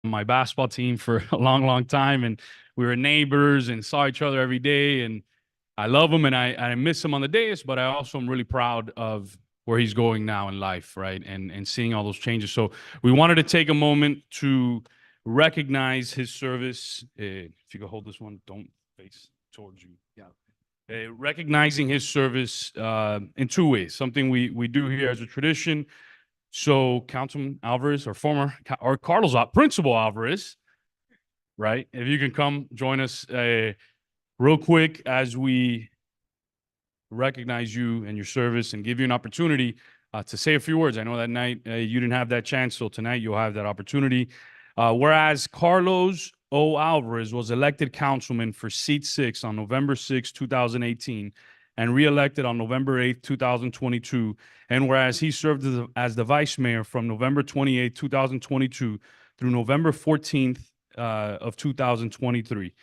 my basketball team for a long, long time, and we were neighbors and saw each other every day. And I love him, and I miss him on the days, but I also am really proud of where he's going now in life, right? And seeing all those changes. So we wanted to take a moment to recognize his service. If you could hold this one, don't face towards you. Yeah. Recognizing his service in two ways. Something we do here as a tradition. So Councilman Alvarez, or or Carlos, Principal Alvarez, right? If you can come join us real quick as we recognize you and your service and give you an opportunity to say a few words. I know that night you didn't have that chance, so tonight you'll have that opportunity. Whereas Carlos O. Alvarez was elected councilman for seat 6 on November 6, 2018, and reelected on November 8, 2022. And whereas he served as the vice mayor from November 28, 2022 through November 14th of 2023.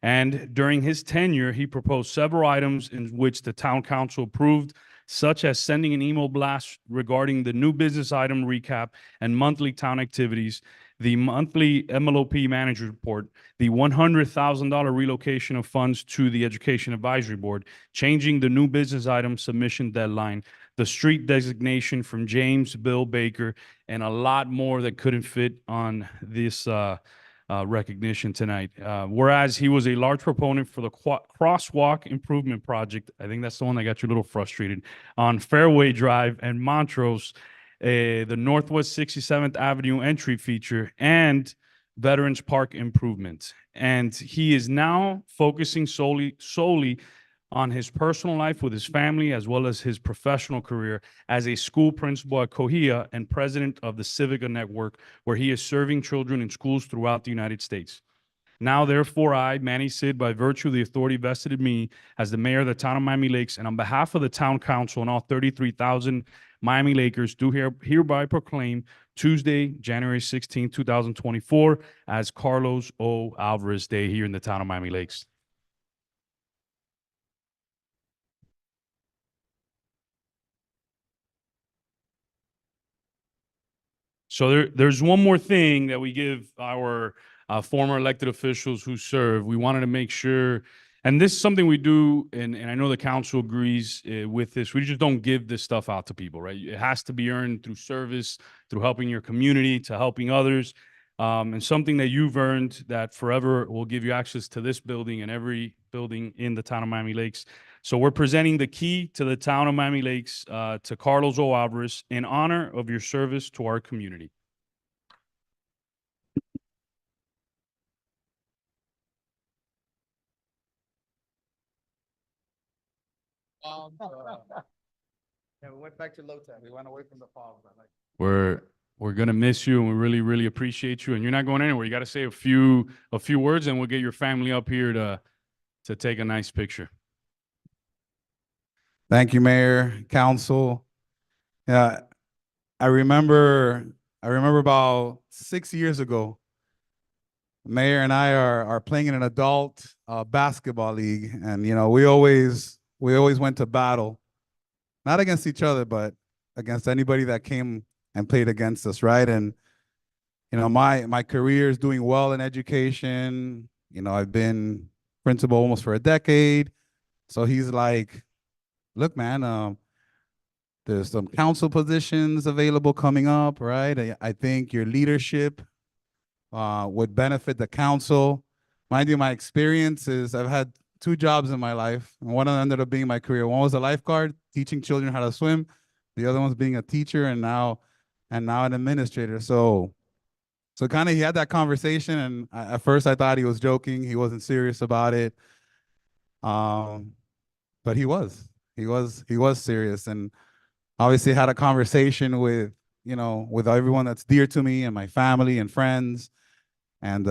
And during his tenure, he proposed several items in which the town council approved, such as sending an email blast regarding the new business item recap and monthly town activities, the monthly MLOP manager report, the $100,000 relocation of funds to the Education Advisory Board, changing the new business item submission deadline, the street designation from James Bill Baker, and a lot more that couldn't fit on this recognition tonight. Whereas he was a large proponent for the crosswalk improvement project, I think that's the one that got you a little frustrated, on Fairway Drive and Montrose, the Northwest 67th Avenue entry feature, and Veterans Park improvement. And he is now focusing solely on his personal life with his family, as well as his professional career as a school principal at Cohia and president of the Civica Network, where he is serving children in schools throughout the United States. Now, therefore, I, Manny Sid, by virtue of the authority vested in me as the mayor of the town of Miami Lakes, and on behalf of the town council and all 33,000 Miami Lakers, do hereby proclaim Tuesday, January 16, 2024, as Carlos O. Alvarez Day here in the town of Miami Lakes. So there's one more thing that we give our former elected officials who serve. We wanted to make sure, and this is something we do, and I know the council agrees with this. We just don't give this stuff out to people, right? It has to be earned through service, through helping your community, to helping others, and something that you've earned that forever will give you access to this building and every building in the town of Miami Lakes. So we're presenting the key to the town of Miami Lakes to Carlos O. Alvarez in honor of your service to our community. Yeah, we went back to low tech. We went away from the fog. We're gonna miss you, and we really, really appreciate you. And you're not going anywhere. You got to say a few words, and we'll get your family up here to take a nice picture. Thank you, Mayor, Council. Yeah, I remember about 6 years ago, Mayor and I are playing in an adult basketball league, and we always went to battle, not against each other, but against anybody that came and played against us, right? And my career is doing well in education. I've been principal almost for a decade. So he's like, look, man, there's some council positions available coming up, right? I think your leadership would benefit the council. Mind you, my experience is I've had 2 jobs in my life, and one ended up being my career. One was a lifeguard, teaching children how to swim. The other one's being a teacher, and now an administrator. So kind of he had that conversation, and at first I thought he was joking. He wasn't serious about it. But he was serious, and obviously had a conversation with everyone that's dear to me and my family and friends and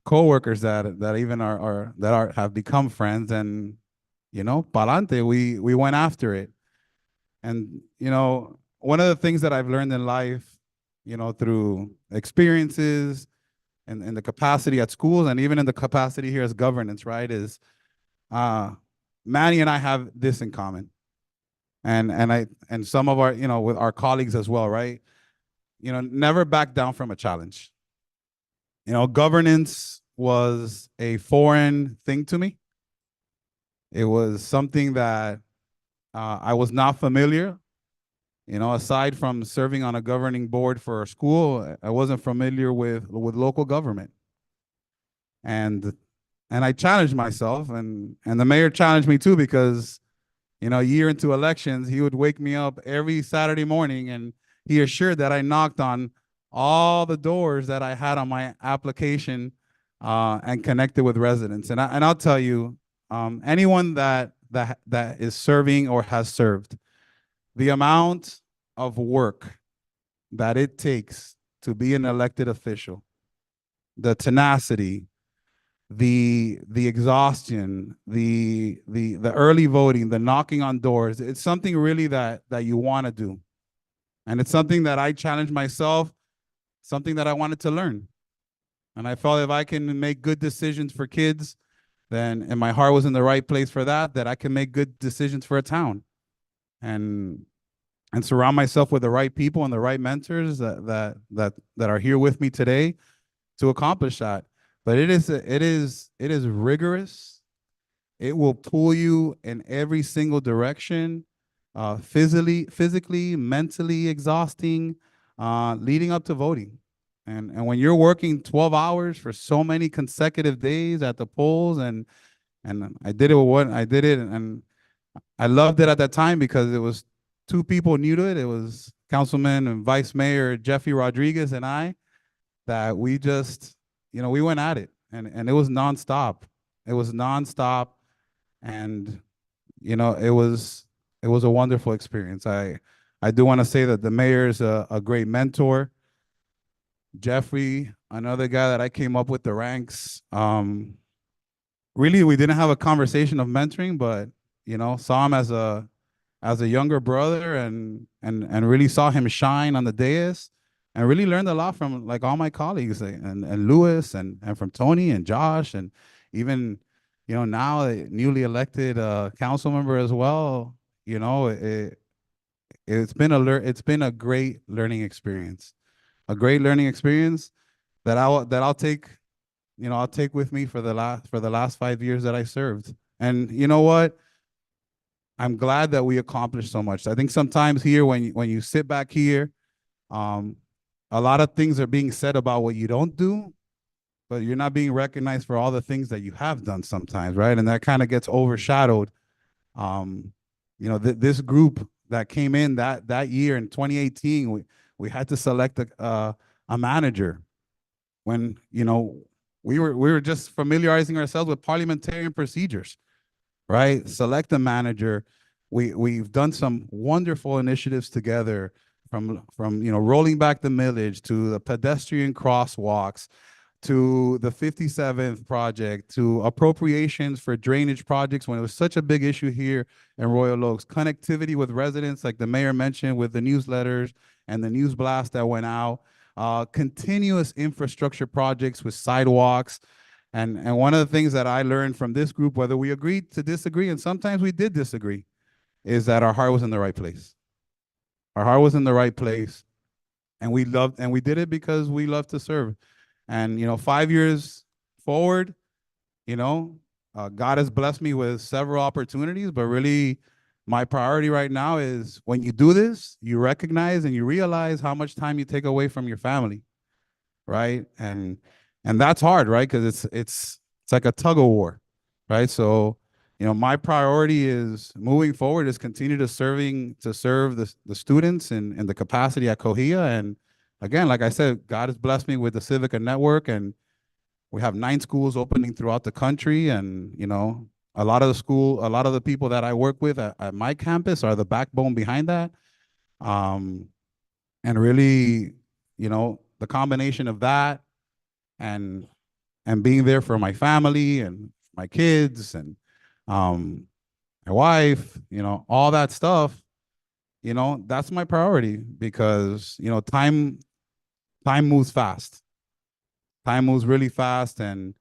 coworkers that even have become friends, and pa'lante, we went after it. And one of the things that I've learned in life, through experiences and in the capacity at schools and even in the capacity here as governance, right, is Manny and I have this in common. And some of our, with our colleagues as well, right? Never back down from a challenge. Governance was a foreign thing to me. It was something that I was not familiar. Aside from serving on a governing board for a school, I wasn't familiar with local government. And I challenged myself, and the mayor challenged me too, because a year into elections, he would wake me up every Saturday morning, and he assured that I knocked on all the doors that I had on my application and connected with residents. And I'll tell you, anyone that is serving or has served, the amount of work that it takes to be an elected official, the tenacity, the exhaustion, the early voting, the knocking on doors, it's something really that you want to do. And it's something that I challenged myself, something that I wanted to learn. And I felt if I can make good decisions for kids, then, and my heart was in the right place for that I can make good decisions for a town. And surround myself with the right people and the right mentors that are here with me today to accomplish that. But it is rigorous. It will pull you in every single direction, physically, mentally exhausting, leading up to voting. And when you're working 12 hours for so many consecutive days at the polls, and I did it, and I loved it at that time because it was two people new to it. It was Councilman and Vice Mayor Jeffy Rodriguez and I, that we just, we went at it, and it was nonstop. It was nonstop, and it was a wonderful experience. I do want to say that the mayor is a great mentor. Jeffrey, another guy that I came up with the ranks. Really, we didn't have a conversation of mentoring, but saw him as a younger brother, and really saw him shine on the dais, and really learned a lot from like all my colleagues, and Louis, and from Tony and Josh, and even now a newly elected council member as well. It's been a great learning experience, that I'll take with me for the last 5 years that I served. And you know what? I'm glad that we accomplished so much. I think sometimes here, when you sit back here, a lot of things are being said about what you don't do, but you're not being recognized for all the things that you have done sometimes, right? And that kind of gets overshadowed. This group that came in that year in 2018, we had to select a manager when we were just familiarizing ourselves with parliamentarian procedures, right? Select a manager. We've done some wonderful initiatives together, from rolling back the millage, to the pedestrian crosswalks, to the 57th project, to appropriations for drainage projects when it was such a big issue here in Royal Oaks, connectivity with residents, like the mayor mentioned, with the newsletters and the news blast that went out, continuous infrastructure projects with sidewalks. And one of the things that I learned from this group, whether we agreed to disagree, and sometimes we did disagree, is that our heart was in the right place. Our heart was in the right place, and we did it because we love to serve. And 5 years forward, God has blessed me with several opportunities, but really my priority right now is, when you do this, you recognize and you realize how much time you take away from your family, right? And that's hard, right? Because it's like a tug of war, right? So my priority is, moving forward, is continue to serve the students in the capacity at Cohia. And again, like I said, God has blessed me with the Civica Network, and we have 9 schools opening throughout the country. And a lot of the people that I work with at my campus are the backbone behind that. And really, the combination of that and being there for my family and my kids and my wife, all that stuff, that's my priority, because time moves fast. Time moves really fast, and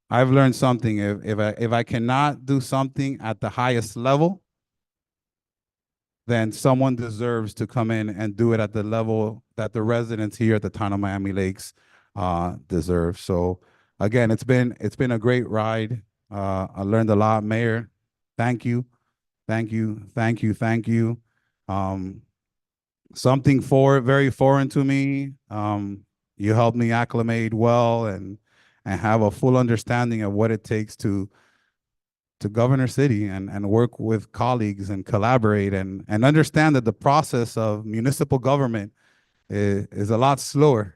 I've learned something. If I cannot do something at the highest level, then someone deserves to come in and do it at the level that the residents here at the town of Miami Lakes deserve. So again, it's been a great ride. I learned a lot, Mayor. Thank you, thank you, thank you, thank you. Something very foreign to me. You helped me acclimate well and have a full understanding of what it takes to govern our city and work with colleagues and collaborate and understand that the process of municipal government is a lot slower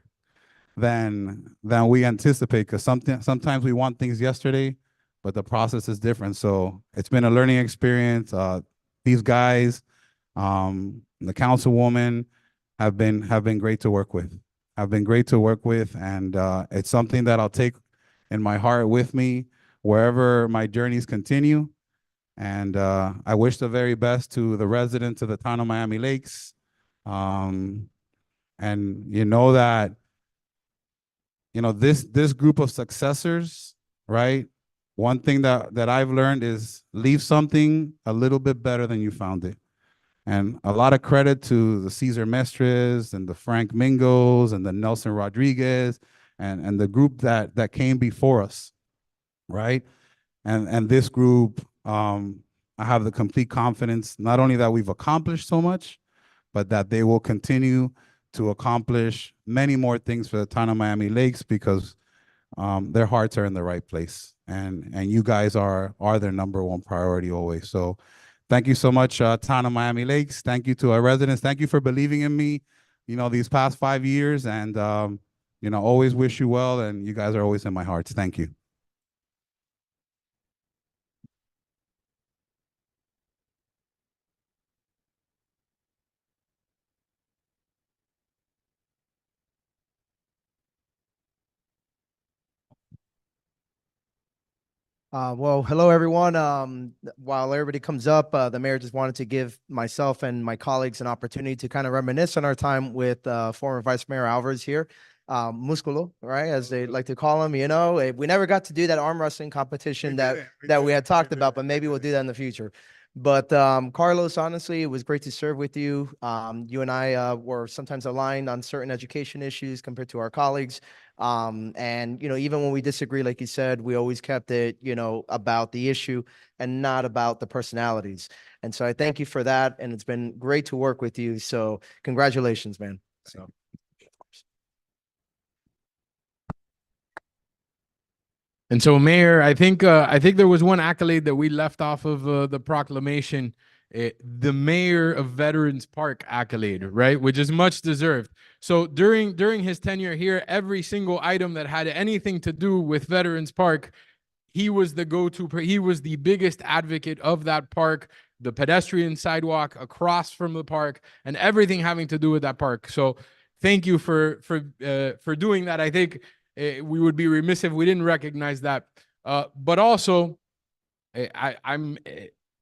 than we anticipate, because sometimes we want things yesterday, but the process is different. So it's been a learning experience. These guys, the councilwoman, have been great to work with. Have been great to work with, and it's something that I'll take in my heart with me wherever my journeys continue. And I wish the very best to the residents of the town of Miami Lakes. And you know that, this group of successors, right? One thing that I've learned is leave something a little bit better than you found it. And a lot of credit to the Cesar Mestres and the Frank Mingos and the Nelson Rodriguez and the group that came before us, right? And this group, I have the complete confidence, not only that we've accomplished so much, but that they will continue to accomplish many more things for the town of Miami Lakes, because their hearts are in the right place. And you guys are their number one priority always. So thank you so much, town of Miami Lakes. Thank you to our residents. Thank you for believing in me, these past 5 years. And, always wish you well. And you guys are always in my hearts. Thank you. Well, hello, everyone. While everybody comes up, the mayor just wanted to give myself and my colleagues an opportunity to kind of reminisce on our time with former Vice Mayor Alvarez here. Musculo, right, as they like to call him. We never got to do that arm wrestling competition that we had talked about, but maybe we'll do that in the future. But Carlos, honestly, it was great to serve with you. You and I were sometimes aligned on certain education issues compared to our colleagues. And even when we disagree, like you said, we always kept it, about the issue and not about the personalities. And so I thank you for that. And it's been great to work with you. So congratulations, man. So. And so, Mayor, I think there was one accolade that we left off of the proclamation, the Mayor of Veterans Park accolade, right, which is much deserved. So during his tenure here, every single item that had anything to do with Veterans Park, he was the go-to. He was the biggest advocate of that park, the pedestrian sidewalk across from the park, and everything having to do with that park. So thank you for doing that. I think we would be remiss if we didn't recognize that. But also, I'm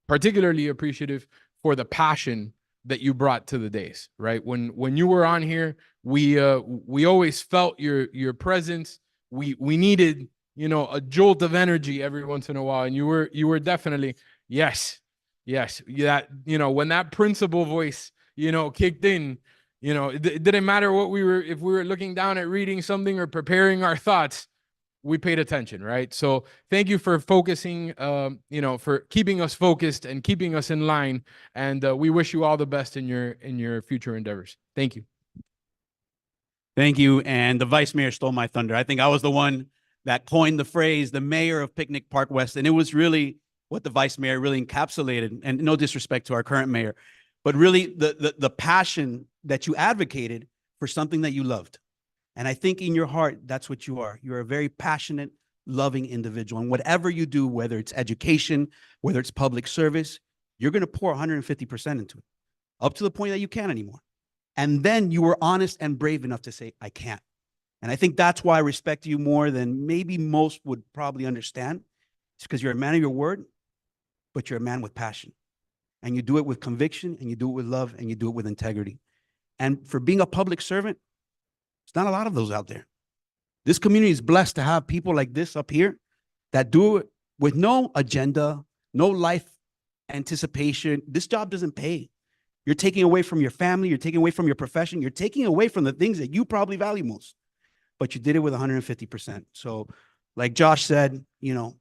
particularly appreciative for the passion that you brought to the days, right? When you were on here, we always felt your presence. We needed, a jolt of energy every once in a while, and you were definitely yes, that when that principal voice kicked in. It didn't matter if we were looking down at reading something or preparing our thoughts, we paid attention, right? So thank you for focusing, for keeping us focused and keeping us in line. And we wish you all the best in your future endeavors. Thank you. Thank you. And the vice mayor stole my thunder. I think I was the one that coined the phrase, the mayor of Picnic Park West. And it was really what the vice mayor really encapsulated. And no disrespect to our current mayor, but really the passion that you advocated for something that you loved. And I think in your heart, that's what you are. You're a very passionate, loving individual. And whatever you do, whether it's education, whether it's public service, you're going to pour 150% into it, up to the point that you can't anymore. And then you were honest and brave enough to say, I can't. And I think that's why I respect you more than maybe most would probably understand. It's because you're a man of your word, but you're a man with passion. And you do it with conviction, and you do it with love, and you do it with integrity. And for being a public servant, there's not a lot of those out there. This community is blessed to have people like this up here that do it with no agenda, no life anticipation. This job doesn't pay. You're taking away from your family. You're taking away from your profession. You're taking away from the things that you probably value most. but you did it with 150%. So like Josh said, you know,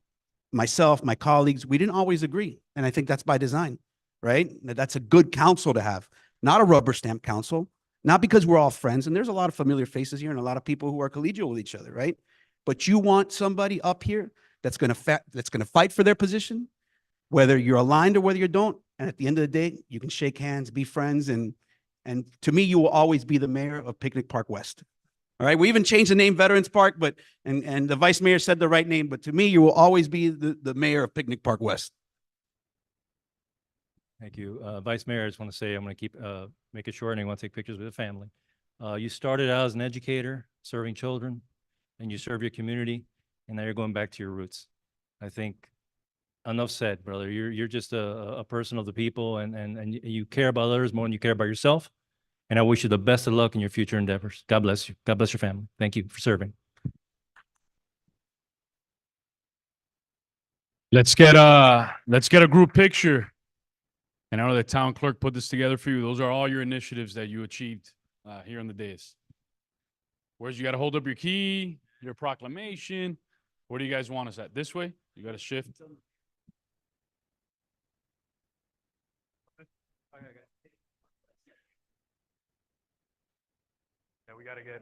myself, my colleagues, we didn't always agree. And I think that's by design, right? That's a good council to have, not a rubber stamp council, not because we're all friends. And there's a lot of familiar faces here and a lot of people who are collegial with each other, right? But you want somebody up here that's going to fight for their position, whether you're aligned or whether you don't. And at the end of the day, you can shake hands, be friends. And to me, you will always be the mayor of Picnic Park West. All right. We even changed the name Veterans Park, but and the vice mayor said the right name. But to me, you will always be the mayor of Picnic Park West. Thank you. Vice Mayor, I just want to say I'm going to keep make it short and I want to take pictures with the family. You started out as an educator, serving children, and you serve your community, and now you're going back to your roots. I think enough said, brother. You're just a person of the people, and you care about others more than you care about yourself. And I wish you the best of luck in your future endeavors. God bless you. God bless your family. Thank you for serving. Let's get a group picture. And I know the town clerk put this together for you. Those are all your initiatives that you achieved here on the dais. Where's you got to hold up your key, your proclamation. Where do you guys want us at? This way? You got to shift. Yeah, we got to get.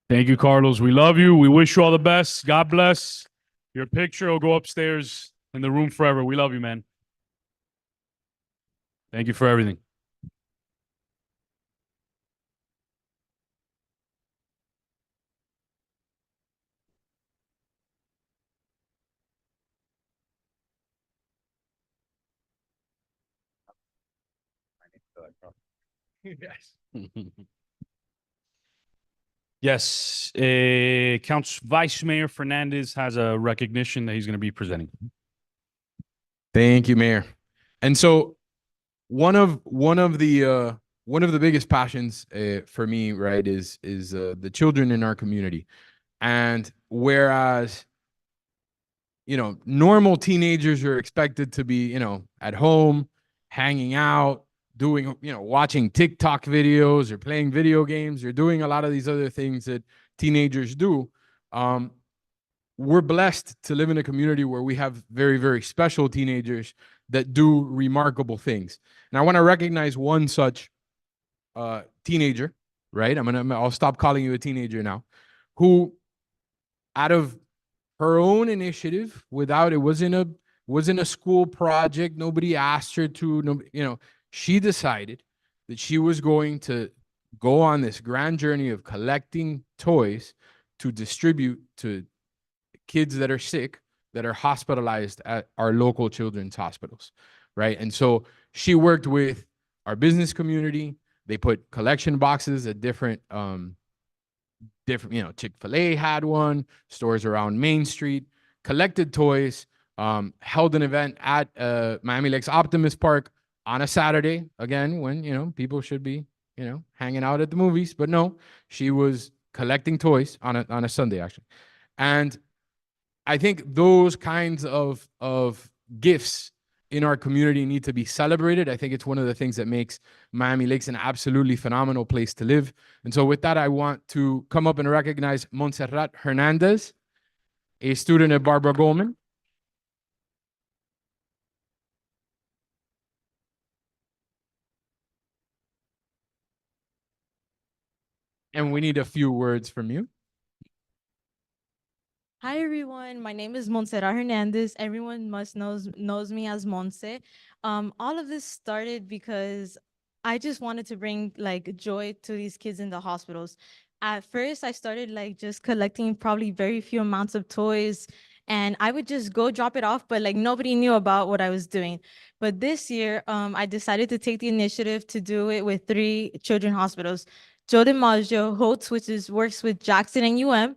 Thank you, Carlos. We love you. We wish you all the best. God bless. Your picture will go upstairs in the room forever. We love you, man. Thank you for everything. Yes. Yes. Vice Mayor Fernandez has a recognition that he's going to be presenting. Thank you, Mayor. And so one of the biggest passions for me, right, is the children in our community. And whereas, you know, normal teenagers are expected to be, you know, at home, hanging out, doing, you know, watching TikTok videos or playing video games or doing a lot of these other things that teenagers do. We're blessed to live in a community where we have very, very special teenagers that do remarkable things. And I want to recognize one such teenager, right? I'll stop calling you a teenager now, who out of her own initiative, without, it wasn't a school project, nobody asked her to, no, you know, she decided that she was going to go on this grand journey of collecting toys to distribute to kids that are sick, that are hospitalized at our local children's hospitals, right? And so she worked with our business community. They put collection boxes at different, you know, Chick-fil-A had one, stores around Main Street, collected toys, held an event at Miami Lakes Optimist Park on a Saturday, again, when, you know, people should be, you know, hanging out at the movies. But no, she was collecting toys on a Sunday, actually. And I think those kinds of gifts in our community need to be celebrated. I think it's one of the things that makes Miami Lakes an absolutely phenomenal place to live. And so with that, I want to come up and recognize Montserrat Hernandez, a student at Barbara Goldman. And we need a few words from you. Hi everyone, my name is Montserrat Hernandez. Everyone must knows me as Monse. All of this started because I just wanted to bring like joy to these kids in the hospitals. At first, I started like just collecting probably very few amounts of toys, and I would just go drop it off, but like nobody knew about what I was doing. But this year, I decided to take the initiative to do it with 3 children hospitals. Joe DiMaggio, Holtz, which works with Jackson and UM,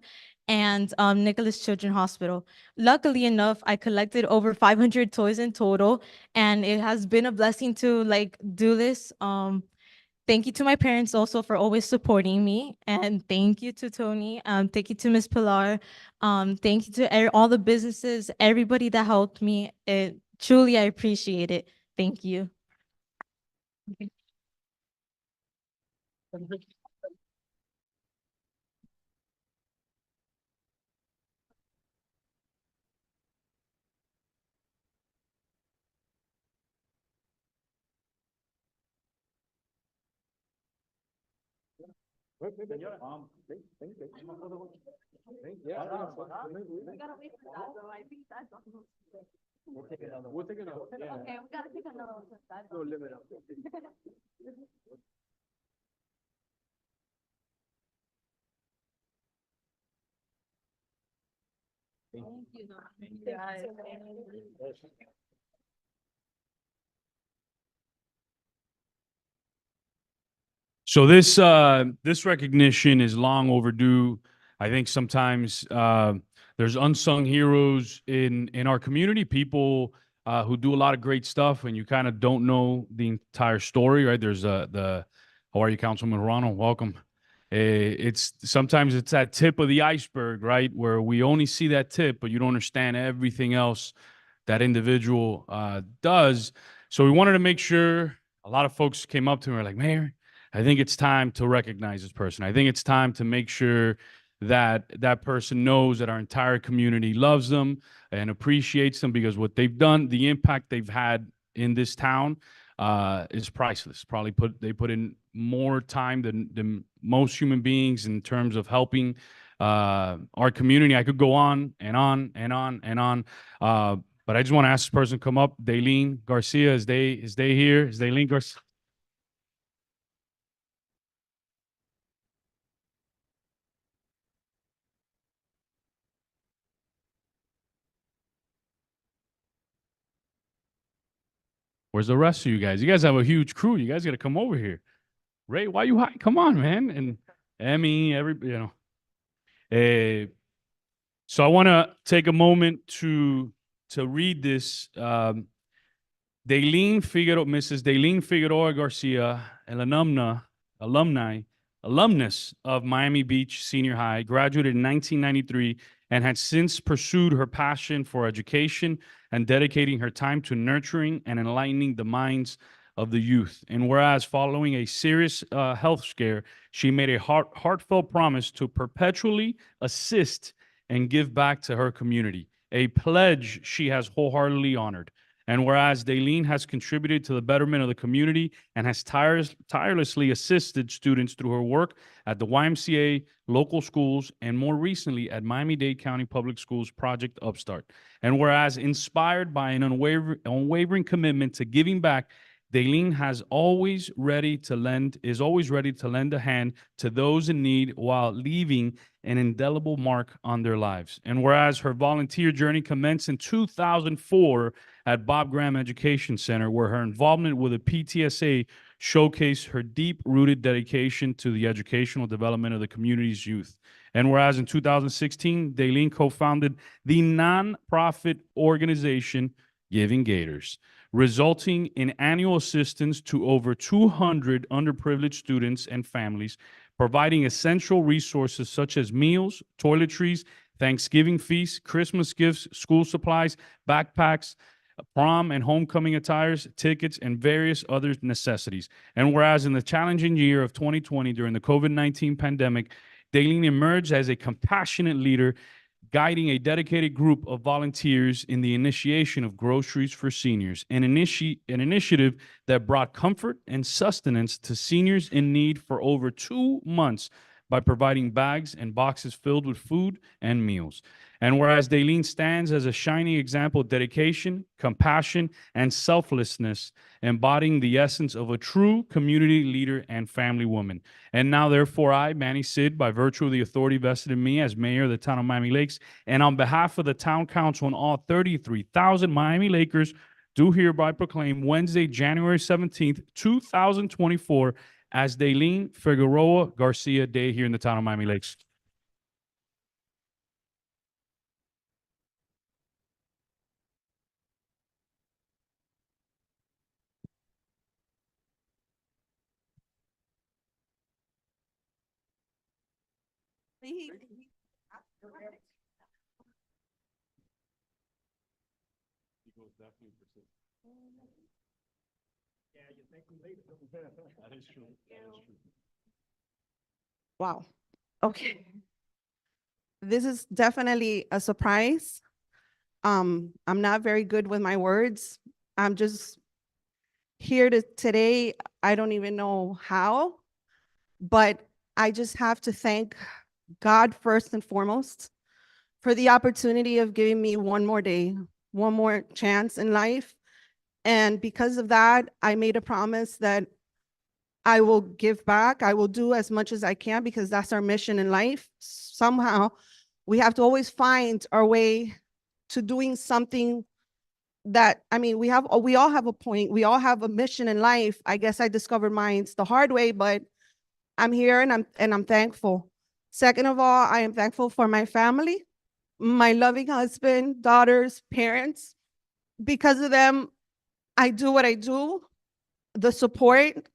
and Nicholas Children's Hospital. Luckily enough, I collected over 500 toys in total, and it has been a blessing to like do this. Thank you to my parents also for always supporting me. And thank you to Tony. Thank you to Ms. Pilar. Thank you to all the businesses, everybody that helped me. Truly, I appreciate it. Thank you. So this recognition is long overdue. I think sometimes there's unsung heroes in our community, people who do a lot of great stuff, and you kind of don't know the entire story, right? There's the how are you, Councilman Ronald? Welcome. It's sometimes it's that tip of the iceberg, right, where we only see that tip, but you don't understand everything else that individual does. So we wanted to make sure. A lot of folks came up to me and were like, Mayor, I think it's time to recognize this person. I think it's time to make sure that that person knows that our entire community loves them and appreciates them, because what they've done, the impact they've had in this town is priceless. Probably they put in more time than most human beings in terms of helping our community. I could go on and on and on and on. But I just want to ask this person to come up. Daylene Garcia, is they here? Is Daylene Garcia? Where's the rest of you guys? You guys have a huge crew. You guys got to come over here. Ray, why you hide? Come on, man. And Emmy, so I want to take a moment to read this. Mrs. Daylene Figueroa Garcia, an alumnus of Miami Beach Senior High, graduated in 1993 and had since pursued her passion for education and dedicating her time to nurturing and enlightening the minds of the youth. And whereas following a serious health scare, she made a heartfelt promise to perpetually assist and give back to her community, a pledge she has wholeheartedly honored. And whereas Daylene has contributed to the betterment of the community and has tirelessly assisted students through her work at the YMCA, local schools, and more recently at Miami-Dade County Public Schools Project Upstart. And whereas inspired by an unwavering commitment to giving back, Daylene is always ready to lend a hand to those in need while leaving an indelible mark on their lives. And whereas her volunteer journey commenced in 2004 at Bob Graham Education Center, where her involvement with the PTSA showcased her deep-rooted dedication to the educational development of the community's youth. And whereas in 2016, Daylene co-founded the nonprofit organization Giving Gators, resulting in annual assistance to over 200 underprivileged students and families, providing essential resources such as meals, toiletries, Thanksgiving feasts, Christmas gifts, school supplies, backpacks, prom and homecoming attires, tickets, and various other necessities. And whereas in the challenging year of 2020 during the COVID-19 pandemic, Daylene emerged as a compassionate leader, guiding a dedicated group of volunteers in the initiation of Groceries for Seniors, an initiative that brought comfort and sustenance to seniors in need for over 2 months by providing bags and boxes filled with food and meals. And whereas Daylene stands as a shining example of dedication, compassion, and selflessness, embodying the essence of a true community leader and family woman. And now, therefore, I, Manny Sid, by virtue of the authority vested in me as mayor of the town of Miami Lakes, and on behalf of the town council and all 33,000 Miami Lakers, do hereby proclaim Wednesday, January 17th, 2024, as Daylene Figueroa Garcia Day here in the town of Miami Lakes. Wow. Okay. This is definitely a surprise. I'm not very good with my words. I'm just here today. I don't even know how, but I just have to thank God first and foremost for the opportunity of giving me one more day, one more chance in life. And because of that, I made a promise that I will give back. I will do as much as I can because that's our mission in life. Somehow, we have to always find our way to doing something that, I mean, we all have a point. We all have a mission in life. I guess I discovered mine the hard way, but I'm here and I'm thankful. Second of all, I am thankful for my family, my loving husband, daughters, parents. Because of them, I do what I do. The support,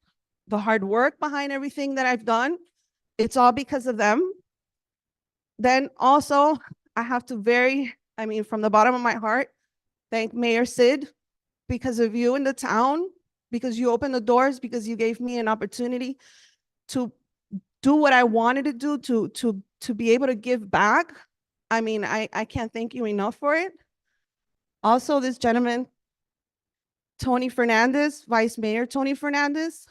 the hard work behind everything that I've done, it's all because of them. Then also, I have to from the bottom of my heart, thank Mayor Sid, because of you in the town, because you opened the doors, because you gave me an opportunity to do what I wanted to do, to be able to give back. I mean, I can't thank you enough for it. Also, this gentleman, Tony Fernandez, Vice Mayor Tony Fernandez,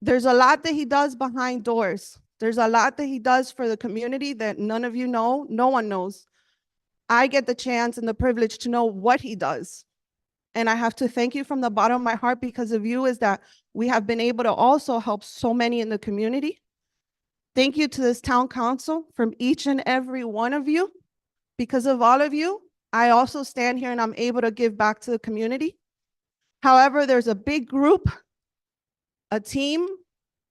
there's a lot that he does behind doors. There's a lot that he does for the community that none of you know, no one knows. I get the chance and the privilege to know what he does. And I have to thank you from the bottom of my heart because of you is that we have been able to also help so many in the community. Thank you to this town council from each and every one of you. Because of all of you, I also stand here and I'm able to give back to the community. However, there's a big group, a team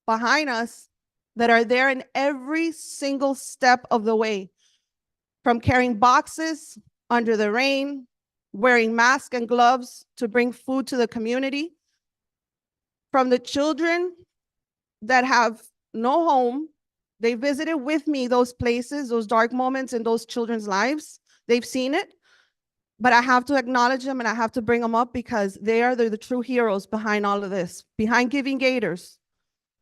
behind us that are there in every single step of the way, from carrying boxes under the rain, wearing masks and gloves to bring food to the community, from the children that have no home. They visited with me those places, those dark moments in those children's lives. They've seen it, but I have to acknowledge them and I have to bring them up because they're the true heroes behind all of this, behind Giving Gators.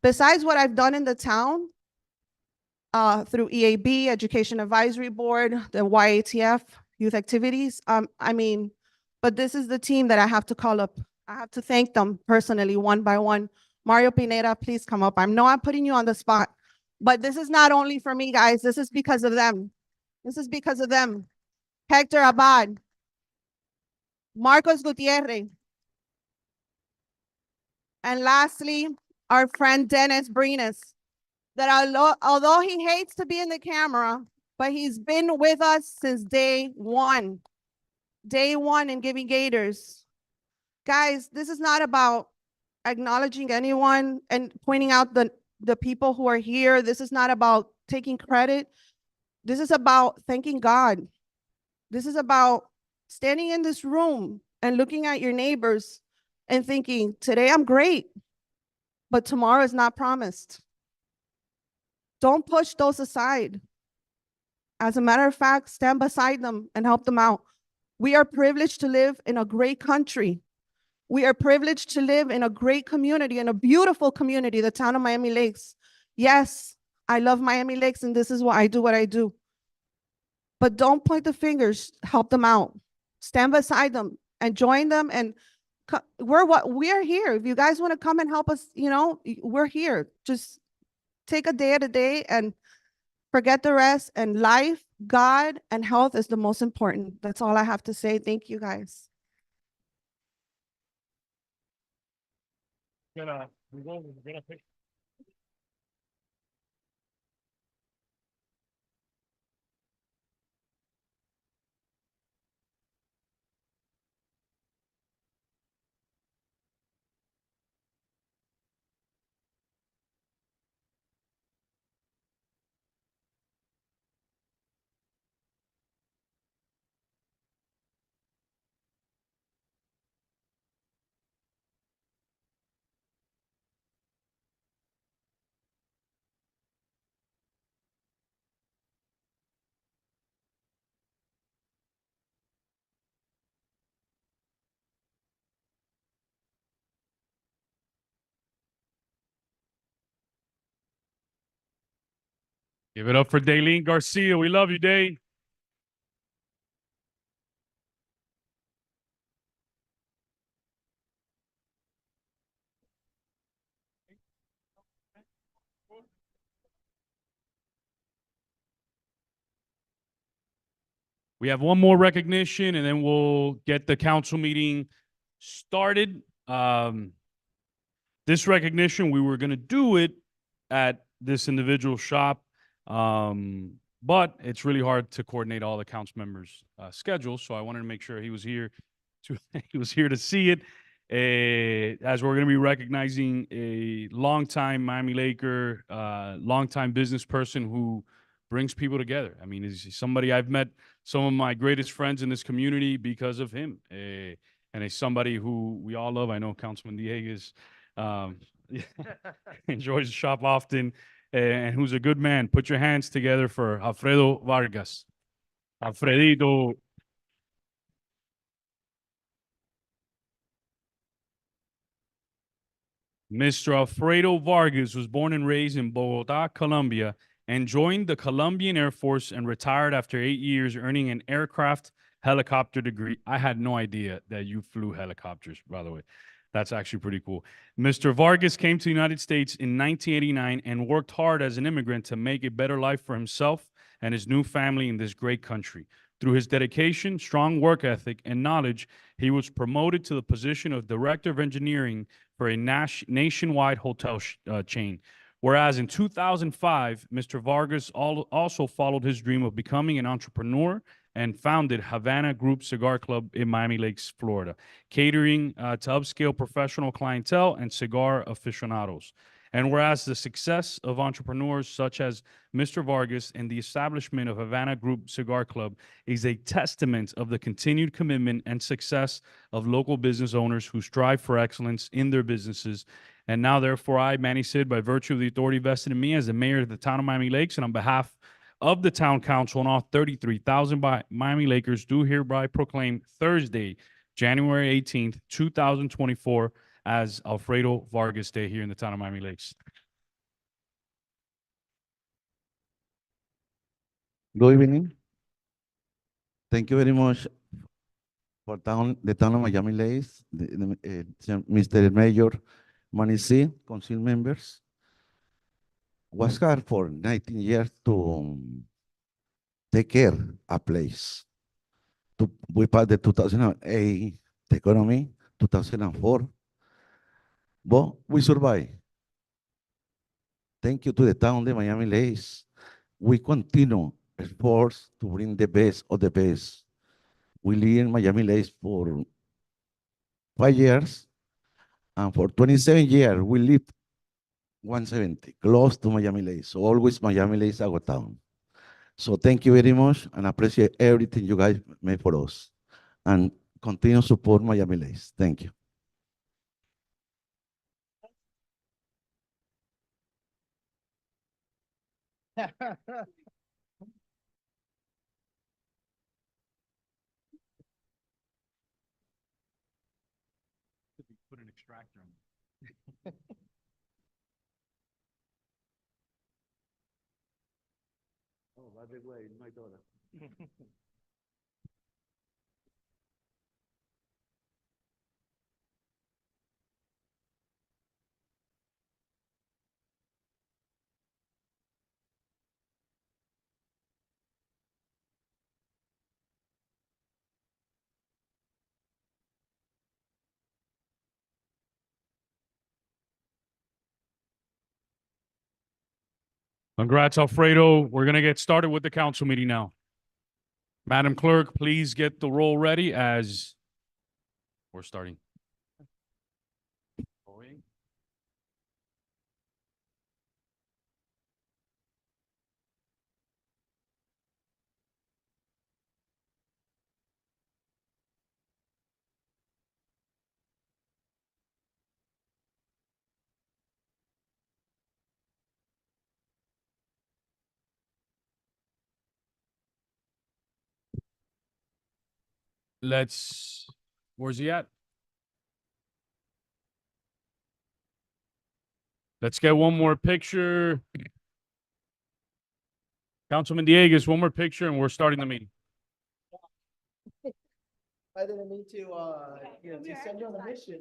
Besides what I've done in the town, through EAB, Education Advisory Board, the YATF, youth activities, but this is the team that I have to call up. I have to thank them personally, one by one. Mario Pineda, please come up. I know I'm putting you on the spot, but this is not only for me, guys. This is because of them. This is because of them. Hector Abad, Marcos Gutierrez, and lastly, our friend Dennis Brenes, that although he hates to be in the camera, but he's been with us since day one in Giving Gators. Guys, this is not about acknowledging anyone and pointing out the people who are here. This is not about taking credit. This is about thanking God. This is about standing in this room and looking at your neighbors and thinking, today I'm great, but tomorrow is not promised. Don't push those aside. As a matter of fact, stand beside them and help them out. We are privileged to live in a great country. We are privileged to live in a great community, in a beautiful community, the town of Miami Lakes. Yes, I love Miami Lakes and this is why I do what I do. But don't point the fingers, help them out. Stand beside them and join them, and we're here. If you guys want to come and help us, we're here. Just take a day at a day and forget the rest. And life, God, and health is the most important. That's all I have to say. Thank you, guys. Give it up for Daylene Garcia. We love you, Day. We have one more recognition and then we'll get the council meeting started. This recognition, we were going to do it at this individual shop, but it's really hard to coordinate all the council members' schedules. So I wanted to make sure he was here he was here to see it. As we're going to be recognizing a longtime Miami Laker, longtime business person who brings people together. I mean, he's somebody I've met some of my greatest friends in this community because of him. And he's somebody who we all love. I know Councilman Dieguez enjoys the shop often, and who's a good man. Put your hands together for Alfredo Vargas. Alfredito. Mr. Alfredo Vargas was born and raised in Bogota, Colombia, and joined the Colombian Air Force and retired after 8 years, earning an aircraft helicopter degree. I had no idea that you flew helicopters, by the way. That's actually pretty cool. Mr. Vargas came to the United States in 1989 and worked hard as an immigrant to make a better life for himself and his new family in this great country. Through his dedication, strong work ethic, and knowledge, he was promoted to the position of Director of Engineering for a nationwide hotel chain. Whereas in 2005, Mr. Vargas also followed his dream of becoming an entrepreneur and founded Havana Group Cigar Club in Miami Lakes, Florida, catering to upscale professional clientele and cigar aficionados. And whereas the success of entrepreneurs such as Mr. Vargas and the establishment of Havana Group Cigar Club is a testament of the continued commitment and success of local business owners who strive for excellence in their businesses. And now, therefore, I, Manny Sid, by virtue of the authority vested in me as the mayor of the town of Miami Lakes, and on behalf of the town council and all 33,000 Miami Lakers, do hereby proclaim Thursday, January 18th, 2024, as Alfredo Vargas Day here in the town of Miami Lakes. Good evening. Thank you very much for the town of Miami Lakes, Mr. Mayor, Manisi, council members. Was hard for 19 years to take care a place. We passed the 2008 the economy, 2004, but we survived. Thank you to the town of Miami Lakes. We continue efforts to bring the best of the best. We live in Miami Lakes for 5 years, and for 27 years, we live 170, close to Miami Lakes. So always Miami Lakes our town. So thank you very much, and appreciate everything you guys made for us. And continue support Miami Lakes. Thank you. Put an extractor on. Oh, by the way, my daughter. Congrats, Alfredo. We're going to get started with the council meeting now. Madam Clerk, please get the roll ready as we're starting. Where's he at? Let's get one more picture. Councilman Dieguez, one more picture and we're starting the meeting. I didn't mean to, to send you on a mission,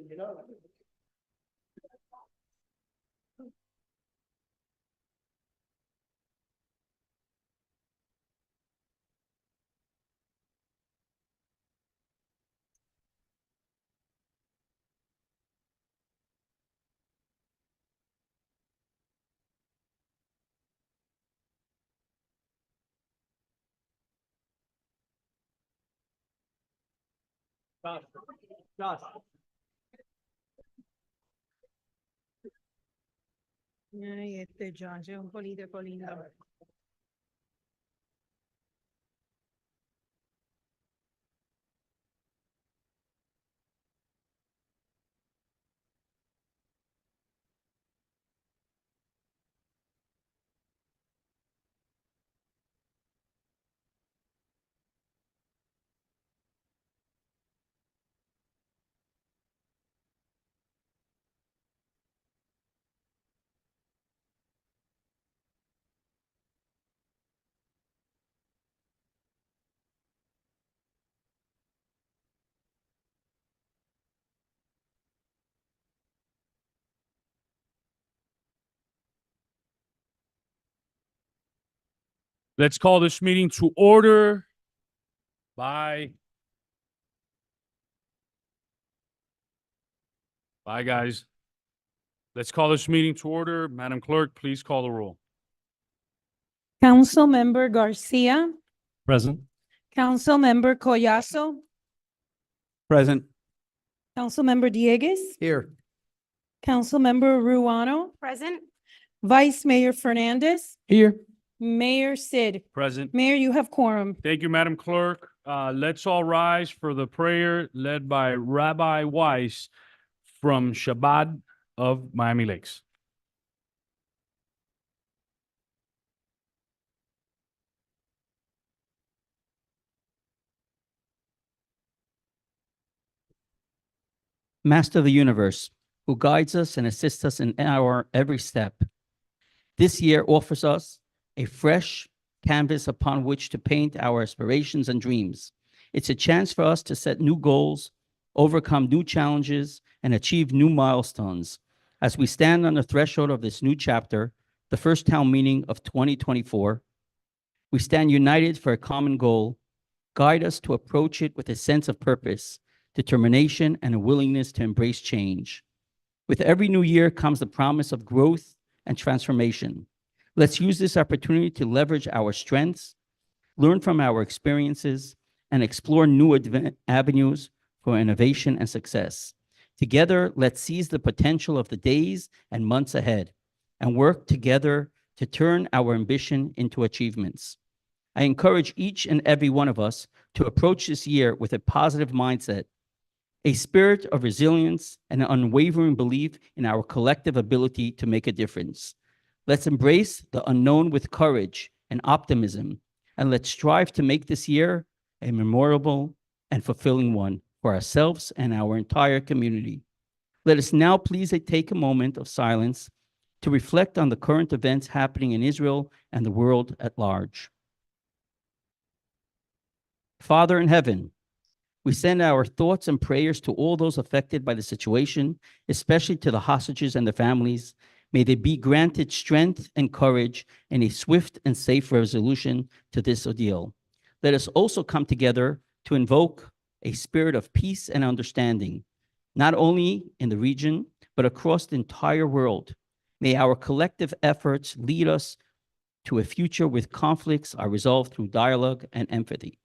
Ay, este Josh es un político lindo. Let's call this meeting to order. Bye. Bye, guys. Let's call this meeting to order. Madam Clerk, please call the roll. Councilmember Garcia, Present. Councilmember Collazo, Present. Councilmember Dieguez, Here. Councilmember Ruano. Present. Vice Mayor Fernandez, Here. Mayor Sid. Present. Mayor, you have quorum. Thank you, Madam Clerk. Let's all rise for the prayer led by Rabbi Weiss from Shabbat of Miami Lakes. Master of the universe, who guides us and assists us in our every step. This year offers us a fresh canvas upon which to paint our aspirations and dreams. It's a chance for us to set new goals, overcome new challenges, and achieve new milestones. As we stand on the threshold of this new chapter, the first town meeting of 2024, we stand united for a common goal. Guide us to approach it with a sense of purpose, determination, and a willingness to embrace change. With every new year comes the promise of growth and transformation. Let's use this opportunity to leverage our strengths, learn from our experiences, and explore new avenues for innovation and success. Together, let's seize the potential of the days and months ahead and work together to turn our ambition into achievements. I encourage each and every one of us to approach this year with a positive mindset, a spirit of resilience, and an unwavering belief in our collective ability to make a difference. Let's embrace the unknown with courage and optimism, and let's strive to make this year a memorable and fulfilling one for ourselves and our entire community. Let us now please take a moment of silence to reflect on the current events happening in Israel and the world at large. Father in heaven, we send our thoughts and prayers to all those affected by the situation, especially to the hostages and their families. May they be granted strength and courage and a swift and safe resolution to this ordeal. Let us also come together to invoke a spirit of peace and understanding, not only in the region, but across the entire world. May our collective efforts lead us to a future where conflicts are resolved through dialogue and empathy,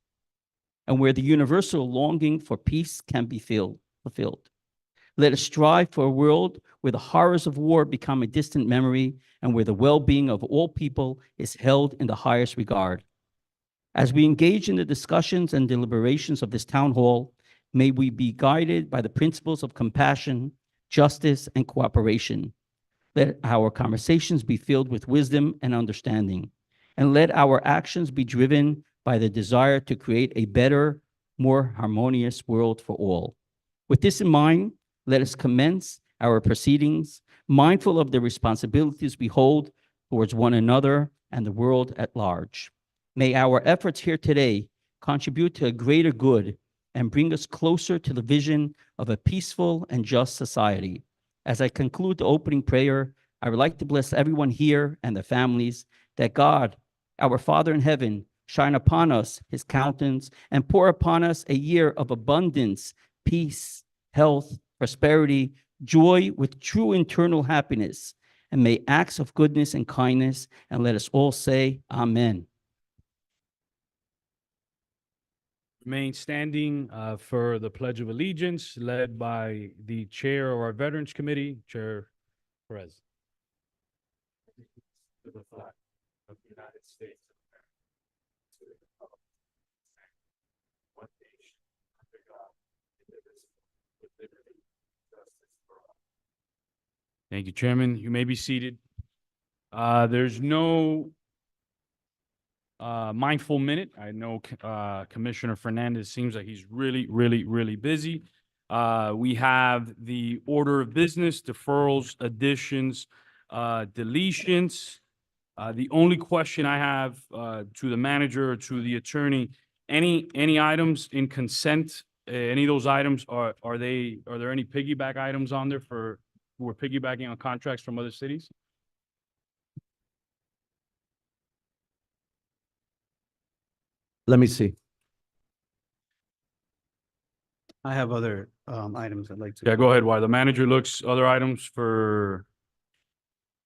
and where the universal longing for peace can be fulfilled. Let us strive for a world where the horrors of war become a distant memory and where the well-being of all people is held in the highest regard. As we engage in the discussions and deliberations of this town hall, may we be guided by the principles of compassion, justice, and cooperation. Let our conversations be filled with wisdom and understanding, and let our actions be driven by the desire to create a better, more harmonious world for all. With this in mind, let us commence our proceedings, mindful of the responsibilities we hold towards one another and the world at large. May our efforts here today contribute to a greater good and bring us closer to the vision of a peaceful and just society. As I conclude the opening prayer, I would like to bless everyone here and their families, that God, our Father in heaven, shine upon us his countenance and pour upon us a year of abundance, peace, health, prosperity, joy with true internal happiness, and may acts of goodness and kindness, and let us all say, Amen. Remain standing for the Pledge of Allegiance, led by the Chair of our Veterans Committee, Chair Perez. To the flag of the United States of America, to the republic one nation, under God, indivisible, with liberty and justice for all. Thank you, Chairman. You may be seated. There's no mindful minute. I know Commissioner Fernandez seems like he's really busy. We have the order of business, deferrals, additions, deletions. The only question I have to the manager or to the attorney, any items in consent, any of those items, are there any piggyback items on there for who are piggybacking on contracts from other cities? Let me see. I have other items I'd like to. Yeah, go ahead. While the manager looks, other items for,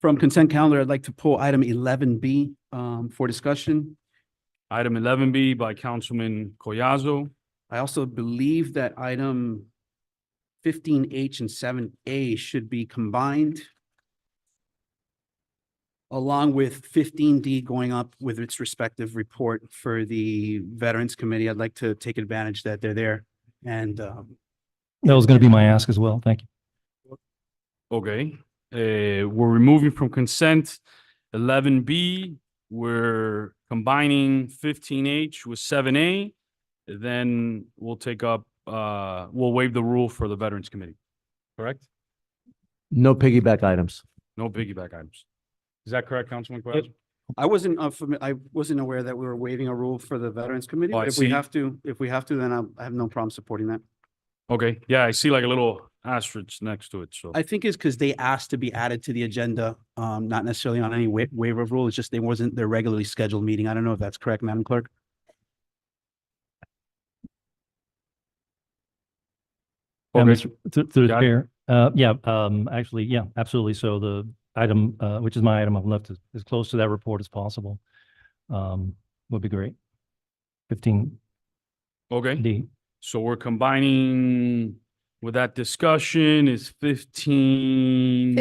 From consent calendar, I'd like to pull item 11B for discussion. item 11B by Councilman Collazo. I also believe that item 15H and 7A should be combined, along with 15D going up with its respective report for the Veterans Committee. I'd like to take advantage that they're there. And That was going to be my ask as well. Thank you. Okay, we're removing from consent 11B. We're combining 15H with 7A. Then we'll take up, we'll waive the rule for the Veterans Committee, correct? No piggyback items. No piggyback items. Is that correct, Councilman Collazo? I wasn't aware that we were waiving a rule for the Veterans Committee. Oh, I But if we see. have to, then I have no problem supporting that. Okay, yeah, I see like a little asterisk next to it, so. I think it's because they asked to be added to the agenda, not necessarily on any waiver of rule. It's just they wasn't their regularly scheduled meeting. I don't know if that's correct, Madam Clerk. Yeah, Okay. through the Got it. chair. Actually, yeah, absolutely. So the item, which is my item I've left as close to that report as possible, would be great. 15D. Okay, so we're combining with that discussion is 15D,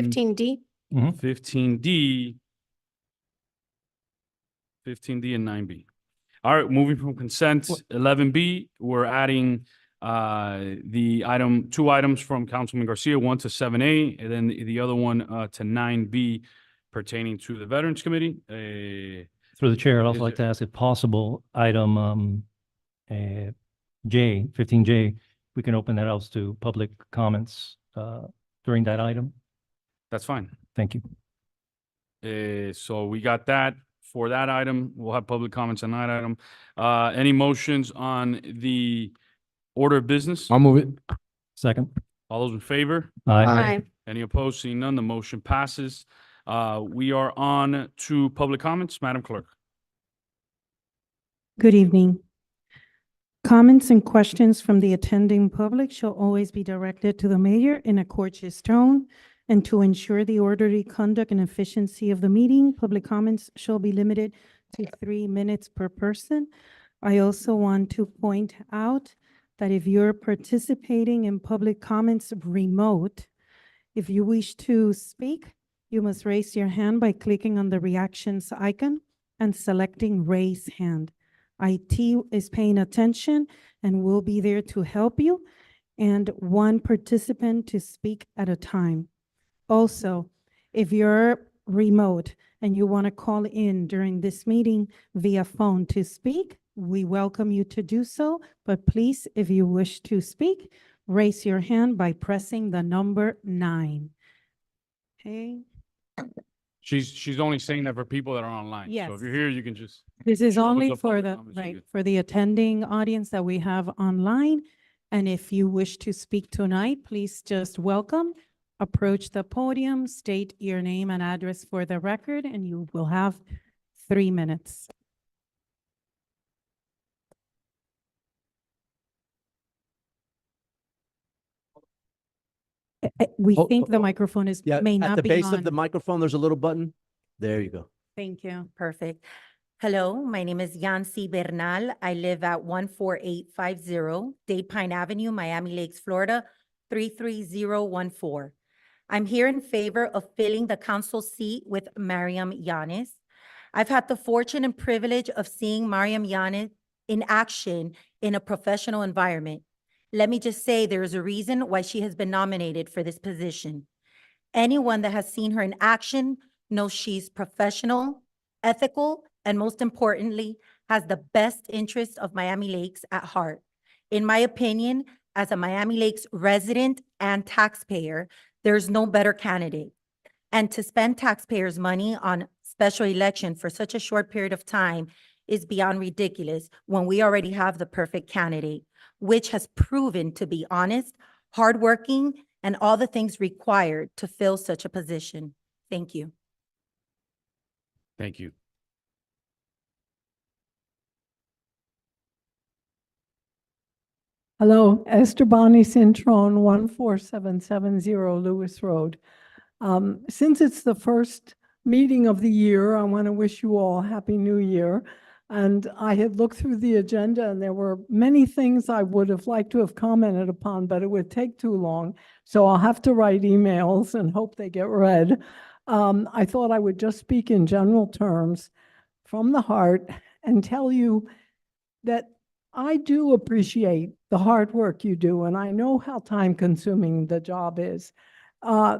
15D and 9B. All right, moving from consent, 11B, we're adding the item, two items from Councilman Garcia, one to 7A, and then the other one to 9B pertaining to the Veterans Committee. Through the chair, I'd also Is like to there- ask if possible, item J, 15J, we can open that out to public comments during that item. That's fine. Thank you. So we got that for that item. We'll have public comments on that item. Any motions on the order of business? I'll move it. Second. All those in favor? Aye. Any opposed? Seeing none, the motion passes. We are on to public comments. Madam Clerk. Good evening. Comments and questions from the attending public shall always be directed to the mayor in a courteous tone. And to ensure the orderly conduct and efficiency of the meeting, public comments shall be limited to 3 minutes per person. I also want to point out that if you're participating in public comments remote, if you wish to speak, you must raise your hand by clicking on the reactions icon and selecting raise hand. IT is paying attention and will be there to help you, and one participant to speak at a time. Also, if you're remote and you want to call in during this meeting via phone to speak, we welcome you to do so, but please, if you wish to speak, raise your hand by pressing the number 9. Okay, She's only saying that for people that are online. So Yes. if you're here, you can just. This is Sure, what's only up, for public the, comments, you're right, good. for the attending audience that we have online. And if you wish to speak tonight, please just welcome, approach the podium, state your name and address for the record, and you will have 3 minutes. We Oh, think oh, the oh. microphone is, Yeah, may at not the be base of the on. microphone, there's a little button. There you go. Thank you. Perfect. Hello, my name is Yancy Bernal. I live at 14850 Dade Pine Avenue, Miami Lakes, Florida, 33014. I'm here in favor of filling the council seat with Mariam Yanis. I've had the fortune and privilege of seeing Mariam Yanis in action in a professional environment. Let me just say there is a reason why she has been nominated for this position. Anyone that has seen her in action knows she's professional, ethical, and most importantly, has the best interests of Miami Lakes at heart. In my opinion, as a Miami Lakes resident and taxpayer, there's no better candidate. And to spend taxpayers' money on special election for such a short period of time is beyond ridiculous when we already have the perfect candidate, which has proven to be honest, hardworking, and all the things required to fill such a position. Thank you. Thank you. Hello, Esther Bonnie Cintrone, 14770 Lewis Road. Since it's the first meeting of the year, I want to wish you all Happy New Year. And I had looked through the agenda and there were many things I would have liked to have commented upon, but it would take too long. So I'll have to write emails and hope they get read. I thought I would just speak in general terms from the heart and tell you that I do appreciate the hard work you do, and I know how time-consuming the job is. There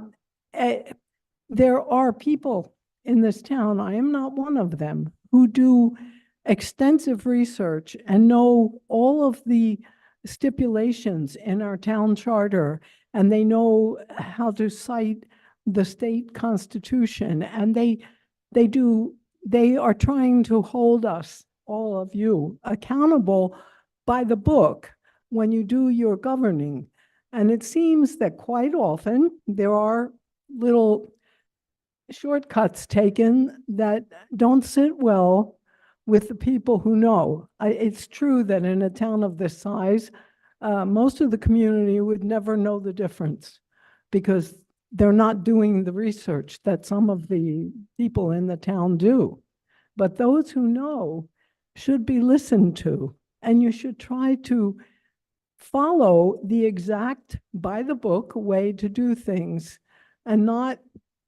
are people in this town, I am not one of them, who do extensive research and know all of the stipulations in our town charter, and they know how to cite the state constitution, and they are trying to hold us, all of you, accountable by the book when you do your governing. And it seems that quite often there are little shortcuts taken that don't sit well with the people who know. It's true that in a town of this size, most of the community would never know the difference because they're not doing the research that some of the people in the town do. But those who know should be listened to, and you should try to follow the exact by the book way to do things and not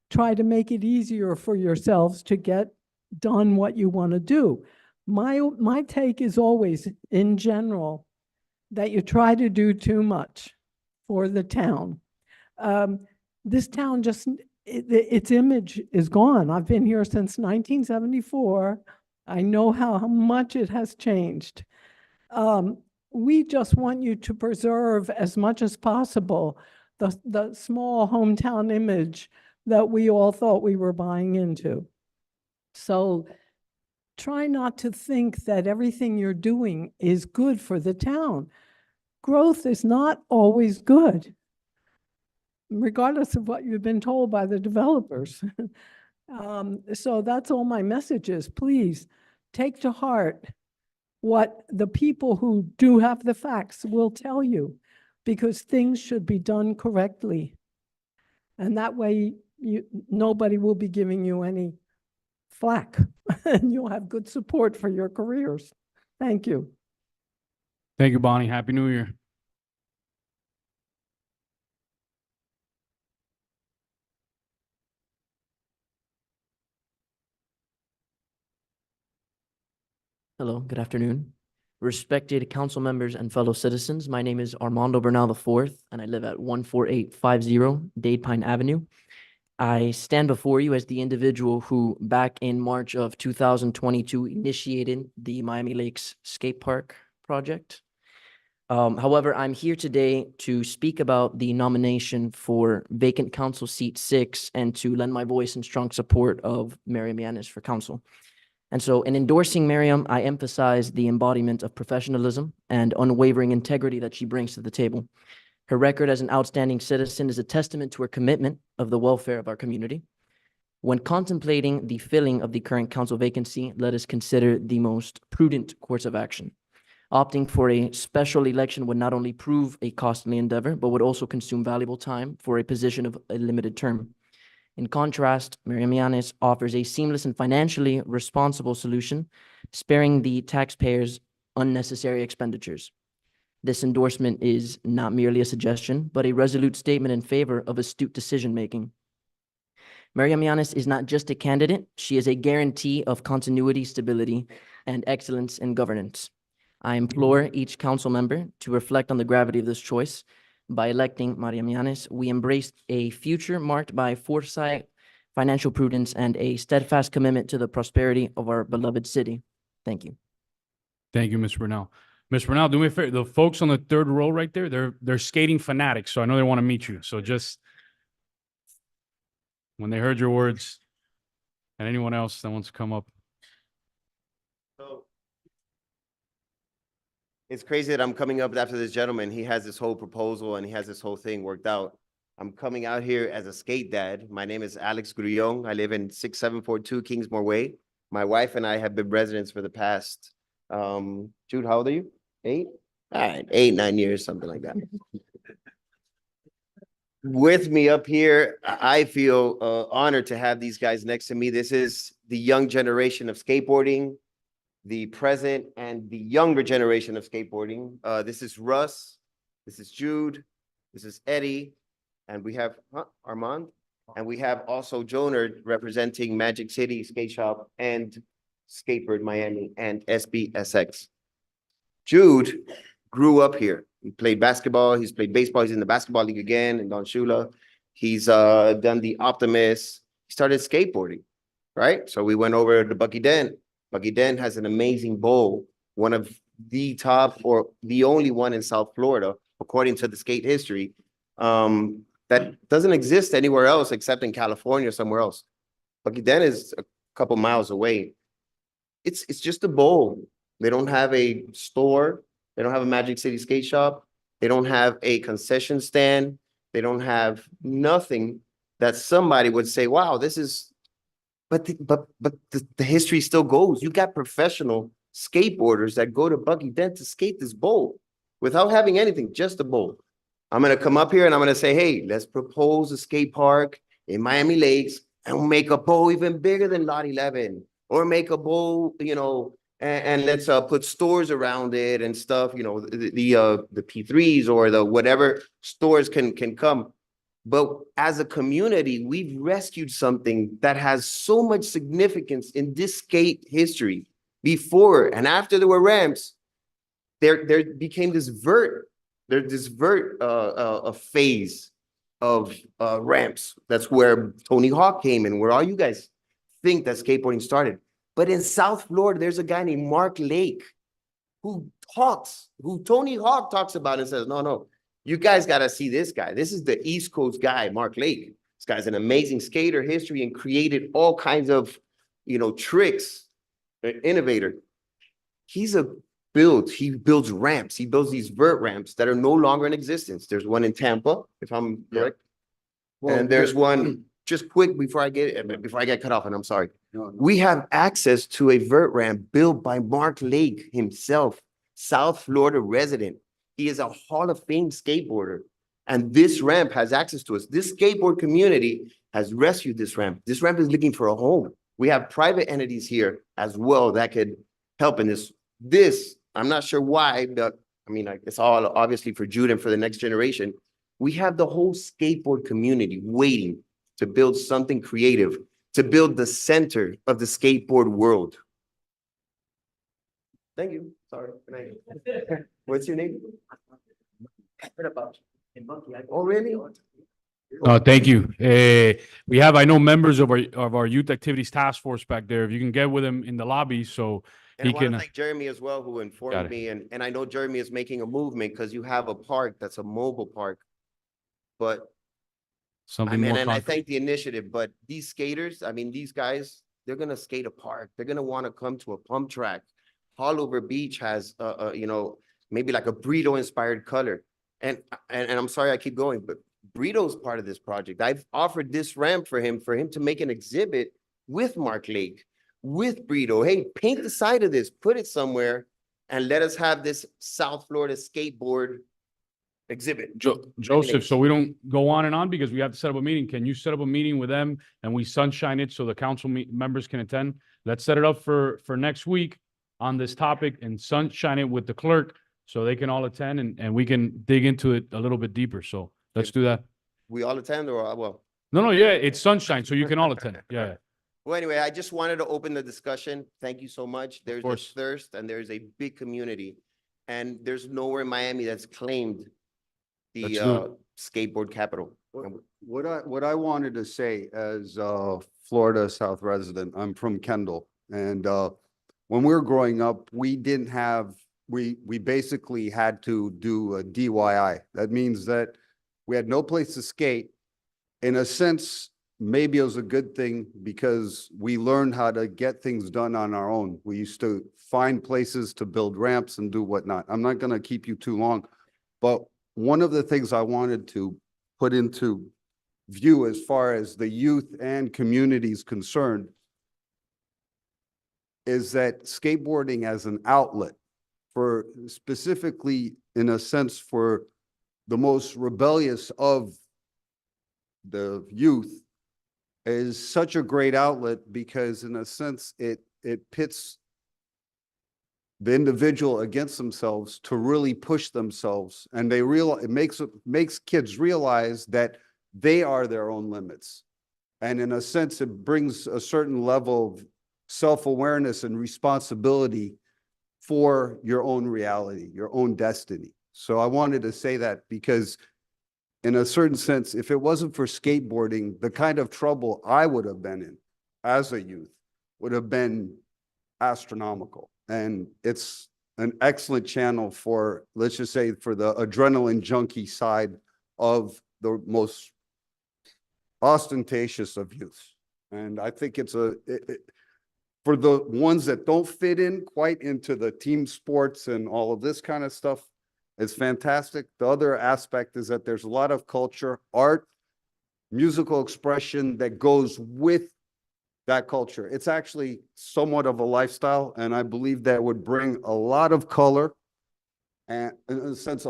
try to make it easier for yourselves to get done what you want to do. My take is always, in general, that you try to do too much for the town. This town just, its image is gone. I've been here since 1974. I know how much it has changed. We just want you to preserve as much as possible the small hometown image that we all thought we were buying into. So try not to think that everything you're doing is good for the town. Growth is not always good, regardless of what you've been told by the developers. So that's all my message is. Please take to heart what the people who do have the facts will tell you, because things should be done correctly. And that way, nobody will be giving you any flack and you'll have good support for your careers. Thank you. Thank you, Bonnie. Happy New Year. Hello, good afternoon. Respected council members and fellow citizens, my name is Armando Bernal IV, and I live at 14850 Dade Pine Avenue. I stand before you as the individual who, back in March of 2022, initiated the Miami Lakes Skate Park project. However, I'm here today to speak about the nomination for vacant council seat 6 and to lend my voice in strong support of Miriam Yanis for council. And so in endorsing Miriam, I emphasize the embodiment of professionalism and unwavering integrity that she brings to the table. Her record as an outstanding citizen is a testament to her commitment of the welfare of our community. When contemplating the filling of the current council vacancy, let us consider the most prudent course of action. Opting for a special election would not only prove a costly endeavor, but would also consume valuable time for a position of a limited term. In contrast, Miriam Yanis offers a seamless and financially responsible solution, sparing the taxpayers unnecessary expenditures. This endorsement is not merely a suggestion, but a resolute statement in favor of astute decision-making. Miriam Yanis is not just a candidate, she is a guarantee of continuity, stability, and excellence in governance. I implore each council member to reflect on the gravity of this choice. By electing Miriam Yanis, we embrace a future marked by foresight, financial prudence, and a steadfast commitment to the prosperity of our beloved city. Thank you. Thank you, Ms. Brunel. Ms. Brunel, do me a favor. The folks on the third row right there, they're skating fanatics, so I know they want to meet you. So just when they heard your words, and anyone else that wants to come up. So it's crazy that I'm coming up after this gentleman. He has this whole proposal and he has this whole thing worked out. I'm coming out here as a skate dad. My name is Alex Grullon. I live in 6742 Kingsmore Way. My wife and I have been residents for the past, Jude, how old are you? 8? All right, 8, 9 years, something like that. With me up here, I feel honored to have these guys next to me. This is the young generation of skateboarding, the present and the younger generation of skateboarding. This is Russ, this is Jude, this is Eddie, and we have Armand, and we have also Jonard representing Magic City Skate Shop and Skateboard Miami and SBSX. Jude grew up here. He played basketball, he's played baseball, he's in the basketball league again in Don Shula. He's done the Optimist. He started skateboarding, right? So we went over to Bucky Dent. Bucky Dent has an amazing bowl, one of the top or the only one in South Florida, according to the skate history, that doesn't exist anywhere else except in California or somewhere else. Bucky Dent is a couple miles away. It's just a bowl. They don't have a store. They don't have a Magic City skate shop. They don't have a concession stand. They don't have nothing that somebody would say, wow, this is, but the history still goes. You got professional skateboarders that go to Bucky Dent to skate this bowl without having anything, just a bowl. I'm going to come up here and I'm going to say, hey, let's propose a skate park in Miami Lakes and we'll make a bowl even bigger than Lot 11 or make a bowl, you know, and let's put stores around it and stuff, you know, the P3s or the whatever stores can come. But as a community, we've rescued something that has so much significance in this skate history. Before and after there were ramps, there became this a phase of ramps. That's where Tony Hawk came in, where all you guys think that skateboarding started. But in South Florida, there's a guy named Mark Lake who Tony Hawk talks about and says, no, you guys got to see this guy. This is the East Coast guy, Mark Lake. This guy's an amazing skater history and created all kinds of, you know, tricks, an innovator. He builds ramps. He builds these vert ramps that are no longer in existence. There's one in Tampa, if I'm correct. And there's one, just quick before I get cut off, and I'm sorry. We have access to a vert ramp built by Mark Lake himself, South Florida resident. He is a Hall of Fame skateboarder. And this ramp has access to us. This skateboard community has rescued this ramp. This ramp is looking for a home. We have private entities here as well that could help in this. I'm not sure why, but I mean, like, it's all obviously for Jude and for the next generation. We have the whole skateboard community waiting to build something creative, to build the center of the skateboard world. Thank you. Sorry. What's your name? What about you? Oh, really? Thank you. We have, I know, members of our youth activities task force back there. If you can get with him in the lobby, so And he I want can. to thank Jeremy as well, who Got informed it. me, and I know Jeremy is making a movement because you have a park that's a mobile park. But I Something mean, more and I concrete. thank the initiative, but these skaters, I mean, these guys, they're gonna skate a park. They're gonna want to come to a pump track. Hollover Beach has, you know, maybe like a burrito inspired color. And I'm sorry I keep going, but Burrito's part of this project. I've offered this ramp for him to make an exhibit with Mark Lake, with Burrito. Hey, paint the side of this, put it somewhere, and let us have this South Florida skateboard exhibit. Joseph, so we don't go on and on because we have to set up a meeting. Can you set up a meeting with them and we sunshine it so the council members can attend? Let's set it up for next week on this topic and sunshine it with the clerk so they can all attend and we can dig into it a little bit deeper. So let's do that. We all attend or, well? No, yeah, it's sunshine, so you can all attend. Yeah. Well, anyway, I just wanted to open the discussion. Thank you so much. There's a course. thirst and there's a big community. And there's nowhere in Miami that's claimed Let's the do it. skateboard capital. What I wanted to say as a Florida South resident, I'm from Kendall. And when we were growing up, we didn't have, we basically had to do a DIY. That means that we had no place to skate. In a sense, maybe it was a good thing because we learned how to get things done on our own. We used to find places to build ramps and do whatnot. I'm not going to keep you too long, but one of the things I wanted to put into view as far as the youth and community is concerned is that skateboarding as an outlet for specifically, in a sense, for the most rebellious of the youth is such a great outlet because in a sense, it pits the individual against themselves to really push themselves. And they realize it makes kids realize that they are their own limits. And in a sense, it brings a certain level of self-awareness and responsibility for your own reality, your own destiny. So I wanted to say that because in a certain sense, if it wasn't for skateboarding, the kind of trouble I would have been in as a youth would have been astronomical. And it's an excellent channel for, let's just say, for the adrenaline junkie side of the most ostentatious of youth. And I think it's for the ones that don't fit in quite into the team sports and all of this kind of stuff, it's fantastic. The other aspect is that there's a lot of culture, art, musical expression that goes with that culture. It's actually somewhat of a lifestyle, and I believe that would bring a lot of color and, in a sense,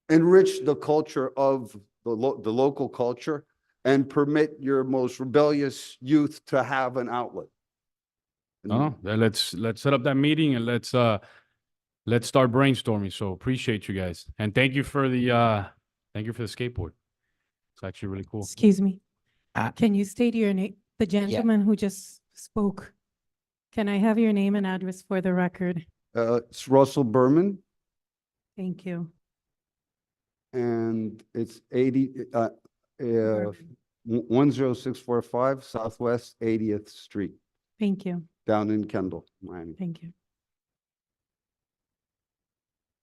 enrich the culture of the local culture and permit your most rebellious youth to have an outlet. No, let's set up that meeting and let's start brainstorming. So appreciate you guys. And thank you for the skateboard. It's actually really cool. Excuse me. Can you state your name? The gentleman who just spoke. Can I have your name and address for the record? It's Russell Berman, Thank you. and it's 10645 Southwest 80th Street, Thank you. down in Kendall, Miami. Thank you.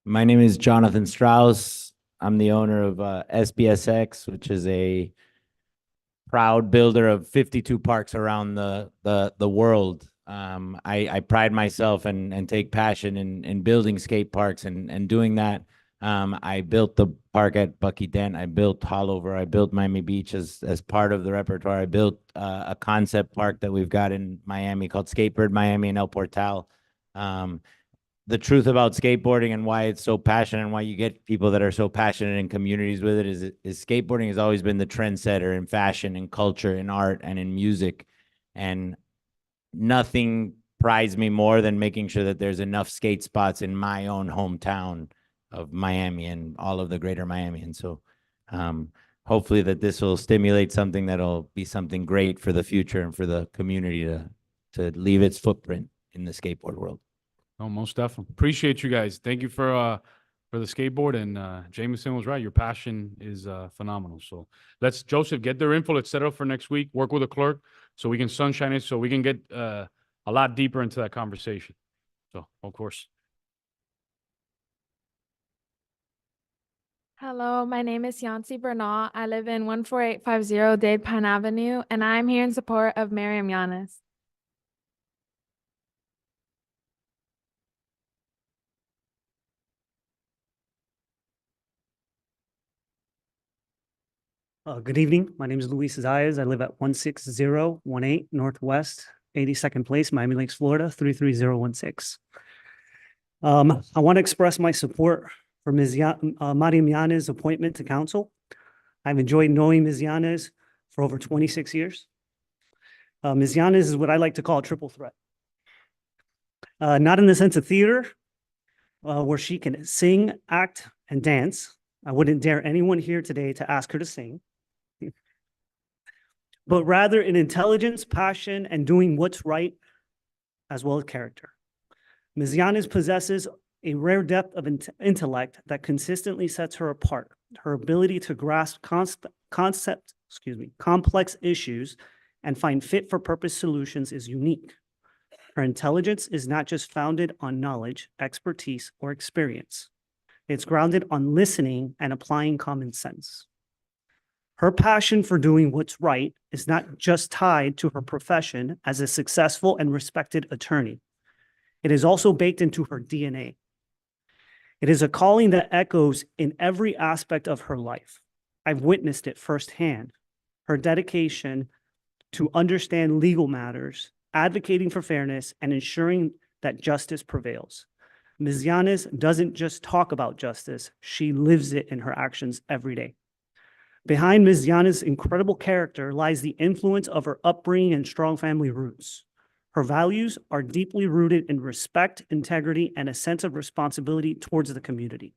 My name is Jonathan Strauss. I'm the owner of SBSX, which is a proud builder of 52 parks around the world. I pride myself and take passion in building skate parks and doing that. I built the park at Bucky Dent. I built Hollover. I built Miami Beach as part of the repertoire. I built a concept park that we've got in Miami called Skatebird Miami and El Portal. The truth about skateboarding and why it's so passionate and why you get people that are so passionate in communities with it is skateboarding has always been the trendsetter in fashion and culture, in art and in music. And nothing prides me more than making sure that there's enough skate spots in my own hometown of Miami and all of the greater Miami. And so hopefully that this will stimulate something that'll be something great for the future and for the community to leave its footprint in the skateboard world. Oh, most definitely. Appreciate you guys. Thank you for for the skateboard. And Jameson was right. Your passion is phenomenal. So let's, Joseph, get their info. Let's set it up for next week. Work with the clerk so we can sunshine it, so we can get a lot deeper into that conversation. So, of course. Hello, my name is Yancy Bernal. I live in 14850 Dade Pine Avenue, and I'm here in support of Miriam Yanis. Good evening. My name is Luis Zayas. I live at 16018 Northwest 82nd Place, Miami Lakes, Florida, 33016. I want to express my support for Mariam Yanes' appointment to council. I've enjoyed knowing Ms. Yanes for over 26 years. Ms. Yanes is what I like to call a triple threat. Not in the sense of theater, where she can sing, act, and dance. I wouldn't dare anyone here today to ask her to sing. But rather in intelligence, passion, and doing what's right, as well as character. Ms. Yanes possesses a rare depth of intellect that consistently sets her apart. Her ability to grasp complex issues and find fit-for-purpose solutions is unique. Her intelligence is not just founded on knowledge, expertise, or experience. It's grounded on listening and applying common sense. Her passion for doing what's right is not just tied to her profession as a successful and respected attorney. It is also baked into her DNA. It is a calling that echoes in every aspect of her life. I've witnessed it firsthand. Her dedication to understand legal matters, advocating for fairness, and ensuring that justice prevails. Ms. Yanes doesn't just talk about justice, she lives it in her actions every day. Behind Ms. Yanes' incredible character lies the influence of her upbringing and strong family roots. Her values are deeply rooted in respect, integrity, and a sense of responsibility towards the community.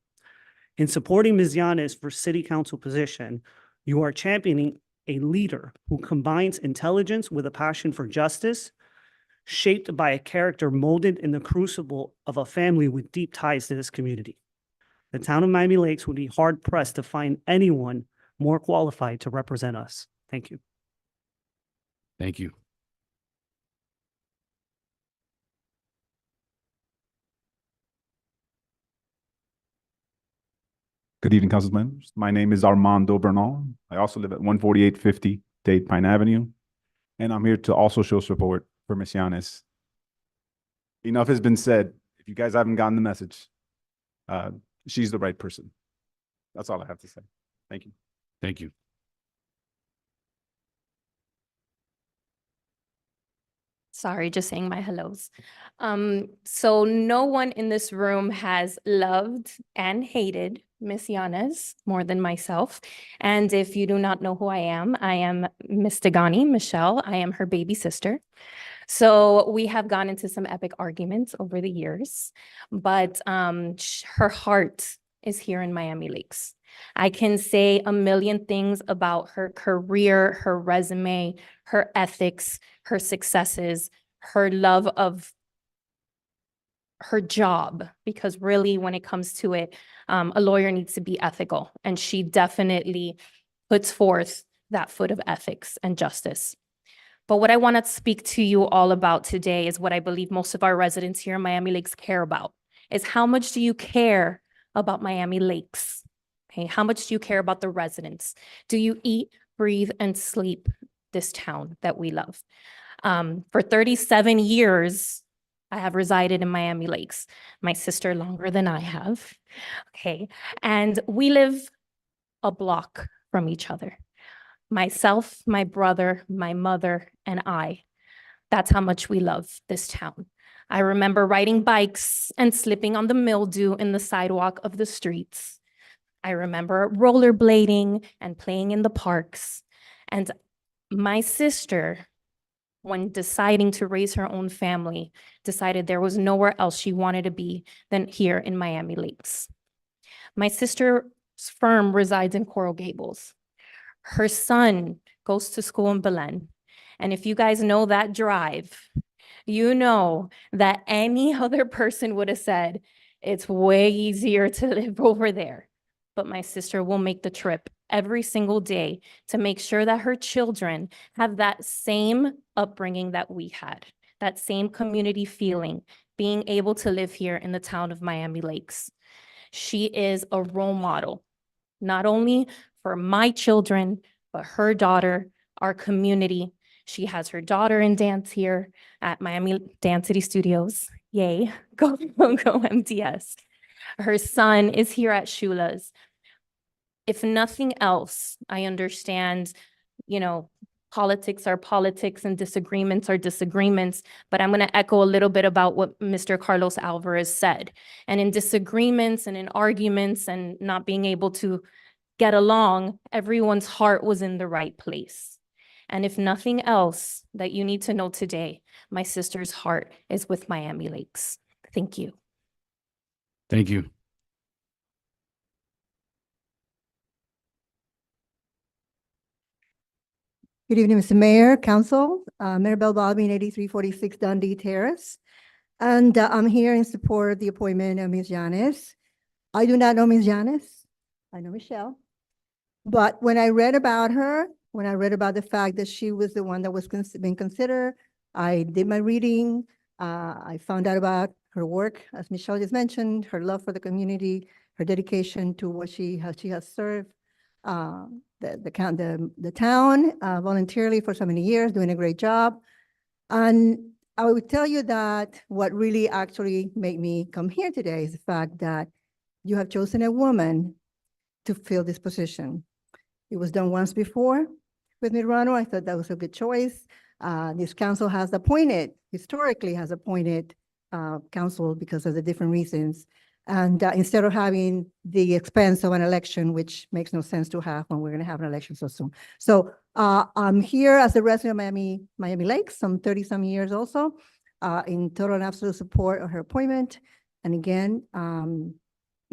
In supporting Ms. Yanes for city council position, you are championing a leader who combines intelligence with a passion for justice, shaped by a character molded in the crucible of a family with deep ties to this community. The town of Miami Lakes would be hard-pressed to find anyone more qualified to represent us. Thank you. Thank you. Good evening, council members. My name is Armando Bernal. I also live at 14850 Dade Pine Avenue, and I'm here to also show support for Ms. Yanes. Enough has been said. If you guys haven't gotten the message, she's the right person. That's all I have to say. Thank you. Thank you. Sorry, just saying my hellos. So no one in this room has loved and hated Miss Yanes more than myself. And if you do not know who I am Miss Degani, Michelle. I am her baby sister. So we have gone into some epic arguments over the years, but her heart is here in Miami Lakes. I can say a million things about her career, her resume, her ethics, her successes, her love of her job, because really when it comes to it, a lawyer needs to be ethical, and she definitely puts forth that foot of ethics and justice. But what I want to speak to you all about today is what I believe most of our residents here in Miami Lakes care about, is how much do you care about Miami Lakes? Okay, how much do you care about the residents? Do you eat, breathe, and sleep this town that we love? For 37 years, I have resided in Miami Lakes. My sister longer than I have, okay? And we live a block from each other. Myself, my brother, my mother, and I. That's how much we love this town. I remember riding bikes and slipping on the mildew in the sidewalk of the streets. I remember rollerblading and playing in the parks. And my sister, when deciding to raise her own family, decided there was nowhere else she wanted to be than here in Miami Lakes. My sister's firm resides in Coral Gables. Her son goes to school in Belen. And if you guys know that drive, you know that any other person would have said, It's way easier to live over there. But my sister will make the trip every single day to make sure that her children have that same upbringing that we had, that same community feeling, being able to live here in the town of Miami Lakes. She is a role model, not only for my children, but her daughter, our community. She has her daughter in dance here at Miami Dance City Studios. Yay, go MDS. Her son is here at Shula's. If nothing else, I understand, politics are politics and disagreements are disagreements, but I'm going to echo a little bit about what Mr. Carlos Alvarez said. And in disagreements and in arguments and not being able to get along, everyone's heart was in the right place. And if nothing else that you need to know today, my sister's heart is with Miami Lakes. Thank you. Thank you. Good evening, Mr. Mayor, Council, Mayor Bell Bobby, 8346 Dundee Terrace. And I'm here in support of the appointment of Ms. Yanis. I do not know Ms. Yanis. I know Michelle. But when I read about her, when I read about the fact that she was the one that was being considered, I did my reading. I found out about her work, as Michelle just mentioned, her love for the community, her dedication to what she has served the town voluntarily for so many years, doing a great job. And I would tell you that what really actually made me come here today is the fact that you have chosen a woman to fill this position. It was done once before with Mirano. I thought that was a good choice. This council has appointed, historically has appointed council because of the different reasons. And instead of having the expense of an election, which makes no sense to have when we're going to have an election so soon. So I'm here as a resident of Miami Lakes, some 30-some years also, in total and absolute support of her appointment. And again,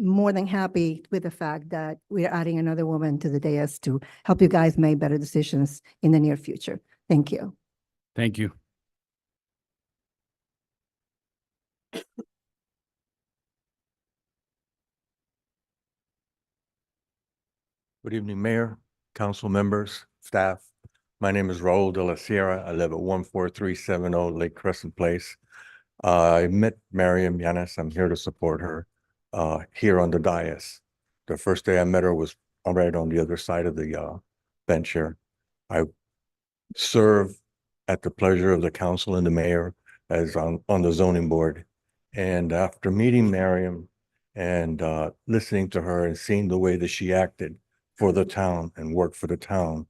more than happy with the fact that we're adding another woman to the dais to help you guys make better decisions in the near future. Thank you. Thank you. Good evening, Mayor, council members, staff. My name is Raul de la Sierra. I live at 14370 Lake Crescent Place. I met Mariam Yanis. I'm here to support her here on the dais. The first day I met her was right on the other side of the bench here. I serve at the pleasure of the council and the mayor as on the zoning board. And after meeting Mariam and listening to her and seeing the way that she acted for the town and worked for the town,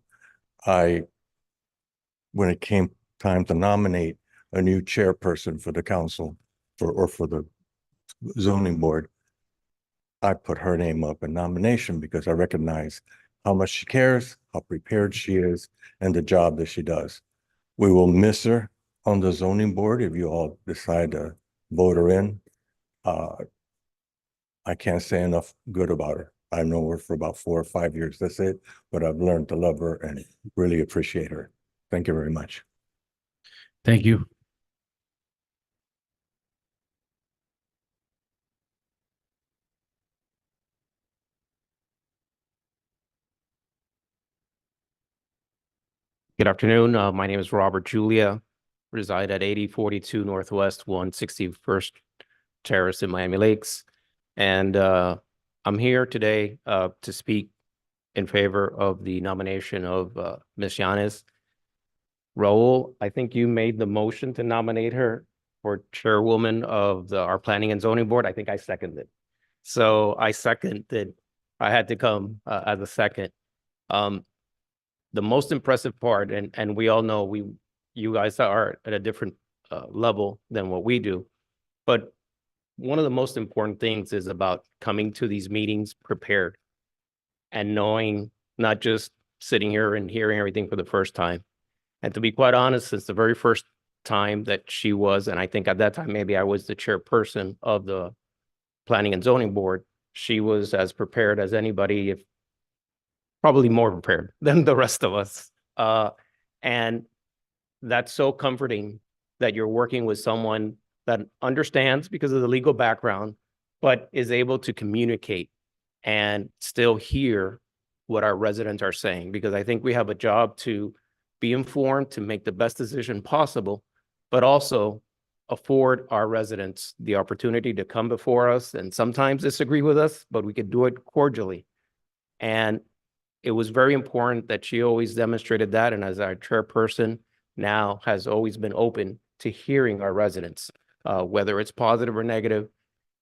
when it came time to nominate a new chairperson for the council for the zoning board, I put her name up in nomination because I recognize how much she cares, how prepared she is, and the job that she does. We will miss her on the zoning board if you all decide to vote her in. I can't say enough good about her. I've known her for about 4 or 5 years, that's it, but I've learned to love her and really appreciate her. Thank you very much. Thank you. Good afternoon. My name is Robert Julia, reside at 8042 Northwest 161st Terrace in Miami Lakes. And I'm here today to speak in favor of the nomination of Ms. Yanis. Raul, I think you made the motion to nominate her for chairwoman of our Planning and Zoning Board. I think I seconded. So I seconded. I had to come as a second. The most impressive part, and we all know you guys are at a different level than what we do, but one of the most important things is about coming to these meetings prepared and knowing, not just sitting here and hearing everything for the first time. And to be quite honest, since the very first time that she was, and I think at that time maybe I was the chairperson of the Planning and Zoning Board, she was as prepared as anybody, if probably more prepared than the rest of us. And that's so comforting that you're working with someone that understands, because of the legal background, but is able to communicate and still hear what our residents are saying, because I think we have a job to be informed, to make the best decision possible, but also afford our residents the opportunity to come before us and sometimes disagree with us, but we could do it cordially. And it was very important that she always demonstrated that, and as our chairperson now has always been open to hearing our residents, whether it's positive or negative,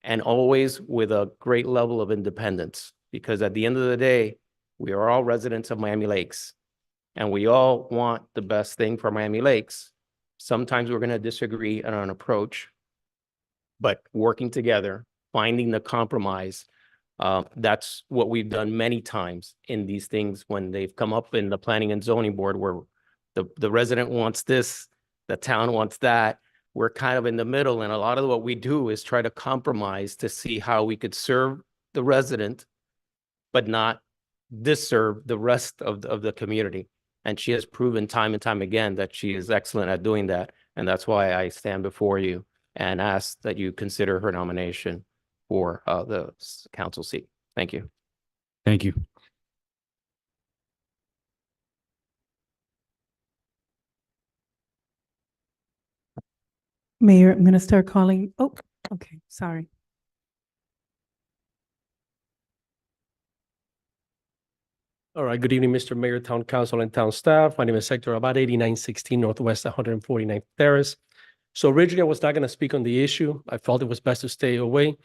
and always with a great level of independence, because at the end of the day, we are all residents of Miami Lakes, and we all want the best thing for Miami Lakes. Sometimes we're going to disagree on an approach, but working together, finding the compromise, that's what we've done many times in these things when they've come up in the planning and zoning board, where the resident wants this, the town wants that. We're kind of in the middle, and a lot of what we do is try to compromise to see how we could serve the resident, but not disserve the rest of the community. And she has proven time and time again that she is excellent at doing that. And that's why I stand before you and ask that you consider her nomination for the council seat. Thank you. Thank you. Mayor, I'm going to start calling. Oh, okay, sorry. All right, good evening, Mr. Mayor, Town Council, and Town Staff. My name is Hector Abad, 8916 Northwest 149th Terrace. So originally, I was not going to speak on the issue. I felt it was best to stay away.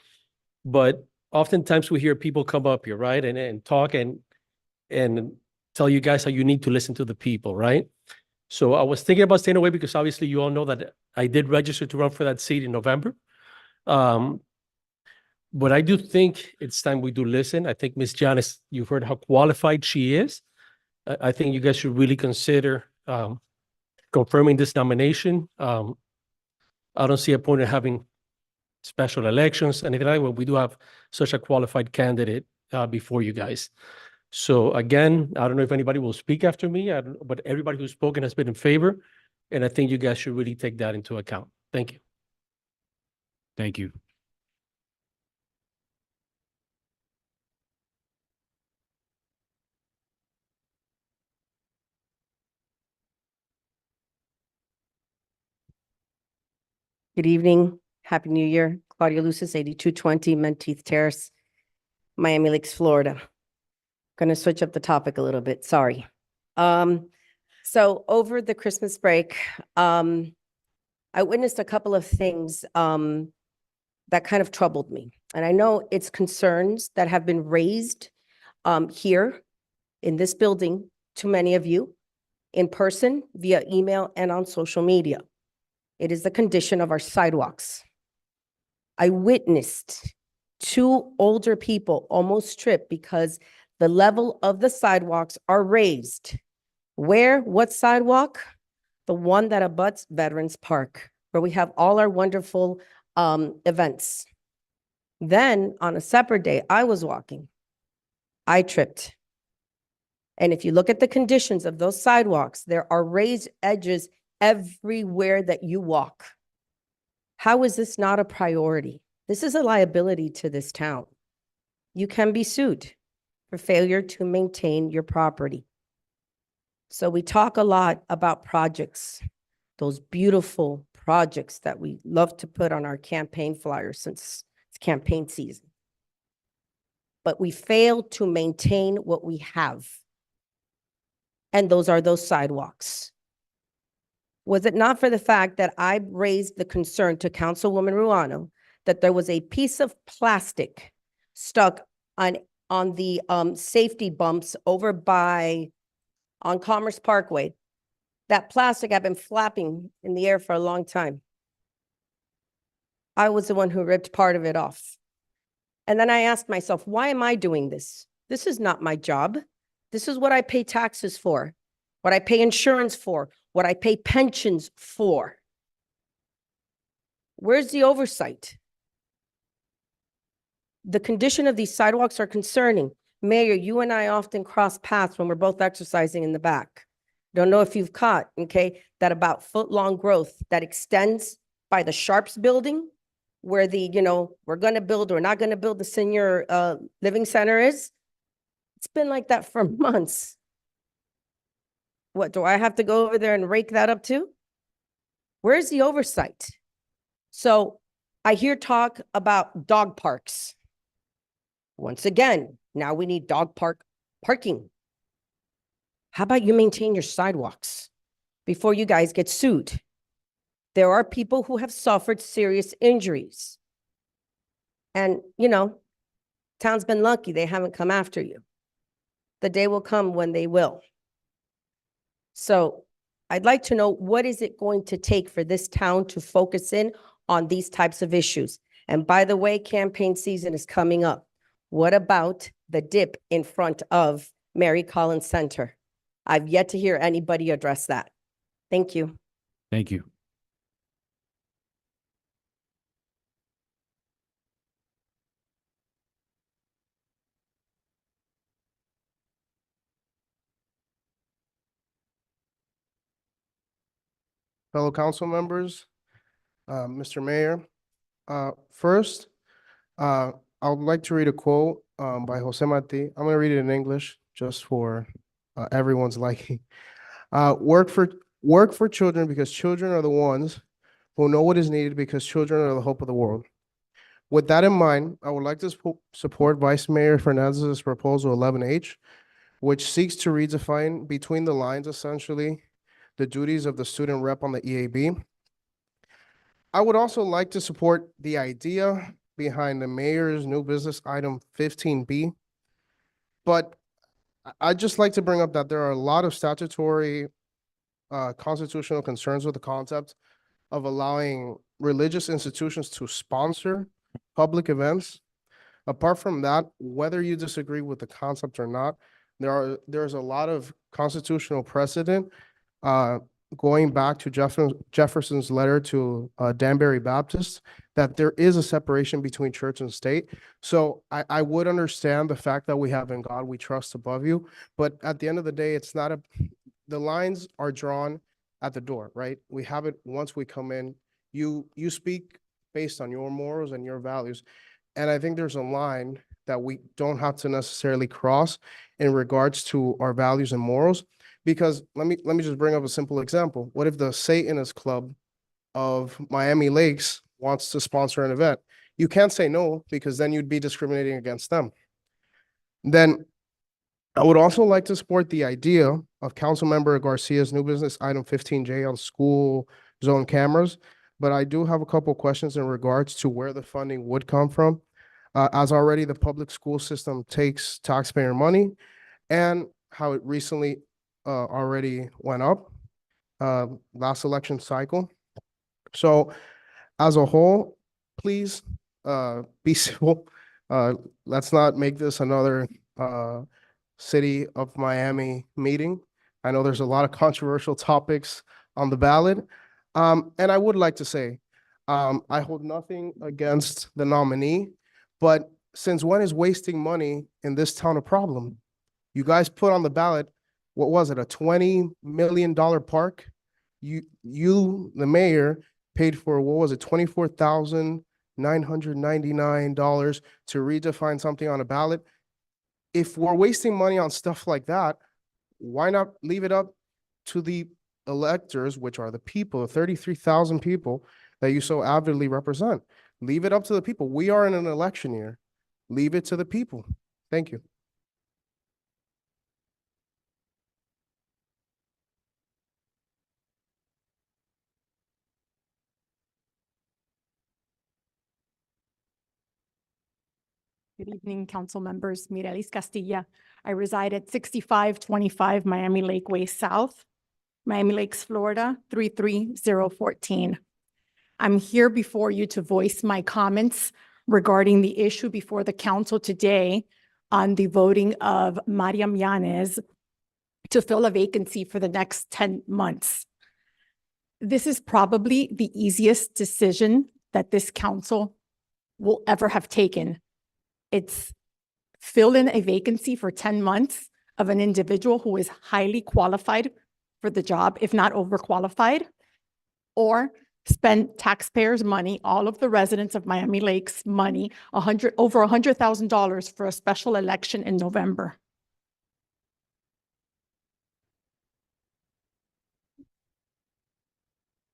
But oftentimes we hear people come up here, right, and talk and tell you guys how you need to listen to the people, right? So I was thinking about staying away because obviously you all know that I did register to run for that seat in November. But I do think it's time we do listen. I think Ms. Janice, you've heard how qualified she is. I think you guys should really consider confirming this nomination. I don't see a point in having special elections, anything like that, when we do have such a qualified candidate before you guys. So again, I don't know if anybody will speak after me, but everybody who's spoken has been in favor. And I think you guys should really take that into account. Thank you. Thank you. Good evening. Happy New Year. Claudia Lucis, 8220 Menteith Terrace, Miami Lakes, Florida. Going to switch up the topic a little bit. Sorry. So over the Christmas break, I witnessed a couple of things that kind of troubled me. And I know it's concerns that have been raised here in this building to many of you in person, via email, and on social media. It is the condition of our sidewalks. I witnessed two older people almost tripped because the level of the sidewalks are raised. Where? What sidewalk? The one that abuts Veterans Park, where we have all our wonderful events. Then on a separate day, I was walking. I tripped. And if you look at the conditions of those sidewalks, there are raised edges everywhere that you walk. How is this not a priority? This is a liability to this town. You can be sued for failure to maintain your property. So we talk a lot about projects, those beautiful projects that we love to put on our campaign flyers since it's campaign season. But we fail to maintain what we have. And those are those sidewalks. Was it not for the fact that I raised the concern to Councilwoman Ruano that there was a piece of plastic stuck on the safety bumps over on Commerce Parkway? That plastic had been flapping in the air for a long time. I was the one who ripped part of it off. And then I asked myself, why am I doing this? This is not my job. This is what I pay taxes for, what I pay insurance for, what I pay pensions for. Where's the oversight? The condition of these sidewalks are concerning. Mayor, you and I often cross paths when we're both exercising in the back. Don't know if you've caught, okay, that about foot-long growth that extends by the Sharps building where the, we're going to build or not going to build the senior living center is. It's been like that for months. What, do I have to go over there and rake that up too? Where's the oversight? So I hear talk about dog parks. Once again, now we need dog parking. How about you maintain your sidewalks before you guys get sued? There are people who have suffered serious injuries. And, town's been lucky they haven't come after you. The day will come when they will. So I'd like to know, what is it going to take for this town to focus in on these types of issues? And by the way, campaign season is coming up. What about the dip in front of Mary Collins Center? I've yet to hear anybody address that. Thank you. Thank you. Fellow council members, Mr. Mayor, first, I would like to read a quote by Jose Marti. I'm going to read it in English just for everyone's liking. Work for children because children are the ones who know what is needed because children are the hope of the world. With that in mind, I would like to support Vice Mayor Fernandez's proposal 11H, which seeks to redefine between the lines, essentially, the duties of the student rep on the EAB. I would also like to support the idea behind the mayor's new business item 15B. But I'd just like to bring up that there are a lot of statutory constitutional concerns with the concept of allowing religious institutions to sponsor public events. Apart from that, whether you disagree with the concept or not, there's a lot of constitutional precedent going back to Jefferson's letter to Danbury Baptist, that there is a separation between church and state. So I would understand the fact that we have in God we trust above you, but at the end of the day, it's not the lines are drawn at the door, right? We have it once we come in. You speak based on your morals and your values. And I think there's a line that we don't have to necessarily cross in regards to our values and morals. Because let me just bring up a simple example. What if the Satanist Club of Miami Lakes wants to sponsor an event? You can't say no, because then you'd be discriminating against them. Then I would also like to support the idea of Councilmember Garcia's new business item 15J on school zone cameras. But I do have a couple questions in regards to where the funding would come from. As already the public school system takes taxpayer money, and how it recently already went up last election cycle. So as a whole, please be civil. Let's not make this another City of Miami meeting. I know there's a lot of controversial topics on the ballot. And I would like to say, I hold nothing against the nominee, but since when is wasting money in this town a problem? You guys put on the ballot, what was it, a $20 million park? You, the mayor, paid for, what was it, $24,999 to redefine something on a ballot. If we're wasting money on stuff like that, why not leave it up to the electors, which are the people, the 33,000 people that you so avidly represent? Leave it up to the people. We are in an election year. Leave it to the people. Thank you. Good evening, council members. Mirelis Castilla. I reside at 6525 Miami Lake Way South, Miami Lakes, Florida, 33014. I'm here before you to voice my comments regarding the issue before the council today on the voting of Mariam Yanez to fill a vacancy for the next 10 months. This is probably the easiest decision that this council will ever have taken. It's fill in a vacancy for 10 months of an individual who is highly qualified for the job, if not overqualified, or spent taxpayers' money, all of the residents of Miami Lakes' money, over $100,000 for a special election in November.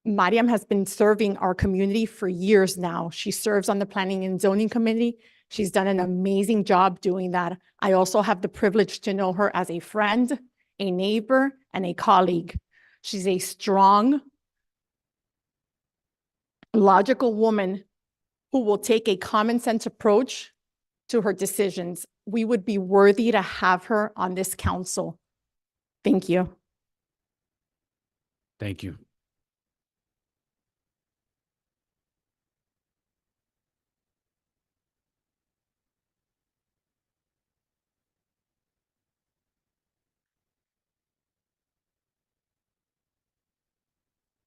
Mariam has been serving our community for years now. She serves on the Planning and Zoning Committee. She's done an amazing job doing that. I also have the privilege to know her as a friend, a neighbor, and a colleague. She's a strong, logical woman who will take a common sense approach to her decisions. We would be worthy to have her on this council. Thank you. Thank you.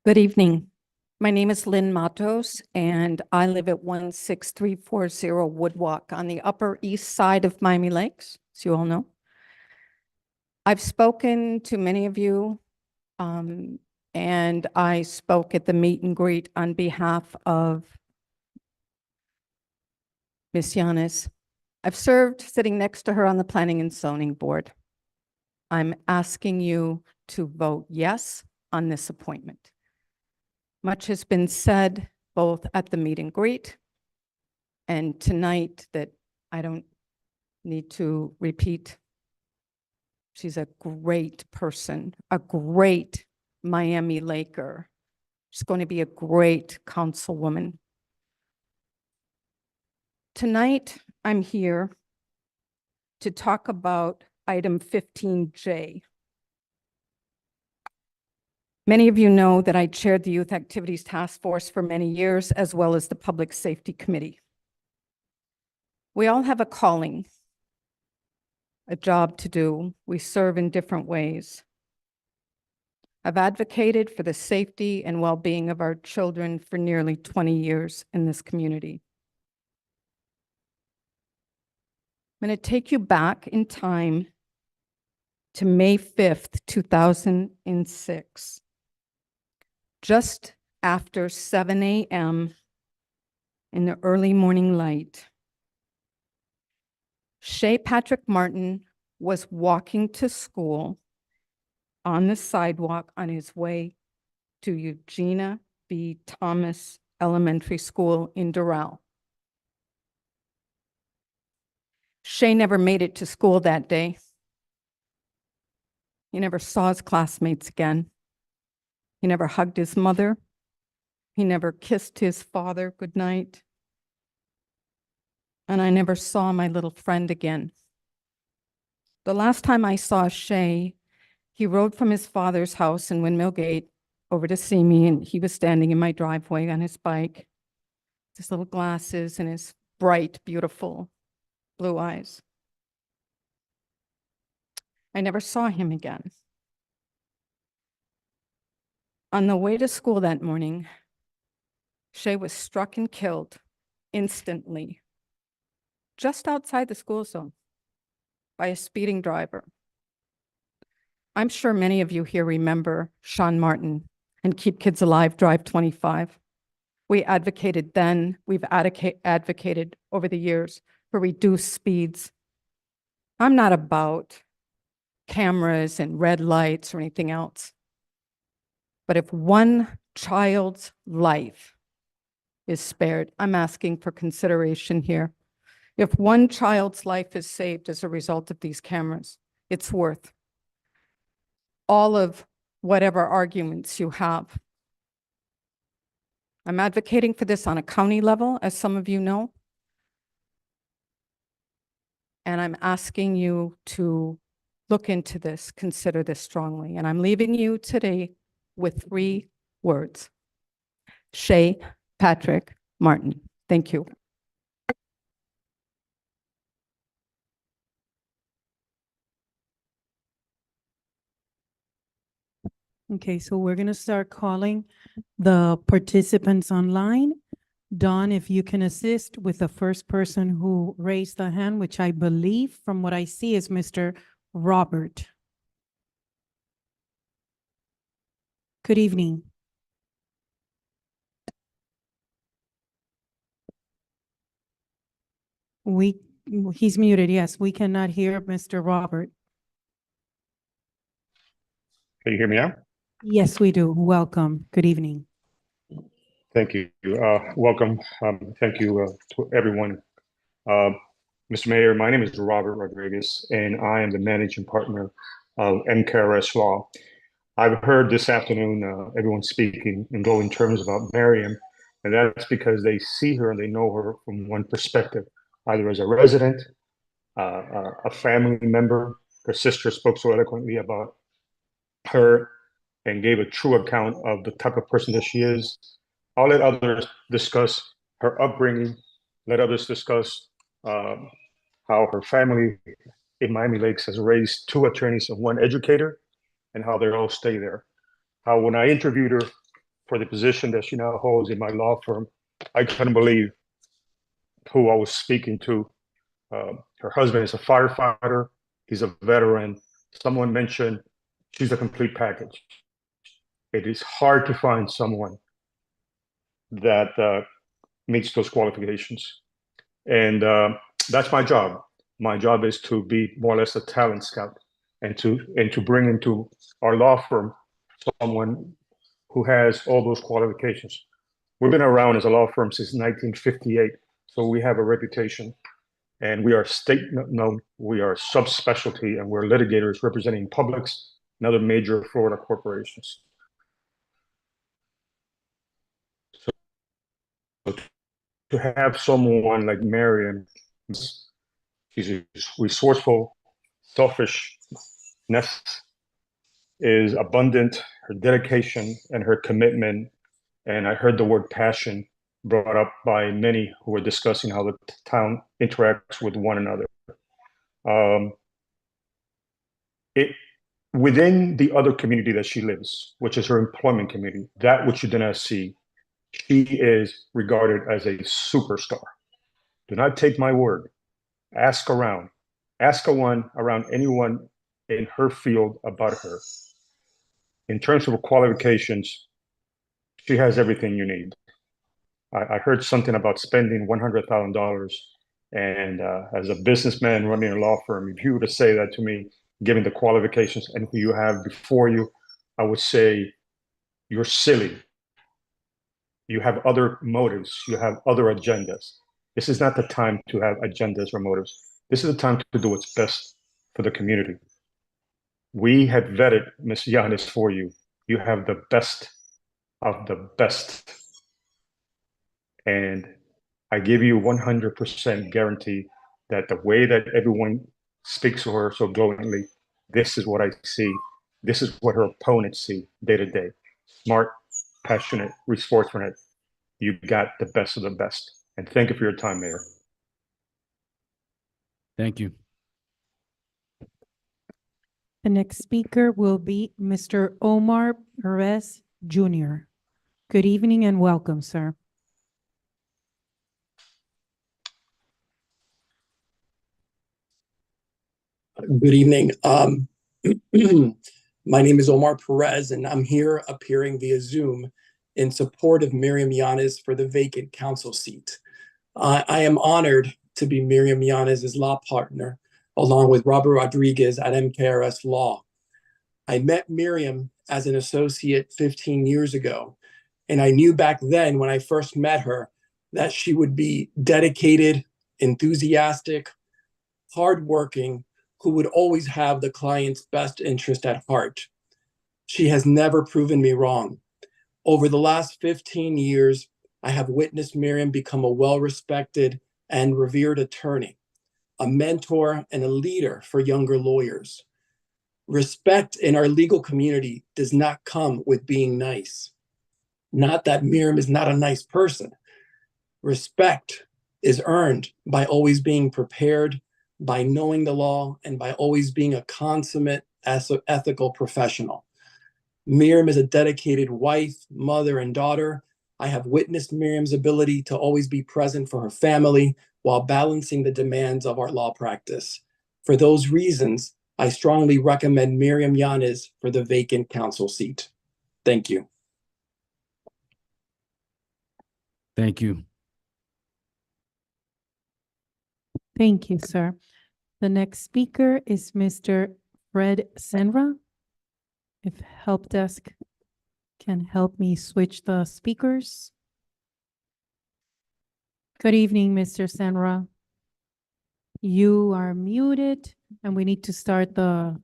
Good evening. My name is Lynn Matos, and I live at 16340 Woodwalk on the Upper East Side of Miami Lakes, as you all know. I've spoken to many of you, and I spoke at the meet and greet on behalf of Ms. Yanis. I've served sitting next to her on the Planning and Zoning Board. I'm asking you to vote yes on this appointment. Much has been said both at the meet and greet and tonight that I don't need to repeat. She's a great person, a great Miami Laker. She's going to be a great councilwoman. Tonight, I'm here to talk about item 15J. Many of you know that I chaired the Youth Activities Task Force for many years, as well as the Public Safety Committee. We all have a calling, a job to do. We serve in different ways. I've advocated for the safety and well-being of our children for nearly 20 years in this community. I'm going to take you back in time to May 5th, 2006. Just after 7 a.m. in the early morning light, Shay Patrick Martin was walking to school on the sidewalk on his way to Eugenia B. Thomas Elementary School in Doral. Shay never made it to school that day. He never saw his classmates again. He never hugged his mother. He never kissed his father goodnight. And I never saw my little friend again. The last time I saw Shay, he rode from his father's house in Windmill Gate over to see me, and he was standing in my driveway on his bike, his little glasses and his bright, beautiful blue eyes. I never saw him again. On the way to school that morning, Shay was struck and killed instantly, just outside the school zone, by a speeding driver. I'm sure many of you here remember Sean Martin and Keep Kids Alive, Drive 25. We advocated then, we've advocated over the years for reduced speeds. I'm not about cameras and red lights or anything else. But if one child's life is spared, I'm asking for consideration here. If one child's life is saved as a result of these cameras, it's worth all of whatever arguments you have. I'm advocating for this on a county level, as some of you know. And I'm asking you to look into this, consider this strongly. And I'm leaving you today with 3 words: Shay Patrick Martin. Thank you. Okay, so we're going to start calling the participants online. Dawn, if you can assist with the first person who raised the hand, which I believe from what I see is Mr. Robert. Good evening. He's muted, yes. We cannot hear Mr. Robert. Can you hear me now? Yes, we do. Welcome. Good evening. Thank you. Welcome. Thank you to everyone. Mr. Mayor, my name is Robert Rodriguez, and I am the managing partner of MKRS Law. I've heard this afternoon everyone speaking and go in terms about Miriam, and that's because they see her and they know her from one perspective, either as a resident, a family member. Her sister spoke so eloquently about her and gave a true account of the type of person that she is. I'll let others discuss her upbringing, let others discuss how her family in Miami Lakes has raised 2 attorneys and 1 educator, and how they all stay there. How when I interviewed her for the position that she now holds in my law firm, I couldn't believe who I was speaking to. Her husband is a firefighter. He's a veteran. Someone mentioned she's a complete package. It is hard to find someone that meets those qualifications. And that's my job. My job is to be more or less a talent scout and to bring into our law firm someone who has all those qualifications. We've been around as a law firm since 1958, so we have a reputation. And we are state known, we are subspecialty, and we're litigators representing Publix and other major Florida corporations. So to have someone like Marion, she's resourceful, selfishness is abundant, her dedication and her commitment, and I heard the word passion brought up by many who were discussing how the town interacts with one another. Within the other community that she lives, which is her employment community, that which you do not see, she is regarded as a superstar. Do not take my word. Ask around. Ask around anyone in her field about her. In terms of qualifications, she has everything you need. I heard something about spending $100,000, and as a businessman running a law firm, if you were to say that to me, given the qualifications and who you have before you, I would say you're silly. You have other motives. You have other agendas. This is not the time to have agendas or motives. This is the time to do what's best for the community. We have vetted Ms. Yanis for you. You have the best of the best. And I give you 100% guarantee that the way that everyone speaks to her so glowingly, this is what I see. This is what her opponents see day to day. Smart, passionate, resourceful. You got the best of the best. And thank you for your time, Mayor. Thank you. The next speaker will be Mr. Omar Perez Jr. Good evening and welcome, sir. Good evening. My name is Omar Perez, and I'm here appearing via Zoom in support of Miriam Yanis for the vacant council seat. I am honored to be Miriam Yanis' law partner, along with Robert Rodriguez at MKRS Law. I met Miriam as an associate 15 years ago, and I knew back then when I first met her that she would be dedicated, enthusiastic, hardworking, who would always have the client's best interest at heart. She has never proven me wrong. Over the last 15 years, I have witnessed Miriam become a well-respected and revered attorney, a mentor and a leader for younger lawyers. Respect in our legal community does not come with being nice. Not that Miriam is not a nice person. Respect is earned by always being prepared, by knowing the law, and by always being a consummate ethical professional. Miriam is a dedicated wife, mother, and daughter. I have witnessed Miriam's ability to always be present for her family while balancing the demands of our law practice. For those reasons, I strongly recommend Miriam Yanis for the vacant council seat. Thank you. Thank you. Thank you, sir. The next speaker is Mr. Fred Senra. If help desk can help me switch the speakers. Good evening, Mr. Senra. You are muted and we need to start the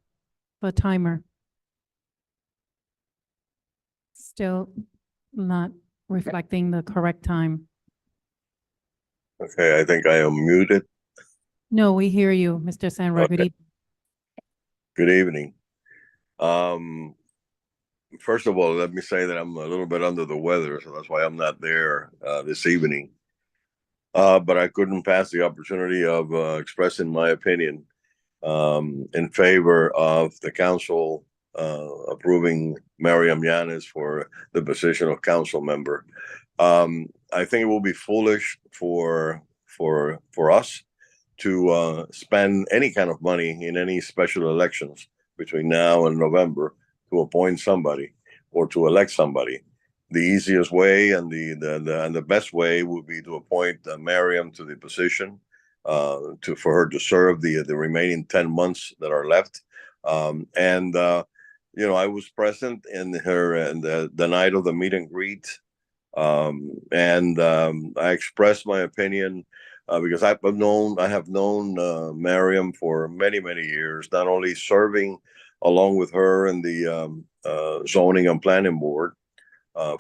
timer. Still not reflecting the correct time. Okay, I think I am muted. No, we hear you, Mr. Senra. Good Okay. evening. Good evening. First of all, let me say that I'm a little bit under the weather, so that's why I'm not there this evening. But I couldn't pass the opportunity of expressing my opinion in favor of the council approving Mariam Yanes for the position of council member. I think it will be foolish for us to spend any kind of money in any special elections between now and November to appoint somebody or to elect somebody. The easiest way and the best way would be to appoint Mariam to the position, for her to serve the remaining 10 months that are left. I was present in the night of the meet and greet. I expressed my opinion because I have known Mariam for many, many years, not only serving along with her in the zoning and planning board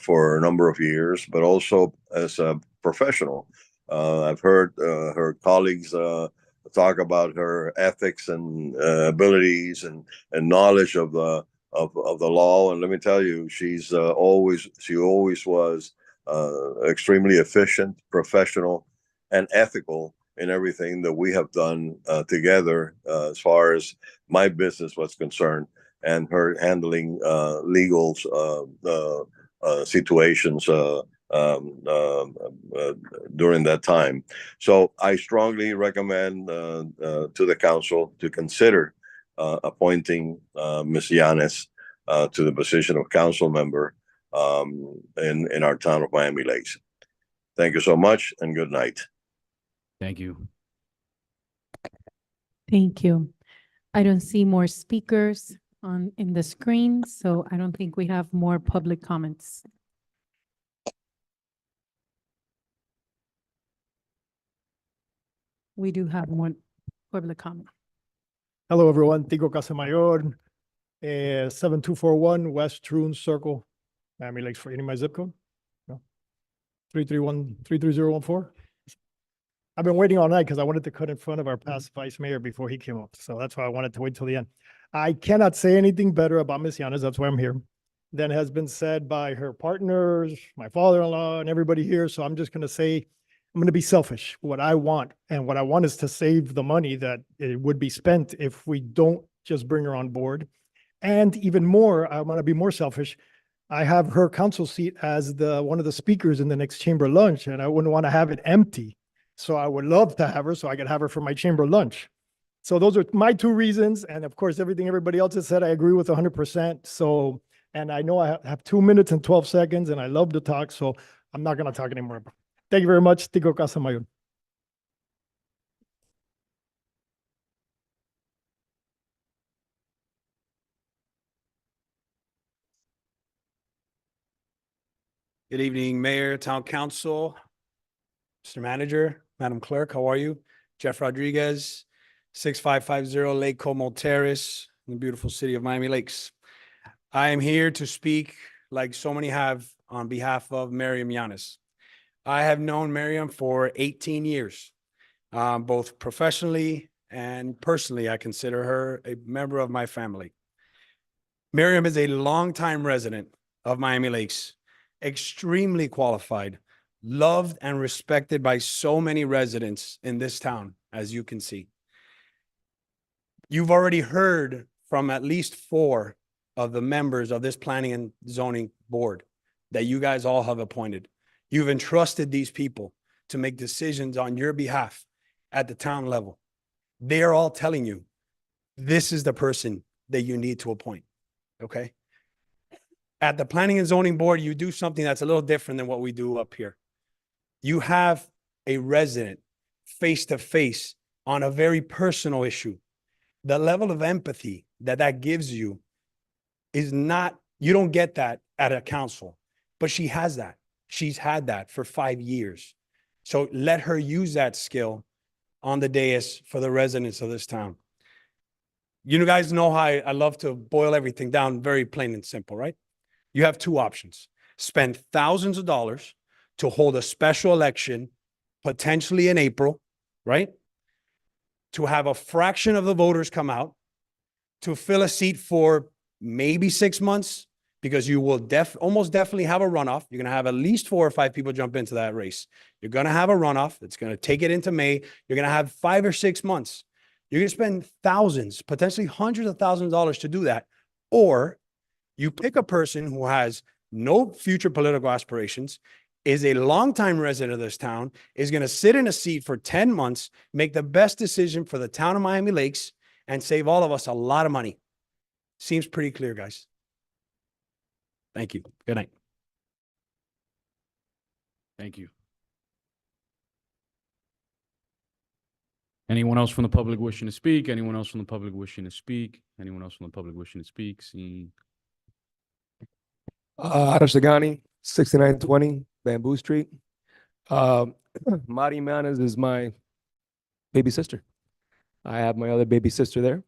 for a number of years, but also as a professional. I've heard her colleagues talk about her ethics and abilities and knowledge of the law. And let me tell you, she always was extremely efficient, professional, and ethical in everything that we have done together as far as my business was concerned, and her handling legal situations during that time. So I strongly recommend to the council to consider appointing Ms. Yanes to the position of council member in our town of Miami Lakes. Thank you so much and good night. Thank you. Thank you. I don't see more speakers in the screen, so I don't think we have more public comments. We do have one public comment. Hello, everyone. Tigo Casamayor, 7241 West Troon Circle, Miami Lakes. For any my zip code? No. 33014. I've been waiting all night because I wanted to cut in front of our past vice mayor before he came up. So that's why I wanted to wait till the end. I cannot say anything better about Ms. Yanes. That's why I'm here. Than has been said by her partners, my father-in-law, and everybody here. So I'm just going to say, I'm going to be selfish. What I want is to save the money that it would be spent if we don't just bring her on board. And even more, I want to be more selfish. I have her council seat as one of the speakers in the next chamber lunch, and I wouldn't want to have it empty. So I would love to have her so I could have her for my chamber lunch. So those are my two reasons. And of course, everything everybody else has said, I agree with 100%. So, and I know I have 2 minutes and 12 seconds and I love to talk. So I'm not going to talk anymore. Thank you very much. Tico Casamayor. Good evening, Mayor, Town Council, Mr. Manager, Madam Clerk, how are you? Jeff Rodriguez, 6550 Lake Como Terrace, in the beautiful city of Miami Lakes. I am here to speak, like so many have, on behalf of Mariam Yanes. I have known Mariam for 18 years, both professionally and personally. I consider her a member of my family. Mariam is a longtime resident of Miami Lakes, extremely qualified, loved and respected by so many residents in this town, as you can see. You've already heard from at least 4 of the members of this planning and zoning board that you guys all have appointed. You've entrusted these people to make decisions on your behalf at the town level. They are all telling you, this is the person that you need to appoint, okay? At the planning and zoning board, you do something that's a little different than what we do up here. You have a resident face to face on a very personal issue. The level of empathy that that gives you is not, you don't get that at a council, but she has that. She's had that for 5 years. So let her use that skill on the dais for the residents of this town. You guys know how I love to boil everything down very plain and simple, right? You have two options. Spend thousands of dollars to hold a special election, potentially in April, right? To have a fraction of the voters come out, to fill a seat for maybe 6 months, because you will almost definitely have a runoff. You're going to have at least 4 or 5 people jump into that race. You're going to have a runoff. It's going to take it into May. You're going to have 5 or 6 months. You're going to spend thousands, potentially hundreds of thousands of dollars to do that. Or you pick a person who has no future political aspirations, is a longtime resident of this town, is going to sit in a seat for 10 months, make the best decision for the town of Miami Lakes, and save all of us a lot of money. Seems pretty clear, guys. Thank you. Good night. Thank you. Anyone else from the public wishing to speak? Anyone else from the public wishing to speak? Anyone else from the public wishing to speak? Seeing. Arash Dagani, 6920 Bamboo Street. Mari Manas is my baby sister. I have my other baby sister there.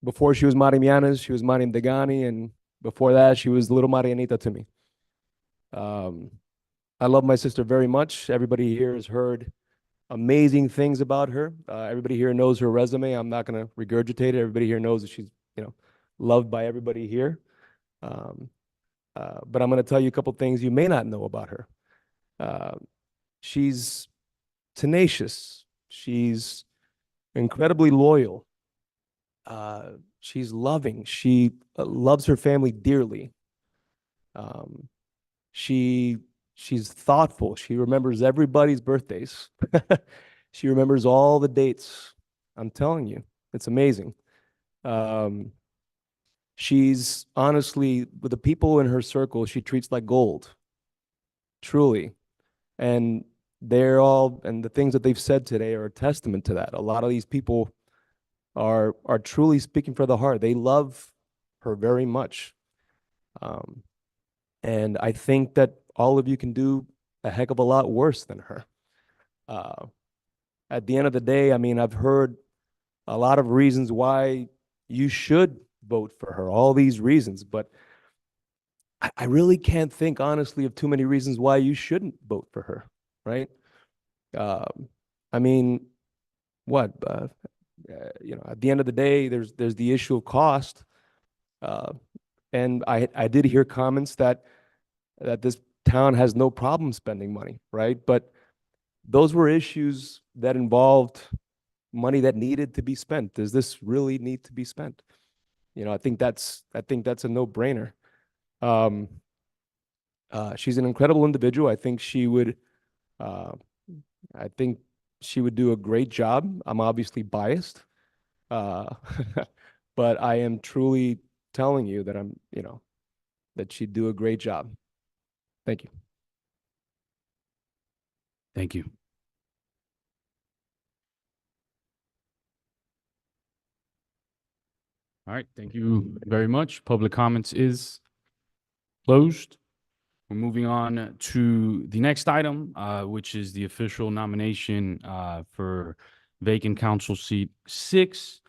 Before she was Mari Mianas, she was Mari Dagani, and before that, she was little Marianita to me. I love my sister very much. Everybody here has heard amazing things about her. Everybody here knows her resume. I'm not going to regurgitate it. Everybody here knows that she's, loved by everybody here. But I'm going to tell you a couple things you may not know about her. She's tenacious. She's incredibly loyal. She's loving. She loves her family dearly. She's thoughtful. She remembers everybody's birthdays. She remembers all the dates. I'm telling you, it's amazing. She's honestly, with the people in her circle, she treats like gold, truly. And and the things that they've said today are a testament to that. A lot of these people are truly speaking for the heart. They love her very much. And I think that all of you can do a heck of a lot worse than her. At the end of the day, I mean, I've heard a lot of reasons why you should vote for her, all these reasons, but I really can't think honestly of too many reasons why you shouldn't vote for her, right? I mean, what? At the end of the day, there's the issue of cost. And I did hear comments that this town has no problem spending money, right? But those were issues that involved money that needed to be spent. Does this really need to be spent? I think that's a no-brainer. She's an incredible individual. I think she would do a great job. I'm obviously biased, but I am truly telling you that that she'd do a great job. Thank you. Thank you. All right, thank you very much. Public comments is closed. We're moving on to the next item, which is the official nomination for vacant council seat 6.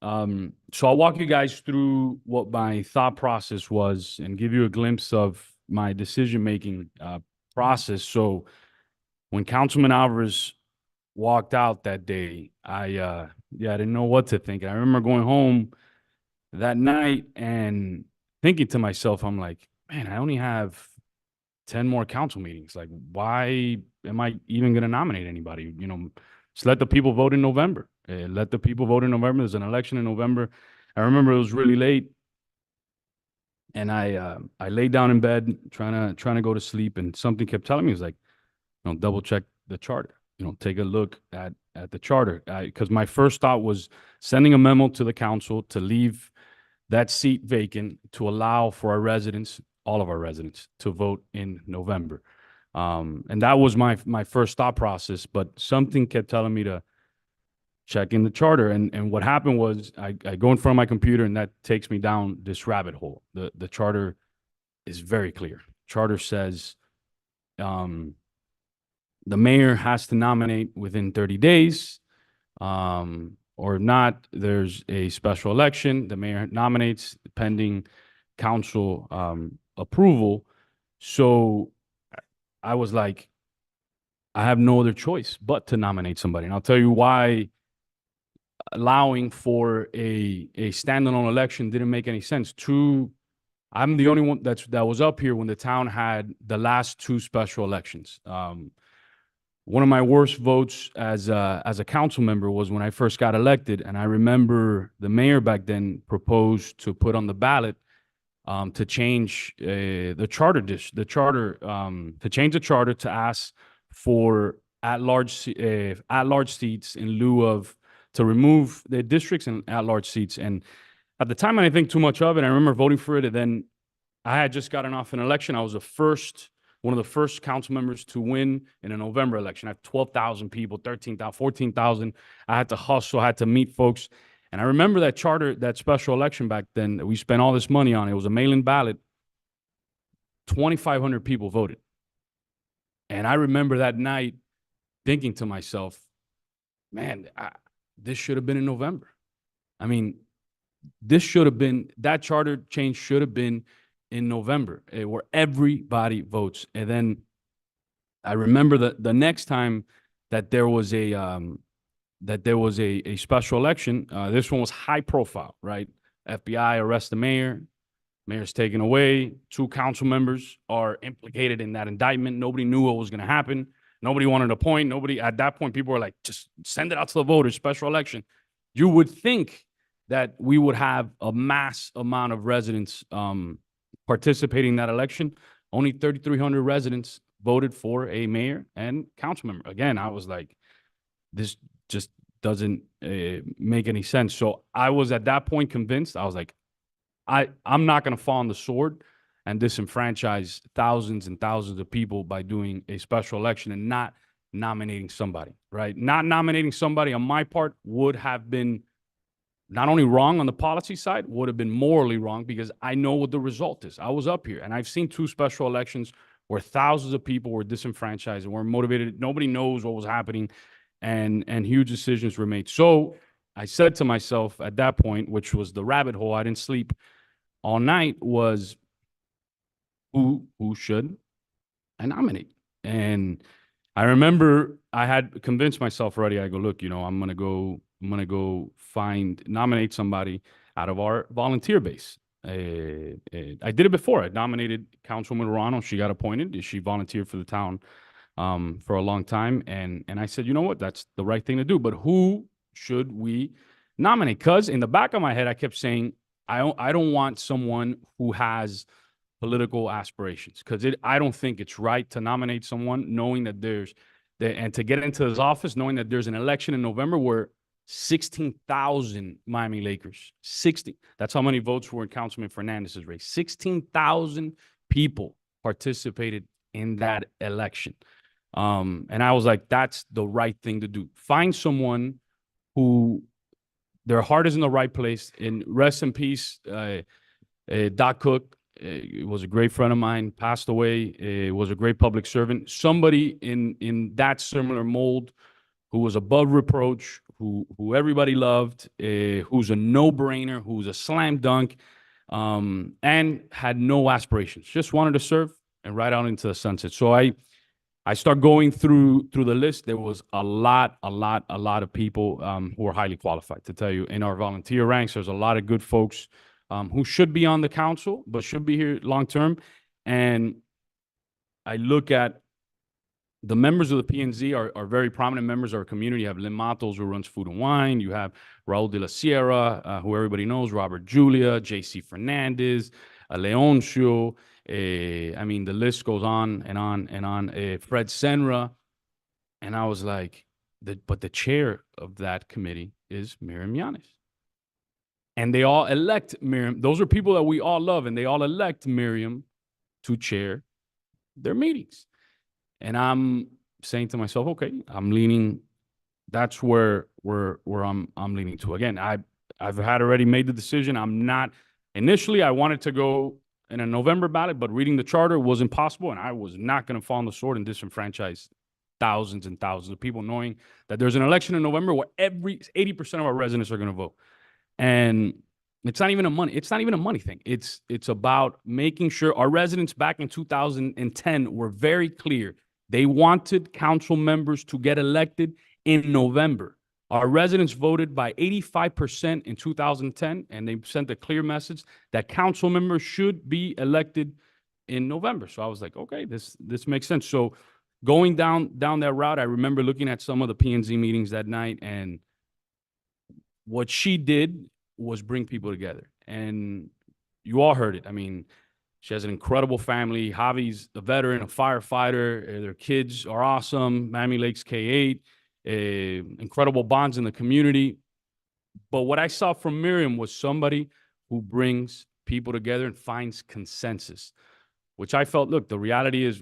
So I'll walk you guys through what my thought process was and give you a glimpse of my decision-making process. So when Councilman Alvarez walked out that day, I didn't know what to think. I remember going home that night and thinking to myself, I'm like, man, I only have 10 more council meetings. Like, why am I even going to nominate anybody? Just let the people vote in November. Let the people vote in November. There's an election in November. I remember it was really late, and I laid down in bed trying to go to sleep, and something kept telling me, it was like, double check the charter. Take a look at the charter, because my first thought was sending a memo to the council to leave that seat vacant to allow for our residents, all of our residents, to vote in November. And that was my first thought process, but something kept telling me to check in the charter. And what happened was I go in front of my computer and that takes me down this rabbit hole. The charter is very clear. Charter says the mayor has to nominate within 30 days. Or if not, there's a special election. The mayor nominates pending council approval. So I was like, I have no other choice but to nominate somebody. And I'll tell you why allowing for a standalone election didn't make any sense. I'm the only one that was up here when the town had the last two special elections. One of my worst votes as a council member was when I first got elected, and I remember the mayor back then proposed to put on the ballot to change the charter to change the charter to ask for at-large seats in lieu of to remove the districts and at-large seats. And at the time, I didn't think too much of it. I remember voting for it, and then I had just gotten off an election. I was one of the first council members to win in a November election. I had 12,000 people, 13,000, 14,000. I had to hustle, I had to meet folks. And I remember that charter, that special election back then that we spent all this money on. It was a mail-in ballot. 2,500 people voted. And I remember that night thinking to myself, man, this should have been in November. I mean, that charter change should have been in November, where everybody votes. And then I remember the next time that there was a special election. This one was high profile, right? FBI arrests the mayor. Mayor's taken away. 2 council members are implicated in that indictment. Nobody knew what was going to happen. Nobody wanted a point. Nobody at that point, people were like, just send it out to the voters, special election. You would think that we would have a mass amount of residents participating in that election. Only 3,300 residents voted for a mayor and council member. Again, I was like, this just doesn't make any sense. So I was at that point convinced. I was like, I'm not going to fall on the sword and disenfranchise thousands and thousands of people by doing a special election and not nominating somebody, right? Not nominating somebody on my part would have been not only wrong on the policy side, would have been morally wrong because I know what the result is. I was up here and I've seen 2 special elections where thousands of people were disenfranchised and were motivated. Nobody knows what was happening and huge decisions were made. So I said to myself at that point, which was the rabbit hole, I didn't sleep all night, was who should I nominate? And I remember I had convinced myself already. I go, look, I'm gonna go nominate somebody out of our volunteer base. I did it before. I nominated Councilwoman Rano. She got appointed. She volunteered for the town for a long time. And I said, you know what? That's the right thing to do. But who should we nominate? Because in the back of my head, I kept saying, I don't want someone who has political aspirations, because I don't think it's right to nominate someone knowing that and to get into his office knowing that there's an election in November where 16,000 Miami Lakers, 60, that's how many votes were in Councilman Fernandez's race. 16,000 people participated in that election. And I was like, that's the right thing to do. Find someone who their heart is in the right place. And rest in peace, Doc Cook. Was a great friend of mine, passed away, was a great public servant, somebody in that similar mold who was above reproach, who everybody loved, who's a no-brainer, who's a slam dunk, and had no aspirations, just wanted to serve and ride out into the sunset. So I start going through the list. There was a lot of people who were highly qualified. To tell you, in our volunteer ranks, there's a lot of good folks who should be on the council, but should be here long-term. And I look at the members of the P&Z are very prominent members of our community. You have Lynn Matos, who runs Food and Wine. You have Raul de la Sierra, who everybody knows, Robert Julia, J.C. Fernandez, Leoncio. I mean, the list goes on and on and on. Fred Senra. And I was like, but the chair of that committee is Miriam Yanez. And they all elect Miriam. Those are people that we all love, and they all elect Miriam to chair their meetings. And I'm saying to myself, okay, I'm leaning, that's where I'm leaning to. Again, I've had already made the decision. I'm not, initially I wanted to go in a November ballot, but reading the charter was impossible, and I was not going to fall on the sword and disenfranchise thousands and thousands of people, knowing that there's an election in November where 80% of our residents are going to vote. And it's not even a money thing. It's about making sure our residents back in 2010 were very clear. They wanted council members to get elected in November. Our residents voted by 85% in 2010, and they sent a clear message that council members should be elected in November. So I was like, okay, this makes sense. So going down that route, I remember looking at some of the P&Z meetings that night, and what she did was bring people together. And you all heard it. I mean, she has an incredible family. Javi's a veteran, a firefighter. Their kids are awesome. Miami Lakes K-8, incredible bonds in the community. But what I saw from Miriam was somebody who brings people together and finds consensus, which I felt, look, the reality is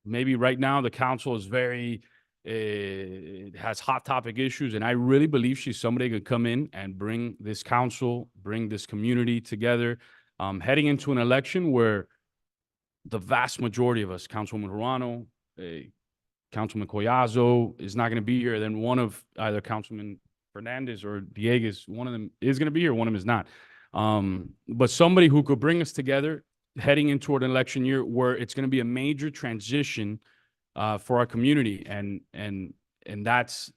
maybe right now the council is very, has hot topic issues. And I really believe she's somebody who could come in and bring this council, bring this community together, heading into an election where the vast majority of us, Councilwoman Ruano, Councilman Collazo is not going to be here. Then one of either Councilman Fernandez or Dieguez, one of them is going to be here, one of them is not. But somebody who could bring us together heading into an election year where it's going to be a major transition for our community. And that's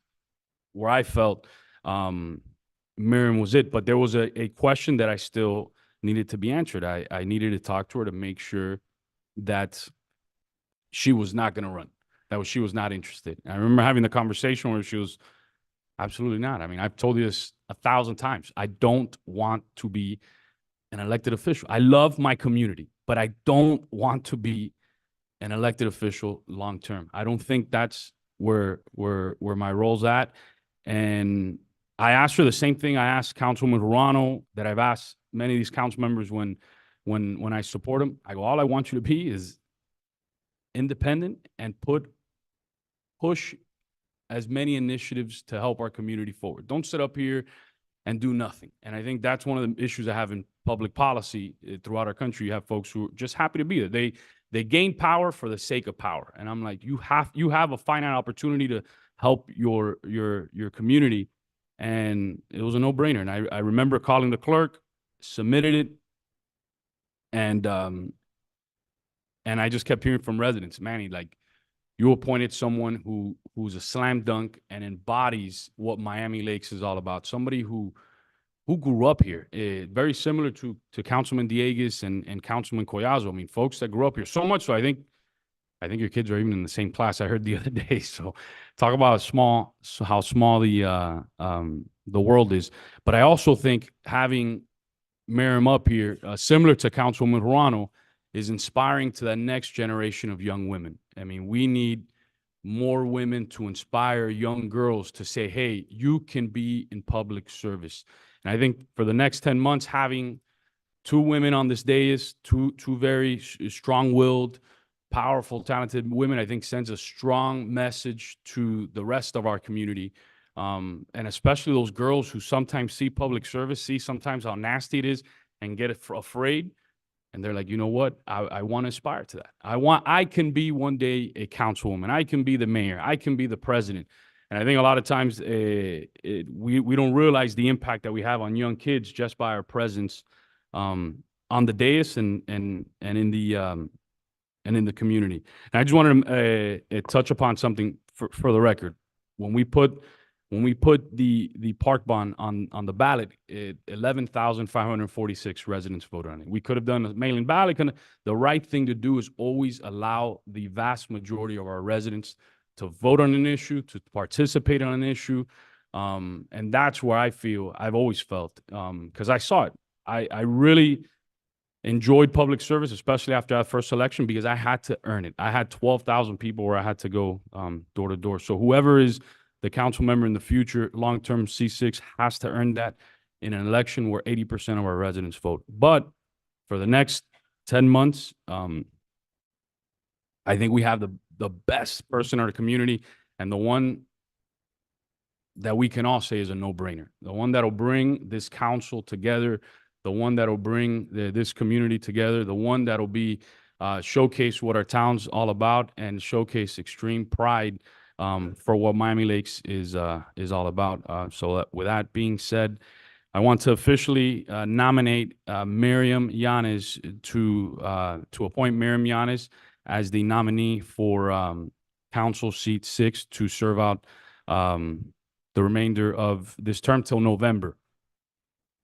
where I felt Miriam was it. But there was a question that I still needed to be answered. I needed to talk to her to make sure that she was not going to run, she was not interested. And I remember having the conversation where she was absolutely not. I mean, I've told you this 1,000 times. I don't want to be an elected official. I love my community, but I don't want to be an elected official long term. I don't think that's where my role's at. And I asked her the same thing I asked Councilwoman Ruano, that I've asked many of these council members when I support them. I go, all I want you to be is independent and push as many initiatives to help our community forward. Don't sit up here and do nothing. And I think that's one of the issues I have in public policy throughout our country. You have folks who are just happy to be there. They gain power for the sake of power. And I'm like, you have a finite opportunity to help your community. And it was a no-brainer. And I remember calling the clerk, submitted it, and I just kept hearing from residents, Manny, like, you appointed someone who's a slam dunk and embodies what Miami Lakes is all about. Somebody who grew up here, very similar to Councilman Dieguez and Councilman Collazo. I mean, folks that grew up here. So much so, I think your kids are even in the same class. I heard the other day. So talk about how small the world is. But I also think having Miriam up here, similar to Councilwoman Ruano, is inspiring to that next generation of young women. I mean, we need more women to inspire young girls to say, hey, you can be in public service. And I think for the next 10 months, having two women on this dais, two very strong-willed, powerful, talented women, I think sends a strong message to the rest of our community. And especially those girls who sometimes see public service, see sometimes how nasty it is, and get afraid. And they're like, you know what? I want to aspire to that. I can be one day a councilwoman. I can be the mayor. I can be the president. And I think a lot of times we don't realize the impact that we have on young kids just by our presence on the dais and in the community. And I just wanted to touch upon something for the record. When we put the park bond on the ballot, 11,546 residents voted on it. We could have done a mail-in ballot. The right thing to do is always allow the vast majority of our residents to vote on an issue, to participate on an issue. And that's where I've always felt, because I saw it. I really enjoyed public service, especially after that first election, because I had to earn it. I had 12,000 people where I had to go door to door. So whoever is the council member in the future, long-term C6, has to earn that in an election where 80% of our residents vote. But for the next 10 months, I think we have the best person in our community, and the one that we can all say is a no-brainer. The one that'll bring this council together, the one that'll bring this community together, the one that'll be showcase what our town's all about and showcase extreme pride for what Miami Lakes is all about. With that being said, I want to officially nominate Miriam Yanes to appoint Miriam Yanes as the nominee for Council Seat 6 to serve out the remainder of this term till November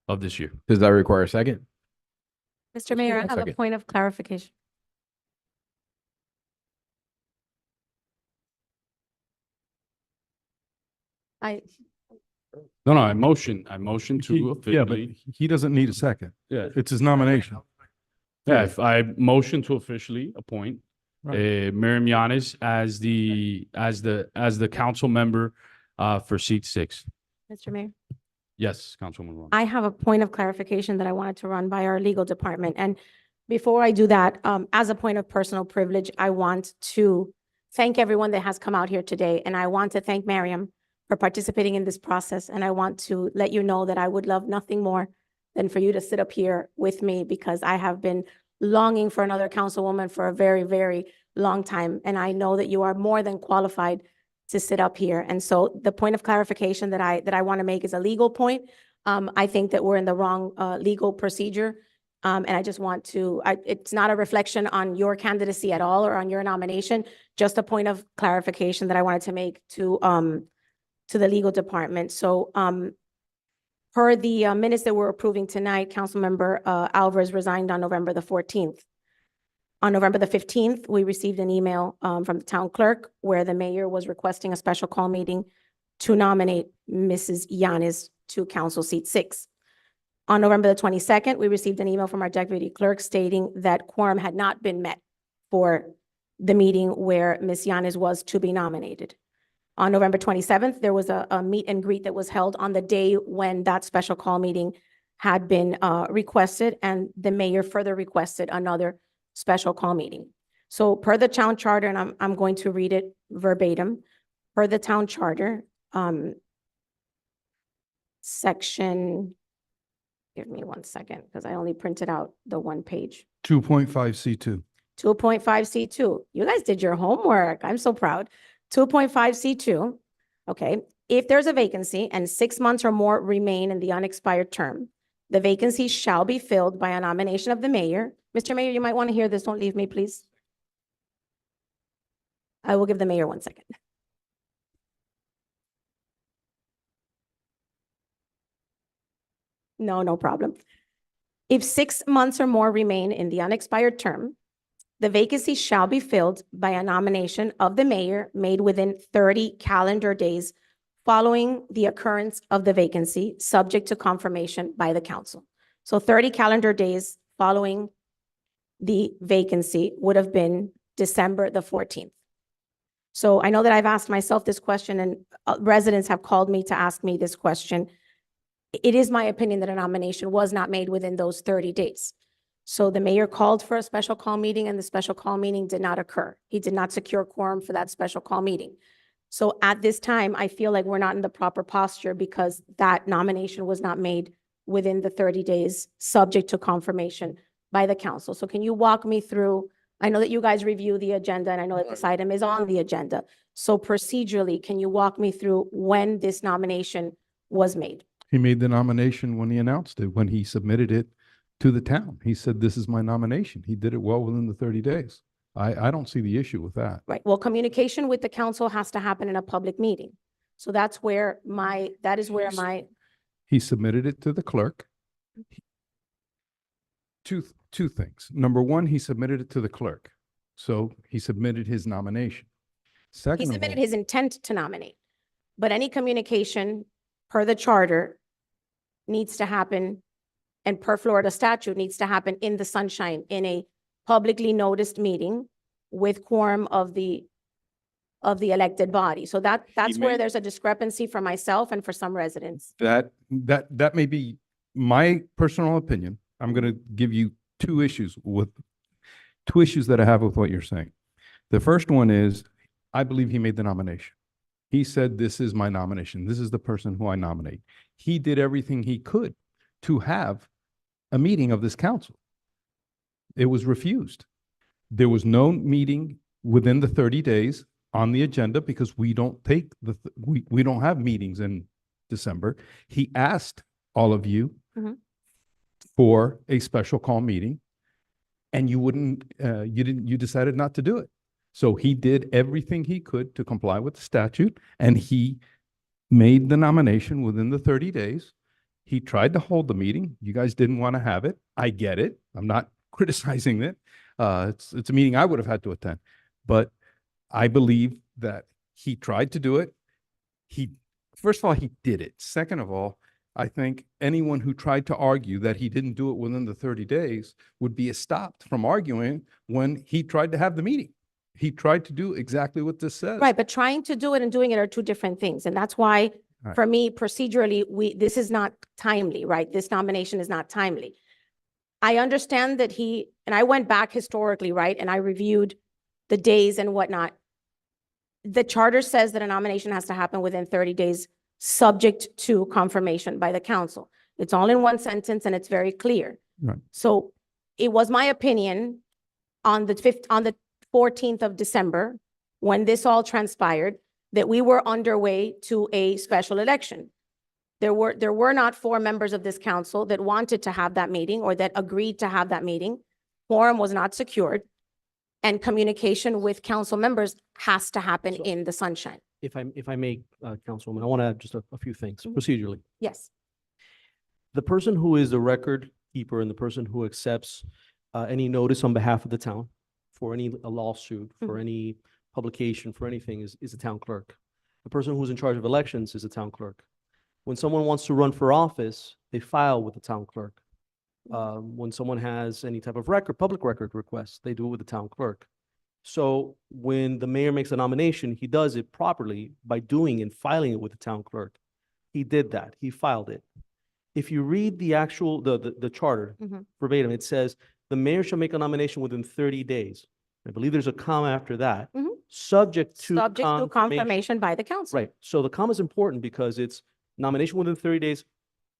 of this year. Does that require a second? Mr. Mayor, I have a Second. point of clarification. No, I motion to officially. He doesn't need a second. Yeah. It's his nomination. Yeah, if I motion to officially appoint Miriam Yanes as the council member for seat 6. Mr. Mayor, Yes, Councilwoman Ron. I have a point of clarification that I wanted to run by our legal department. And before I do that, as a point of personal privilege, I want to thank everyone that has come out here today. And I want to thank Miriam for participating in this process. And I want to let you know that I would love nothing more than for you to sit up here with me, because I have been longing for another councilwoman for a very, very long time. And I know that you are more than qualified to sit up here. And so the point of clarification that I want to make is a legal point. I think that we're in the wrong legal procedure. And I just want to, it's not a reflection on your candidacy at all or on your nomination, just a point of clarification that I wanted to make to the legal department. So per the minutes that we're approving tonight, Councilmember Alvarez resigned on November the 14th. On November the 15th, we received an email from the town clerk where the mayor was requesting a special call meeting to nominate Mrs. Yanes to Council Seat 6. On November the 22nd, we received an email from our deputy clerk stating that quorum had not been met for the meeting where Ms. Yanes was to be nominated. On November 27th, there was a meet and greet that was held on the day when that special call meeting had been requested, and the mayor further requested another special call meeting. So per the town charter, and I'm going to read it verbatim, per the town charter, section, give me 1 second, because I only printed out the one page. 2.5C2. 2.5C2. You guys did your homework. I'm so proud. 2.5C2. Okay. If there's a vacancy and 6 months or more remain in the unexpired term, the vacancy shall be filled by a nomination of the mayor. Mr. Mayor, you might want to hear this. Don't leave me, please. I will give the mayor 1 second. No problem. If 6 months or more remain in the unexpired term, the vacancy shall be filled by a nomination of the mayor made within 30 calendar days following the occurrence of the vacancy, subject to confirmation by the council. So 30 calendar days following the vacancy would have been December the 14th. So I know that I've asked myself this question, and residents have called me to ask me this question. It is my opinion that a nomination was not made within those 30 days. So the mayor called for a special call meeting, and the special call meeting did not occur. He did not secure quorum for that special call meeting. So at this time, I feel like we're not in the proper posture because that nomination was not made within the 30 days, subject to confirmation by the council. So can you walk me through, I know that you guys review the agenda, and I know that this item is on the agenda. So procedurally, can you walk me through when this nomination was made? He made the nomination when he announced it, when he submitted it to the town. He said, this is my nomination. He did it well within the 30 days. I don't see the issue with that. Right. Well, communication with the council has to happen in a public meeting. So that is where my, He submitted it to the clerk. Two things. Number one, he submitted it to the clerk. So he submitted his nomination. he Second of submitted all, his intent to nominate. But any communication per the charter needs to happen, and per Florida statute needs to happen in the sunshine, in a publicly noticed meeting with quorum of the elected body. So that's where made- there's a discrepancy for myself and for some residents. that may be my personal opinion. I'm going to give you two issues that I have with what you're saying. The first one is, I believe he made the nomination. He said, this is my nomination. This is the person who I nominate. He did everything he could to have a meeting of this council. It was refused. There was no meeting within the 30 days on the agenda because we don't take we don't have meetings in December. He asked all of you for a special call meeting, and you wouldn't, you decided not to do it. So he did everything he could to comply with the statute, and he made the nomination within the 30 days. He tried to hold the meeting. You guys didn't want to have it. I get it. I'm not criticizing it. It's a meeting I would have had to attend, but I believe that he tried to do it. First of all, he did it. Second of all, I think anyone who tried to argue that he didn't do it within the 30 days would be stopped from arguing when he tried to have the meeting. He tried to do exactly what this says. Right, but trying to do it and doing it are two different things. And that's why, Right. for me, procedurally, this is not timely, right? This nomination is not timely. I understand that and I went back historically, right? And I reviewed the days and whatnot. The charter says that a nomination has to happen within 30 days, subject to confirmation by the council. It's all in one sentence and it's very clear. Right. So it was my opinion on the 14th of December, when this all transpired, that we were underway to a special election. There were not 4 members of this council that wanted to have that meeting or that agreed to have that meeting. Quorum was not secured, and communication with council members has to happen in the sunshine. If I may, Councilwoman, I want to add just a few things procedurally. Yes. The person who is the record keeper and the person who accepts any notice on behalf of the town for any lawsuit, for any publication, for anything is the town clerk. The person who's in charge of elections is the town clerk. When someone wants to run for office, they file with the town clerk. When someone has any type of public record request, they do it with the town clerk. So when the mayor makes a nomination, he does it properly by doing and filing it with the town clerk. He did that. He filed it. If you read the actual, the charter verbatim, it says the mayor shall make a nomination within 30 days. I believe there's a comma after that, subject to confirmation by the council. Right. So the comma is important because it's nomination within 30 days,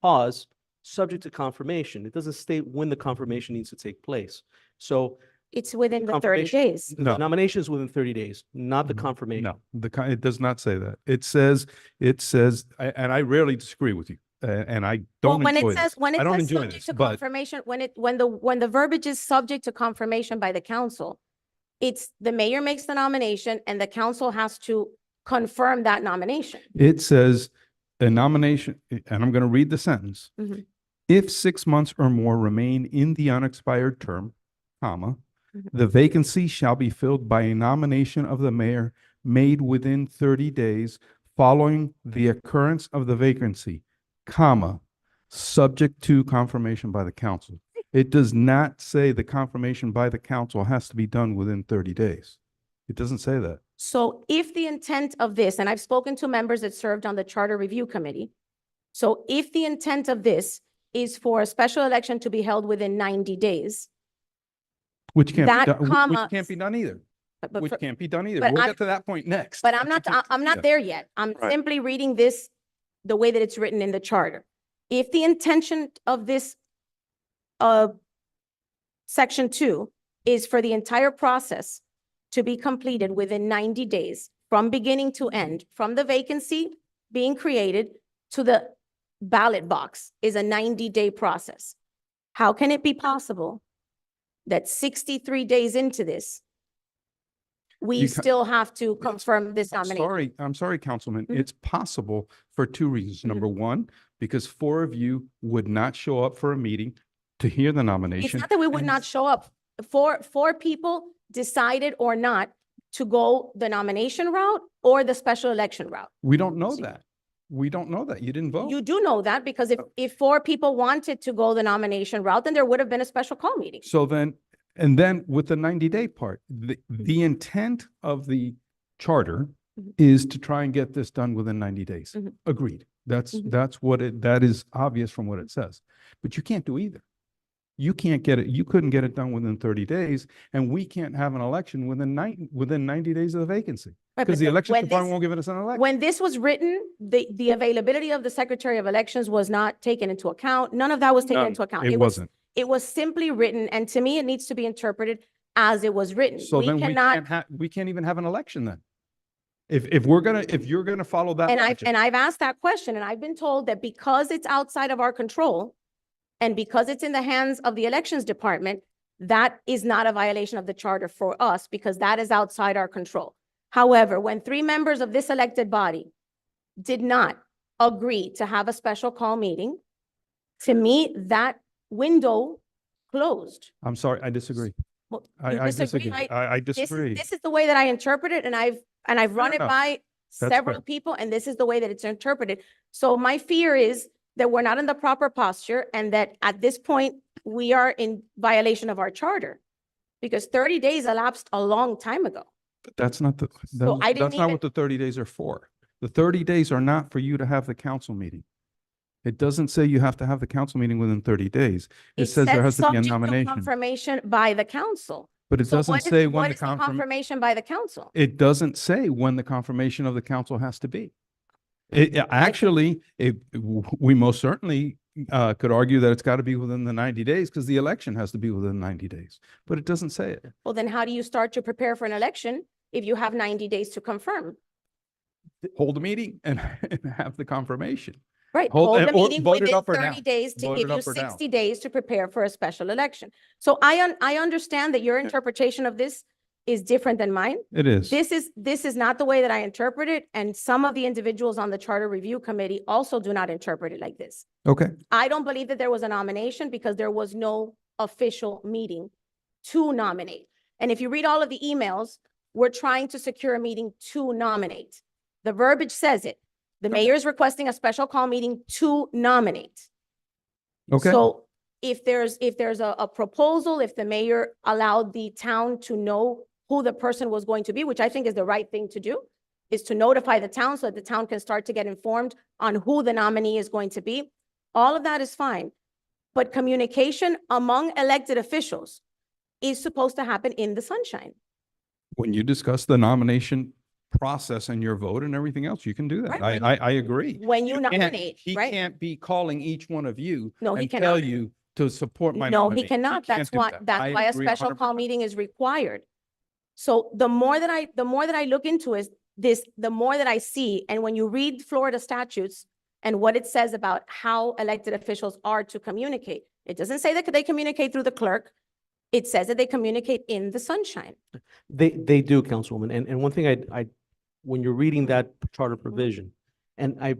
pause, subject to confirmation. It doesn't state when the confirmation needs to take place. So it's within the 30 days. The nomination is within 30 days, not the confirmation. No, it does not say that. It says, and I rarely disagree with you, and I don't enjoy this. When it I don't says enjoy subject this, to but confirmation, when the verbiage is subject to confirmation by the council, it's the mayor makes the nomination and the council has to confirm that nomination. it says a nomination, and I'm going to read the sentence. If 6 months or more remain in the unexpired term, comma, the vacancy shall be filled by a nomination of the mayor made within 30 days following the occurrence of the vacancy, comma, subject to confirmation by the council. It does not say the confirmation by the council has to be done within 30 days. It doesn't say that. So if the intent of this, and I've spoken to members that served on the Charter Review Committee, so if the intent of this is for a special election to be held within 90 days, Which can't that be done, comma- which can't be done either. but Which for- can't be done either. but We'll I'm- get to that point next. but I'm not there yet. I'm Right. simply reading this the way that it's written in the charter. If the intention of this section 2 is for the entire process to be completed within 90 days from beginning to end, from the vacancy being created to the ballot box is a 90-day process. How can it be possible that 63 days into this, we You ca- still have to confirm this nomination? I'm sorry, Councilman. Mhm. It's possible for 2 reasons. Number 1, because 4 of you would not show up for a meeting to hear the It's nomination. not that we would and not show up. Four people decided or not to go the nomination route or the special election route. We don't know that. We don't know that. You didn't vote. You do know that because if 4 people wanted to go the nomination route, then there would have been a special call meeting. So then, and then with the 90-day part, the intent of the charter is to try and get this done within 90 days. Agreed. That is obvious from what it says. But you can't do either. You can't get it, you couldn't get it done within 30 days, and we can't have an election within 90 days of the vacancy. Right, Because but the election when department this- won't give us an election. When this was written, the availability of the Secretary of Elections was not taken into account. None of that was taken None. into account. It was- wasn't. It was simply written, and to me, it needs to be interpreted as it was written. So then we can't even have an election then. If you're gonna follow that And logic. I've asked that question, and I've been told that because it's outside of our control and because it's in the hands of the elections department, that is not a violation of the charter for us because that is outside our control. However, when 3 members of this elected body did not agree to have a special call meeting, to me, that window closed. I'm sorry, I disagree. Well, I you disagree? disagree. I disagree. This is the way that I interpret it, and I've run it enough. by That's several fair. people, and this is the way that it's interpreted. So my fear is that we're not in the proper posture and that at this point, we are in violation of our charter. Because 30 days elapsed a long time ago. But that's not the, So I didn't that's not even- what the 30 days are for. The 30 days are not for you to have the council meeting. It doesn't say you have to have the council meeting within 30 days. It says there said has to be a subject nomination. Confirmation by the council. But it So doesn't what is- say when what the is the confirmation by the council? It doesn't say when the confirmation of the council has to be. Actually, we most certainly could argue that it's got to be within the 90 days because the election has to be within 90 days, but it doesn't say it. Well, then how do you start to prepare for an election if you have 90 days to confirm? Hold a meeting and have the confirmation. Right, Hold- hold the or meeting vote it within up or 30 down. days to Vote give it you up or down. 60 days to prepare for a special election. So I understand that your interpretation of this is different than mine. It is. This is not the way that I interpret it, and some of the individuals on the Charter Review Committee also do not interpret it like this. Okay. I don't believe that there was a nomination because there was no official meeting to nominate. And if you read all of the emails, we're trying to secure a meeting to nominate. The verbiage says it. The mayor is requesting a special call meeting to nominate. Okay. So if there's a proposal, if the mayor allowed the town to know who the person was going to be, which I think is the right thing to do, is to notify the town so that the town can start to get informed on who the nominee is going to be. All of that is fine. But communication among elected officials is supposed to happen in the sunshine. When you discuss the nomination process and your vote and everything else, you can do that. Right. I agree. When you can't- nominate, He right? can't be calling each one of you No, he and tell cannot. you to support my No, nominee. he cannot. can't That's do why, that. that's I why a agree special 100%. call meeting is required. So the more that I look into this, the more that I see, and when you read Florida statutes and what it says about how elected officials are to communicate, it doesn't say that they communicate through the clerk. It says that they communicate in the sunshine. They do, Councilwoman. And one thing when you're reading that charter provision, and I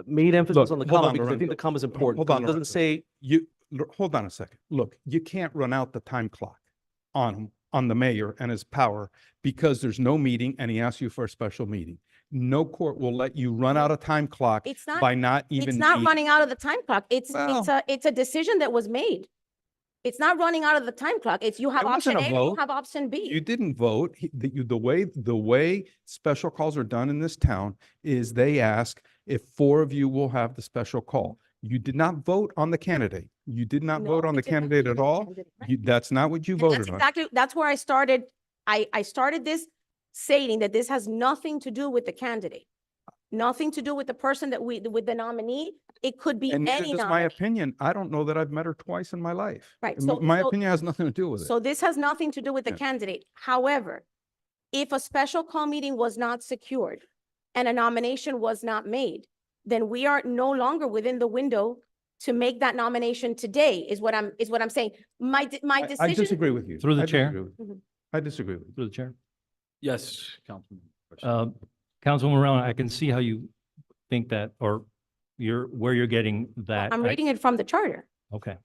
made emphasis Look, on the hold comma on, because I Lorenzo. think the comma is important. Hold because on, It doesn't Lorenzo. say, Hold on a second. Look, you can't run out the time clock on the mayor and his power because there's no meeting and he asks you for a special meeting. No court will let you run out of time clock It's not- by not even. It's not meeting. running out of the time clock. It's Well- a decision that was made. It's not running out of the time clock. It's you have It wasn't option a A, or you vote. have option B. You didn't vote. The way special calls are done in this town is they ask if 4 of you will have the special call. You did not vote on the candidate. You did not No, vote on we the did not candidate vote at on the all. candidate, right. That's not what you And voted on. that's where I started. I started this stating that this has nothing to do with the candidate. Nothing to do with the person with the nominee. It could be And neither any does my nominee. opinion. I don't know that I've met her twice in my life. Right, M- so- My so- opinion has nothing to do with it. So this has nothing to do with the Yeah. candidate. However, if a special call meeting was not secured and a nomination was not made, then we are no longer within the window to make that nomination today, is what I'm saying. My I decision. disagree with you. Through the I chair. disagree with you. Mhm. I disagree with you. Through the chair. Yes, Councilman. Councilwoman Moreno, I can see how you think that, or where you're getting that. I'm I- reading it from the charter. Okay.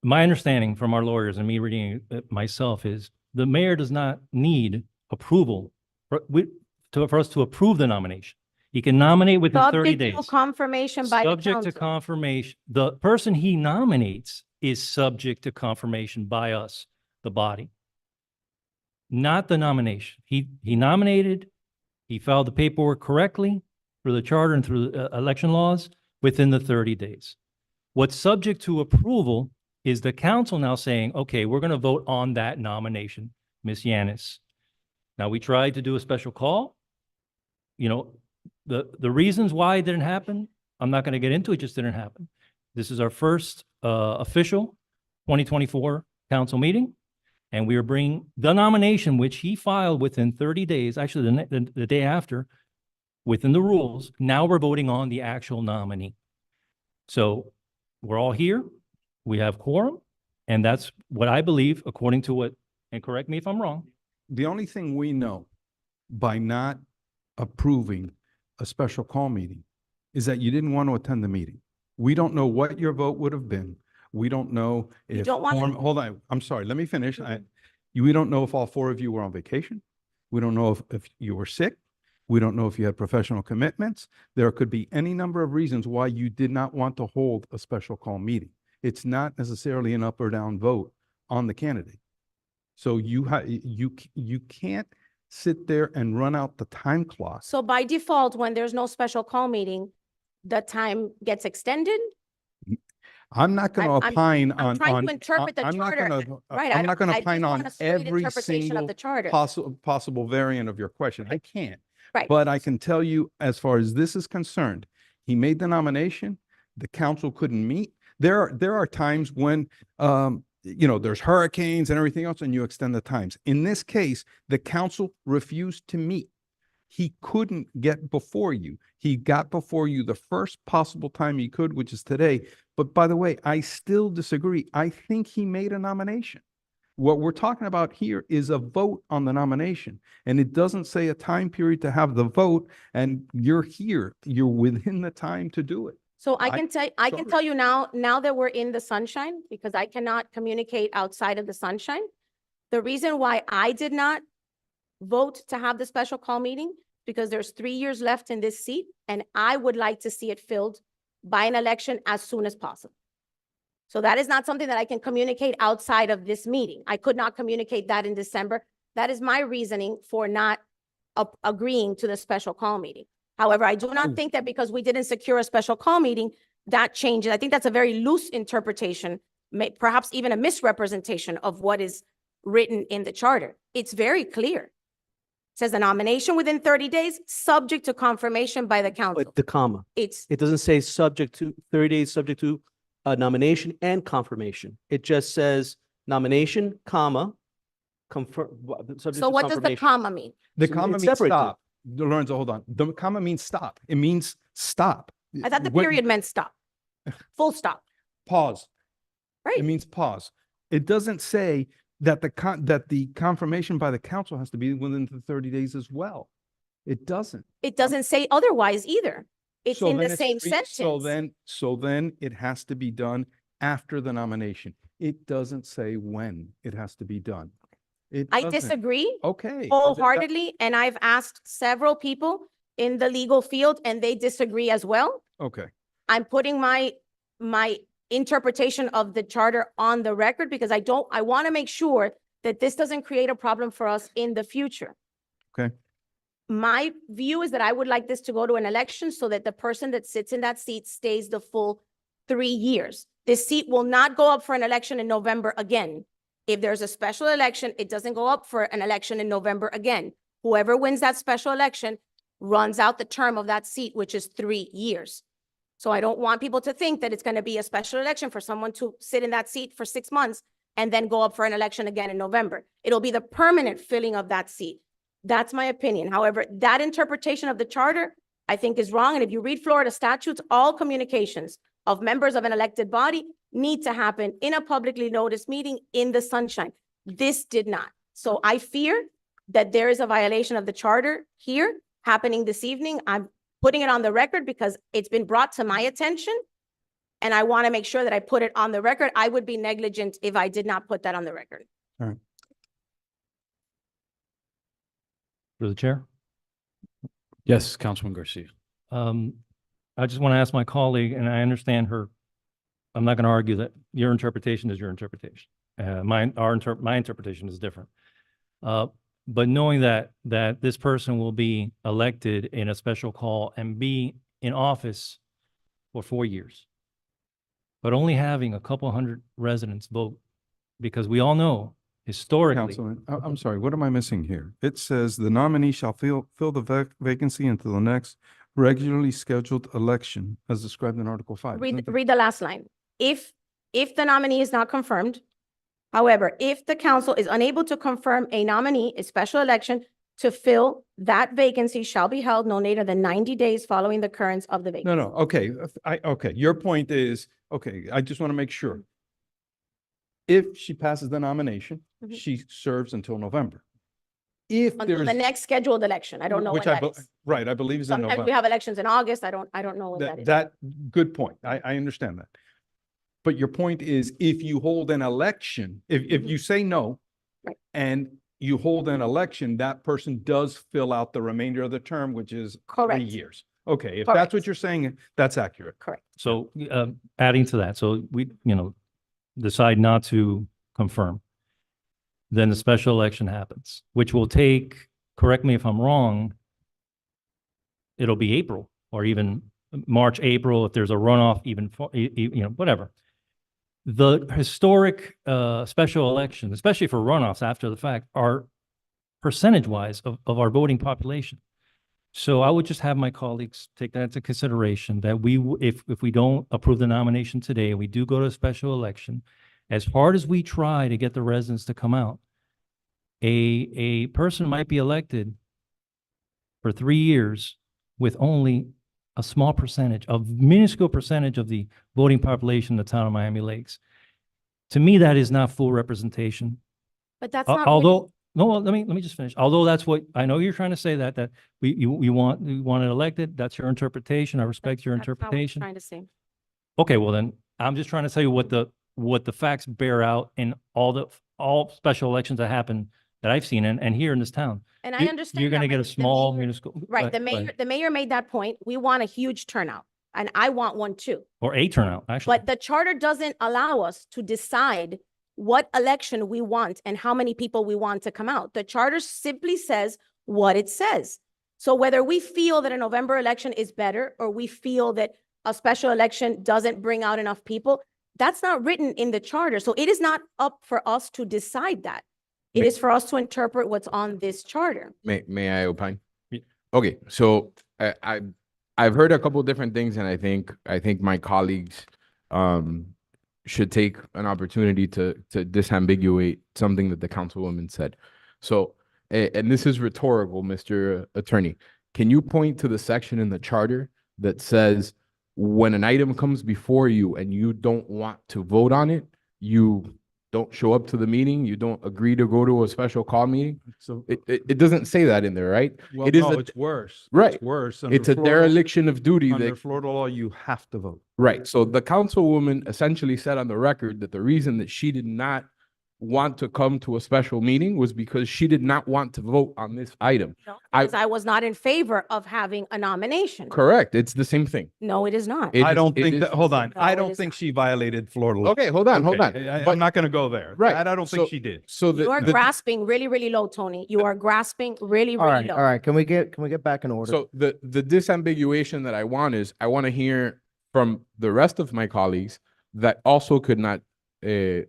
My understanding from our lawyers and me reading it myself is the mayor does not need approval for us to approve the nomination. He can nominate within 30 Subject days. to confirmation by the Subject to council. confirmation. The person he nominates is subject to confirmation by us, the body. Not the nomination. He nominated, he filed the paperwork correctly through the charter and through election laws within the 30 days. What's subject to approval is the council now saying, okay, we're going to vote on that nomination, Ms. Yanis. Now, we tried to do a special call. You know, the reasons why it didn't happen, I'm not going to get into, it just didn't happen. This is our first official 2024 council meeting, and we are bringing the nomination, which he filed within 30 days, actually the day after, within the rules. Now we're voting on the actual nominee. So we're all here. We have quorum, and that's what I believe, according to what, and correct me if I'm wrong. The only thing we know by not approving a special call meeting is that you didn't want to attend the meeting. We don't know what your vote would have been. We don't know if, don't want to- hold on, I'm sorry, let me finish. We don't know if all four of you were on vacation. We don't know if you were sick. We don't know if you had professional commitments. There could be any number of reasons why you did not want to hold a special call meeting. It's not necessarily an up or down vote on the candidate. So you can't sit there and run out the time clock. So by default, when there's no special call meeting, the time gets extended? I'm not going to I'm- opine I'm on. trying to interpret the I'm not charter. gonna- Right, I I'm not don't- going I to just opine want on a straight every interpretation of single the charter. possible variant of your question. I can't. Right. But I can tell you, as far as this is concerned, he made the nomination. The council couldn't meet. There are times when, there's hurricanes and everything else, and you extend the times. In this case, the council refused to meet. He couldn't get before you. He got before you the first possible time he could, which is today. But by the way, I still disagree. I think he made a nomination. What we're talking about here is a vote on the nomination, and it doesn't say a time period to have the vote, and you're here. You're within the time to do it. So I can sorry. tell you now that we're in the sunshine, because I cannot communicate outside of the sunshine. The reason why I did not vote to have the special call meeting, because there's 3 years left in this seat, and I would like to see it filled by an election as soon as possible. So that is not something that I can communicate outside of this meeting. I could not communicate that in December. That is my reasoning for not agreeing to the special call meeting. However, I do not think that because we didn't secure a special call meeting, that changes. I think that's a very loose interpretation, perhaps even a misrepresentation of what is written in the charter. It's very clear. It says a nomination within 30 days, subject to confirmation by the council. But the comma, It doesn't say subject to 30 days, subject to nomination and confirmation. It just says nomination, comma, confirm. Subject So to what does the confirmation. comma mean? The So comma it's means separated. stop. Lorenzo, hold on. The comma means stop. It means stop. I thought the When- period meant stop. Full stop. Pause. Right. It means pause. It doesn't say that the confirmation by the council has to be within the 30 days as well. It doesn't. It doesn't say otherwise either. It's So in then the same sentence. So then it has to be done after the nomination. It doesn't say when it has to be done. It I doesn't. disagree Okay. wholeheartedly, and I've asked several people in the legal field, and they disagree as well. Okay. I'm putting my interpretation of the charter on the record because I want to make sure that this doesn't create a problem for us in the future. Okay. My view is that I would like this to go to an election so that the person that sits in that seat stays the full 3 years. This seat will not go up for an election in November again. If there's a special election, it doesn't go up for an election in November again. Whoever wins that special election runs out the term of that seat, which is 3 years. So I don't want people to think that it's going to be a special election for someone to sit in that seat for 6 months and then go up for an election again in November. It'll be the permanent filling of that seat. That's my opinion. However, that interpretation of the charter, I think is wrong. And if you read Florida statutes, all communications of members of an elected body need to happen in a publicly noticed meeting in the sunshine. This did not. So I fear that there is a violation of the charter here happening this evening. I'm putting it on the record because it's been brought to my attention. And I want to make sure that I put it on the record. I would be negligent if I did not put that on the record. All right. Through the chair. Yes, Councilman Garcia. I just want to ask my colleague, and I understand her. I'm not going to argue that your interpretation is your interpretation. My interpretation is different. But knowing that this person will be elected in a special call and be in office for 4 years. but only having a couple hundred residents vote, because we all know historically, Councilman, I'm sorry, what am I missing here? It says the nominee shall fill the vacancy until the next regularly scheduled election as described in Article 5. Read the last line. If the nominee is not confirmed, however, if the council is unable to confirm a nominee, a special election to fill that vacancy shall be held no later than 90 days following the occurrence of the vacancy. No, okay, okay, your point is, okay, I just want to make sure. If she passes the nomination, Mhm. she serves until November. If Until there's. the next scheduled election. I don't know when which I that be- is. Right, I believe is in Sometimes we November. have elections in August. I don't know when that is. That, good point. I understand that. But your point is, if you hold an election, if Mhm. you say no, Right. and you hold an election, that person does fill out the remainder of the term, which is 3 Correct. years. Okay, if that's what Correct. you're saying, that's accurate. Correct. so adding to that, so we, decide not to confirm, then the special election happens, which will take, correct me if I'm wrong, it'll be April or even March, April, if there's a runoff, even, whatever. The historic special elections, especially for runoffs after the fact, are percentage-wise of our voting population. So I would just have my colleagues take that into consideration, that if we don't approve the nomination today, we do go to a special election, as hard as we try to get the residents to come out, a person might be elected for 3 years with only a small percentage, a minuscule percentage of the voting population in the town of Miami Lakes. To me, that is not full representation. But that's not. Although, no, well, let me just finish. Although that's what, I know you're trying to say that you want it elected. That's your interpretation. I respect your That's not what I'm interpretation. trying to say. Okay, well then, I'm just trying to tell you what the facts bear out in all special elections that happen that I've seen and here in this town. And I You- understand You're that, gonna but get a the small mayor- municipal. Right, go ahead. the mayor made that point. We want a huge turnout, and I want one too. Or a turnout, actually. But the charter doesn't allow us to decide what election we want and how many people we want to come out. The charter simply says what it says. So whether we feel that a November election is better, or we feel that a special election doesn't bring out enough people, that's not written in the charter. So it is not up for us to decide that. It is for us to interpret what's on this charter. May I opine? Yeah. Okay, so I've heard a couple of different things, and I think my colleagues should take an opportunity to disambiguate something that the councilwoman said. So, and this is rhetorical, Mr. Attorney. Can you point to the section in the charter that says when an item comes before you and you don't want to vote on it, you don't show up to the meeting, you don't agree to go to a special call meeting? So, It doesn't say that in there, right? well, It is no, a- it's worse. Right. It's worse. It's a dereliction of duty Under that, Florida law, you have to vote. right. So the councilwoman essentially said on the record that the reason that she did not want to come to a special meeting was because she did not want to vote on this item. No, I- because I was not in favor of having a nomination. Correct. It's the same thing. No, it is not. It I is- don't it think is- that, hold on, No, I it don't is think not. she violated Florida law. Okay, hold on. Okay, But- I'm not gonna go there. Right. That I don't So- think she did. So You are the, grasping really, really low, Tony. You are grasping really, All really right, low. all right. Can we get back in order? so the disambiguation that I want is I want to hear from the rest of my colleagues that also could not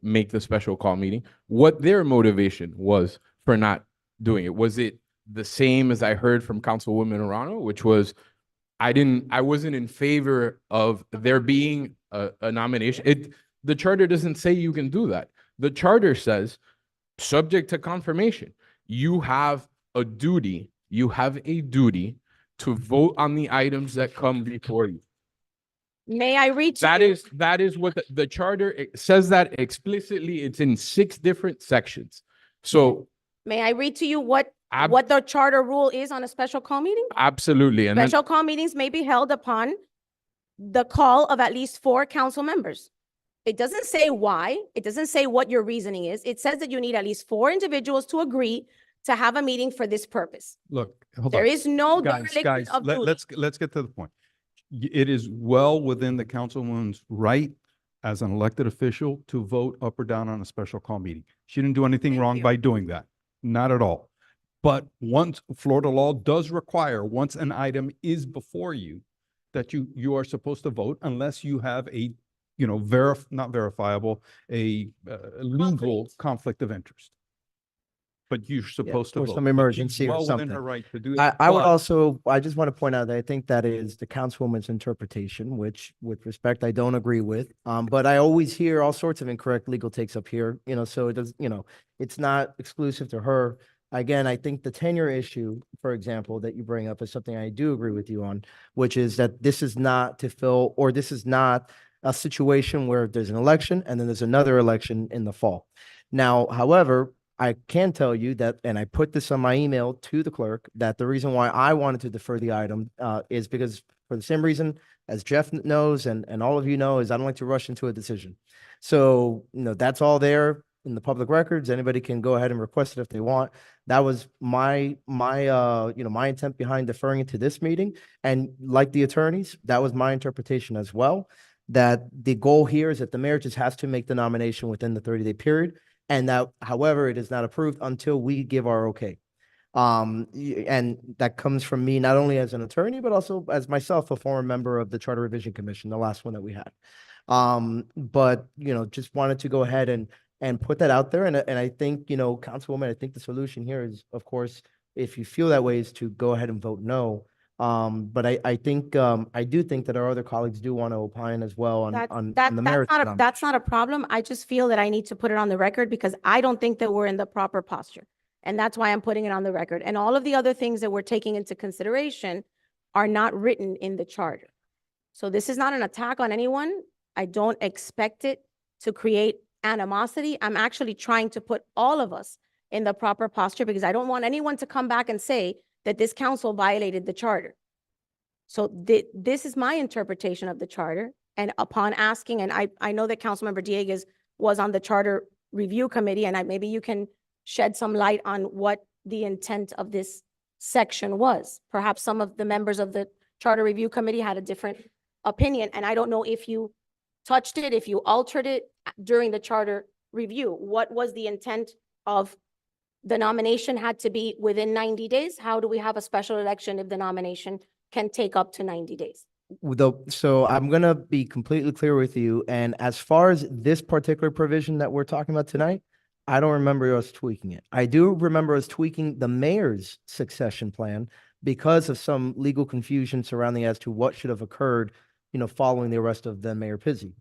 make the special call meeting, what their motivation was for not doing it. Was it the same as I heard from Councilwoman Arano, which was I wasn't in favor of there being a nomination. The charter doesn't say you can do that. The charter says, subject to confirmation, you have a duty to vote on the items that come before you. May I read to That you? is what the charter says that explicitly. It's in 6 different sections. So May I read to you what Ab- the charter rule is on a special call meeting? absolutely. And then, Special call meetings may be held upon the call of at least 4 council members. It doesn't say why. It doesn't say what your reasoning is. It says that you need at least 4 individuals to agree to have a meeting for this purpose. Look, hold on. There is no Guys, dereliction of duty. let's get to the point. It is well within the councilwoman's right as an elected official to vote up or down on a special call meeting. She didn't do anything Thank wrong you. by doing that. Not at all. But once Florida law does require, once an item is before you, that you are supposed to vote unless you have a not verifiable, a legal Concrete. conflict of interest. But you're supposed to or vote. some But she's emergency or well within her something. right to do that. I would but- also, I just want to point out that I think that is the councilwoman's interpretation, which with respect, I don't agree with. But I always hear all sorts of incorrect legal takes up here, so it does, it's not exclusive to her. Again, I think the tenure issue, for example, that you bring up is something I do agree with you on, which is that this is not to fill, or this is not a situation where there's an election and then there's another election in the fall. Now, however, I can tell you that, and I put this on my email to the clerk, that the reason why I wanted to defer the item is because for the same reason as Jeff knows and all of you know, is I don't like to rush into a decision. So, that's all there in the public records. Anybody can go ahead and request it if they want. That was my intent behind deferring it to this meeting. And like the attorneys, that was my interpretation as well, that the goal here is that the mayor just has to make the nomination within the 30-day period. And that, however, it is not approved until we give our okay. And that comes from me, not only as an attorney, but also as myself, a former member of the Charter Revision Commission, the last one that we had. But, just wanted to go ahead and put that out there. And I think, Councilwoman, I think the solution here is, of course, if you feel that way, is to go ahead and vote no. But I think, I do think that our other colleagues do want to opine as well on the merits. That's not a problem. I just feel that I need to put it on the record because I don't think that we're in the proper posture. And that's why I'm putting it on the record. And all of the other things that we're taking into consideration are not written in the charter. So this is not an attack on anyone. I don't expect it to create animosity. I'm actually trying to put all of us in the proper posture because I don't want anyone to come back and say that this council violated the charter. So this is my interpretation of the charter. And upon asking, and I know that Councilmember Dieguez was on the Charter Review Committee, and maybe you can shed some light on what the intent of this section was. Perhaps some of the members of the Charter Review Committee had a different opinion, and I don't know if you touched it, if you altered it during the charter review. What was the intent of the nomination had to be within 90 days? How do we have a special election if the nomination can take up to 90 days? So I'm going to be completely clear with you. And as far as this particular provision that we're talking about tonight, I don't remember us tweaking it. I do remember us tweaking the mayor's succession plan because of some legal confusion surrounding as to what should have occurred, following the arrest of then Mayor Pizzi.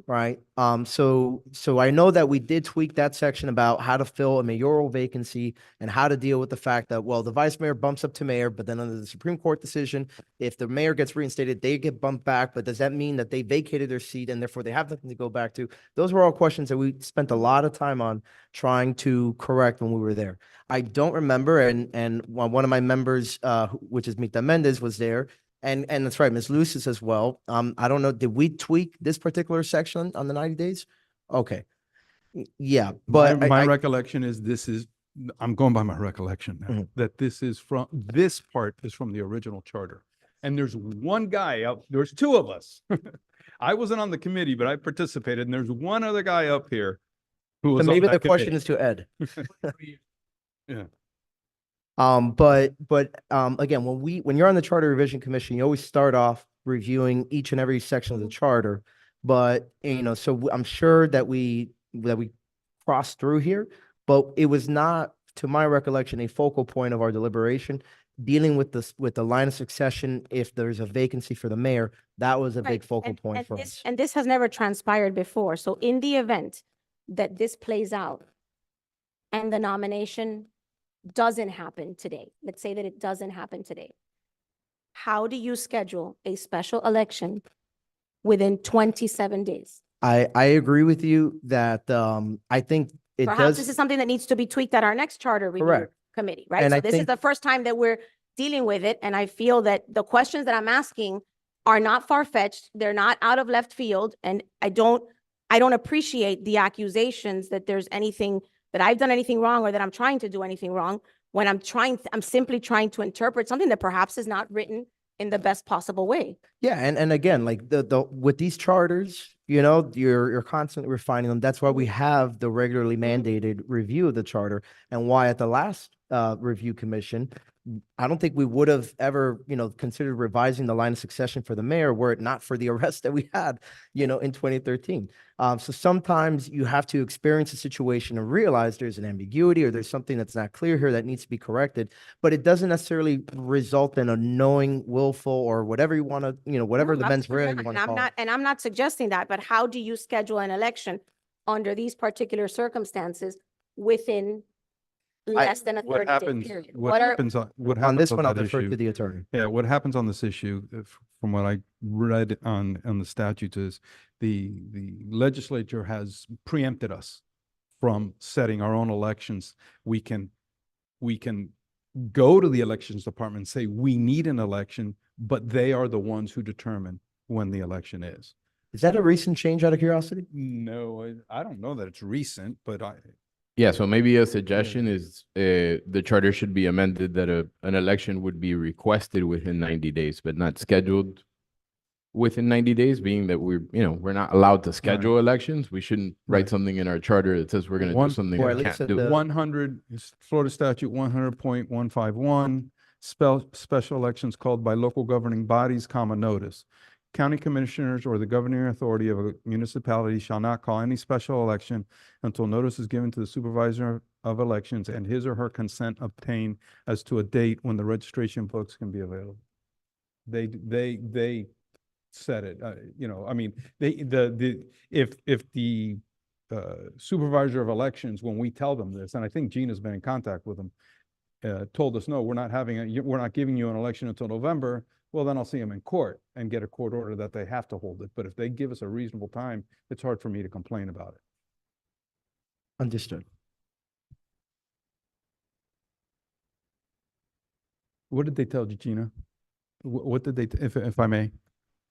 Right. So I know that we did tweak that section about how to fill a mayoral vacancy and how to deal with the fact that, well, the vice mayor bumps up to mayor, but then under the Supreme Court decision, if the mayor gets reinstated, they get bumped back. But does that mean that they vacated their seat and therefore they have nothing to go back to? Those were all questions that we spent a lot of time on trying to correct when we were there. I don't remember, and one of my members, which is Mita Mendez, was there. And that's right, Ms. Lucis as well. I don't know, did we tweak this particular section on the 90 days? Okay. Yeah, but my recollection is I'm going by my recollection now, that this part is from the original charter. And there's one guy up, there's two of us. I wasn't on the committee, but I participated, and there's one other guy up here who was so on maybe that the question committee. is to Ed. Yeah. But again, when you're on the Charter Revision Commission, you always start off reviewing each and every section of the charter. But, so I'm sure that we crossed through here, but it was not, to my recollection, a focal point of our deliberation dealing with the line of succession. If there's a vacancy for the mayor, that was a big focal point for us. And this has never transpired before. So in the event that this plays out and the nomination doesn't happen today, let's say that it doesn't happen today, how do you schedule a special election within 27 days? I agree with you that I think it Perhaps this is something that needs to be tweaked at our next charter review Correct. committee, right? And So I this is think- the first time that we're dealing with it, and I feel that the questions that I'm asking are not far-fetched, they're not out of left field, and I don't appreciate the accusations that there's anything, that I've done anything wrong or that I'm trying to do anything wrong, when I'm simply trying to interpret something that perhaps is not written in the best possible way. Yeah, and again, like the with these charters, you're constantly refining them. That's why we have the regularly mandated review of the charter, and why at the last review commission, I don't think we would have ever, considered revising the line of succession for the mayor were it not for the arrest that we had, in 2013. So sometimes you have to experience a situation and realize there's an ambiguity or there's something that's not clear here that needs to be corrected, but it doesn't necessarily result in a knowing, willful, or whatever you want to, whatever No, the mens absolutely rea not. you want And to I'm call it. not, and I'm not suggesting that, but how do you schedule an election under these particular circumstances within less than a What 30-day happens, period? what are- happens what On happens this on one, I'll that defer issue? to the attorney. Yeah, what happens on this issue, from what I read on the statutes, is the legislature has preempted us from setting our own elections. We can go to the elections department and say, we need an election, but they are the ones who determine when the election is. Is that a recent change out of curiosity? No, I don't know that it's recent, but Yeah, so maybe a suggestion is the charter should be amended that an election would be requested within 90 days, but not scheduled within 90 days, being that we're not allowed to schedule elections. We shouldn't write Right. something in our charter that says we're going to do One- something or we at least can't at do. the- 100, Florida statute 100.151, special elections called by local governing bodies, notice. County commissioners or the governing authority of a municipality shall not call any special election until notice is given to the supervisor of elections and his or her consent obtained as to a date when the registration books can be available. They said it, I mean, if the supervisor of elections, when we tell them this, and I think Gina's been in contact with them, told us, no, we're not giving you an election until November, well, then I'll see them in court and get a court order that they have to hold it. But if they give us a reasonable time, it's hard for me to complain about it. Understood. What did they tell you, Gina? What did they, if I may?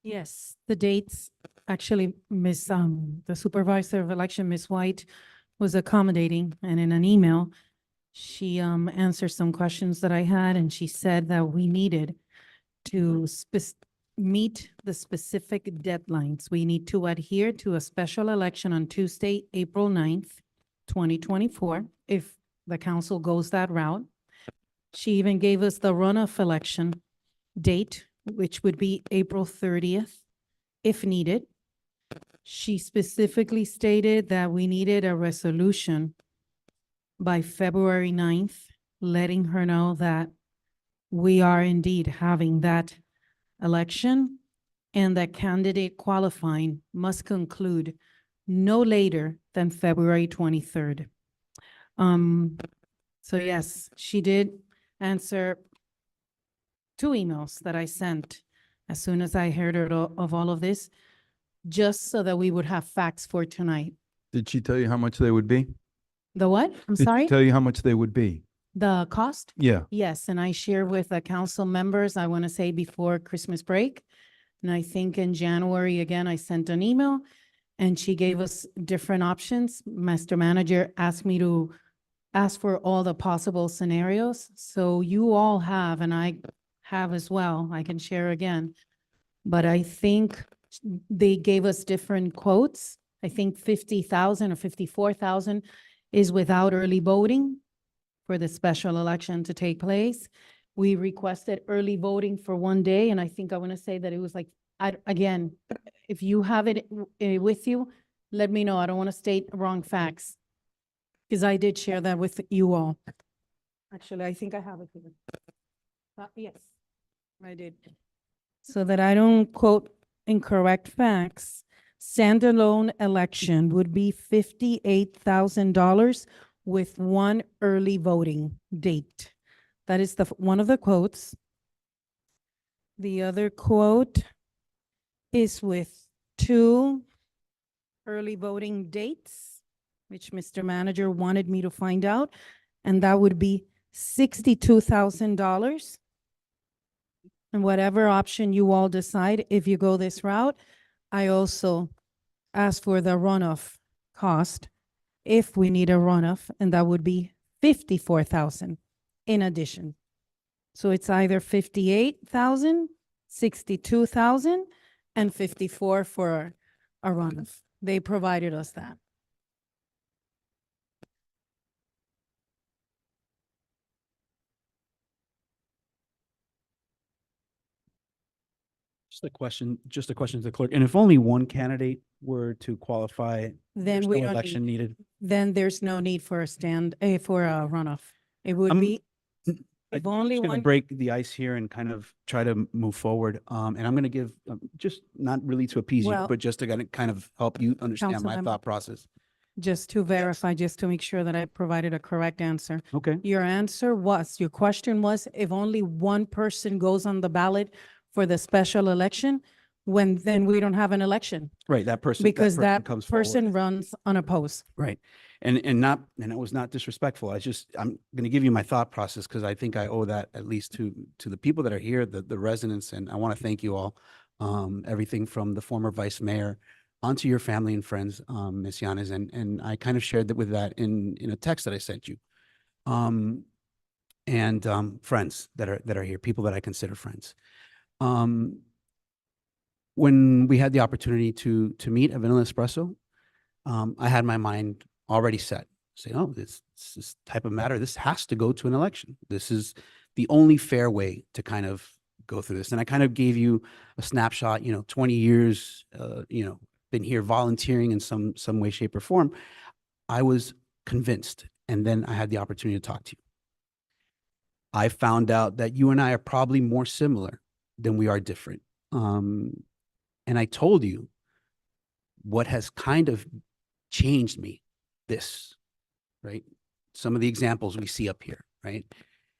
Yes, the dates, actually, the supervisor of election, Ms. White, was accommodating, and in an email, she answered some questions that I had, and she said that we needed to meet the specific deadlines. We need to adhere to a special election on Tuesday, April 9th, 2024, if the council goes that route. She even gave us the runoff election date, which would be April 30th, if needed. She specifically stated that we needed a resolution by February 9th, letting her know that we are indeed having that election and that candidate qualifying must conclude no later than February 23rd. So yes, she did answer 2 emails that I sent as soon as I heard of all of this, just so that we would have facts for tonight. Did she tell you how much they would be? The what? I'm Did she sorry? tell you how much they would be? The cost? Yeah. Yes, and I share with the council members, I want to say before Christmas break. And I think in January, again, I sent an email and she gave us different options. Master Manager asked me to ask for all the possible scenarios. So you all have, and I have as well, I can share again. But I think they gave us different quotes. I think 50,000 or 54,000 is without early voting for the special election to take place. We requested early voting for 1 day, and I think I want to say that it was like, again, if you have it with you, let me know. I don't want to state wrong facts. Because I did share that with you all. Actually, I think I have it here. Yes, I did. So that I don't quote incorrect facts, standalone election would be $58,000 with 1 early voting date. That is one of the quotes. The other quote is with 2 early voting dates, which Mr. Manager wanted me to find out, and that would be $62,000. And whatever option you all decide, if you go this route, I also ask for the runoff cost if we need a runoff, and that would be $54,000 in addition. So it's either $58,000, $62,000, and $54,000 for a runoff. They provided us that. Just a question to the clerk. And if only one candidate were to qualify, Then there's we no don't election need, needed. then there's no need for a for a runoff. It would I'm- be, I'm if only just gonna one, break the ice here and kind of try to move forward. And I'm gonna give, just not really to appease you, Well, but just to kind of help you understand my Councilmember. thought process. just to verify, just to make sure that I provided a correct answer. Okay. Your answer was, your question was, if only one person goes on the ballot for the special election, then we don't have an election Right, that person. because that comes forward. person runs unopposed. Right. And it was not disrespectful. I'm going to give you my thought process because I think I owe that at least to the people that are here, the residents, and I want to thank you all. Everything from the former vice mayor onto your family and friends, Ms. Yanes, and I kind of shared that with that in a text that I sent you. And friends that are here, people that I consider friends. When we had the opportunity to meet at Vanilla Espresso, I had my mind already set. Say, oh, this type of matter, this has to go to an election. This is the only fair way to kind of go through this. And I kind of gave you a snapshot, 20 years, been here volunteering in some way, shape, or form. I was convinced, and then I had the opportunity to talk to you. I found out that you and I are probably more similar than we are different. And I told you what has kind of changed me, right? Some of the examples we see up here, right?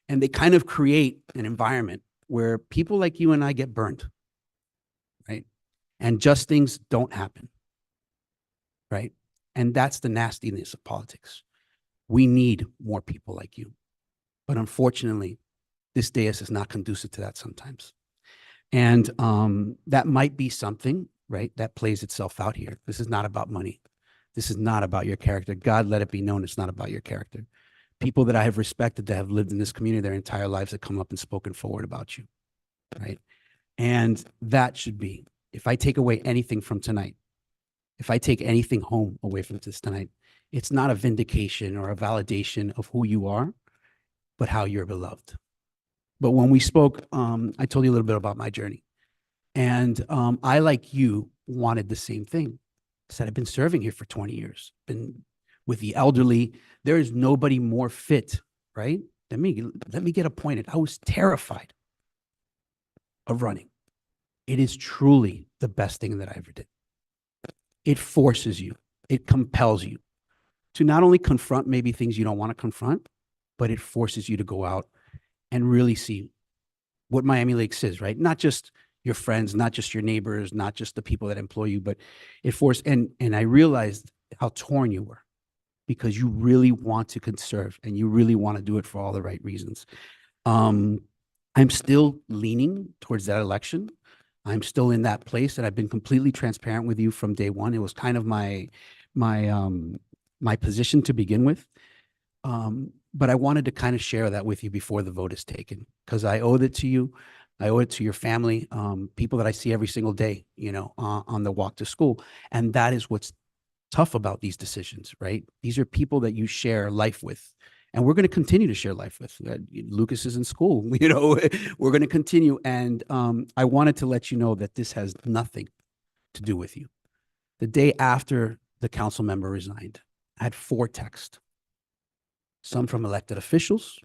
And they kind of create an environment where people like you and I get burned, right? And just things don't happen, right? And that's the nastiness of politics. We need more people like you. But unfortunately, this dais is not conducive to that sometimes. And that might be something, right, that plays itself out here. This is not about money. This is not about your character. God, let it be known it's not about your character. People that I have respected, that have lived in this community their entire lives, have come up and spoken forward about you, right? And that should be, if I take away anything from tonight, if I take anything home away from this tonight, it's not a vindication or a validation of who you are, but how you're beloved. But when we spoke, I told you a little bit about my journey. And I, like you, wanted the same thing. I said, I've been serving here for 20 years, been with the elderly. There is nobody more fit, right? Let me get appointed. I was terrified of running. It is truly the best thing that I ever did. It forces you, it compels you to not only confront maybe things you don't want to confront, but it forces you to go out and really see what Miami Lakes is, right? Not just your friends, not just your neighbors, not just the people that employ you, but it forced, and I realized how torn you were because you really want to conserve and you really want to do it for all the right reasons. I'm still leaning towards that election. I'm still in that place, and I've been completely transparent with you from day one. It was kind of my position to begin with. But I wanted to kind of share that with you before the vote is taken, because I owe it to you. I owe it to your family, people that I see every single day, on the walk to school. And that is what's tough about these decisions, right? These are people that you share life with. And we're going to continue to share life with. Lucas is in school, we're going to continue. And I wanted to let you know that this has nothing to do with you. The day after the council member resigned, I had 4 texts. Some from elected officials,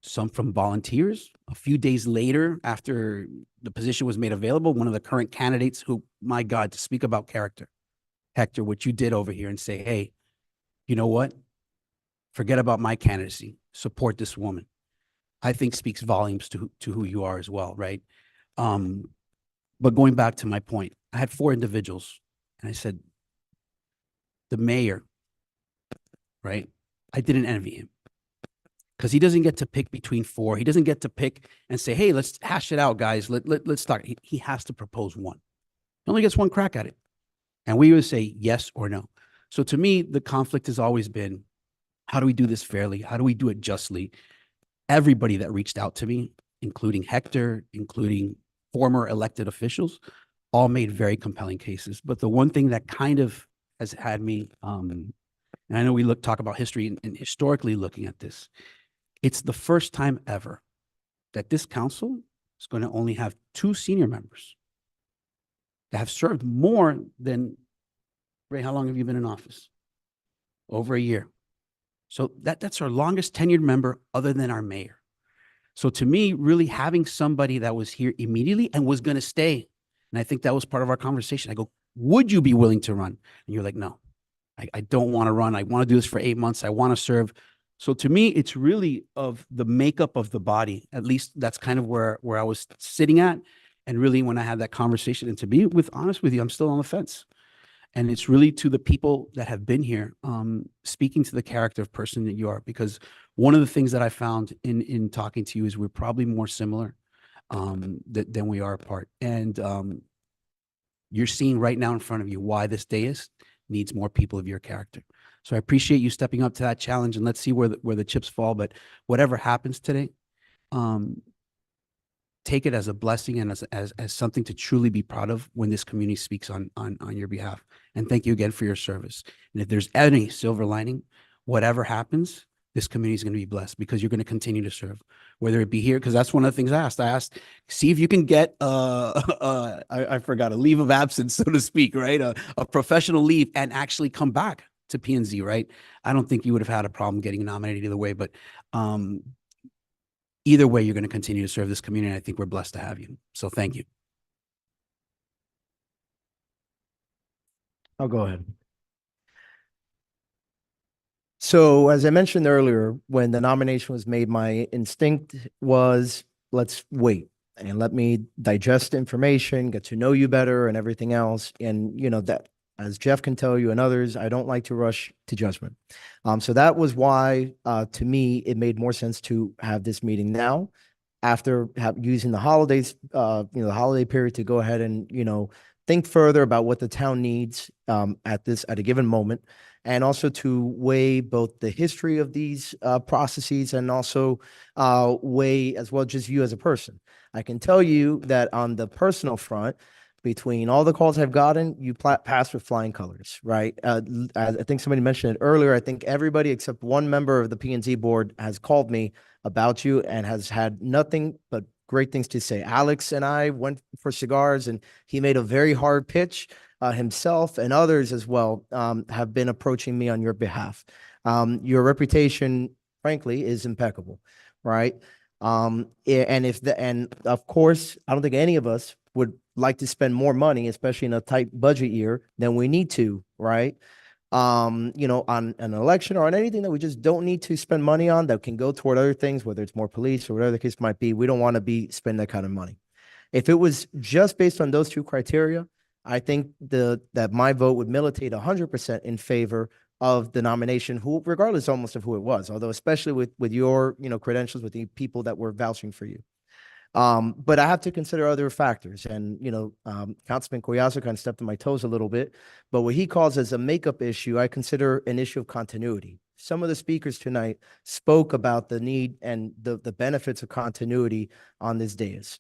some from volunteers. A few days later, after the position was made available, one of the current candidates who, my God, to speak about character, Hector, what you did over here and say, hey, you know what? Forget about my candidacy. Support this woman. I think speaks volumes to who you are as well, right? But going back to my point, I had 4 individuals, and I said, the mayor, right? I didn't envy him because he doesn't get to pick between 4. He doesn't get to pick and say, hey, let's hash it out, guys. Let's start. He has to propose one. He only gets one crack at it. And we would say yes or no. So to me, the conflict has always been, how do we do this fairly? How do we do it justly? Everybody that reached out to me, including Hector, including former elected officials, all made very compelling cases. But the one thing that kind of has had me, and I know we talk about history and historically looking at this, it's the first time ever that this council is going to only have 2 senior members that have served more than, Ray, how long have you been in office? Over a year. So that's our longest tenured member other than our mayor. So to me, really having somebody that was here immediately and was going to stay, and I think that was part of our conversation. I go, would you be willing to run? And you're like, no, I don't want to run. I want to do this for 8 months. I want to serve. So to me, it's really of the makeup of the body. At least that's kind of where I was sitting at. And really when I had that conversation, and to be honest with you, I'm still on the fence. And it's really to the people that have been here, speaking to the character of person that you are, because one of the things that I found in talking to you is we're probably more similar than we are apart. And you're seeing right now in front of you why this dais needs more people of your character. So I appreciate you stepping up to that challenge, and let's see where the chips fall. But whatever happens today, take it as a blessing and as something to truly be proud of when this community speaks on your behalf. And thank you again for your service. And if there's any silver lining, whatever happens, this community is going to be blessed because you're going to continue to serve, whether it be here, because that's one of the things I asked, see if you can get, I forgot, a leave of absence, so to speak, right? A professional leave and actually come back to P&Z, right? I don't think you would have had a problem getting nominated either way, but either way, you're going to continue to serve this community. And I think we're blessed to have you. So thank you. I'll go ahead. So as I mentioned earlier, when the nomination was made, my instinct was, let's wait and let me digest information, get to know you better and everything else. And you know that, as Jeff can tell you and others, I don't like to rush to judgment. So that was why, to me, it made more sense to have this meeting now, after using the holidays, the holiday period to go ahead and, think further about what the town needs at a given moment, and also to weigh both the history of these processes and also weigh as well just you as a person. I can tell you that on the personal front, between all the calls I've gotten, you pass with flying colors, right? I think somebody mentioned it earlier. I think everybody except one member of the P&Z board has called me about you and has had nothing but great things to say. Alex and I went for cigars and he made a very hard pitch. Himself and others as well have been approaching me on your behalf. Your reputation, frankly, is impeccable, right? And of course, I don't think any of us would like to spend more money, especially in a tight budget year, than we need to, right? On an election or on anything that we just don't need to spend money on that can go toward other things, whether it's more police or whatever the case might be. We don't want to be spending that kind of money. If it was just based on those two criteria, I think that my vote would militate 100% in favor of the nomination, regardless almost of who it was, although especially with your credentials, with the people that were vouching for you. But I have to consider other factors, and Councilman Collazo kind of stepped on my toes a little bit, but what he calls as a makeup issue, I consider an issue of continuity. Some of the speakers tonight spoke about the need and the benefits of continuity on this dais.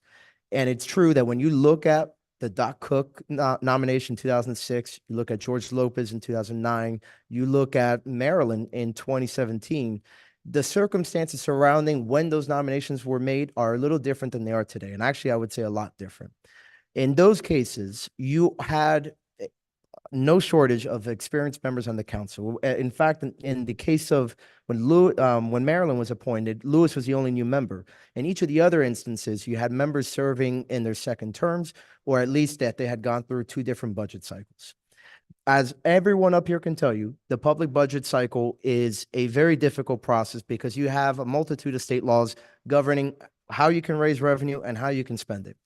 And it's true that when you look at the Doc Cook nomination in 2006, you look at George Lopez in 2009, you look at Maryland in 2017, the circumstances surrounding when those nominations were made are a little different than they are today. And actually, I would say a lot different. In those cases, you had no shortage of experienced members on the council. In fact, in the case of when Maryland was appointed, Lewis was the only new member. In each of the other instances, you had members serving in their second terms, or at least that they had gone through 2 different budget cycles. As everyone up here can tell you, the public budget cycle is a very difficult process because you have a multitude of state laws governing how you can raise revenue and how you can spend it.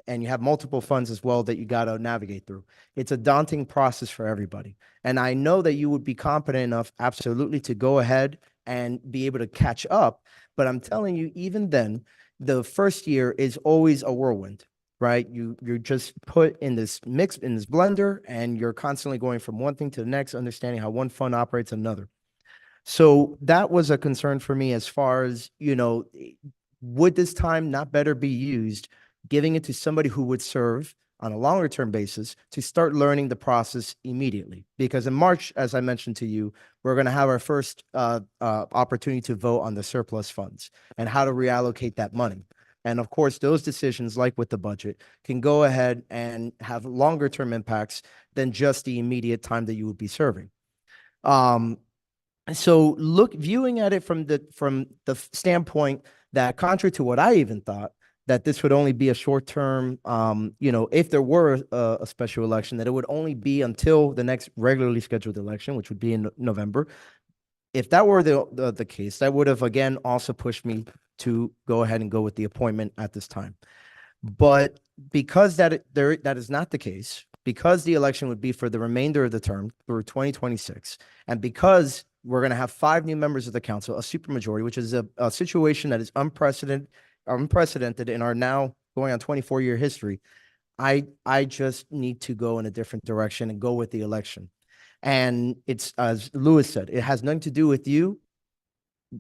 And you have multiple funds as well that you got to navigate through. It's a daunting process for everybody. And I know that you would be competent enough, absolutely, to go ahead and be able to catch up. But I'm telling you, even then, the first year is always a whirlwind, right? You're just put in this mix, in this blender, and you're constantly going from one thing to the next, understanding how one fund operates another. So that was a concern for me as far as, would this time not better be used giving it to somebody who would serve on a longer term basis to start learning the process immediately? Because in March, as I mentioned to you, we're going to have our first opportunity to vote on the surplus funds and how to reallocate that money. And of course, those decisions, like with the budget, can go ahead and have longer term impacts than just the immediate time that you would be serving. So viewing at it from the standpoint that, contrary to what I even thought, that this would only be a short term, if there were a special election, that it would only be until the next regularly scheduled election, which would be in November. If that were the case, that would have again also pushed me to go ahead and go with the appointment at this time. But because that is not the case, because the election would be for the remainder of the term through 2026, and because we're going to have 5 new members of the council, a supermajority, which is a situation that is unprecedented in our now going on 24-year history, I just need to go in a different direction and go with the election. And it's, as Louis said, it has nothing to do with you.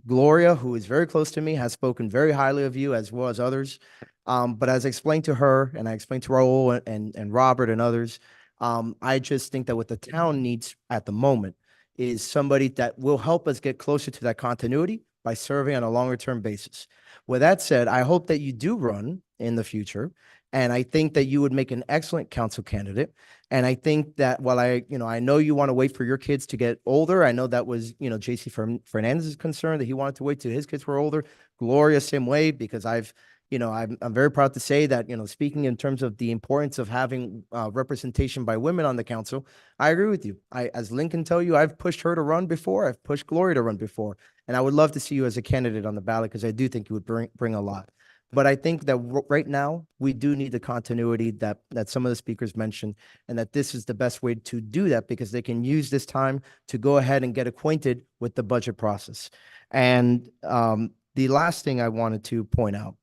Gloria, who is very close to me, has spoken very highly of you, as well as others. But as I explained to her, and I explained to Raul and Robert and others, I just think that what the town needs at the moment is somebody that will help us get closer to that continuity by serving on a longer term basis. With that said, I hope that you do run in the future. And I think that you would make an excellent council candidate. And I think that while I know you want to wait for your kids to get older. I know that was, JC Fernandez's concern, that he wanted to wait till his kids were older. Gloria, same way, because I'm very proud to say that, speaking in terms of the importance of having representation by women on the council, I agree with you. As Lynn can tell you, I've pushed her to run before. I've pushed Gloria to run before. And I would love to see you as a candidate on the ballot, because I do think you would bring a lot. But I think that right now, we do need the continuity that some of the speakers mentioned, and that this is the best way to do that, because they can use this time to go ahead and get acquainted with the budget process. And the last thing I wanted to point out,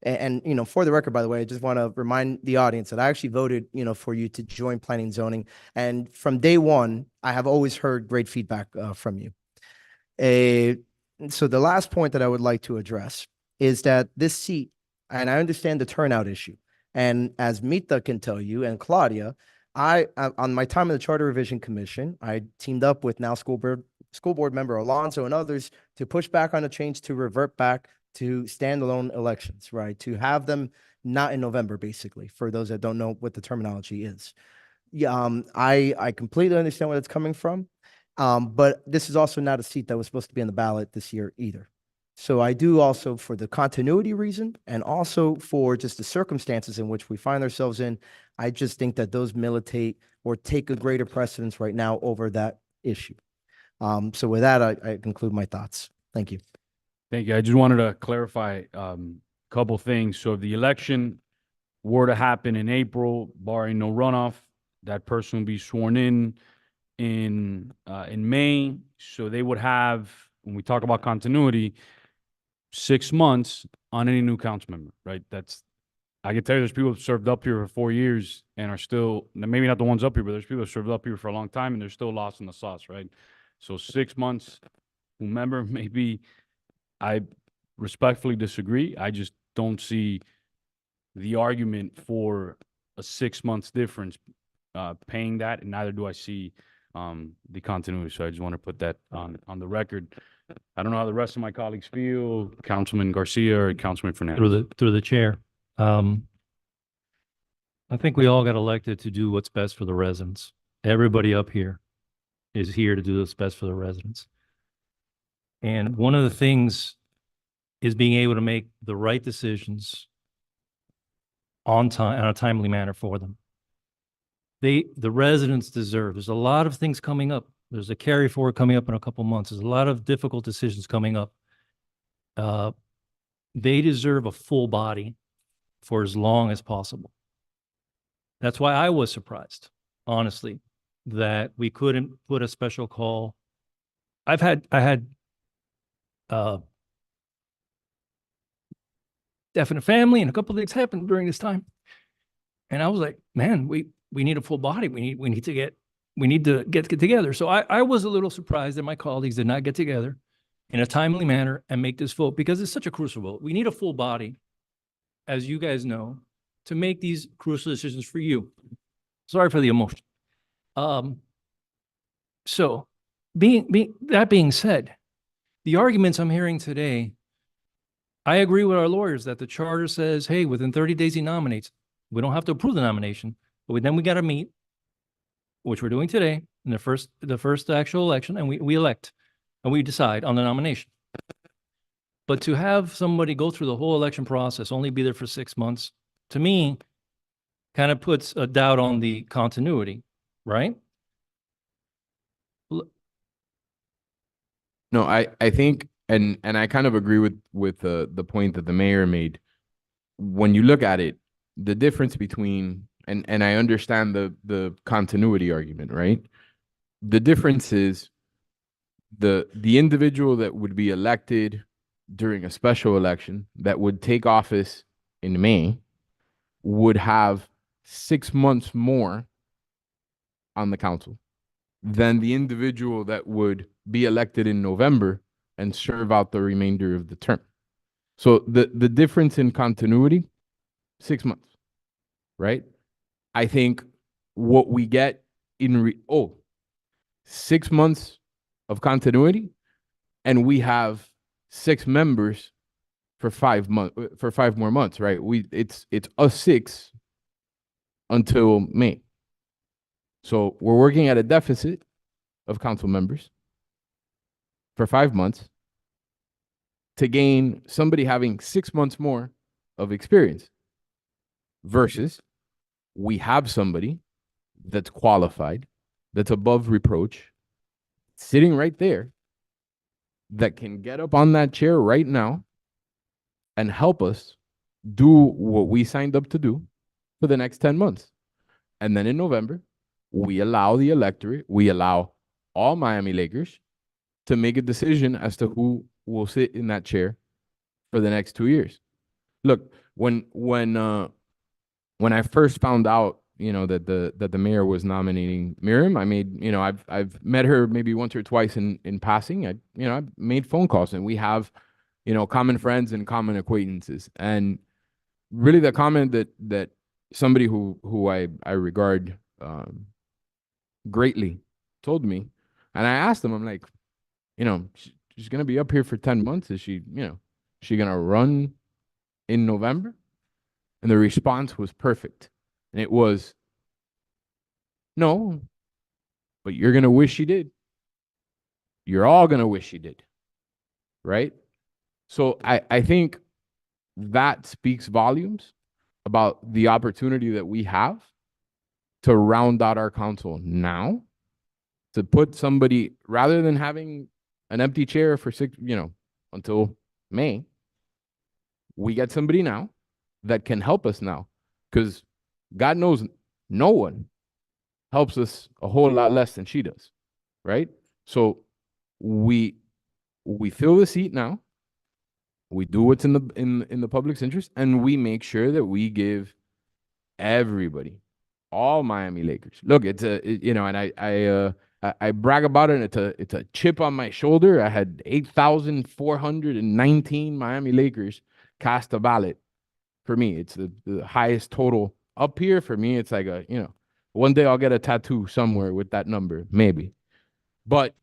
and for the record, by the way, I just want to remind the audience that I actually voted, for you to join planning and zoning. And from day one, I have always heard great feedback from you. So the last point that I would like to address is that this seat, and I understand the turnout issue, and as Mita can tell you, and Claudia, I on my time in the Charter Revision Commission, I teamed up with now school board member Alonso and others to push back on a change to revert back to standalone elections, right? To have them not in November, basically, for those that don't know what the terminology is. Yeah, I completely understand where it's coming from, but this is also not a seat that was supposed to be on the ballot this year either. So I do also, for the continuity reason, and also for just the circumstances in which we find ourselves in, I just think that those militate or take a greater precedence right now over that issue. So with that, I conclude my thoughts. Thank you. Thank you. I just wanted to clarify a couple things. So if the election were to happen in April, barring no runoff, that person would be sworn in May. So they would have, when we talk about continuity, 6 months on any new council member, right? I can tell you there's people who served up here for 4 years and are still, maybe not the ones up here, but there's people who served up here for a long time and they're still lost in the sauce, right? So 6 months, whomever, maybe. I respectfully disagree. I just don't see the argument for a 6 months difference paying that, and neither do I see the continuity. So I just want to put that on the record. I don't know how the rest of my colleagues feel, Councilman Garcia or Councilman Fernandez. Through the chair. I think we all got elected to do what's best for the residents. Everybody up here is here to do what's best for the residents. And one of the things is being able to make the right decisions on time, in a timely manner for them. The residents deserve. There's a lot of things coming up. There's a carry forward coming up in a couple months. There's a lot of difficult decisions coming up. They deserve a full body for as long as possible. That's why I was surprised, honestly, that we couldn't put a special call. I had definite family and a couple of things happened during this time. And I was like, man, we need a full body. We need to get together. So I was a little surprised that my colleagues did not get together in a timely manner and make this vote, because it's such a crucial vote. We need a full body, as you guys know, to make these crucial decisions for you. Sorry for the emotion. So that being said, the arguments I'm hearing today I agree with our lawyers that the charter says, hey, within 30 days he nominates. We don't have to approve the nomination, but then we got to meet, which we're doing today in the first actual election, and we elect and we decide on the nomination. But to have somebody go through the whole election process, only be there for 6 months, to me, kind of puts a doubt on the continuity, right? No, I think, and I kind of agree with the point that the mayor made. When you look at it, the difference between, and I understand the continuity argument, right? The difference is the individual that would be elected during a special election that would take office in May would have 6 months more on the council than the individual that would be elected in November and serve out the remainder of the term. So the difference in continuity, 6 months, right? I think what we get in 6 months of continuity, and we have 6 members for 5 months, for 5 more months, right? It's us 6 until May. So we're working at a deficit of council members for 5 months to gain somebody having 6 months more of experience versus we have somebody that's qualified, that's above reproach, sitting right there, that can get up on that chair right now and help us do what we signed up to do for the next 10 months. And then in November, we allow the electorate, we allow all Miami Lakers to make a decision as to who will sit in that chair for the next 2 years. Look, when I first found out, that the mayor was nominating Miriam, I made, I've met her maybe once or twice in passing. I made phone calls, and we have, common friends and common acquaintances. And really the comment that somebody who I regard greatly told me, and I asked them, I'm like, she's gonna be up here for 10 months. Is she, she gonna run in November? And the response was perfect. And it was, no, but you're gonna wish she did. You're all gonna wish she did. Right? So I think that speaks volumes about the opportunity that we have to round out our council now, to put somebody, rather than having an empty chair for 6, until May, we get somebody now that can help us now. Because God knows no one helps us a whole lot less than she does, right? So we fill the seat now. We do what's in the public's interest, and we make sure that we give everybody, all Miami Lakers. Look, it's and I brag about it, and it's a chip on my shoulder. I had 8,419 Miami Lakers cast a ballot for me. It's the highest total up here for me. It's like one day I'll get a tattoo somewhere with that number, maybe. But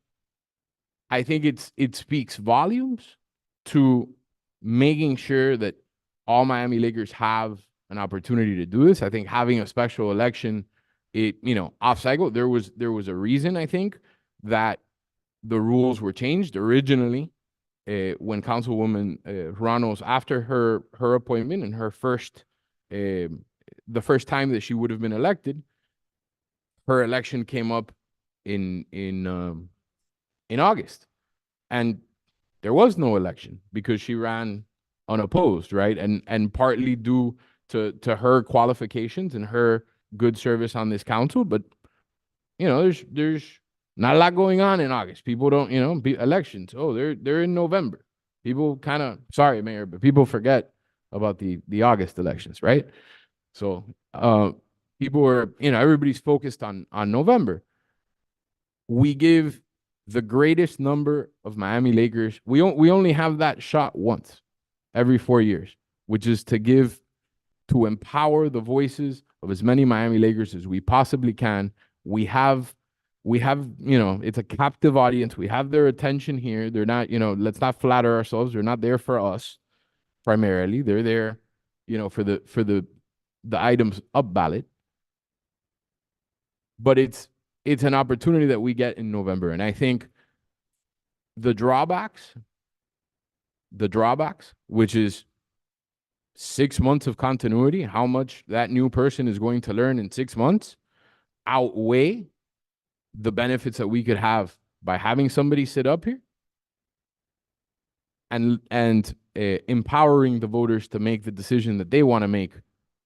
I think it speaks volumes to making sure that all Miami Lakers have an opportunity to do this. I think having a special election, off cycle, there was a reason, I think, that the rules were changed originally when Councilwoman Ramos, after her appointment and her the first time that she would have been elected, her election came up in August, and there was no election because she ran unopposed, right? And partly due to her qualifications and her good service on this council. But there's not a lot going on in August. People don't, elections. Oh, they're in November. People kind of, sorry, Mayor, but people forget about the August elections, right? So people are, everybody's focused on November. We give the greatest number of Miami Lakers. We only have that shot once every 4 years, which is to empower the voices of as many Miami Lakers as we possibly can. We have, it's a captive audience. We have their attention here. They're not, let's not flatter ourselves. They're not there for us. primarily. They're there, for the items up ballot. But it's an opportunity that we get in November. And I think the drawbacks, which is 6 months of continuity, how much that new person is going to learn in 6 months, outweigh the benefits that we could have by having somebody sit up here and empowering the voters to make the decision that they want to make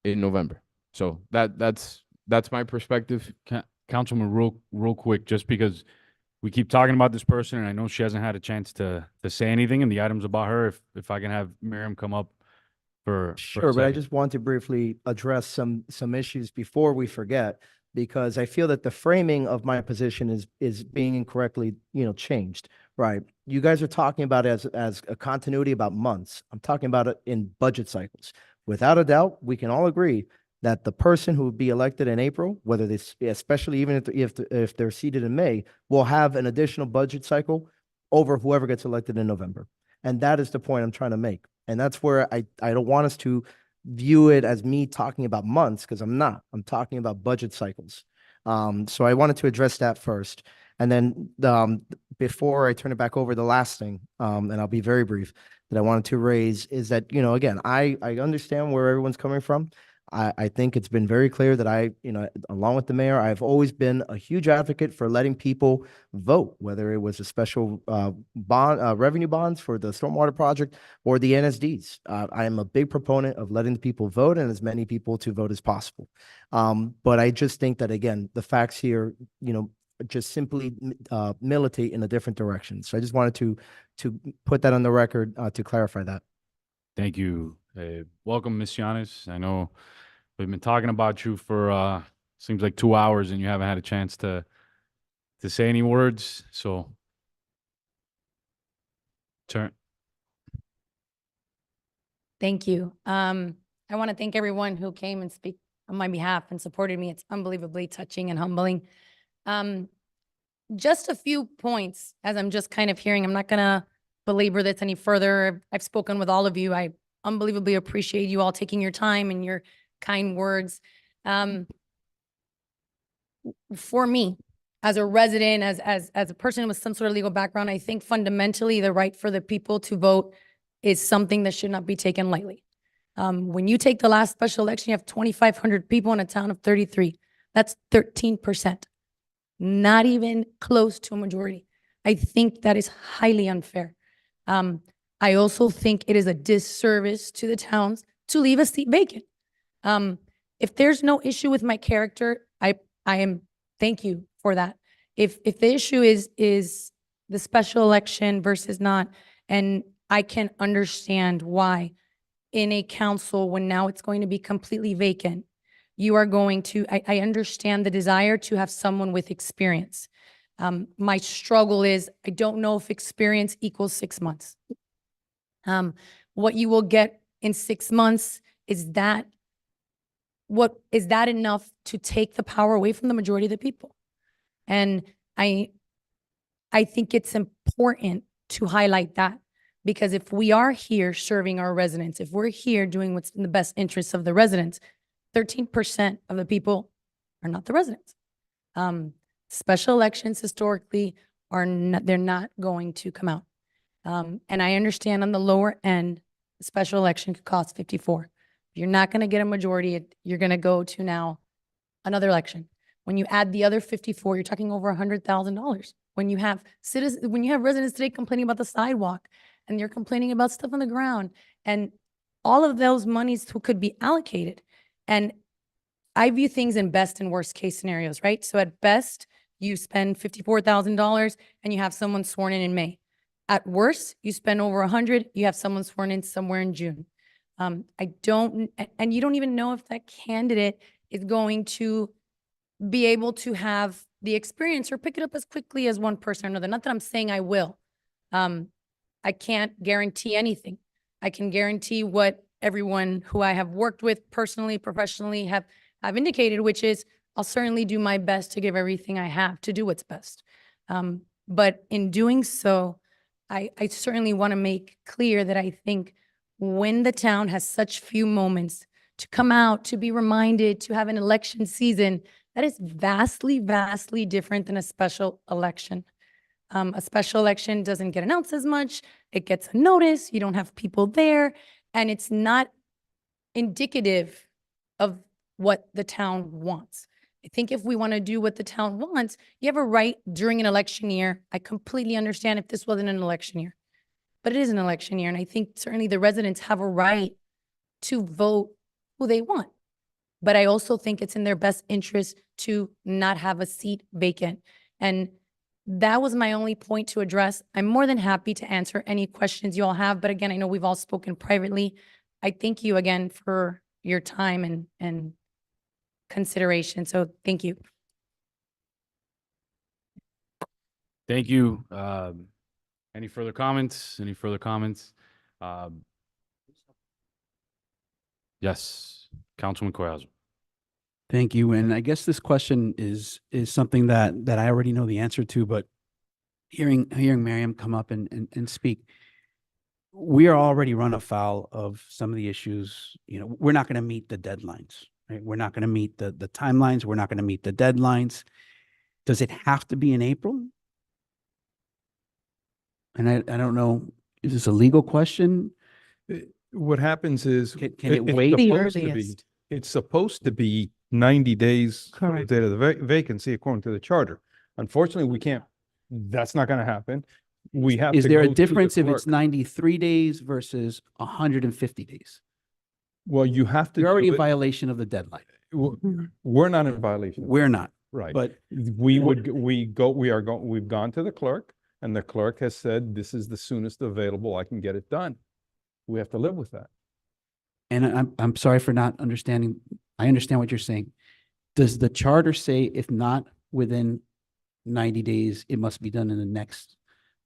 in November. So that's my perspective. Councilman, real quick, just because we keep talking about this person, and I know she hasn't had a chance to say anything in the items about her. If I can have Miriam come up for a Sure, but I second. just want to briefly address some issues before we forget, because I feel that the framing of my position is being incorrectly, changed. Right? You guys are talking about it as a continuity about months. I'm talking about it in budget cycles. Without a doubt, we can all agree that the person who would be elected in April, whether this, especially even if they're seated in May, will have an additional budget cycle over whoever gets elected in November. And that is the point I'm trying to make. And that's where I don't want us to view it as me talking about months, because I'm not. I'm talking about budget cycles. So I wanted to address that first. And then before I turn it back over, the last thing, and I'll be very brief, that I wanted to raise is that, again, I understand where everyone's coming from. I think it's been very clear that along with the mayor, I've always been a huge advocate for letting people vote, whether it was a special revenue bonds for the stormwater project or the NSDs. I am a big proponent of letting the people vote and as many people to vote as possible. But I just think that, again, the facts here, just simply militate in a different direction. So I just wanted to put that on the record to clarify that. Thank you. Welcome, Ms. Yanis. I know we've been talking about you for seems like 2 hours, and you haven't had a chance to say any words. So Thank you. I want to thank everyone who came and speak on my behalf and supported me. It's unbelievably touching and humbling. Just a few points as I'm just kind of hearing. I'm not going to belabor this any further. I've spoken with all of you. I unbelievably appreciate you all taking your time and your kind words. For me, as a resident, as a person with some sort of legal background, I think fundamentally the right for the people to vote is something that should not be taken lightly. When you take the last special election, you have 2,500 people in a town of 33. That's 13%. Not even close to a majority. I think that is highly unfair. I also think it is a disservice to the towns to leave a seat vacant. If there's no issue with my character, I am, thank you for that. If the issue is the special election versus not, and I can understand why in a council when now it's going to be completely vacant, you are going to, I understand the desire to have someone with experience. My struggle is I don't know if experience equals 6 months. What you will get in 6 months, is that enough to take the power away from the majority of the people? And I think it's important to highlight that, because if we are here serving our residents, if we're here doing what's in the best interests of the residents, 13% of the people are not the residents. Special elections historically they're not going to come out. And I understand on the lower end, a special election could cost 54. If you're not going to get a majority, you're going to go to now another election. When you add the other 54, you're talking over $100,000. When you have residents today complaining about the sidewalk, and you're complaining about stuff on the ground, and all of those monies who could be allocated. And I view things in best and worst case scenarios, right? So at best, you spend $54,000 and you have someone sworn in May. At worst, you spend over 100, you have someone sworn in somewhere in June. And you don't even know if that candidate is going to be able to have the experience or pick it up as quickly as one person or another. Not that I'm saying I will. I can't guarantee anything. I can guarantee what everyone who I have worked with personally, professionally have indicated, which is I'll certainly do my best to give everything I have to do what's best. But in doing so, I certainly want to make clear that I think when the town has such few moments to come out, to be reminded, to have an election season, that is vastly, vastly different than a special election. A special election doesn't get announced as much. It gets a notice. You don't have people there, and it's not indicative of what the town wants. I think if we want to do what the town wants, you have a right during an election year. I completely understand if this wasn't an election year, but it is an election year. And I think certainly the residents have a right to vote who they want. But I also think it's in their best interest to not have a seat vacant. And that was my only point to address. I'm more than happy to answer any questions you all have. But again, I know we've all spoken privately. I thank you again for your time and consideration. So thank you. Thank you. Any further comments? Any further comments? Yes, Councilman Collazo. Thank you. And I guess this question is something that I already know the answer to, but hearing Miriam come up and speak, we are already run afoul of some of the issues. You know, we're not going to meet the deadlines, right? We're not going to meet the timelines. We're not going to meet the deadlines. Does it have to be in April? And I don't know, is this a legal question? What happens is. Can it it's wait? supposed to be- It's supposed to be 90 days from the Correct. date of the vacancy according to the charter. Unfortunately, we can't, that's not going to happen. We have. Is to there a go to the difference if it's clerk. 93 days versus 150 days? Well, you have to. You're already do in it- violation of the deadline. We're not in violation. We're not. Right. But We've gone to the clerk and the clerk has said, this is the soonest available I can get it done. We have to live with that. And I'm sorry for not understanding. I understand what you're saying. Does the charter say if not within 90 days, it must be done in the next?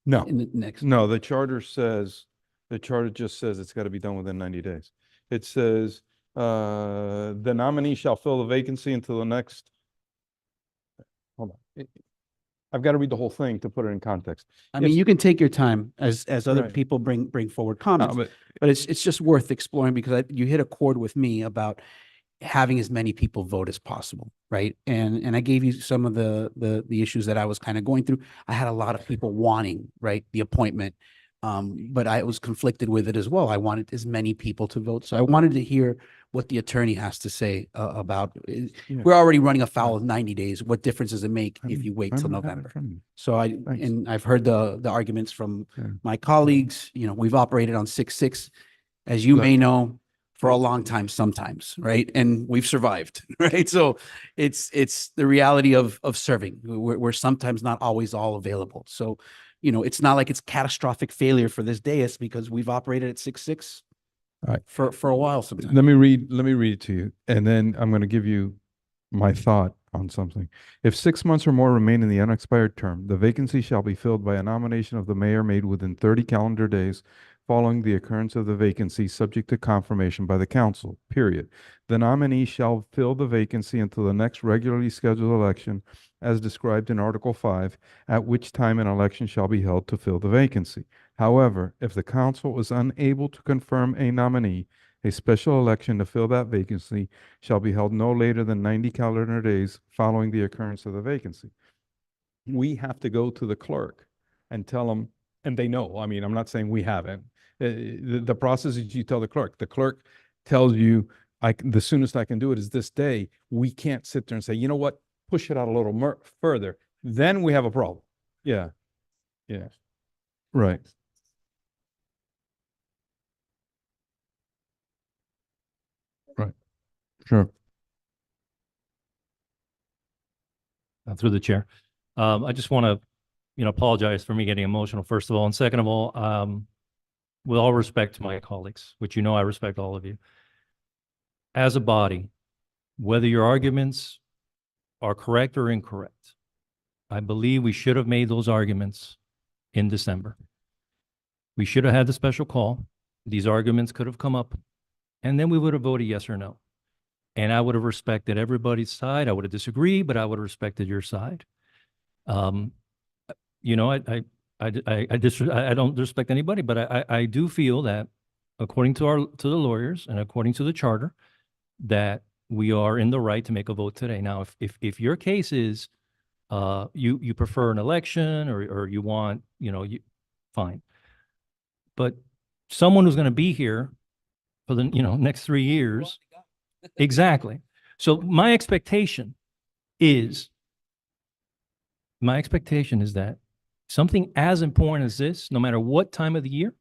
No, In the next. no, the charter just says it's got to be done within 90 days. It says, the nominee shall fill the vacancy until the next. Hold on. I've got to read the whole thing to put it in context. I mean, you can take your time as other Right. people bring forward No, comments, but but it's just worth exploring because you hit a chord with me about having as many people vote as possible, right? And I gave you some of the issues that I was kind of going through. I had a lot of people wanting, right, the appointment, but I was conflicted with it as well. I wanted as many people to vote, so I wanted to hear what the attorney has to say about. Yeah. We're already running afoul of 90 days. What difference does it make if you wait I till don't have it in November? front of me. So Thanks. and I've heard the arguments from Yeah. my colleagues. You know, we've operated on 6-6, as you Look. may know, for a long time sometimes, right? And we've survived, right? So it's the reality of serving. We're sometimes not always all available. So, you know, it's not like it's catastrophic failure for this dais because we've operated at 6-6 All right. for a while sometimes. Let me read it to you, and then I'm going to give you my thought on something. If 6 months or more remain in the unexpired term, the vacancy shall be filled by a nomination of the mayor made within 30 calendar days following the occurrence of the vacancy, subject to confirmation by the council, period. The nominee shall fill the vacancy until the next regularly scheduled election as described in Article 5, at which time an election shall be held to fill the vacancy. However, if the council is unable to confirm a nominee, a special election to fill that vacancy shall be held no later than 90 calendar days following the occurrence of the vacancy. We have to go to the clerk and tell them, and they know, I mean, I'm not saying we haven't. The process is you tell the clerk tells you, the soonest I can do it is this day. We can't sit there and say, you know what, push it out a little further. Then we have a problem. Yeah. Yeah. Right. Right. Sure. Through the chair. I just want to, apologize for me getting emotional, first of all. And second of all, with all respect to my colleagues, which I respect all of you. As a body, whether your arguments are correct or incorrect, I believe we should have made those arguments in December. We should have had the special call. These arguments could have come up, and then we would have voted yes or no. And I would have respected everybody's side. I would have disagreed, but I would have respected your side. I don't respect anybody, but I do feel that according to the lawyers and according to the charter, that we are in the right to make a vote today. Now, if your case is, you prefer an election or you want, fine. But someone who's going to be here for the, next 3 years. Exactly. So my expectation is that something as important as this, no matter what time of the year,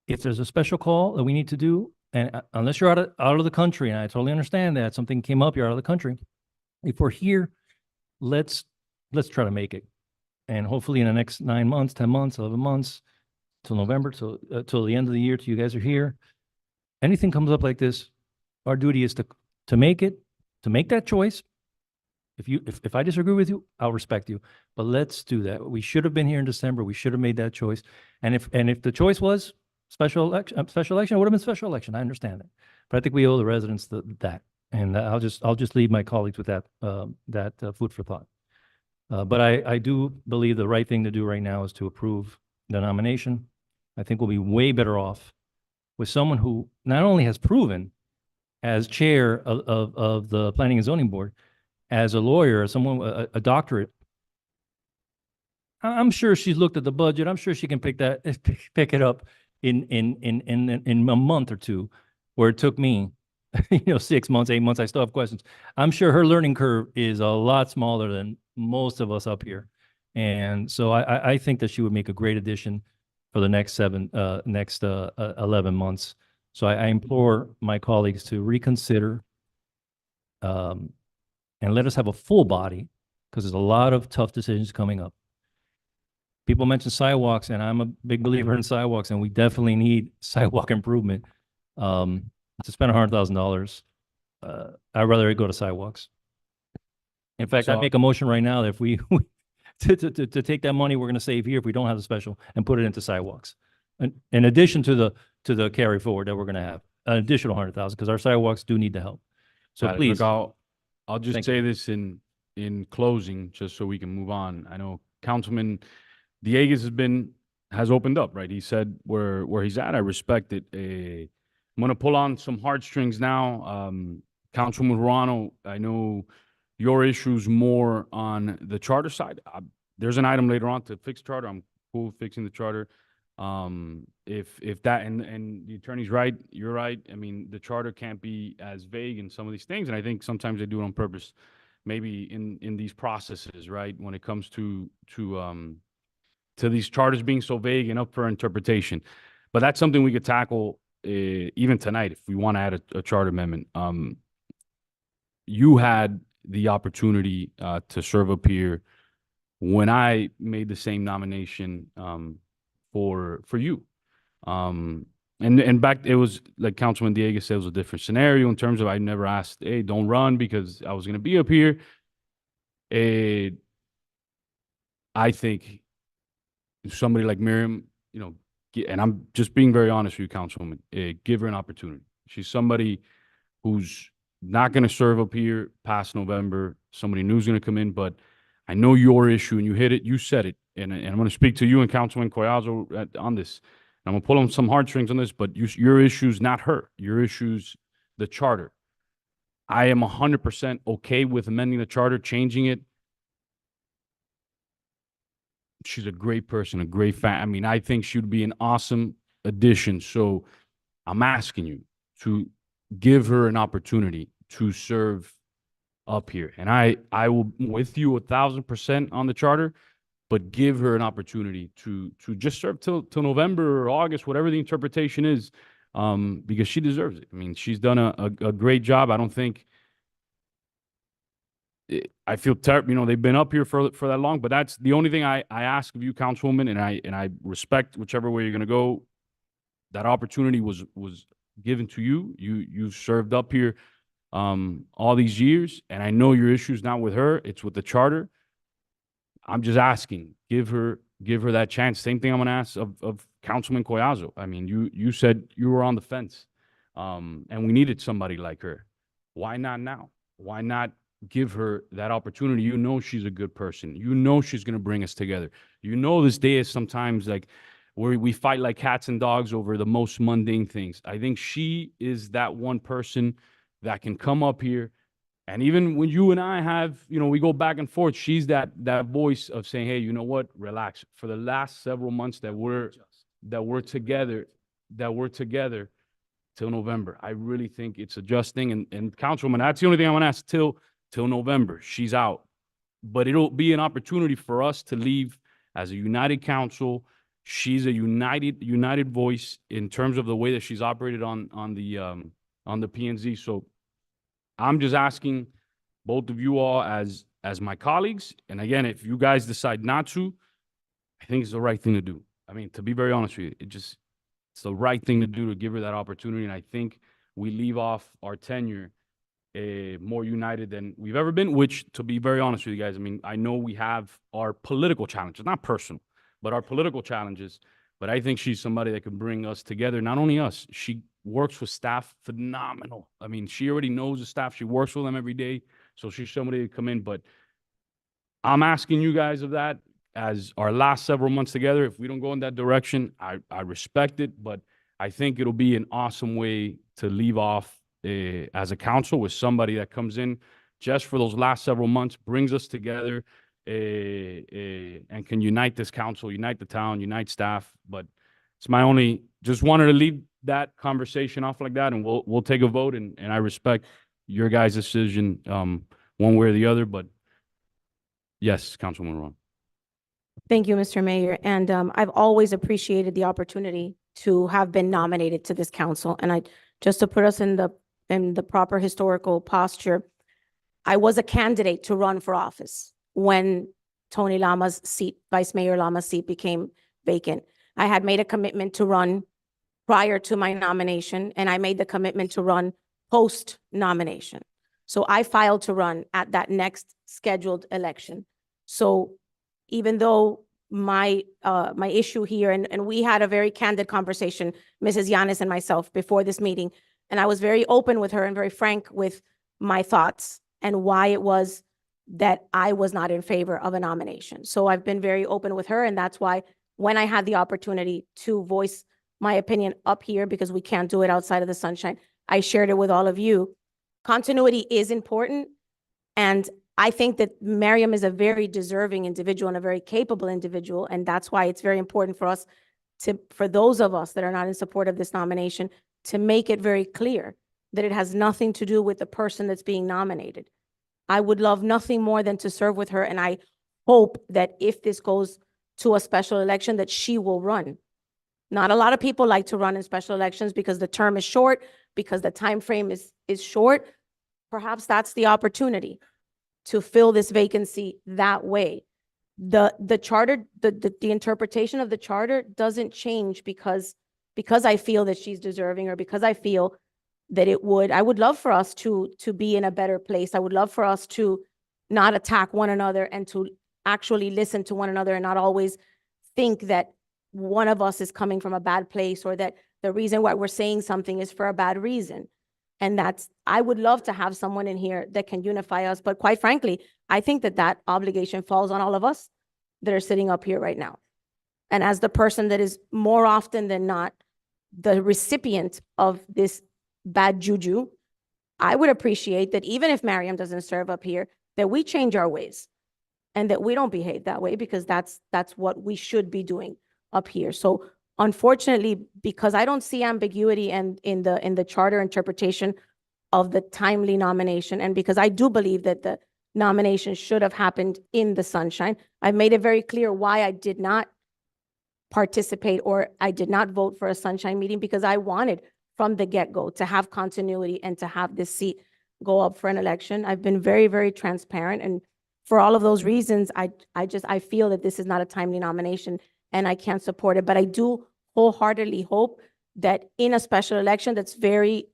if there's a special call that we need to do, and unless you're out of the country, and I totally understand that something came up, you're out of the country. If we're here, let's try to make it. And hopefully in the next 9 months, 10 months, 11 months, till November, till the end of the year, till you guys are here, anything comes up like this, our duty is to make that choice. If I disagree with you, I'll respect you, but let's do that. We should have been here in December. We should have made that choice. And if the choice was special election, it would have been special election. I understand that, but I think we owe the residents that. And I'll just leave my colleagues with that food for thought. But I do believe the right thing to do right now is to approve the nomination. I think we'll be way better off with someone who not only has proven as chair of the Planning and Zoning Board, as a lawyer, as someone, a doctorate. I'm sure she's looked at the budget. I'm sure she can pick it up in a month or two, where it took me, 6 months, 8 months. I still have questions. I'm sure her learning curve is a lot smaller than most of us up here. And so I think that she would make a great addition for the next 11 months. So I implore my colleagues to reconsider, and let us have a full body, because there's a lot of tough decisions coming up. People mention sidewalks, and I'm a big believer in sidewalks, and we definitely need sidewalk improvement. To spend $100,000, I'd rather go to sidewalks. In fact, I'd make a motion right now that if we to take that money we're going to save here, if we don't have the special, and put it into sidewalks, in addition to the carry forward that we're going to have, an additional 100,000, because our sidewalks do need the help. So please. Look, I'll just say this in closing, just so we can move on. I know Councilman Dieguez has opened up, right? He said where he's at. I respect it. I'm gonna pull on some heartstrings now. Councilman Ruano, I know your issue's more on the charter side. There's an item later on to fix charter. I'm cool with fixing the charter. If that, and the attorney's right, you're right. I mean, the charter can't be as vague in some of these things, and I think sometimes they do it on purpose, maybe in these processes, right? When it comes to these charters being so vague and up for interpretation. But that's something we could tackle even tonight if we want to add a charter amendment. You had the opportunity to serve up here when I made the same nomination for you. And back, it was like Councilman Diego said, it was a different scenario in terms of I never asked, hey, don't run, because I was going to be up here. I think somebody like Miriam, and I'm just being very honest with you, Councilwoman, give her an opportunity. She's somebody who's not going to serve up here past November. Somebody new's going to come in, but I know your issue, and you hit it, you said it, and I'm going to speak to you and Councilman Collazo on this. I'm going to pull on some heartstrings on this, but your issue's not her. Your issue's the charter. I am 100% okay with amending the charter, changing it. She's a great person, a great fan. I mean, I think she would be an awesome addition. So I'm asking you to give her an opportunity to serve up here. And I will with you 1,000% on the charter, but give her an opportunity to just serve till November or August, whatever the interpretation is, because she deserves it. I mean, she's done a great job. I don't think I feel terrible. They've been up here for that long, but that's the only thing I ask of you, Councilwoman, and I respect whichever way you're going to go. That opportunity was given to you. You've served up here all these years, and I know your issue's not with her, it's with the charter. I'm just asking, give her that chance. Same thing I'm gonna ask of Councilman Collazo. I mean, you said you were on the fence, and we needed somebody like her. Why not now? Why not give her that opportunity? She's a good person. She's gonna bring us together. This day is sometimes like where we fight like cats and dogs over the most mundane things. I think she is that one person that can come up here. And even when you and I have, we go back and forth, she's that voice of saying, hey, you know what? Relax. For the last several months that we're together till November, I really think it's adjusting. And Councilwoman, that's the only thing I want to ask till November. She's out. But it'll be an opportunity for us to leave as a united council. She's a united voice in terms of the way that she's operated on the P&Z. So I'm just asking both of you all as my colleagues, and again, if you guys decide not to, I think it's the right thing to do. I mean, to be very honest with you, it's the right thing to do to give her that opportunity, and I think we leave off our tenure more united than we've ever been, which, to be very honest with you guys, I mean, I know we have our political challenges, not personal, but our political challenges, but I think she's somebody that can bring us together. Not only us, she works with staff phenomenal. I mean, she already knows the staff. She works with them every day. So she's somebody to come in. But I'm asking you guys of that as our last several months together. If we don't go in that direction, I respect it. But I think it'll be an awesome way to leave off as a council with somebody that comes in just for those last several months, brings us together, and can unite this council, unite the town, unite staff. But it's just wanted to leave that conversation off like that, and we'll take a vote, and I respect your guys' decision, one way or the other, but yes, Councilwoman Ron. Thank you, Mr. Mayor. And I've always appreciated the opportunity to have been nominated to this council. And just to put us in the proper historical posture, I was a candidate to run for office when Tony Lama's seat, Vice Mayor Lama's seat, became vacant. I had made a commitment to run prior to my nomination, and I made the commitment to run post-nomination. So I filed to run at that next scheduled election. So even though my issue here, and we had a very candid conversation, Mrs. Yanis and myself, before this meeting, and I was very open with her and very frank with my thoughts and why it was that I was not in favor of a nomination. So I've been very open with her, and that's why when I had the opportunity to voice my opinion up here, because we can't do it outside of the sunshine, I shared it with all of you. Continuity is important, and I think that Miriam is a very deserving individual and a very capable individual, and that's why it's very important for us for those of us that are not in support of this nomination, to make it very clear that it has nothing to do with the person that's being nominated. I would love nothing more than to serve with her, and I hope that if this goes to a special election, that she will run. Not a lot of people like to run in special elections because the term is short, because the time frame is short. Perhaps that's the opportunity to fill this vacancy that way. The charter, the interpretation of the charter doesn't change because I feel that she's deserving, or because I feel that I would love for us to be in a better place. I would love for us to not attack one another and to actually listen to one another and not always think that one of us is coming from a bad place, or that the reason why we're saying something is for a bad reason. And I would love to have someone in here that can unify us. But quite frankly, I think that obligation falls on all of us that are sitting up here right now. And as the person that is more often than not the recipient of this bad juju, I would appreciate that even if Miriam doesn't serve up here, that we change our ways and that we don't behave that way, because that's what we should be doing up here. So unfortunately, because I don't see ambiguity in the charter interpretation of the timely nomination, and because I do believe that the nomination should have happened in the sunshine, I've made it very clear why I did not participate or I did not vote for a sunshine meeting, because I wanted from the get-go to have continuity and to have this seat go up for an election. I've been very, very transparent, and for all of those reasons, I feel that this is not a timely nomination and I can't support it. But I do wholeheartedly hope that in a special election that's very,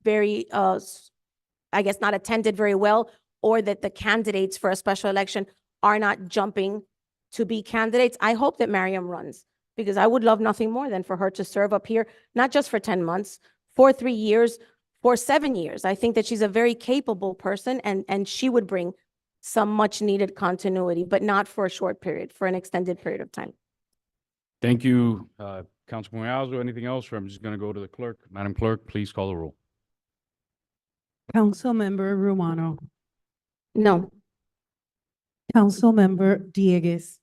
very, I guess, not attended very well, or that the candidates for a special election are not jumping to be candidates, I hope that Miriam runs, because I would love nothing more than for her to serve up here, not just for 10 months, for 3 years, for 7 years. I think that she's a very capable person, and she would bring some much needed continuity, but not for a short period, for an extended period of time. Thank you, Councilman Alzo. Anything else, or I'm just going to go to the clerk. Madam Clerk, please call the roll. Councilmember Romano, No. Councilmember Diegues,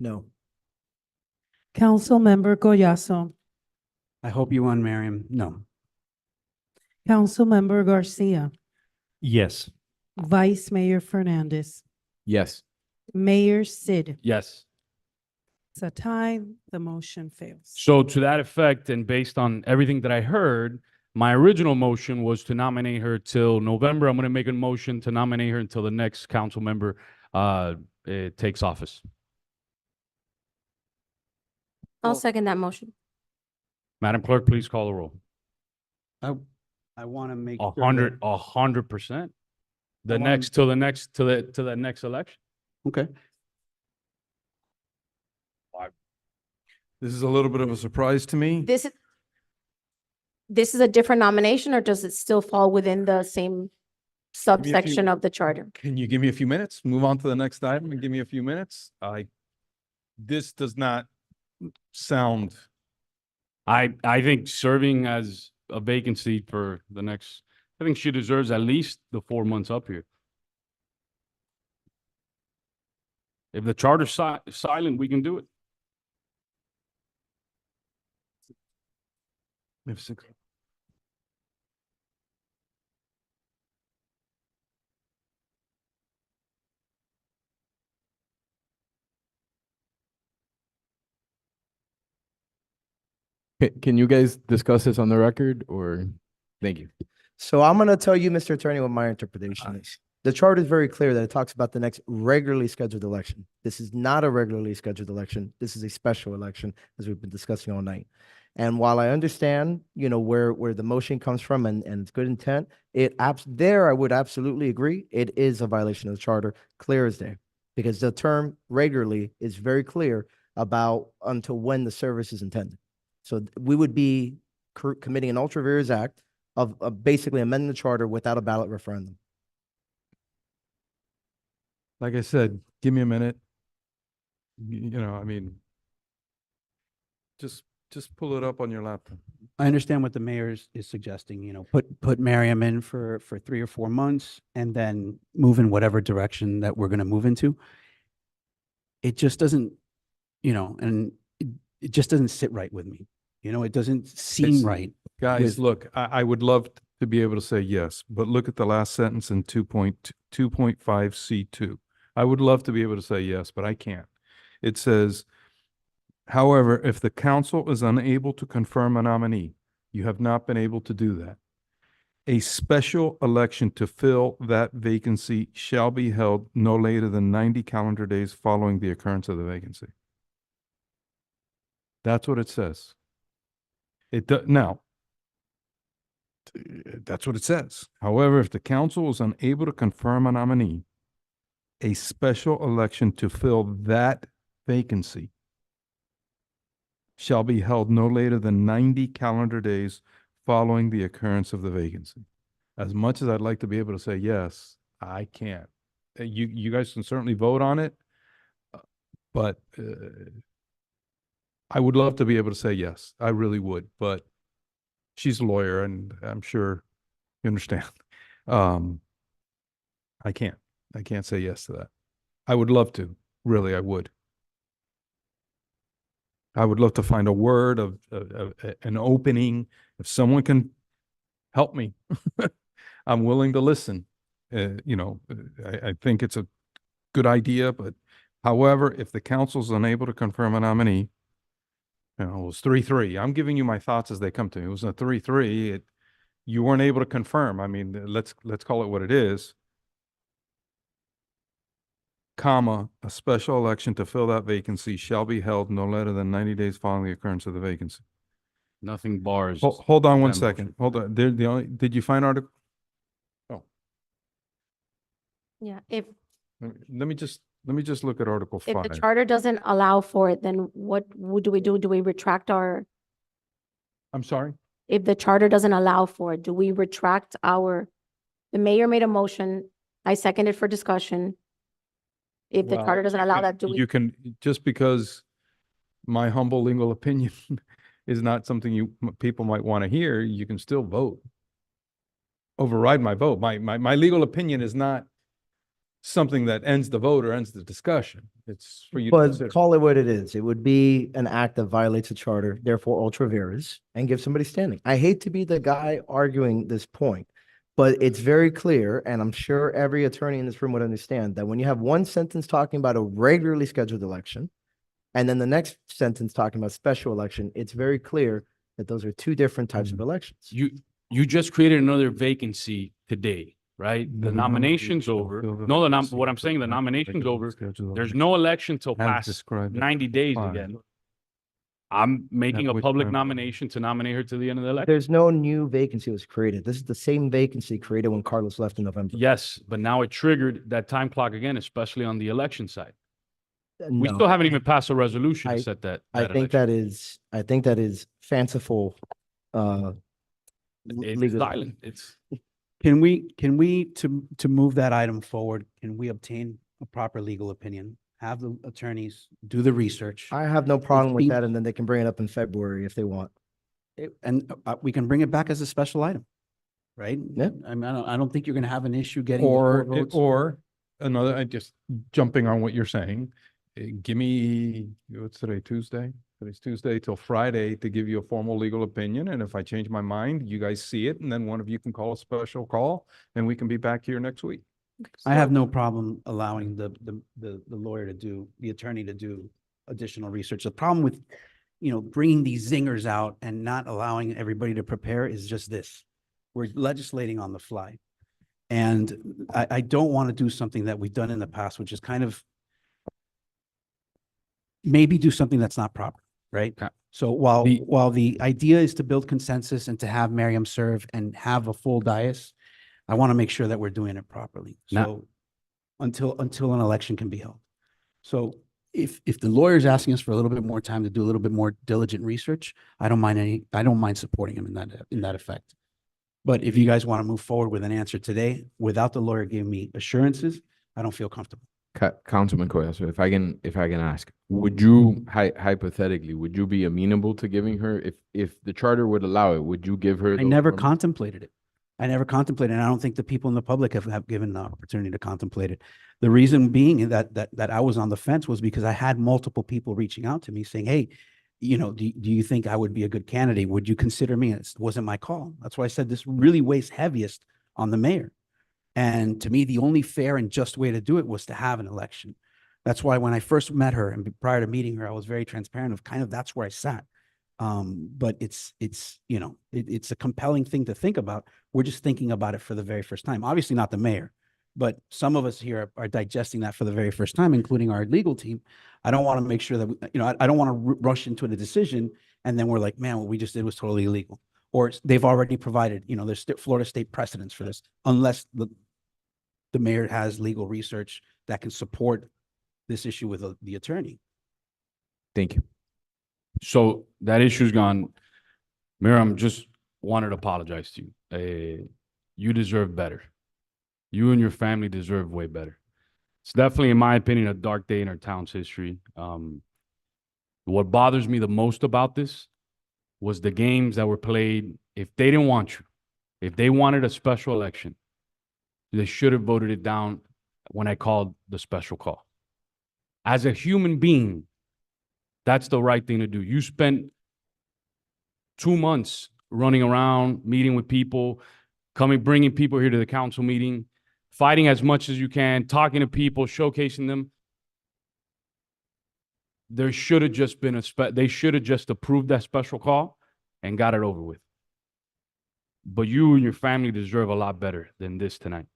No. Councilmember Goyaso, I hope you won, Miriam. No. Councilmember Garcia, Yes. Vice Mayor Fernandez, Yes. Mayor Sid. Yes. It's a tie. The motion fails. So to that effect, and based on everything that I heard, my original motion was to nominate her till November. I'm going to make a motion to nominate her until the next council member takes office. I'll second that motion. Madam Clerk, please call the roll. I want to make. 100%. The wanna- next, till the next, till the next election. Okay. This is a little bit of a surprise to me. This is a different nomination, or does it still fall within the same subsection of the charter? Can you give me a few minutes? Move on to the next item and give me a few minutes? This does not sound, I think serving as a vacancy for the next, I think she deserves at least the 4 months up here. If the charter's silent, we can do it. if six- Can you guys discuss this on the record or? Thank you. So I'm going to tell you, Mr. Attorney, what my interpretation is. The chart is very clear that it talks about the next regularly scheduled election. This is not a regularly scheduled election. This is a special election, as we've been discussing all night. And while I understand, where the motion comes from and it's good intent, I would absolutely agree. It is a violation of the charter, clear as day, because the term regularly is very clear about until when the service is intended. So we would be committing an ultra vires act of basically amending the charter without a ballot referendum. like I said, give me a minute. Just pull it up on your laptop. I understand what the mayor is suggesting, put Miriam in for 3 or 4 months and then move in whatever direction that we're going to move into. It just doesn't, and it just doesn't sit right with me. It doesn't seem It's- right. Guys, with- look, I would love to be able to say yes, but look at the last sentence in 2.5C2. I would love to be able to say yes, but I can't. It says, however, if the council is unable to confirm a nominee, you have not been able to do that. A special election to fill that vacancy shall be held no later than 90 calendar days following the occurrence of the vacancy. That's what it says. Now, that's what it says. However, if the council is unable to confirm a nominee, a special election to fill that vacancy shall be held no later than 90 calendar days following the occurrence of the vacancy. As much as I'd like to be able to say yes, I can't. You guys can certainly vote on it, but I would love to be able to say yes. I really would, but she's a lawyer and I'm sure you understand. I can't say yes to that. I would love to, really, I would. I would love to find a word of an opening. If someone can help me, I'm willing to listen. I think it's a good idea, but however, if the council's unable to confirm a nominee, it was 3-3. I'm giving you my thoughts as they come to me. It was a 3-3. You weren't able to confirm. I mean, let's call it what it is. Comma, a special election to fill that vacancy shall be held no later than 90 days following the occurrence of the vacancy. Nothing bars. Hold on one that second. Hold on. Did you find article? Oh, Yeah, let me just look at Article if 5. the charter doesn't allow for it, then what do we do? Do we retract I'm sorry? if the charter doesn't allow for it, do we retract the mayor made a motion, I seconded for discussion. If the Well, charter doesn't allow that, do we? You can, just because my humble legal opinion is not something people might want to hear, you can still vote. Override my vote. My legal opinion is not something that ends the vote or ends the discussion. It's for you to But consider. call it what it is. It would be an act that violates the charter, therefore ultra vires, and give somebody standing. I hate to be the guy arguing this point, but it's very clear, and I'm sure every attorney in this room would understand that when you have one sentence talking about a regularly scheduled election, and then the next sentence talking about special election, it's very clear that those are two different types of elections. You just created another vacancy today, right? The nomination's over. No, what I'm saying, the nomination's over. There's no election till past 90 days again. I'm making a public nomination to nominate her to the end of the election. There's no new vacancy that was created. This is the same vacancy created when Carlos left in November. Yes, but now it triggered that time clock again, especially on the election side. We No, still haven't even passed a resolution to I- set that. I think that is fanciful. It's legal- silent. It's Can we, to move that item forward, can we obtain a proper legal opinion? Have the attorneys do the research? I have no problem with seems- that, and then they can bring it up in February if they want. And we can bring it back as a special item, right? Yeah. I mean, I don't think you're gonna have an issue getting. the four votes. Or another, I just jumping on what you're saying, give me, what's today, Tuesday? Today's Tuesday till Friday to give you a formal legal opinion. And if I change my mind, you guys see it, and then one of you can call a special call and we can be back here next week. I have no problem allowing the lawyer to do, the attorney to do additional research. The problem with, bringing these zingers out and not allowing everybody to prepare is just this. We're legislating on the fly. And I don't want to do something that we've done in the past, which is kind of maybe do something that's not proper, right? So while the idea is to build consensus and to have Miriam serve and have a full dais, I want to make sure that we're doing it properly. So until an election can be held. So if the lawyer's asking us for a little bit more time to do a little bit more diligent research, I don't mind supporting him in that effect. But if you guys want to move forward with an answer today without the lawyer giving me assurances, I don't feel comfortable. Councilman Collazo, if I can ask, would you hypothetically, would you be amenable to giving her, if the charter would allow it, would you give her? I never contemplated it. I never contemplated, and I don't think the people in the public have given the opportunity to contemplate it. The reason being that I was on the fence was because I had multiple people reaching out to me saying, hey, do you think I would be a good candidate? Would you consider me? And it wasn't my call. That's why I said this really weighs heaviest on the mayor. And to me, the only fair and just way to do it was to have an election. That's why when I first met her and prior to meeting her, I was very transparent of kind of that's where I sat. But it's a compelling thing to think about. We're just thinking about it for the very first time. Obviously not the mayor, but some of us here are digesting that for the very first time, including our legal team. I don't want to make sure that, I don't want to rush into a decision and then we're like, man, what we just did was totally illegal. Or they've already provided, there's Florida state precedents for this, unless the mayor has legal research that can support this issue with the attorney. Thank you. So that issue's gone. Miriam, just wanted to apologize to you. You deserve better. You and your family deserve way better. It's definitely, in my opinion, a dark day in our town's history. What bothers me the most about this was the games that were played. If they didn't want you, if they wanted a special election, they should have voted it down when I called the special call. As a human being, that's the right thing to do. You spent 2 months running around, meeting with people, bringing people here to the council meeting, fighting as much as you can, talking to people, showcasing them. There should have just been they should have just approved that special call and got it over with. But you and your family deserve a lot better than this tonight.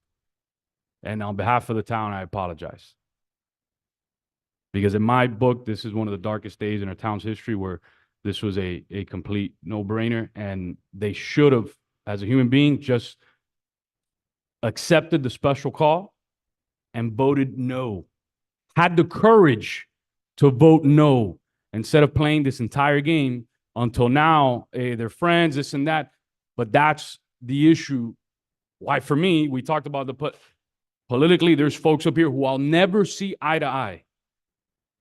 And on behalf of the town, I apologize. Because in my book, this is one of the darkest days in our town's history where this was a complete no-brainer. And they should have, as a human being, just accepted the special call and voted no. Had the courage to vote no instead of playing this entire game until now, they're friends, this and that. But that's the issue. Why, for me, we talked about politically, there's folks up here who I'll never see eye to eye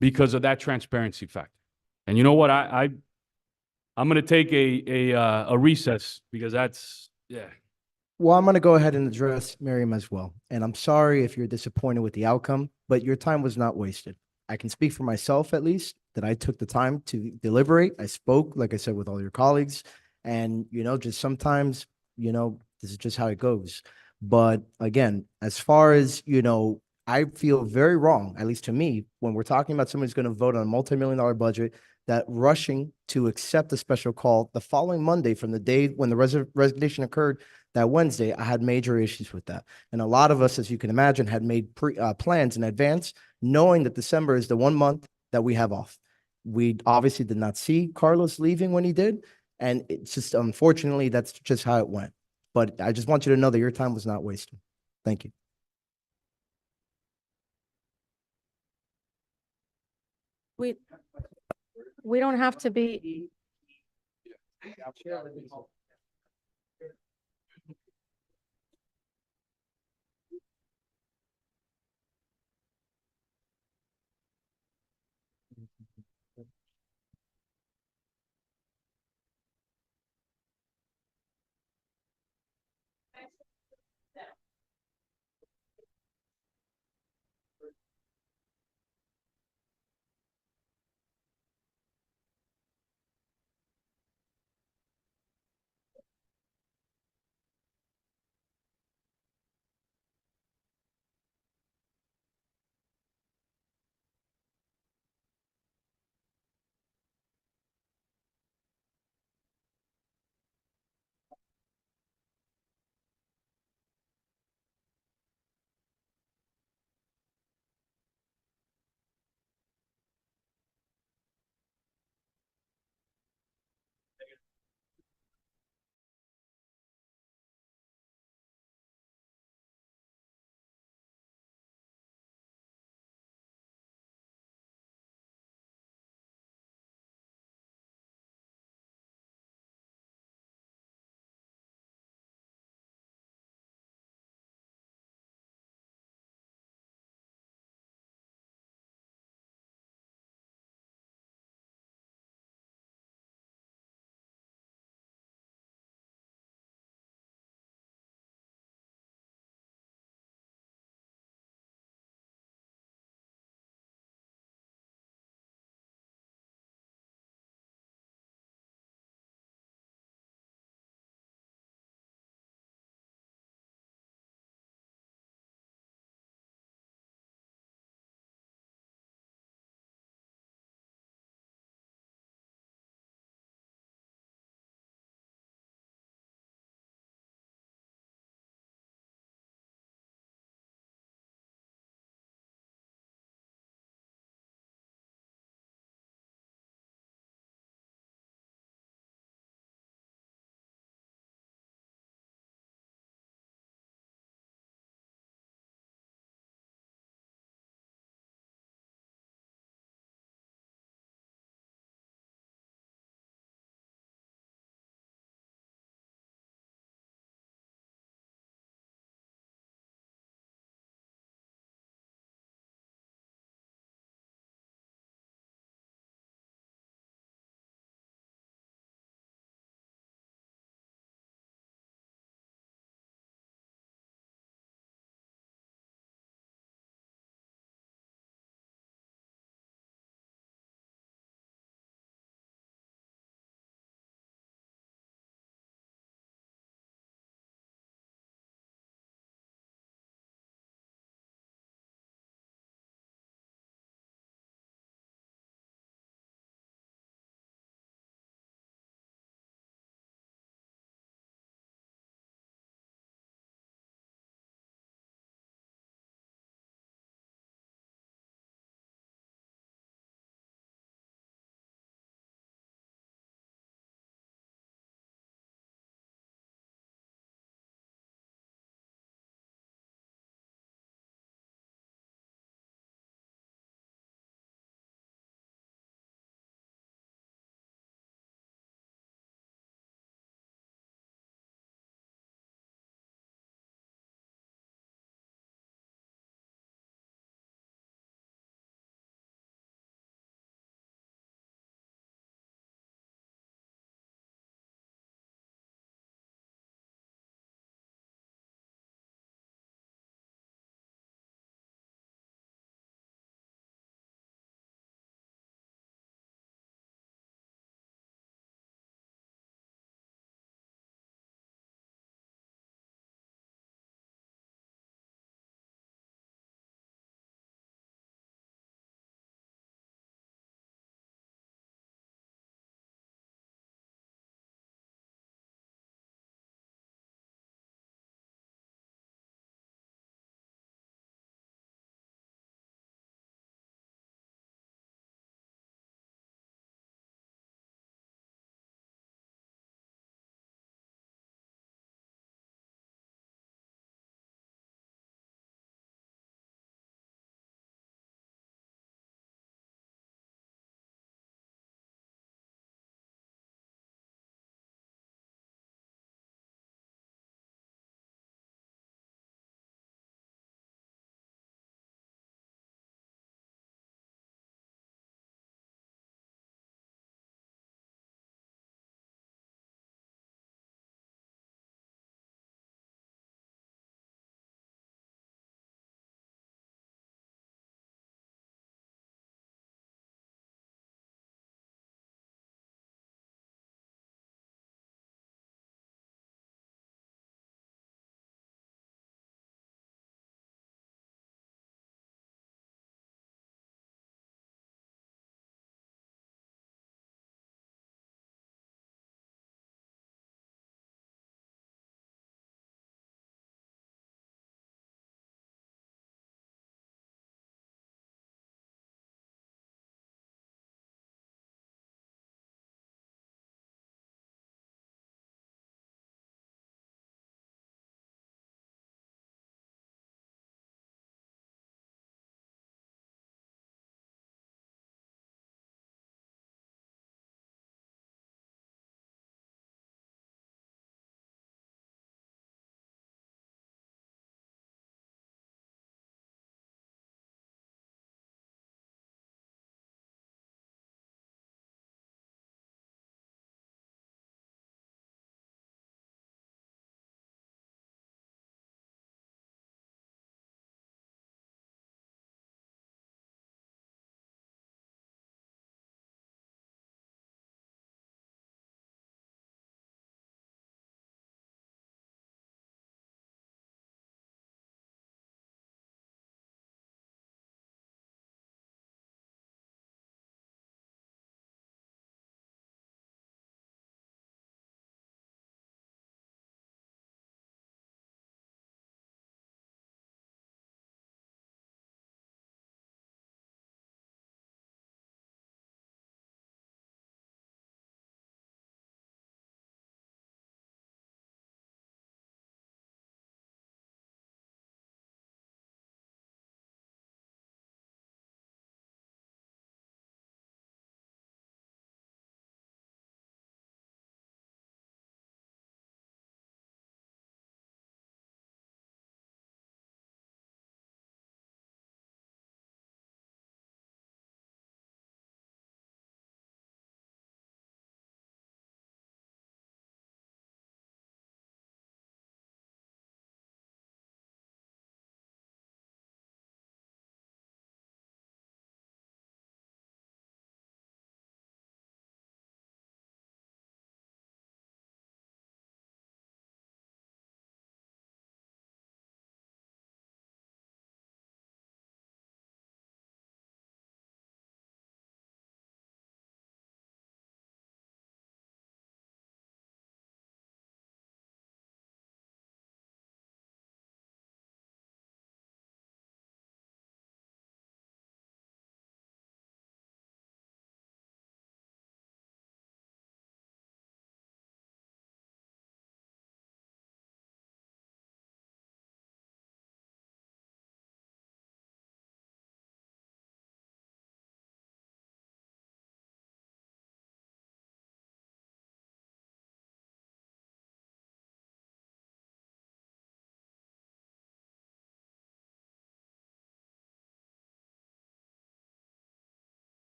because of that transparency factor. And you know what? I'm gonna take a recess because yeah. Well, I'm going to go ahead and address Miriam as well. And I'm sorry if you're disappointed with the outcome, but your time was not wasted. I can speak for myself at least that I took the time to deliberate. I spoke, like I said, with all your colleagues. And, just sometimes, this is just how it goes. But again, as far as, I feel very wrong, at least to me, when we're talking about somebody's going to vote on a multi-million-dollar budget, that rushing to accept a special call the following Monday from the day when the resignation occurred that Wednesday, I had major issues with that. And a lot of us, as you can imagine, had made plans in advance, knowing that December is the 1 month that we have off. We obviously did not see Carlos leaving when he did. And it's just, unfortunately, that's just how it went. But I just want you to know that your time was not wasted. Thank you. We don't have to be.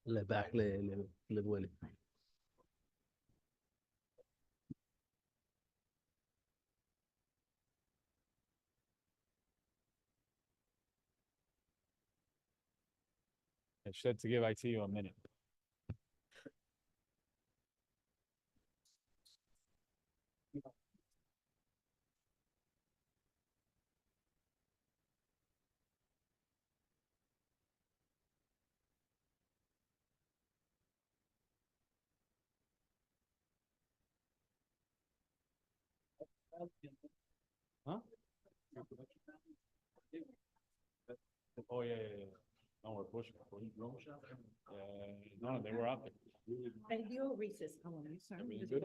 Le back le duele. I should to give IT you a minute. Huh? Oh, yeah, yeah, yeah. No, we're pushing. No, they were out there. Are we good?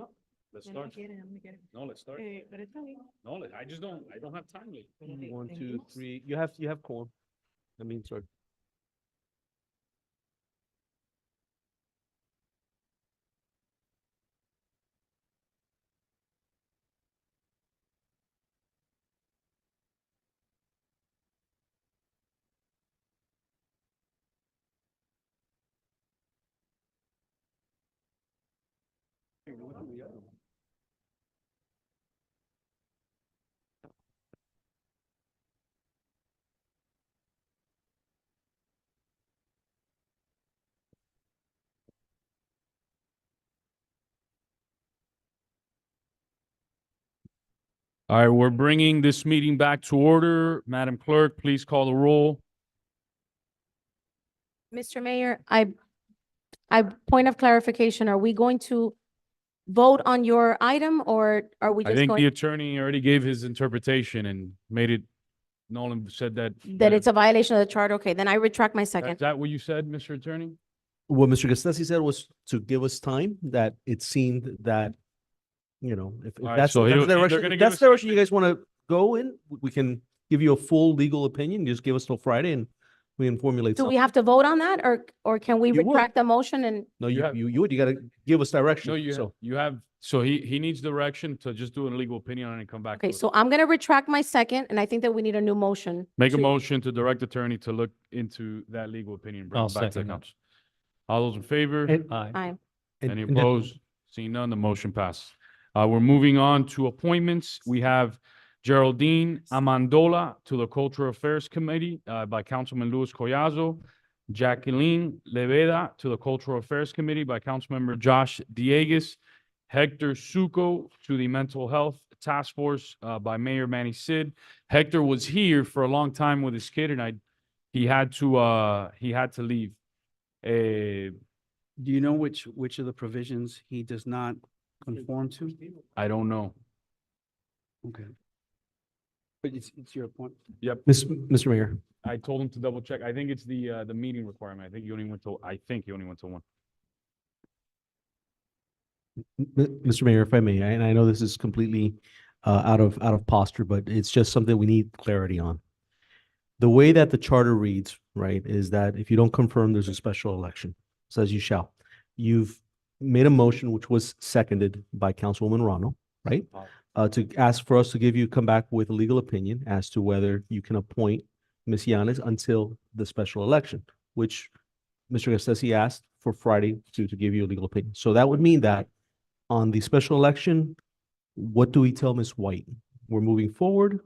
Let's start. No, let's start. No, I don't have time late. 1, 2, 3. You have quorum. I mean, sorry. All right, we're bringing this meeting back to order. Madam Clerk, please call the roll. Mr. Mayor, point of clarification, are we going to vote on your item or are we I just think the going, attorney already gave his interpretation and made it, Nolan said that. that it's a violation of the charter? Okay, then I retract my Is second. that what you said, Mr. Attorney? What Mr. Gastesi said was to give us time, that it seemed that, if All right, that's, so if he'll- that's the they're direction, gonna if give that's us- the direction you guys want to go in, we can give you a full legal opinion. Just give us till Friday and we can formulate Do we something. have to vote on that or can we You would. retract the motion and? No, You you, have- you would, you gotta give us direction. No, So he needs direction to just do a legal opinion on it and come back to Okay, us. so I'm gonna retract my second and I think that we need a new motion. Make a to- motion to direct attorney to look into that legal opinion, bring I'll it back to the second that. council. All those in favor? Aye. Aye. Any and- opposed? Seeing none, the motion passes. We're moving on to appointments. We have Geraldine Amandola to the Cultural Affairs Committee by Councilman Luis Collazo. Jacqueline Leveda to the Cultural Affairs Committee by Councilmember Josh Diegues. Hector Suco to the Mental Health Task Force by Mayor Manny Sid. Hector was here for a long time with his kid and he had to leave. Do you know which of the provisions he does not conform to? I don't know. Okay. But it's your point. Yep. Mr. Mayor, I told him to double check. I think it's the meeting requirement. I think he only went to one. Mr. Mayor, if I may, and I know this is completely out of posture, but it's just something we need clarity on. The way that the charter reads, right, is that if you don't confirm, there's a special election. Says you shall. You've made a motion which was seconded by Councilwoman Rano, right? To ask for us to come back with a legal opinion as to whether you can appoint Ms. Yanes until the special election, which Mr. Gastesi asked for Friday to give you a legal opinion. So that would mean that on the special election, what do we tell Ms. White? We're moving forward.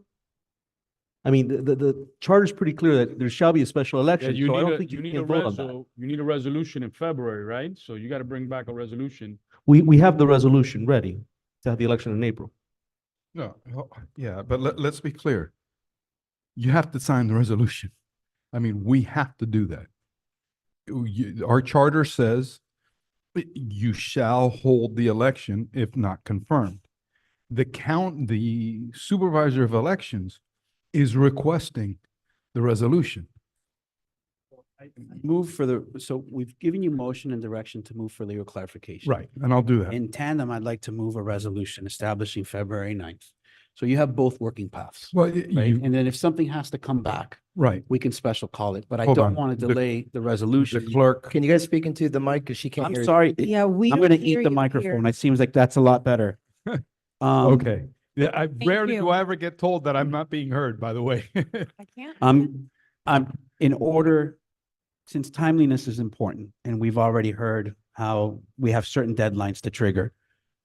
I mean, the charter is pretty clear that there shall be a special Yeah, election, so I don't think you can vote on that. you need a resolution in February, right? So you got to bring back a resolution. We have the resolution ready to have the election in April. No, yeah, but let's be clear. You have to sign the resolution. I mean, we have to do that. Our charter says you shall hold the election if not confirmed. The supervisor of elections is requesting the resolution. So we've given you motion and direction to move for legal clarification. Right, and I'll do that. In tandem, I'd like to move a resolution establishing February 9th. So you have both working paths, Well, right? And then if something has to come back, right. we can special call it, but I Hold don't on. want to The- delay the The resolution. clerk, Can you guys speak into the mic? Because she can't I'm hear you. sorry. Yeah, we. I'm don't going to hear eat the you microphone. here. It seems like that's a lot better. okay. Yeah, I rarely you. do I ever get told that I'm not being heard, by the way. I can't. I'm in order since timeliness is important, and we've already heard how we have certain deadlines to trigger,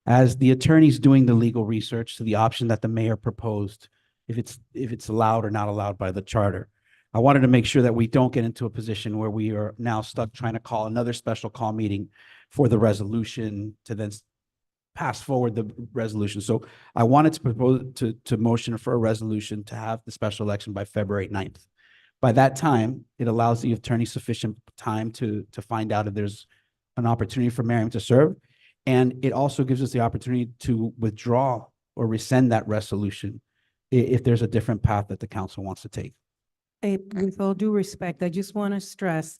as the attorneys doing the legal research to the option that the mayor proposed, if it's allowed or not allowed by the charter, I wanted to make sure that we don't get into a position where we are now stuck trying to call another special call meeting for the resolution to then pass forward the resolution. So I wanted to propose to motion for a resolution to have the special election by February 9th. By that time, it allows the attorney sufficient time to find out if there's an opportunity for Miriam to serve. And it also gives us the opportunity to withdraw or rescind that resolution if there's a different path that the council wants to take. With all due respect, I just want to stress,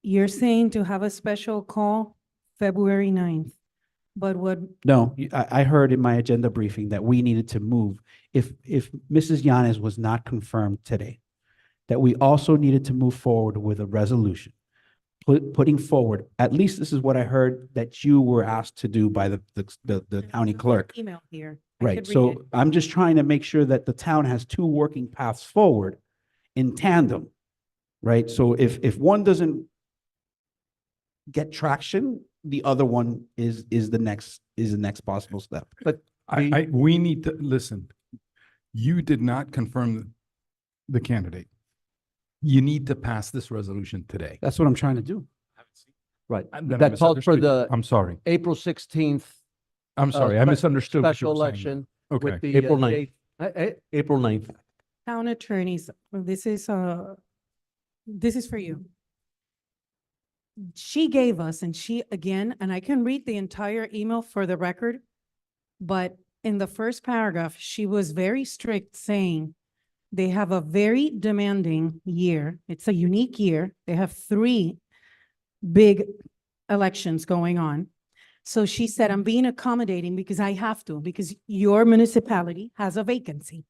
you're saying to have a special call February 9th, but what, No, I heard in my agenda briefing that we needed to move. If Mrs. Yanes was not confirmed today, that we also needed to move forward with a resolution, putting forward, at least this is what I heard that you were asked to do by the county clerk. email here. I Right, could read it. so I'm just trying to make sure that the town has two working paths forward in tandem, right? So if one doesn't get traction, the other one is the next possible step. But We need to, listen, you did not confirm the candidate. You need to pass this resolution today. that's what I'm trying to do. Right. Then I That called for misunderstood you. the I'm sorry. April 16th. I'm sorry. I misunderstood what you Special were saying. election Okay. with the. April 9th. date. April 9th. Town attorneys, this is for you. She gave us, and she, again, and I can read the entire email for the record, but in the first paragraph, she was very strict saying they have a very demanding year. It's a unique year. They have 3 big elections going on. So she said, I'm being accommodating because I have to, because your municipality has a vacancy.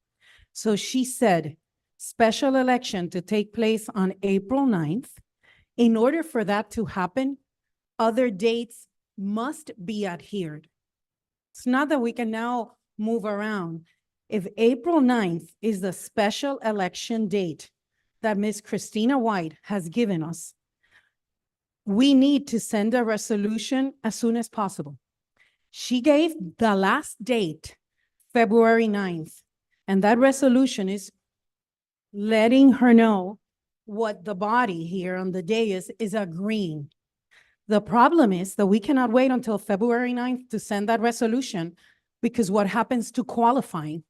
So she said, special election to take place on April 9th. In order for that to happen, other dates must be adhered. It's not that we can now move around. If April 9th is the special election date that Ms. Christina White has given us, we need to send a resolution as soon as possible. She gave the last date, February 9th, and that resolution is letting her know what the body here on the dais is agreeing. The problem is that we cannot wait until February 9th to send that resolution, because what happens to qualifying?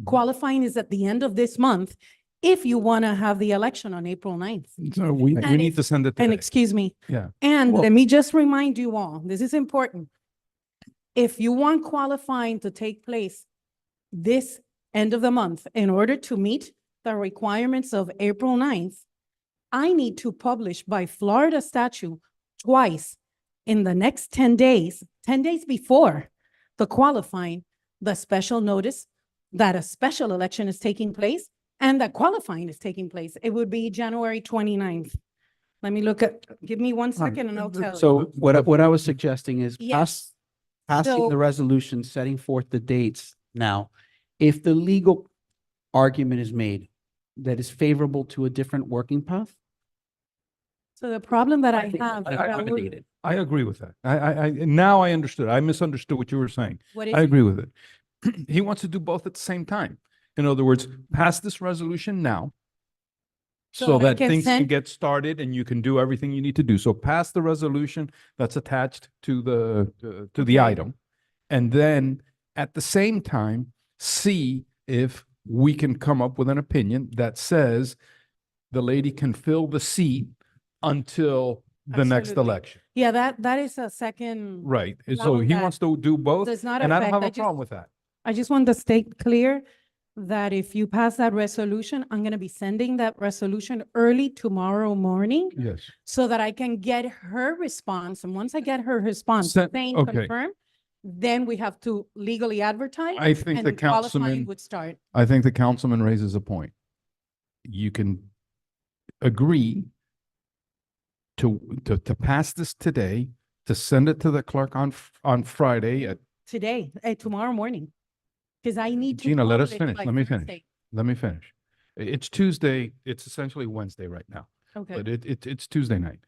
Qualifying is at the end of this month if you want to have the election on April 9th. So we And need to send it And today. excuse me, Yeah. and Well- let me just remind you all, this is important. If you want qualifying to take place this end of the month, in order to meet the requirements of April 9th, I need to publish by Florida statute twice in the next 10 days, 10 days before the qualifying, the special notice that a special election is taking place and that qualifying is taking place. It would be January 29th. Let me look at, give me 1 second and I'll tell you. So what I was suggesting is Yes. passing So- the resolution, setting forth the dates now. If the legal argument is made that is favorable to a different working path, So the problem that I think have. I- that would- accommodated. I agree with that. Now I understood. I misunderstood what you were saying. What is I it? agree with it. He wants to do both at the same time. In other words, pass this resolution now So so that I that can things can send- get started and you can do everything you need to do. So pass the resolution that's attached to the Okay. item. And then at the same time, see if we can come up with an opinion that says the lady can fill the seat until the next Absolutely. election. Yeah, that is a second. Right. And Not so with he that. wants to do both. Does not And I don't affect- have I a just- problem with that. I just want to state clear that if you pass that resolution, I'm going to be sending that resolution early tomorrow morning Yes. so that I can get her response. And once I get her response saying okay. confirm, then we have to legally advertise. I think and the qualifying councilman, would start. I think the councilman raises a point. You can agree to pass this today, to send it to the clerk on Friday at, Today, tomorrow morning. Because I need to. Gina, let us publish finish. by Let me finish. Thursday. Let me finish. It's Tuesday. It's essentially Wednesday right now. Okay. but it's Tuesday night.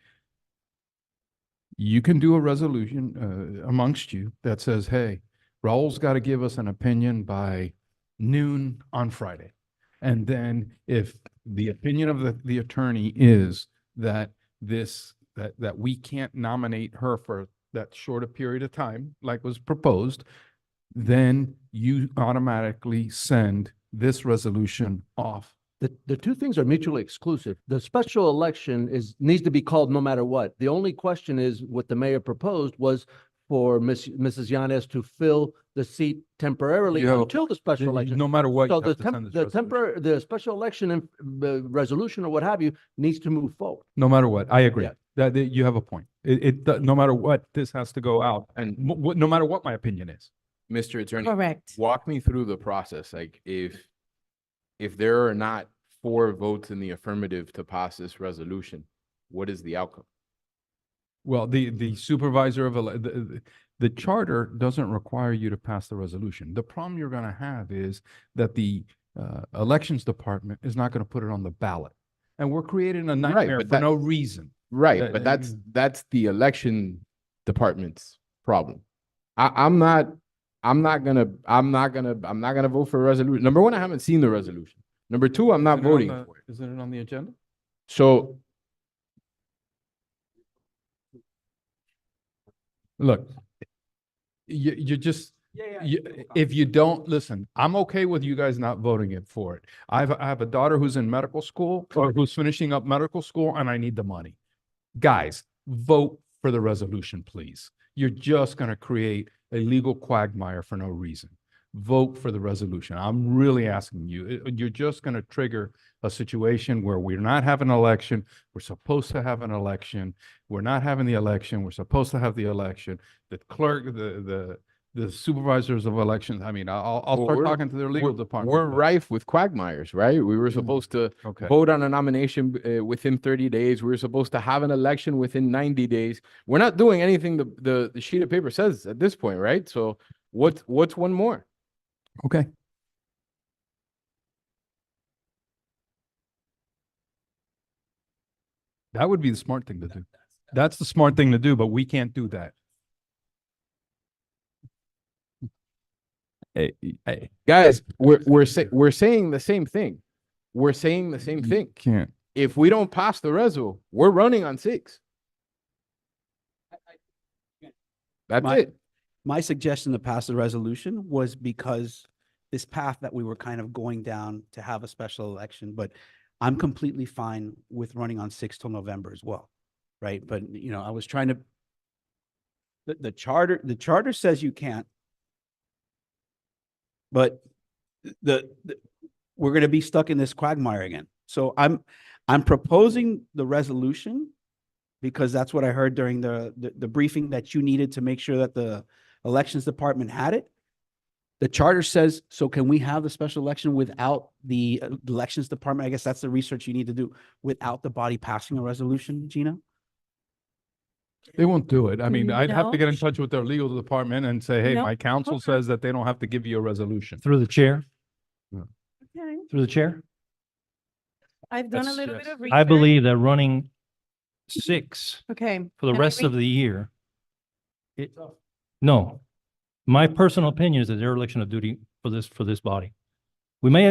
You can do a resolution amongst you that says, hey, Raul's got to give us an opinion by noon on Friday. And then if the opinion of the attorney is that that we can't nominate her for that shorter period of time, like was proposed, then you automatically send this resolution off. The two things are mutually exclusive. The special election needs to be called no matter what. The only question is what the mayor proposed was for Mrs. Yanez to fill the seat temporarily You have a- until the special election. No matter what, So you the have to send this resolution. the special election and resolution or what have you needs to move forward. No matter what, I agree. Yeah. That you have a point. No matter what, this has to go out, and no matter what my opinion is. Mr. Attorney, Correct. walk me through the process. Like if there are not 4 votes in the affirmative to pass this resolution, what is the outcome? Well, the supervisor of the charter doesn't require you to pass the resolution. The problem you're going to have is that the elections department is not going to put it on the ballot, and we're creating a nightmare but for no reason. Right, but that's the election department's problem. I'm not gonna vote for a resolution. Number one, I haven't seen the resolution. Number two, I'm not voting for it. Isn't it on the agenda? So Look, you just, if you don't, listen, I'm okay with you guys not voting it for it. I have a daughter who's in medical school or who's finishing up medical school, and I need the money. Guys, vote for the resolution, please. You're just going to create a legal quagmire for no reason. Vote for the resolution. I'm really asking you. You're just going to trigger a situation where we're not having an election. We're supposed to have an election. We're not having the election. We're supposed to have the election. The clerk, the supervisors of elections. I mean, I'll Well, start we're- talking to their legal department. we're but- rife with quagmires, right? We were supposed to Okay. vote on a nomination within 30 days. We were supposed to have an election within 90 days. We're not doing anything the sheet of paper says at this point, right? So what's one more? Okay. That would be the smart thing to do. That's the smart thing to do, but we can't do that. Hey, guys, we're saying the same thing. We're saying the same thing. Can't. If we don't pass the reso, we're running on 6. That's it. My suggestion to pass the resolution was because this path that we were kind of going down to have a special election, but I'm completely fine with running on 6 till November as well, right? But, you know, I was trying to, the charter says you can't, but we're going to be stuck in this quagmire again. So I'm proposing the resolution because that's what I heard during the briefing, that you needed to make sure that the elections department had it. The charter says, so can we have the special election without the elections department? I guess that's the research you need to do, without the body passing a resolution, Gina? They won't do it. I mean, I'd have No. to get in touch with their legal department and say, hey, No. my counsel says that they don't have to give you a resolution. Through the chair, Okay. through the chair. I've done a That's- little yes. bit of research. I believe that running 6 Okay. for the and I rest of read- the year. No, my personal opinion is a dereliction of duty for this body. We may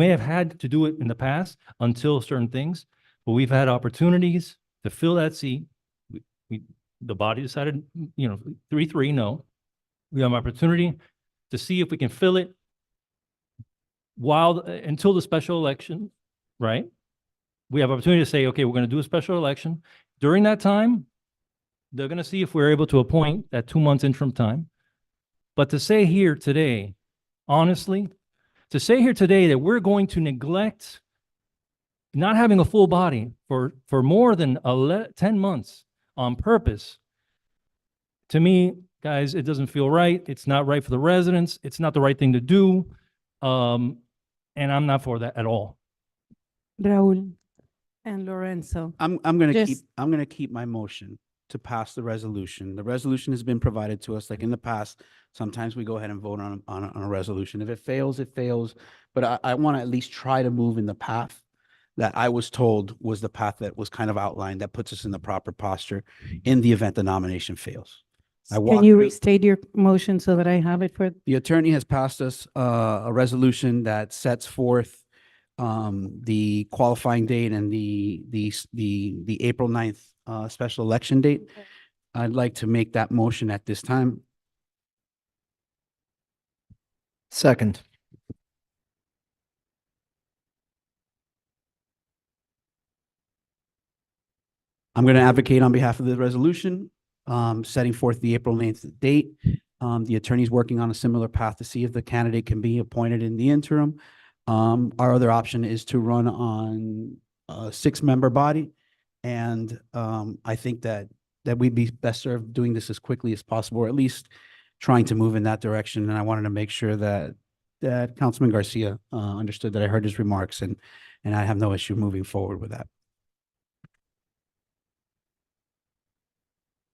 have had to do it in the past until certain things, but we've had opportunities to fill that seat. The body decided, 3-3, no. We have an opportunity to see if we can fill it until the special election, right? We have opportunity to say, okay, we're going to do a special election. During that time, they're going to see if we're able to appoint that 2 months interim time. But to say here today, honestly, to say here today that we're going to neglect not having a full body for more than 10 months on purpose, to me, guys, it doesn't feel right. It's not right for the residents. It's not the right thing to do. And I'm not for that at all. Raúl and Lorenzo. I'm gonna Just- keep my motion to pass the resolution. The resolution has been provided to us, like in the past. Sometimes we go ahead and vote on a resolution. If it fails, it fails. But I want to at least try to move in the path that I was told was the path that was kind of outlined that puts us in the proper posture in the event the nomination fails. I Can walked you through- restate your motion so that I have it for? The attorney has passed us a resolution that sets forth the qualifying date and the April 9th special election date. I'd like to make that motion at this time. Second. I'm going to advocate on behalf of the resolution, setting forth the April 9th date. The attorney's working on a similar path to see if the candidate can be appointed in the interim. Our other option is to run on a 6-member body. And I think that we'd be best served doing this as quickly as possible, or at least trying to move in that direction. And I wanted to make sure that Councilman Garcia understood that I heard his remarks, and I have no issue moving forward with that.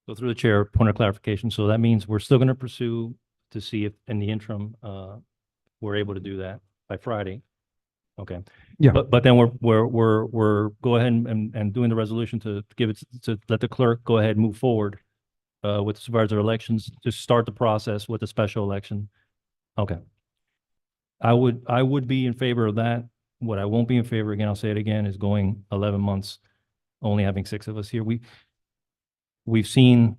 So through the chair, point of clarification. So that means we're still going to pursue to see if in the interim, we're able to do that by Friday. Okay. Yeah. But then we're go ahead and doing the resolution to give it, to let the clerk go ahead and move forward with the supervisor elections, to start the process with the special election. Okay. I would be in favor of that. What I won't be in favor, again, I'll say it again, is going 11 months, only having 6 of us here. We've seen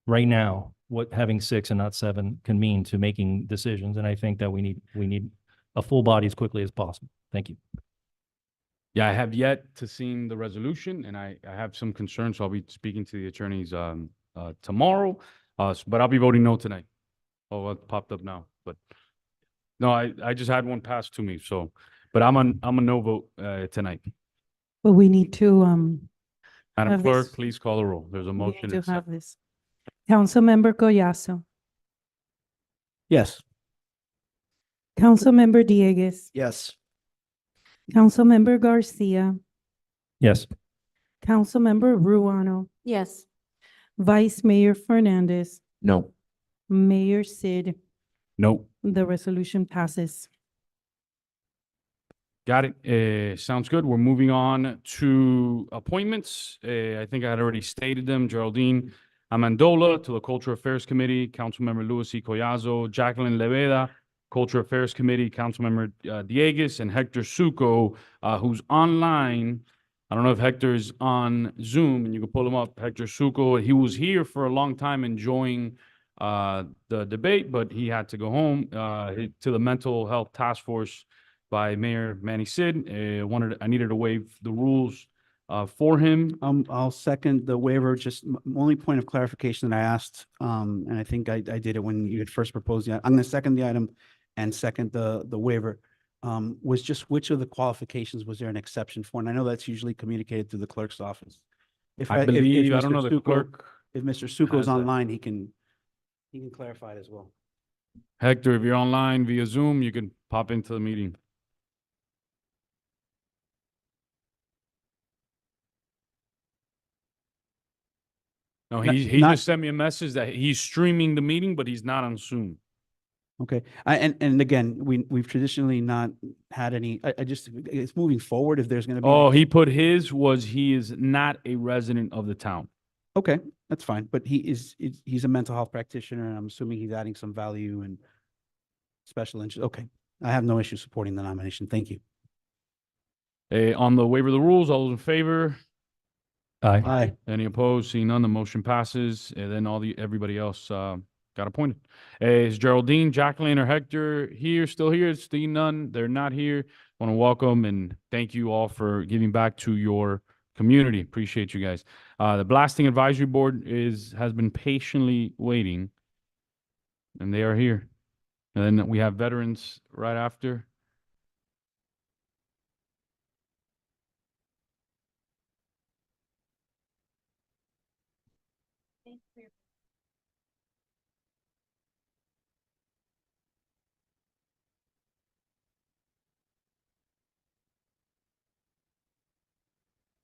right now what having 6 and not 7 can mean to making decisions. And I think that we need a full body as quickly as possible. Thank you. Yeah, I have yet to see the resolution, and I have some concerns, so I'll be speaking to the attorneys tomorrow, but I'll be voting no tonight. Oh, it popped up now, but no, I just had one passed to me, so, but I'm a no vote tonight. Well, we need to, Madam have Clerk, this- please call the roll. There's a we motion. need to and have second. this. Councilmember Collazo, Yes. Councilmember Diegues, Yes. Councilmember Garcia, Yes. Councilmember Ruano, Yes. Vice Mayor Fernandez, No. Mayor Sid. No. The resolution passes. Got it. Sounds good. We're moving on to appointments. I think I had already stated them. Geraldine Amendola to the Cultural Affairs Committee, Councilmember Luis C. Collazo, Jacqueline Leveda, Cultural Affairs Committee, Councilmember Diegues, and Hector Suco, who's online. I don't know if Hector is on Zoom, and you can pull him up. Hector Suco, he was here for a long time enjoying the debate, but he had to go home to the Mental Health Task Force by Mayor Manny Sid. I needed to waive the rules for him. I'll second the waiver. Just only point of clarification that I asked, and I think I did it when you had first proposed the, I'm going to second the item and second the waiver. Was just which of the qualifications was there an exception for? And I know that's usually communicated through the clerk's office. If I believe, I don't Mr. know, the Succo- clerk If Mr. has Suco's that. online, he can clarify it as well. Hector, if you're online via Zoom, you can pop into the meeting. No, Not- he not- just sent me a message that he's streaming the meeting, but he's not on Zoom. Okay, and again, we've traditionally not had any, I just, it's moving forward if there's going to be. Oh, he put he is not a resident of the town. Okay, that's fine, but he's a mental health practitioner, and I'm assuming he's adding some value and special interest. Okay, I have no issue supporting the nomination. Thank you. On the waiver of the rules, all those in favor? Aye. Aye. Any opposed? Seeing none, the motion passes, and then everybody else got appointed. Is Geraldine, Jacqueline, or Hector still here? Seeing none, they're not here. Want to welcome and thank you all for giving back to your community. Appreciate you guys. The Blasting Advisory Board has been patiently waiting, and they are here. And then we have veterans right after.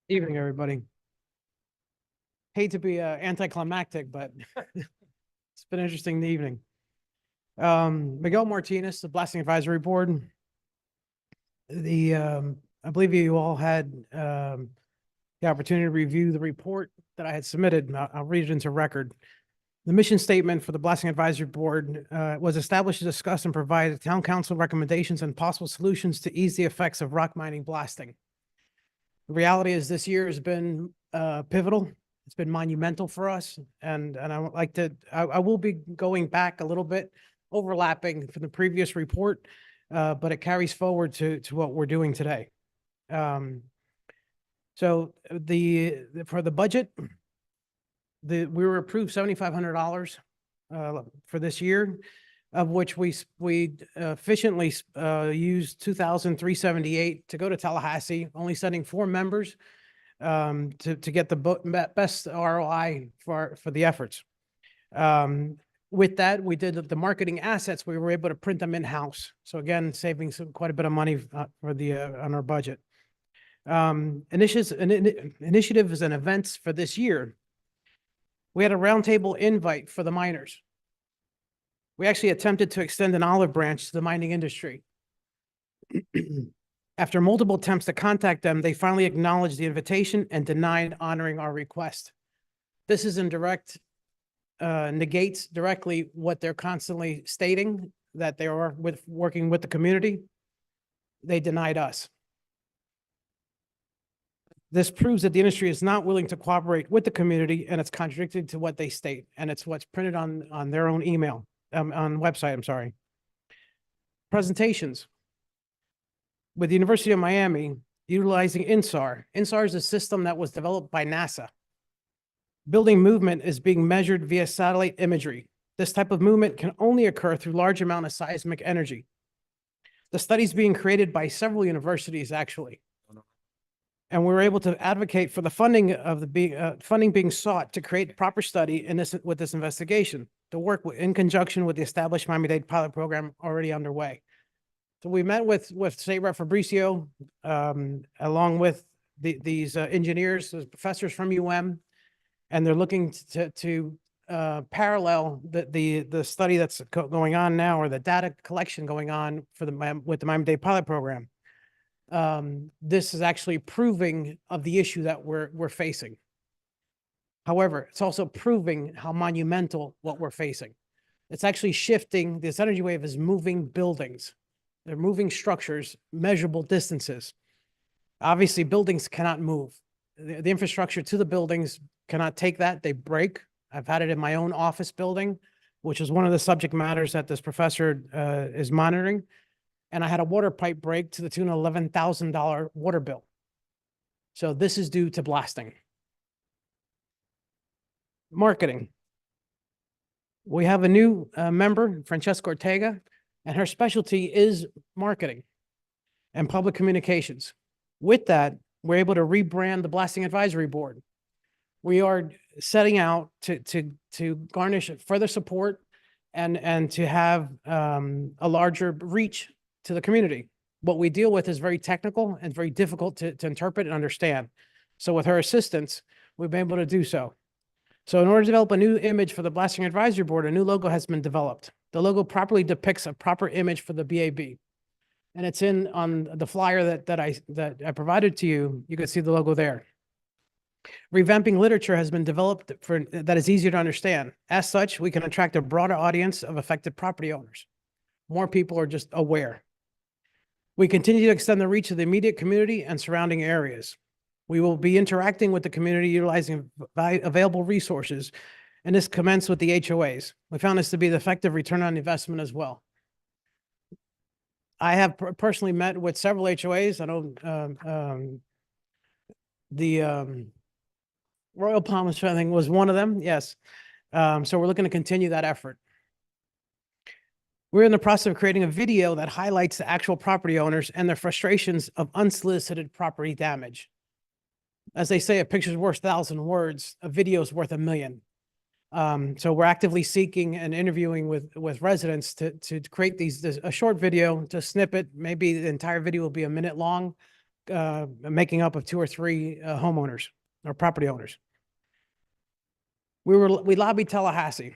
Evening, everybody. Hate to be anticlimactic, but it's been an interesting evening. Miguel Martinez, the Blasting Advisory Board. I believe you all had the opportunity to review the report that I had submitted. And I'll read it into record. The mission statement for the Blasting Advisory Board was established to discuss and provide town council recommendations and possible solutions to ease the effects of rock mining blasting. The reality is this year has been pivotal. It's been monumental for us. And I would like to, I will be going back a little bit, overlapping from the previous report, but it carries forward to what we're doing today. So for the budget, we were approved $7,500 for this year, of which we efficiently used $2,378 to go to Tallahassee, only sending 4 members to get the best ROI for the efforts. With that, we did the marketing assets. We were able to print them in-house. So again, saving quite a bit of money for on our budget. Initiatives and events for this year. We had a roundtable invite for the miners. We actually attempted to extend an olive branch to the mining industry. After multiple attempts to contact them, they finally acknowledged the invitation and denied honoring our request. This is in direct, negates directly what they're constantly stating, that they are working with the community. They denied us. This proves that the industry is not willing to cooperate with the community, and it's contradicted to what they state, and it's what's printed on their own email, on website, I'm sorry. Presentations. With the University of Miami utilizing INSAR. INSAR is a system that was developed by NASA. Building movement is being measured via satellite imagery. This type of movement can only occur through large amount of seismic energy. The study is being created by several universities, actually. And we were able to advocate for the funding of the funding being sought to create proper study in with this investigation to work in conjunction with the established Miami-Dade pilot program already underway. So we met with State Rep Fabricio, along with these engineers, those professors from and they're looking to parallel the study that's going on now, or the data collection going on for with the Miami-Dade pilot program. This is actually proving of the issue that we're facing. However, it's also proving how monumental what we're facing. It's actually shifting. This energy wave is moving buildings. They're moving structures, measurable distances. Obviously, buildings cannot move. The infrastructure to the buildings cannot take that. They break. I've had it in my own office building, which is one of the subject matters that this professor is monitoring. And I had a water pipe break to the tune of $11,000 water bill. So this is due to blasting. Marketing. We have a new member, Francesca Ortega, and her specialty is marketing and public communications. With that, we're able to rebrand the Blasting Advisory Board. We are setting out to garnish further support and to have a larger reach to the community. What we deal with is very technical and very difficult to interpret and understand. So with her assistance, we've been able to do so. So in order to develop a new image for the Blasting Advisory Board, a new logo has been developed. The logo properly depicts a proper image for the BAB. And it's on the flyer that I provided to you. You can see the logo there. Revamping literature has been developed that is easier to understand. As such, we can attract a broader audience of affected property owners. More people are just aware. We continue to extend the reach of the immediate community and surrounding areas. We will be interacting with the community utilizing available resources, and this commenced with the HOAs. We found this to be the effective return on investment as well. I have personally met with several HOAs. I know the Royal Palms, I think, was one of them. Yes. So we're looking to continue that effort. We're in the process of creating a video that highlights the actual property owners and their frustrations of unsolicited property damage. As they say, a picture's worth 1,000 words, a video is worth 1,000,000. So we're actively seeking and interviewing with residents to create a short video, to snippet. Maybe the entire video will be a minute long, making up of 2 or 3 homeowners or property owners. We lobbied Tallahassee.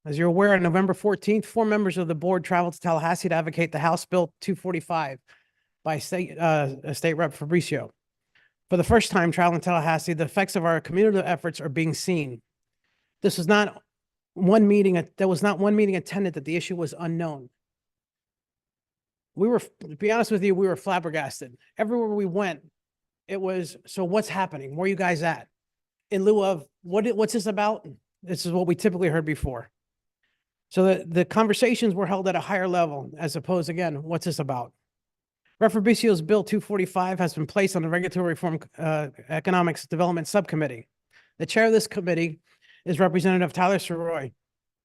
As you're aware, on November 14th, 4 members of the board traveled to Tallahassee to advocate the House Bill 245. by State Rep Fabricio. For the first time traveling to Tallahassee, the effects of our community efforts are being seen. This was not one meeting, there was not one meeting attended that the issue was unknown. We were, to be honest with you, we were flabbergasted. Everywhere we went, it was, so what's happening? Where are you guys at? In lieu of, what's this about? This is what we typically heard before. So the conversations were held at a higher level as opposed, again, what's this about? Rep. Fabricio's Bill 245 has been placed on the Regulatory Reform Economics Development Subcommittee. The chair of this committee is Representative Tyler Soroy.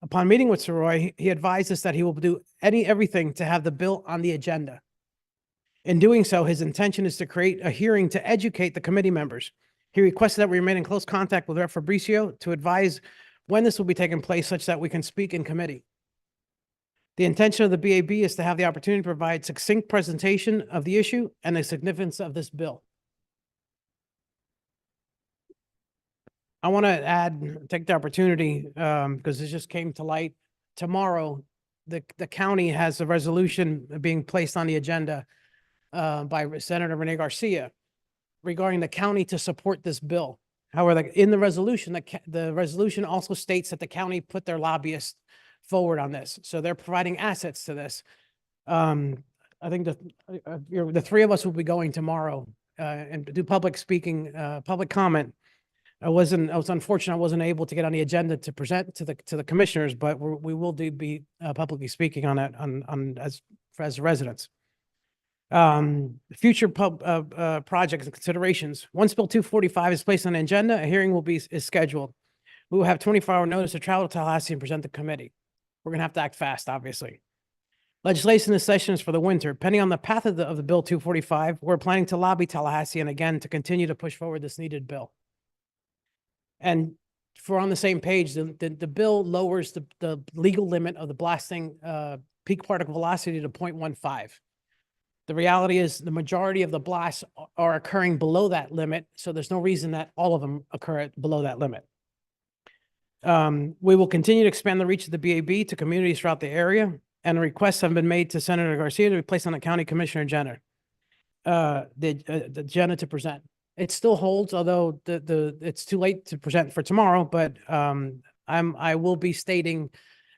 Upon meeting with Soroy, he advised us that he will do everything to have the bill on the agenda. In doing so, his intention is to create a hearing to educate the committee members. He requested that we remain in close contact with Rep. Fabricio to advise when this will be taking place such that we can speak in committee. The intention of the BAB is to have the opportunity to provide succinct presentation of the issue and the significance of this bill. I want to take the opportunity, because this just came to light. Tomorrow, the county has a resolution being placed on the agenda by Senator Rene Garcia regarding the county to support this bill. However, in the resolution, the resolution also states that the county put their lobbyists forward on this. So they're providing assets to this. I think the three of us will be going tomorrow and do public speaking, public comment. I was unfortunate I wasn't able to get on the agenda to present to the commissioners, but we will be publicly speaking on that as residents. Future projects and considerations. Once Bill 245 is placed on the agenda, a hearing is scheduled. We will have 24-hour notice to travel to Tallahassee and present the committee. We're gonna have to act fast, obviously. Legislation in this session is for the winter. Depending on the path of the Bill 245, we're planning to lobby Tallahassee and again to continue to push forward this needed bill. And for on the same page, the bill lowers the legal limit of the blasting peak particle velocity to 0.15. The reality is the majority of the blasts are occurring below that limit, so there's no reason that all of them occur below that limit. We will continue to expand the reach of the BAB to communities throughout the area, and requests have been made to Senator Garcia to be placed on the county commissioner agenda, the agenda to present. It still holds, although it's too late to present for tomorrow, but I will be stating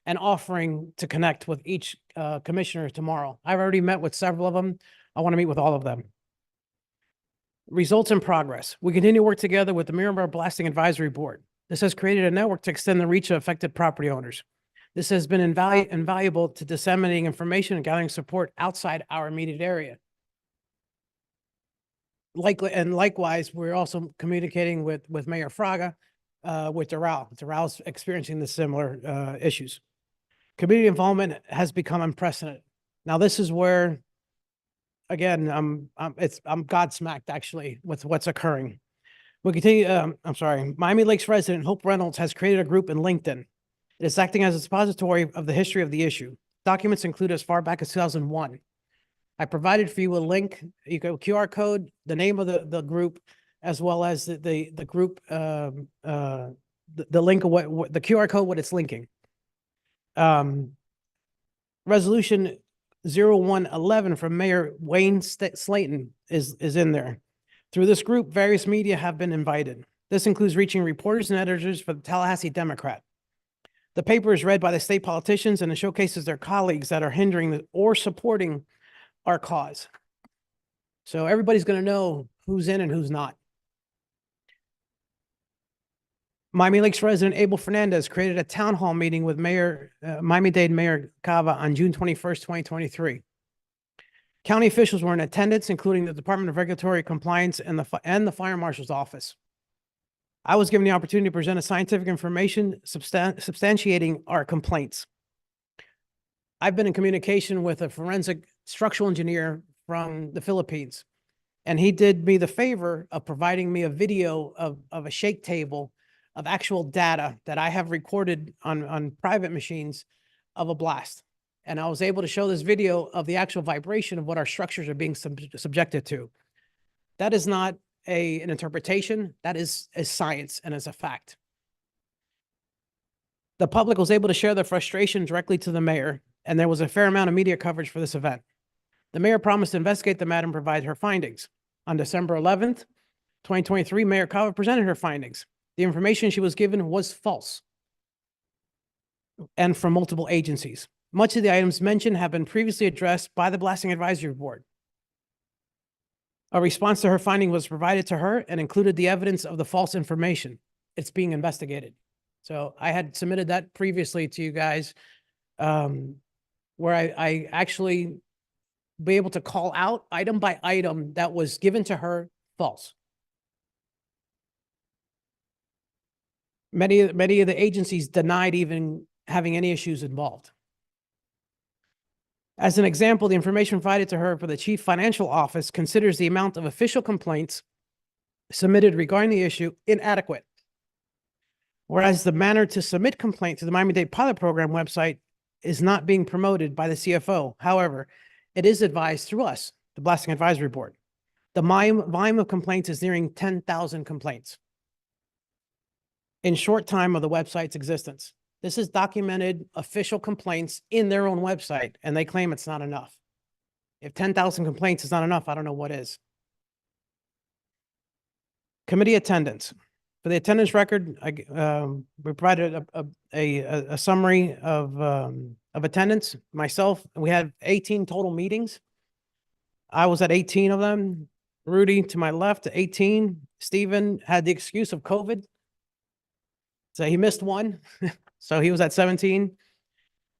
and offering to connect with each commissioner tomorrow. I've already met with several of them. I want to meet with all of them. Results and progress. We continue to work together with the Miramar Blasting Advisory Board. This has created a network to extend the reach of affected property owners. This has been invaluable to disseminating information and gathering support outside our immediate area. Likewise, we're also communicating with Mayor Fraga, with Doral. Doral's experiencing the similar issues. Community involvement has become unprecedented. Now, this is where, again, I'm godsmacked actually with what's occurring. We continue, I'm sorry, Miami Lakes resident Hope Reynolds has created a group in LinkedIn. It is acting as a expository of the history of the issue. Documents include as far back as 2001. I provided for you a link, you go QR code, the name of the group, as well as the group, the link of what the QR code, what it's linking. Resolution 0111 from Mayor Wayne Slayton is in there. Through this group, various media have been invited. This includes reaching reporters and editors for the Tallahassee Democrat. The paper is read by the state politicians and it showcases their colleagues that are hindering or supporting our cause. So everybody's going to know who's in and who's not. Miami Lakes resident Abel Fernandez created a town hall meeting with Miami-Dade Mayor Cava on June 21st, 2023. County officials were in attendance, including the Department of Regulatory Compliance and the Fire Marshal's office. I was given the opportunity to present a scientific information substantiating our complaints. I've been in communication with a forensic structural engineer from the Philippines, and he did me the favor of providing me a video of a shake table of actual data that I have recorded on private machines of a blast. And I was able to show this video of the actual vibration of what our structures are being subjected to. That is not an interpretation, that is science and is a fact. The public was able to share their frustration directly to the mayor, and there was a fair amount of media coverage for this event. The mayor promised to investigate the matter and provide her findings. On December 11th, 2023, Mayor Cava presented her findings. The information she was given was false and from multiple agencies. Much of the items mentioned have been previously addressed by the Blasting Advisory Board. A response to her finding was provided to her and included the evidence of the false information. It's being investigated. So I had submitted that previously to you guys, where I actually be able to call out item by item that was given to her false. Many of the agencies denied even having any issues involved. As an example, the information provided to her for the Chief Financial Office considers the amount of official complaints submitted regarding the issue inadequate, whereas the manner to submit complaint to the Miami-Dade Pilot Program website is not being promoted by the CFO. However, it is advised through us, the Blasting Advisory Board. The volume of complaints is nearing 10,000 complaints in short time of the website's existence. This is documented official complaints in their own website, and they claim it's not enough. If 10,000 complaints is not enough, I don't know what is. Committee attendance. For the attendance record, we provided a summary of attendance. Myself, we had 18 total meetings. I was at 18 of them. Rudy, to my left, 18. Stephen had the excuse of COVID, so he missed one. So he was at 17.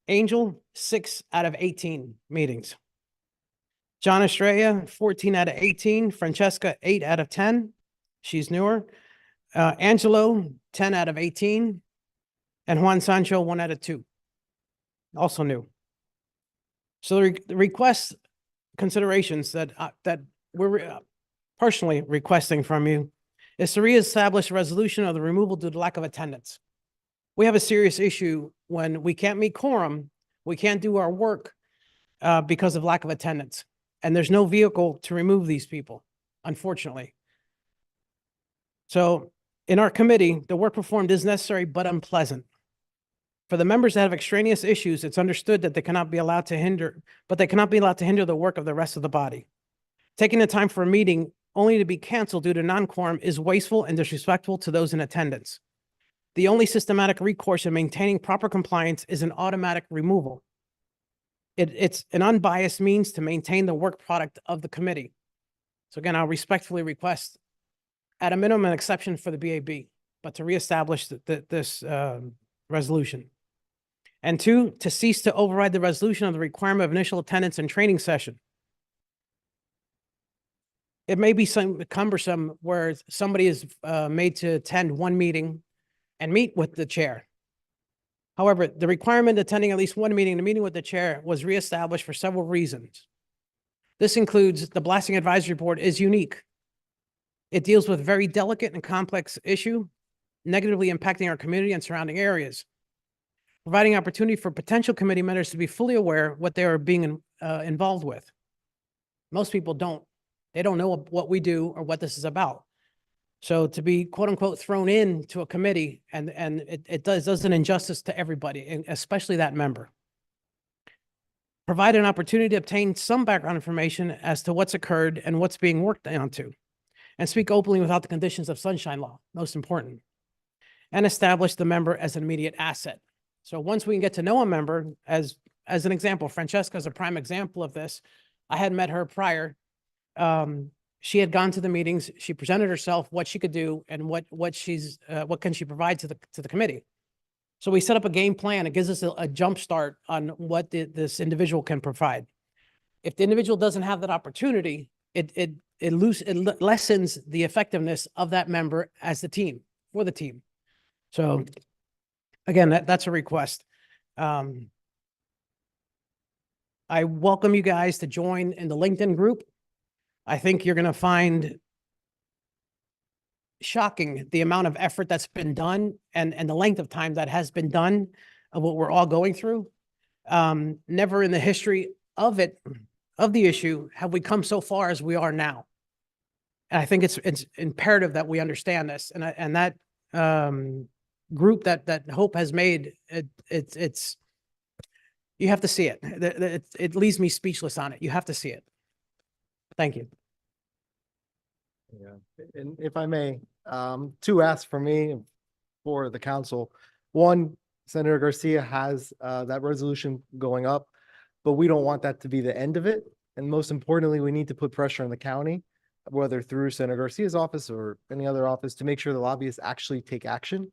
Angel, 6 out of 18 meetings. John Estrella, 14 out of 18. Francesca, 8 out of 10. She's newer. Angelo, 10 out of 18. And Juan Sancho, 1 out of 2. Also new. So the request considerations that we're personally requesting from you is to reestablish a resolution of the removal due to lack of attendance. We have a serious issue when we can't meet quorum, we can't do our work because of lack of attendance. And there's no vehicle to remove these people, unfortunately. So in our committee, the work performed is necessary but unpleasant. For the members that have extraneous issues, it's understood that they cannot be allowed to hinder, but they cannot be allowed to hinder the work of the rest of the body. Taking the time for a meeting only to be canceled due to non-quorum is wasteful and disrespectful to those in attendance. The only systematic recourse in maintaining proper compliance is an automatic removal. It's an unbiased means to maintain the work product of the committee. So again, I'll respectfully request at a minimum, an exception for the BAB, but to reestablish this resolution. And 2, to cease to override the resolution of the requirement of initial attendance and training session. It may be some cumbersome where somebody is made to attend one meeting and meet with the chair. However, the requirement attending at least one meeting, the meeting with the chair, was reestablished for several reasons. This includes the Blasting Advisory Board is unique. It deals with very delicate and complex issue, negatively impacting our community and surrounding areas, providing opportunity for potential committee members to be fully aware what they are being involved with. Most people don't. They don't know what we do or what this is about. So to be quote unquote thrown into a committee and it does an injustice to everybody, and especially that member. Provide an opportunity to obtain some background information as to what's occurred and what's being worked onto, and speak openly without the conditions of sunshine law, most important, and establish the member as an immediate asset. So once we can get to know a member, as an example, Francesca is a prime example of this. I had met her prior. She had gone to the meetings. She presented herself, what she could do, and what can she provide to the committee. So we set up a game plan. It gives us a jump start on what this individual can provide. If the individual doesn't have that opportunity, it lessens the effectiveness of that member as the team, for the team. So again, that's a request. I welcome you guys to join in the LinkedIn group. I think you're going to find shocking the amount of effort that's been done and the length of time that has been done of what we're all going through. Never in the history of the issue have we come so far as we are now. And I think it's imperative that we understand this. And that group that Hope has made, it's You have to see it. It leaves me speechless on it. You have to see it. Thank you. Yeah, and if I may, two asks for me, for the council. One, Senator Garcia has that resolution going up, but we don't want that to be the end of it. And most importantly, we need to put pressure on the county, whether through Senator Garcia's office or any other office, to make sure the lobbyists actually take action.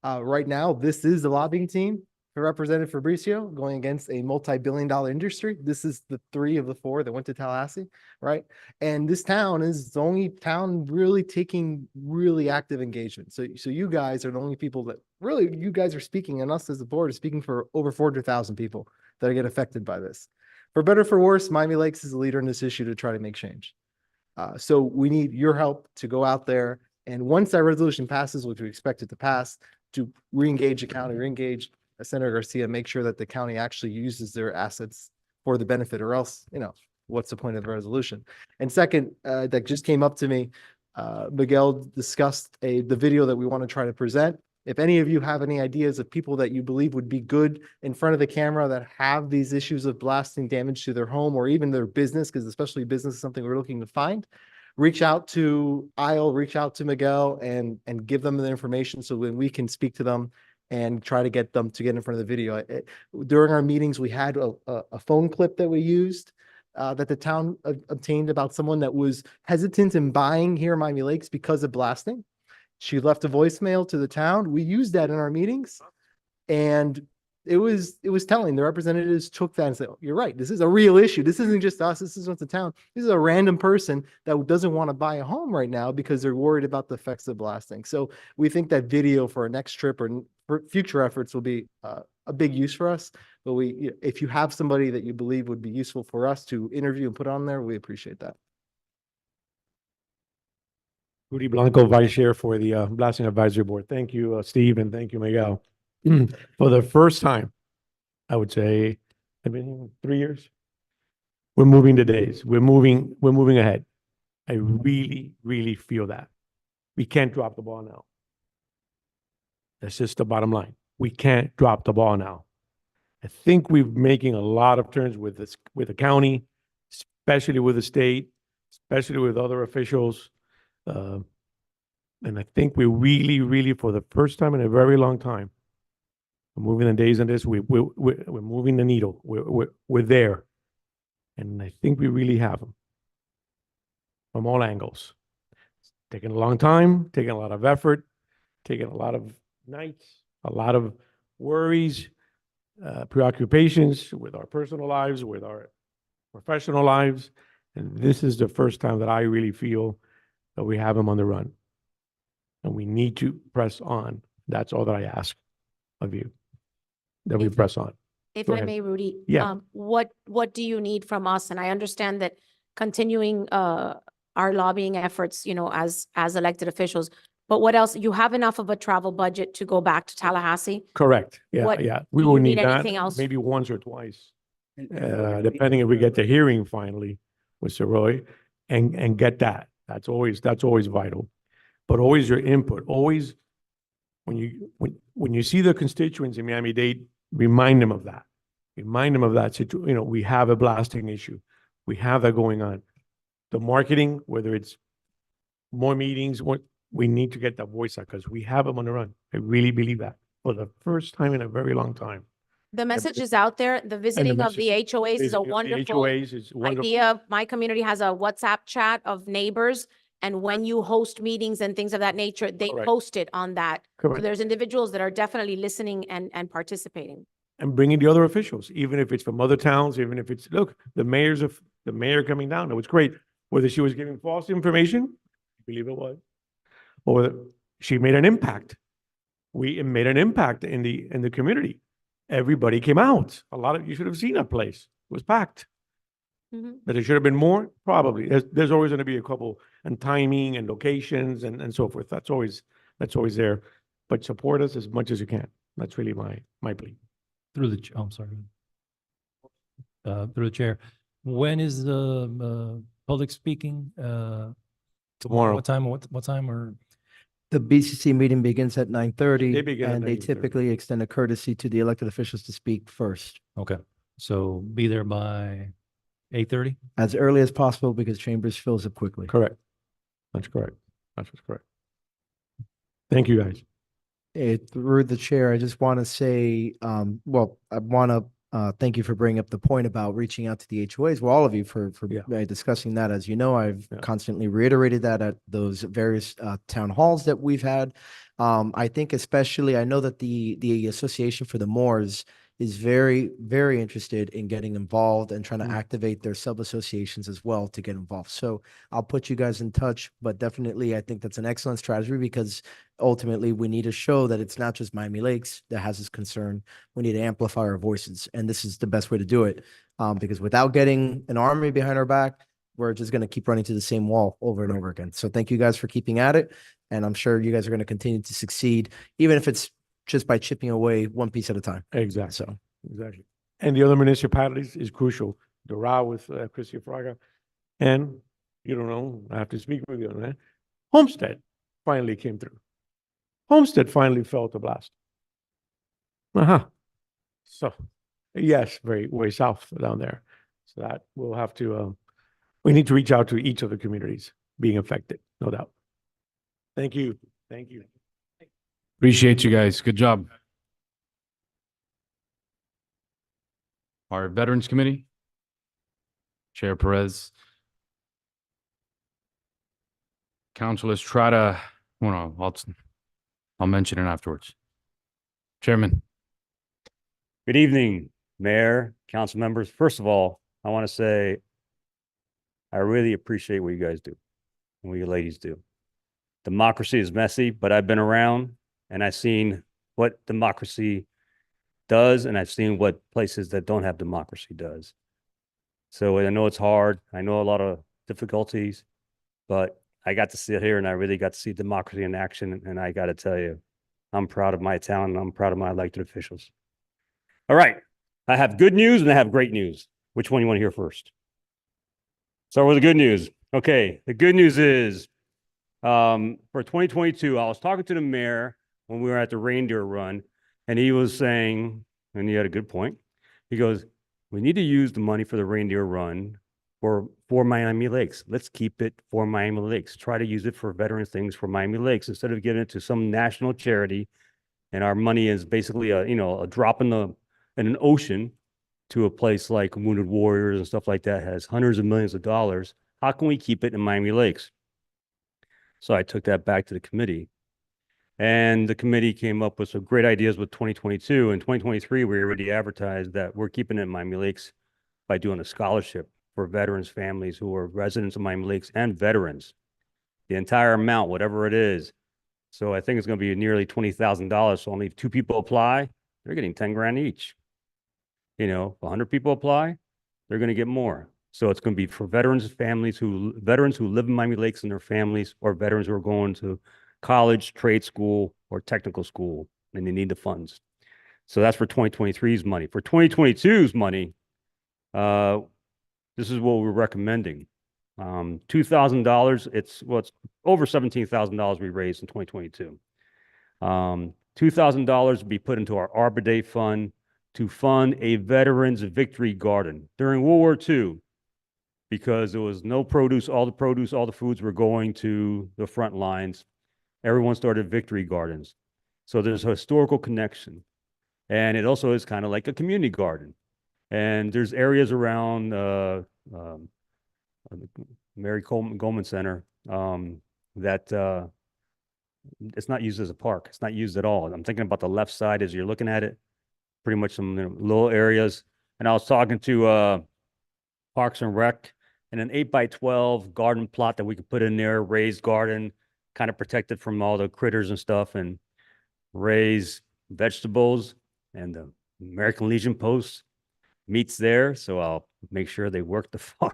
Right now, this is the lobbying team for Representative Fabricio going against a multi-billion-dollar industry. This is the 3 of the 4 that went to Tallahassee, right? And this town is the only town really taking really active engagement. So you guys are the only people that really, you guys are speaking, and us as the board is speaking for over 400,000 people that get affected by this. For better or for worse, Miami Lakes is a leader in this issue to try to make change. So we need your help to go out there. And once that resolution passes, which we expect it to pass, to re-engage the county, re-engage Senator Garcia, make sure that the county actually uses their assets for the benefit, or else, what's the point of the resolution? And second, that just came up to me, Miguel discussed the video that we want to try to present. If any of you have any ideas of people that you believe would be good in front of the camera that have these issues of blasting damage to their home or even their business, because especially business is something we're looking to find, reach out to reach out to Miguel and give them the information so when we can speak to them and try to get them to get in front of the video. During our meetings, we had a phone clip that we used that the town obtained about someone that was hesitant in buying here in Miami Lakes because of blasting. She left a voicemail to the town. We used that in our meetings, and it was telling. The representatives took that and said, oh, you're right. This is a real issue. This isn't just us. This isn't the town. This is a random person that doesn't want to buy a home right now because they're worried about the effects of blasting. So we think that video for our next trip or for future efforts will be a big use for us. But if you have somebody that you believe would be useful for us to interview and put on there, we appreciate that. Rudy Blanco, Vice Chair for the Blasting Advisory Board. Thank you, Steve, and thank you, Miguel. For the first time, I would say, I've been here 3 years. We're moving the days. We're moving ahead. I really, really feel that. We can't drop the ball now. That's just the bottom line. We can't drop the ball now. I think we're making a lot of turns with the county, especially with the state, especially with other officials. And I think we really, really, for the first time in a very long time, we're moving the days on this. We're moving the needle. We're there, and I think we really have them from all angles. It's taken a long time, taking a lot of effort, taking a lot of nights, a lot of worries, preoccupations with our personal lives, with our professional lives, and this is the first time that I really feel that we have them on the run. And we need to press on. That's all that I ask of you, that we press on. If Go I ahead. may, Rudy. Yeah. What do you need from us? And I understand that continuing our lobbying efforts, as elected officials, but what else? You have enough of a travel budget to go back to Tallahassee? Correct. Yeah, What- yeah. do We you will need need that anything else? maybe once or twice, depending if we get the hearing finally with Sir Roy and get that. That's always vital. But always your input, always when you see the constituents in Miami-Dade, remind them of that. Remind them of that situation. We have a blasting issue. We have that going on. The marketing, whether it's more meetings, we need to get that voice out because we have them on the run. I really believe that for the first time in a very long time. The message is out there. The visiting of the HOAs is a wonderful HOAs is wonderful. idea. My community has a WhatsApp chat of neighbors. And when you host meetings and things of that nature, they Correct. post it on that. So Correct. there's individuals that are definitely listening and participating. And bringing the other officials, even if it's from other towns, even if it's, look, the mayor coming down, it was great. Whether she was giving false information, I believe it was, or she made an impact. We made an impact in the community. Everybody came out. You should have seen that place. It was packed. Mhm. That there should have been more? Probably. There's always going to be a couple, and timing and locations and so forth. That's always there. But support us as much as you can. That's really my plea. Through the, I'm sorry. Through the chair. When is the public speaking? Tomorrow. What time, what time or? The BCC meeting begins at 9:30. They begin at And they 9:30. typically extend a courtesy to the elected officials to speak first. Okay. So be there by 8:30? As early as possible because Chambers fills up quickly. Correct. That's correct. That's correct. Thank you, guys. Through the chair, I just want to say, well, I want to thank you for bringing up the point about reaching out to the HOAs. Well, all of you for discussing that. As you know, I've constantly reiterated that at those various town halls that we've had. I think especially, I know that the Association for the Moors is very, very interested in getting involved and trying to activate their sub-associations as well to get involved. So I'll put you guys in touch, but definitely I think that's an excellent strategy because ultimately we need to show that it's not just Miami Lakes that has this concern. We need to amplify our voices, and this is the best way to do it. Because without getting an army behind our back, we're just going to keep running to the same wall over and over again. So thank you guys for keeping at it. And I'm sure you guys are going to continue to succeed, even if it's just by chipping away one piece at a time. Exactly. So Exactly. And the other municipalities is crucial. Doral with Christie Fraga. And you don't know, I have to speak with you on that. Homestead finally came through. Homestead finally felt the blast. So, yes, way south down there. So that we'll have to, we need to reach out to each of the communities being affected, no doubt. Thank you. Thank you. Appreciate you guys. Good job. Our Veterans Committee, Chair Perez. Council, let's try to, well, no, I'll mention it afterwards. Chairman. Good evening, Mayor, council members. First of all, I want to say I really appreciate what you guys do and what you ladies do. Democracy is messy, but I've been around and I've seen what democracy does, and I've seen what places that don't have democracy does. So I know it's hard. I know a lot of difficulties, but I got to sit here and I really got to see democracy in action. And I got to tell you, I'm proud of my town and I'm proud of my elected officials. All right. I have good news and I have great news. Which one you want to hear first? Start with the good news. Okay. The good news is for 2022, I was talking to the mayor when we were at the reindeer run, and he was saying, and he had a good point. He goes, we need to use the money for the reindeer run for Miami Lakes. Let's keep it for Miami Lakes. Try to use it for veterans things for Miami Lakes instead of giving it to some national charity. And our money is basically a drop in an ocean to a place like Wounded Warriors and stuff like that has hundreds of millions of dollars. How can we keep it in Miami Lakes? So I took that back to the committee. And the committee came up with some great ideas with 2022. In 2023, we already advertised that we're keeping it in Miami Lakes by doing a scholarship for veterans families who are residents of Miami Lakes and veterans. The entire amount, whatever it is. So I think it's going to be nearly $20,000. So only 2 people apply, they're getting 10 grand each. If 100 people apply, they're going to get more. So it's going to be for veterans who live in Miami Lakes and their families, or veterans who are going to college, trade school, or technical school, and they need the funds. So that's for 2023's money. For 2022's money, this is what we're recommending. $2,000, it's over $17,000 we raised in 2022. $2,000 would be put into our Arbor Day fund to fund a Veterans Victory Garden. During World War II, because there was no produce, all the foods were going to the front lines, everyone started victory gardens. So there's a historical connection. And it also is kind of like a community garden. And there's areas around Mary Goldman Center that it's not used as a park. It's not used at all. I'm thinking about the left side as you're looking at it, pretty much some little areas. And I was talking to Parks and Rec, and an 8x12 garden plot that we could put in there, raised garden, kind of protected from all the critters and stuff, and raise vegetables. And the American Legion Post meets there, so I'll make sure they work the farm,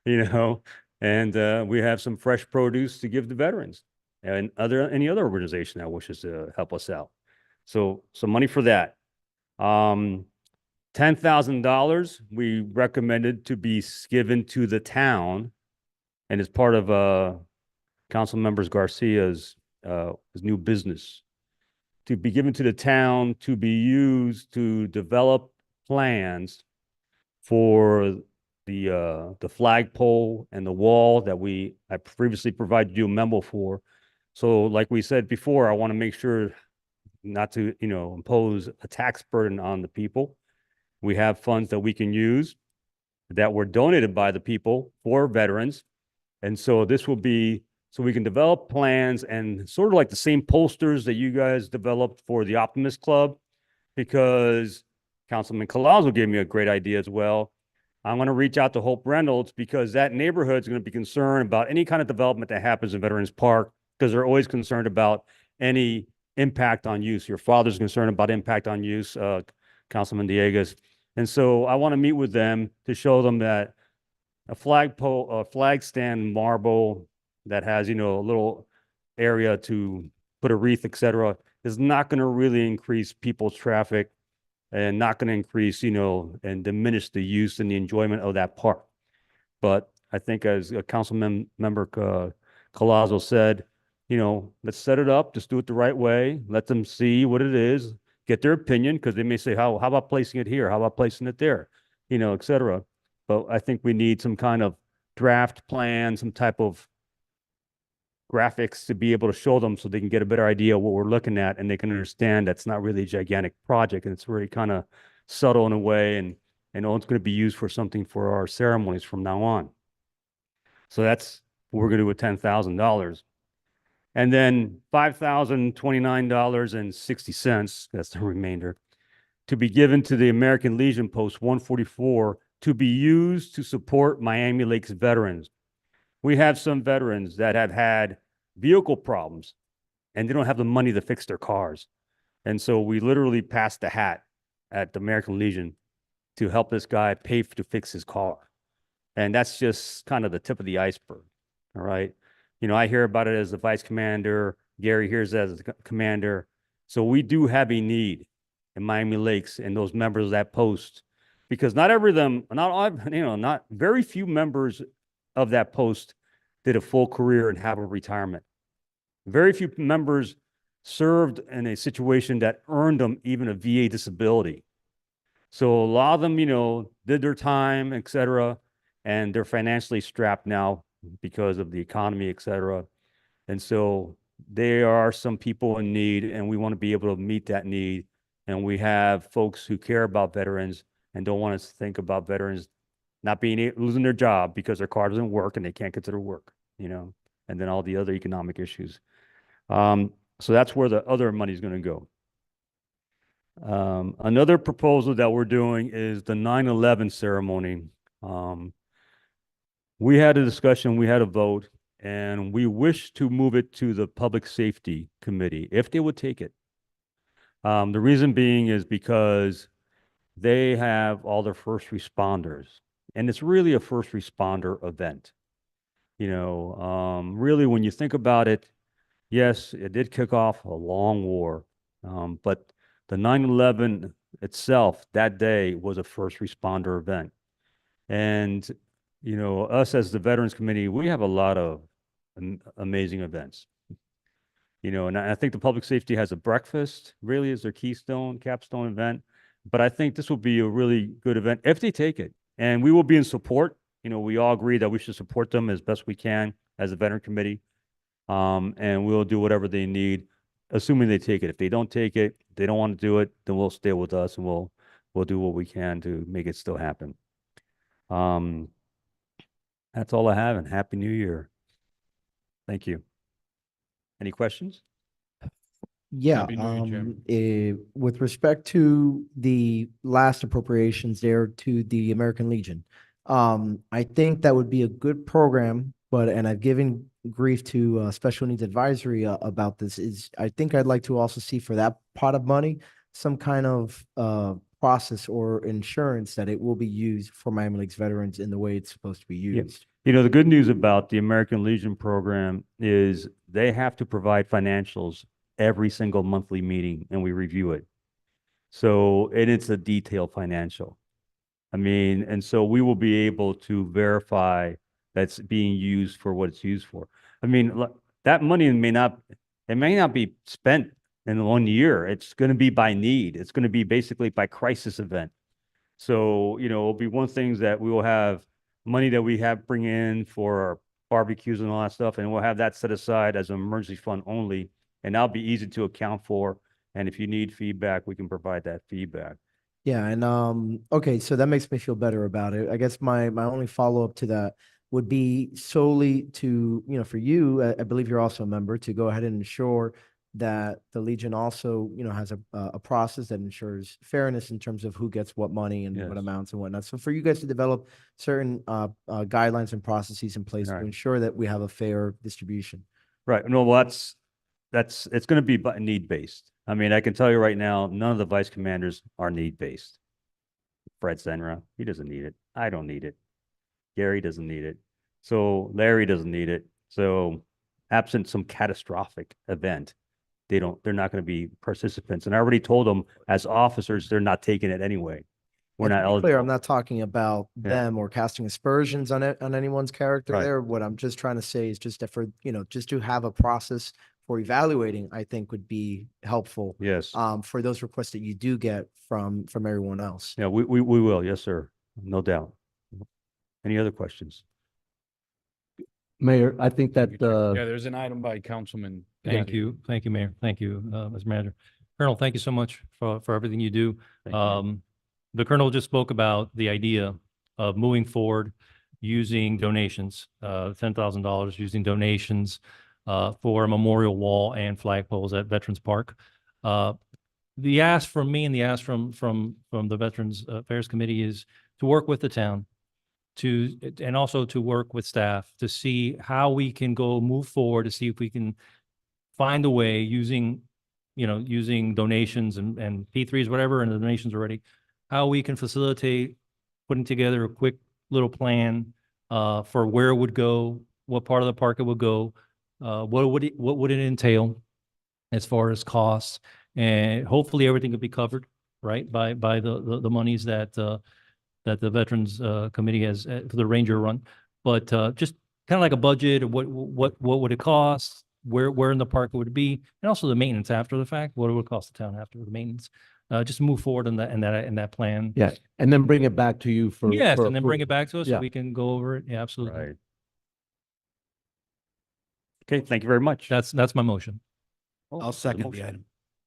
and we have some fresh produce to give the veterans and any other organization that wishes to help us out. So some money for that. $10,000 we recommended to be given to the town, and as part of Council Members Garcia's his new business, to be given to the town to be used to develop plans for the flagpole and the wall that I previously provided you a memo for. So like we said before, I want to make sure not to, impose a tax burden on the people. We have funds that we can use that were donated by the people for veterans. And so this will be, so we can develop plans and sort of like the same posters that you guys developed for the Optimist Club, because Councilman Collazo gave me a great idea as well. I'm going to reach out to Hope Reynolds because that neighborhood is going to be concerned about any kind of development that happens in Veterans Park, because they're always concerned about any impact on use. Your father's concerned about impact on use, Councilman Diegas. And so I want to meet with them to show them that a flagpole, a flag stand marble that has, a little area to put a wreath, et cetera, is not going to really increase people's traffic and not going to increase, and diminish the use and the enjoyment of that park. But I think as a member Collazo said, let's set it up, just do it the right way, let them see what it is, get their opinion, because they may say, how about placing it here? How about placing it there? Et cetera. But I think we need some kind of draft plan, some type of graphics to be able to show them so they can get a better idea of what we're looking at, and they can understand that's not really a gigantic project and it's really kind of subtle in a way, and it's going to be used for something for our ceremonies from now on. So that's what we're going to do with $10,000. And then $5,029.60, that's the remainder, to be given to the American Legion Post 144 to be used to support Miami Lakes veterans. We have some veterans that have had vehicle problems and they don't have the money to fix their cars. And so we literally passed the hat at the American Legion to help this guy pay to fix his car. And that's just kind of the tip of the iceberg. All right. I hear about it as the vice commander. Gary hears it as the commander. So we do have a need in Miami Lakes and those members of that post, because not very few members of that post did a full career and have a retirement. Very few members served in a situation that earned them even a VA disability. So a lot of them, did their time, et cetera, and they're financially strapped now because of the economy, et cetera. And so there are some people in need, and we want to be able to meet that need. And we have folks who care about veterans and don't want us to think about veterans not losing their job because their car doesn't work and they can't consider work, and then all the other economic issues. So that's where the other money is going to go. Another proposal that we're doing is the 9/11 ceremony. We had a discussion, we had a vote, and we wish to move it to the Public Safety Committee if they would take it. The reason being is because they have all their first responders, and it's really a first responder event. Really, when you think about it, yes, it did kick off a long war, but the 9/11 itself, that day, was a first responder event. And, us as the Veterans Committee, we have a lot of amazing events. And I think the public safety has a breakfast, really is their capstone event. But I think this will be a really good event if they take it. And we will be in support. We all agree that we should support them as best we can as a veteran committee. And we'll do whatever they need, assuming they take it. If they don't take it, they don't want to do it, then we'll stay with us and we'll do what we can to make it still happen. That's all I have, and Happy New Year. Thank you. Any questions? Yeah, Happy New Year, Jim. with respect to the last appropriations there to the American Legion, I think that would be a good program, and I've given grief to Special Needs Advisory about this, I think I'd like to also see for that pot of money, some kind of process or insurance that it will be used for Miami Lakes veterans in the way it's supposed to be used. The good news about the American Legion program is they have to provide financials every single monthly meeting, and we review it. So, and it's a detailed financial. And so we will be able to verify that's being used for what it's used for. That money may not be spent in 1 year. It's going to be by need. It's going to be basically by crisis event. So, it'll be one thing that we will have money that we have bring in for our barbecues and all that stuff, and we'll have that set aside as an emergency fund only, and that'll be easy to account for. And if you need feedback, we can provide that feedback. Yeah, and okay, so that makes me feel better about it. I guess my only follow-up to that would be solely to, for you, I believe you're also a member, to go ahead and ensure that the Legion also, has a process that ensures fairness in terms of who gets what money and what Yes. amounts and whatnot. So for you guys to develop certain guidelines and processes in place to Right. ensure that we have a fair distribution. Right. No, well, it's going to be need-based. I mean, I can tell you right now, none of the vice commanders are need-based. Fred Senra, he doesn't need it. I don't need it. Gary doesn't need it. So Larry doesn't need it. So absent some catastrophic event, they're not going to be participants. And I already told them as officers, they're not taking it anyway. We're And to not be eligible. clear, I'm not talking about Yeah. them or casting aspersions on it, on anyone's character Right. there. What I'm just trying to say is just that for, just to have a process for evaluating, I think would be helpful. Yes. For those requests that you do get from everyone else. Yeah, we will. Yes, sir. No doubt. Any other questions? Mayor, I think that, Yeah, there's an item by Councilman. Thank you. Thank you, Mayor. Thank you, Mr. Manager. Colonel, thank you so much for everything you do. Thank you. The Colonel just spoke about the idea of moving forward using donations, $10,000 using donations for a memorial wall and flagpoles at Veterans Park. The ask from me and the ask from the Veterans Affairs Committee is to work with the town and also to work with staff to see how we can move forward, to see if we can find a way using donations and P3s, whatever, and the donations already, how we can facilitate putting together a quick little plan for where it would go, what part of the park it would go, what would it entail as far as costs, and hopefully everything could be covered, right, by the monies that the Veterans Committee has for the Ranger Run. But just kind of like a budget of what would it cost, where in the park it would be, and also the maintenance after the fact, what it would cost the town after the maintenance. Just move forward in that plan. yeah, and then bring it back to you for. Yes, for and then bring approval. it back to us so Yeah. we can go over it. Yeah, absolutely. Right. Okay, thank you very much. That's my motion. I'll second the item.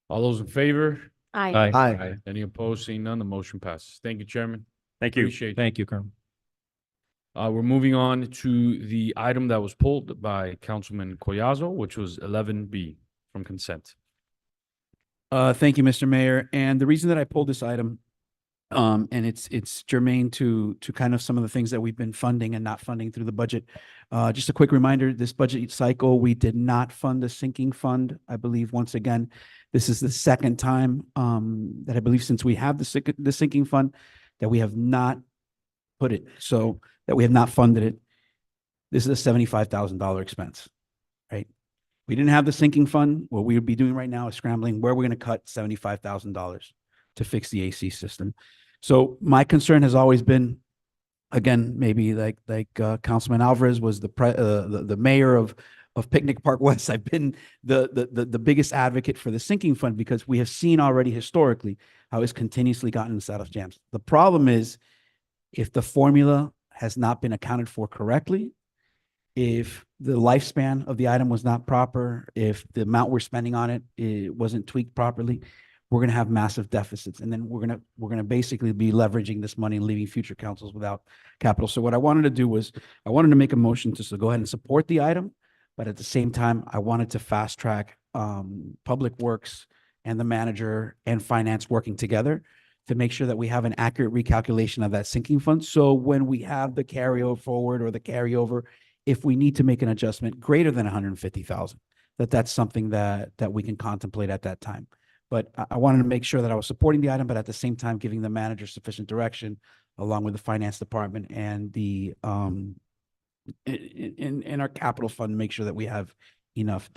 All those in favor? Aye. Aye. Any opposed? Seeing none, the motion passes. Thank you, Chairman. Thank you. Appreciate it. Thank you, Colonel. We're moving on to the item that was pulled by Councilman Collazo, which was 11B from consent. Thank you, Mr. Mayor. And the reason that I pulled this item, and it's germane to kind of some of the things that we've been funding and not funding through the budget. Just a quick reminder, this budget cycle, we did not fund the sinking fund. I believe once again, this is the second time that I believe since we have the sinking fund that we have not put it, so that we have not funded it. This is a $75,000 expense, right? We didn't have the sinking fund. What we would be doing right now is scrambling where we're going to cut $75,000 to fix the AC system. So my concern has always been, again, maybe like Councilman Alvarez was the mayor of Picnic Park West. I've been the biggest advocate for the sinking fund because we have seen already historically how it's continuously gotten us out of jams. The problem is if the formula has not been accounted for correctly, if the lifespan of the item was not proper, if the amount we're spending on it wasn't tweaked properly, we're going to have massive deficits. And then we're going to basically be leveraging this money and leaving future councils without capital. So what I wanted to do was I wanted to make a motion to go ahead and support the item, but at the same time, I wanted to fast track Public Works and the manager and finance working together to make sure that we have an accurate recalculation of that sinking fund. So when we have the carryover forward or the carryover, if we need to make an adjustment greater than 150,000, that's something that we can contemplate at that time. But I wanted to make sure that I was supporting the item, but at the same time, giving the manager sufficient direction along with the finance department and the in our capital fund, make sure that we have enough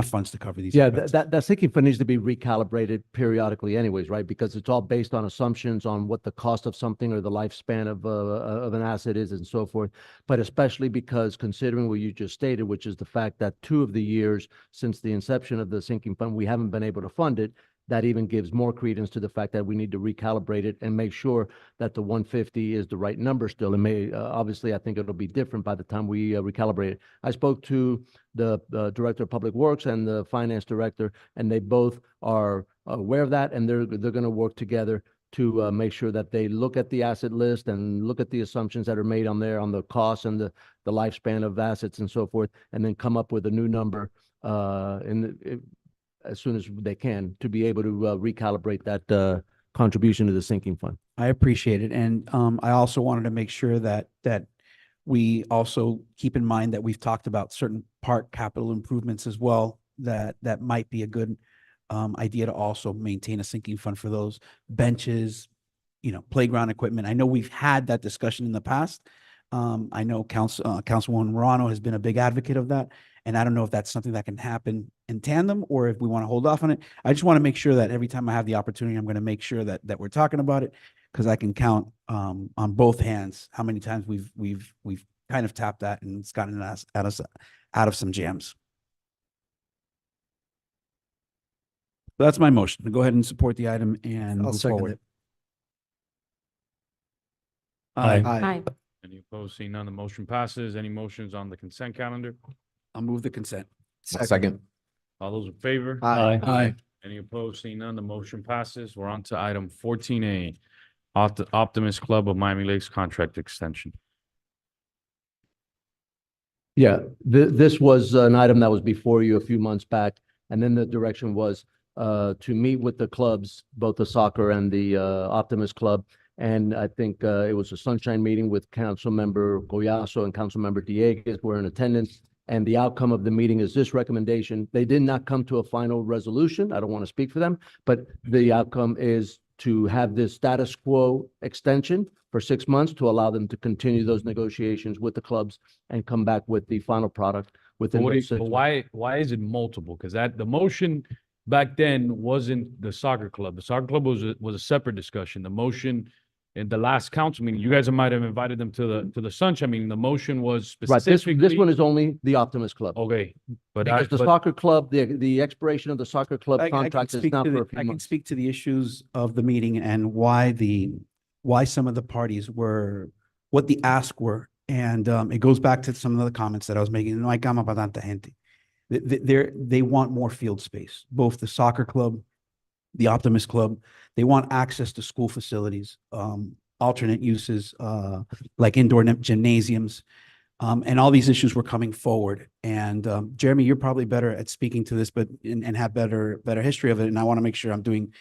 funds to cover these. Yeah, expenses. that sinking fund needs to be recalibrated periodically anyways, right? Because it's all based on assumptions on what the cost of something or the lifespan of an asset is and so forth. But especially because considering what you just stated, which is the fact that 2 of the years since the inception of the sinking fund, we haven't been able to fund it. that even gives more credence to the fact that we need to recalibrate it and make sure that the 150 is the right number still. It may, obviously, I think it'll be different by the time we recalibrate it. I spoke to the Director of Public Works and the Finance Director, and they both are aware of that, and they're going to work together to make sure that they look at the asset list and look at the assumptions that are made on there on the cost and the lifespan of assets and so forth, and then come up with a new number as soon as they can to be able to recalibrate that contribution to the sinking fund. I appreciate it. And I also wanted to make sure that we also keep in mind that we've talked about certain park capital improvements as well, that might be a good idea to also maintain a sinking fund for those benches, playground equipment. I know we've had that discussion in the past. I know Councilwoman Morano has been a big advocate of that. And I don't know if that's something that can happen in tandem or if we want to hold off on it. I just want to make sure that every time I have the opportunity, I'm going to make sure that we're talking about it, because I can count on both hands how many times we've kind of tapped that and it's gotten us out of some jams. So that's my motion, to go ahead and support the item and I'll move second forward. it. Aye. Aye. Any opposed? Seeing none, the motion passes. Any motions on the consent calendar? I'll move the consent. Second. All those in favor? Aye. Aye. Any opposed? Seeing none, the motion passes. We're on to item 14A, Optimist Club of Miami Lakes contract extension. Yeah, this was an item that was before you a few months back, and then the direction was to meet with the clubs, both the soccer and the Optimist Club. And I think it was a sunshine meeting with Councilmember Collazo and Councilmember Dieguez were in attendance. And the outcome of the meeting is this recommendation. They did not come to a final resolution. I don't want to speak for them, but the outcome is to have this status quo extension for 6 months to allow them to continue those negotiations with the clubs and come back with the final product within those 6 months. Why is it multiple? Because the motion back then wasn't the soccer club. The soccer club was a separate discussion. The motion in the last council meeting, you guys might have invited them to the sunshine meeting. The motion was Right, specifically. this one is only the Optimist Club. Okay, but Because the soccer club, the expiration of the soccer club I can contract is speak not to for the- a few I can months. speak to the issues of the meeting and why some of the parties were, what the ask were. And it goes back to some of the comments that I was making. No hay cama para tanta gente. They want more field space, both the soccer club, the Optimist Club. They want access to school facilities, alternate uses, like indoor gymnasiums. And all these issues were coming forward. And Jeremy, you're probably better at speaking to this, but and have better history of it. And I want to make sure I'm doing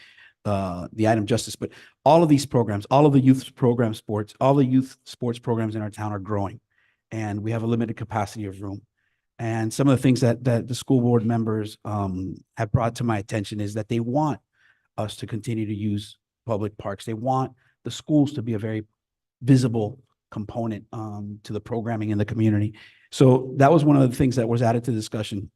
the item justice. But all of these programs, all of the youth program sports, all the youth sports programs in our town are growing, and we have a limited capacity of room. And some of the things that the school board members have brought to my attention is that they want us to continue to use public parks. They want the schools to be a very visible component to the programming in the community. So that was one of the things that was added to the discussion.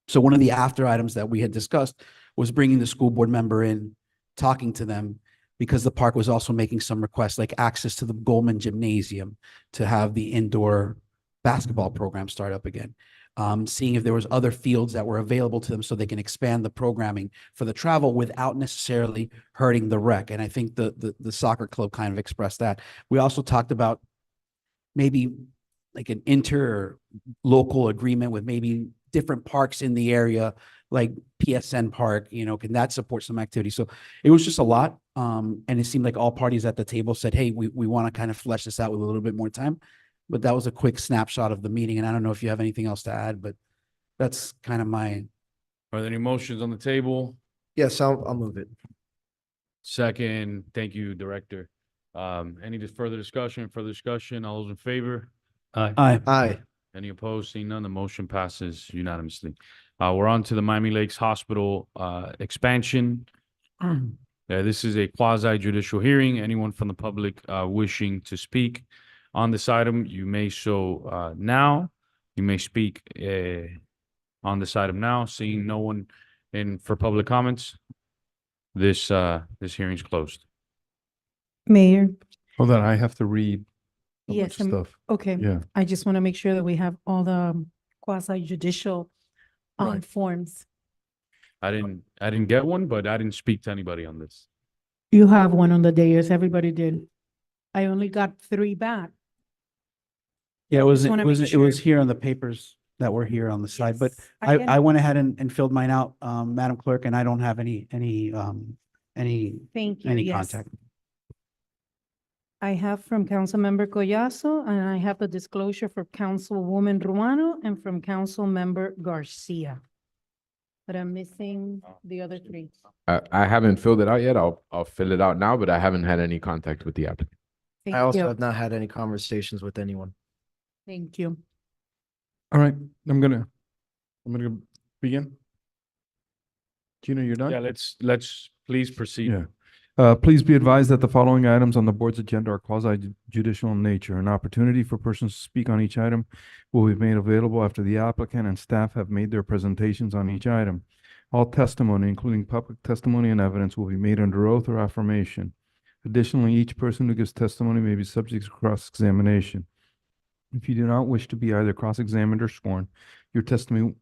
So one of the after items that we had discussed was bringing the school board member in, talking to them, because the park was also making some requests, like access to the Goldman Gymnasium, to have the indoor basketball program start up again. Seeing if there was other fields that were available to them so they can expand the programming for the travel without necessarily hurting the rec. And I think the soccer club kind of expressed that. We also talked about maybe like an inter-local agreement with maybe different parks in the area, like PSN Park, can that support some activity? So it was just a lot. And it seemed like all parties at the table said, hey, we want to kind of flesh this out with a little bit more time. But that was a quick snapshot of the meeting. And I don't know if you have anything else to add, but that's kind of my. Are there any motions on the table? Yes, I'll move it. Second, thank you, Director. Any further discussion? All those in favor? Aye. Aye. Aye. Any opposed? Seeing none, the motion passes unanimously. We're on to the Miami Lakes Hospital expansion. This is a quasi judicial hearing. Anyone from the public wishing to speak on this item, you may so now. You may speak on this item now. Seeing no one in for public comments, this hearing is closed. Mayor. Hold on, I have to read a Yes, bunch of stuff. okay. Yeah. I just want to make sure that we have all the quasi judicial Right. forms. I didn't get one, but I didn't speak to anybody on this. You have one on the dais, everybody did. I only got 3 back. Yeah, Just wanna make it was sure. here on the papers that were here on the side, but Yes, I can- I went ahead and filled mine out, Madam Clerk, and I don't have any Thank you, any yes. contact. I have from Councilmember Collazo, and I have the disclosure for Councilwoman Ruano and from Councilmember Garcia. But I'm missing the other 3. I haven't filled it out yet. I'll fill it out now, but I haven't had any contact with the applicant. Thank I also you. have not had any conversations with anyone. Thank you. All right, I'm gonna begin. Gina, you're done? Yeah, let's please proceed. Yeah. Please be advised that the following items on the board's agenda are quasi judicial in nature. An opportunity for persons to speak on each item will be made available after the applicant and staff have made their presentations on each item. All testimony, including public testimony and evidence, will be made under oath or affirmation. Additionally, each person who gives testimony may be subject to cross-examination. If you do not wish to be either cross-examined or sworn, your testimony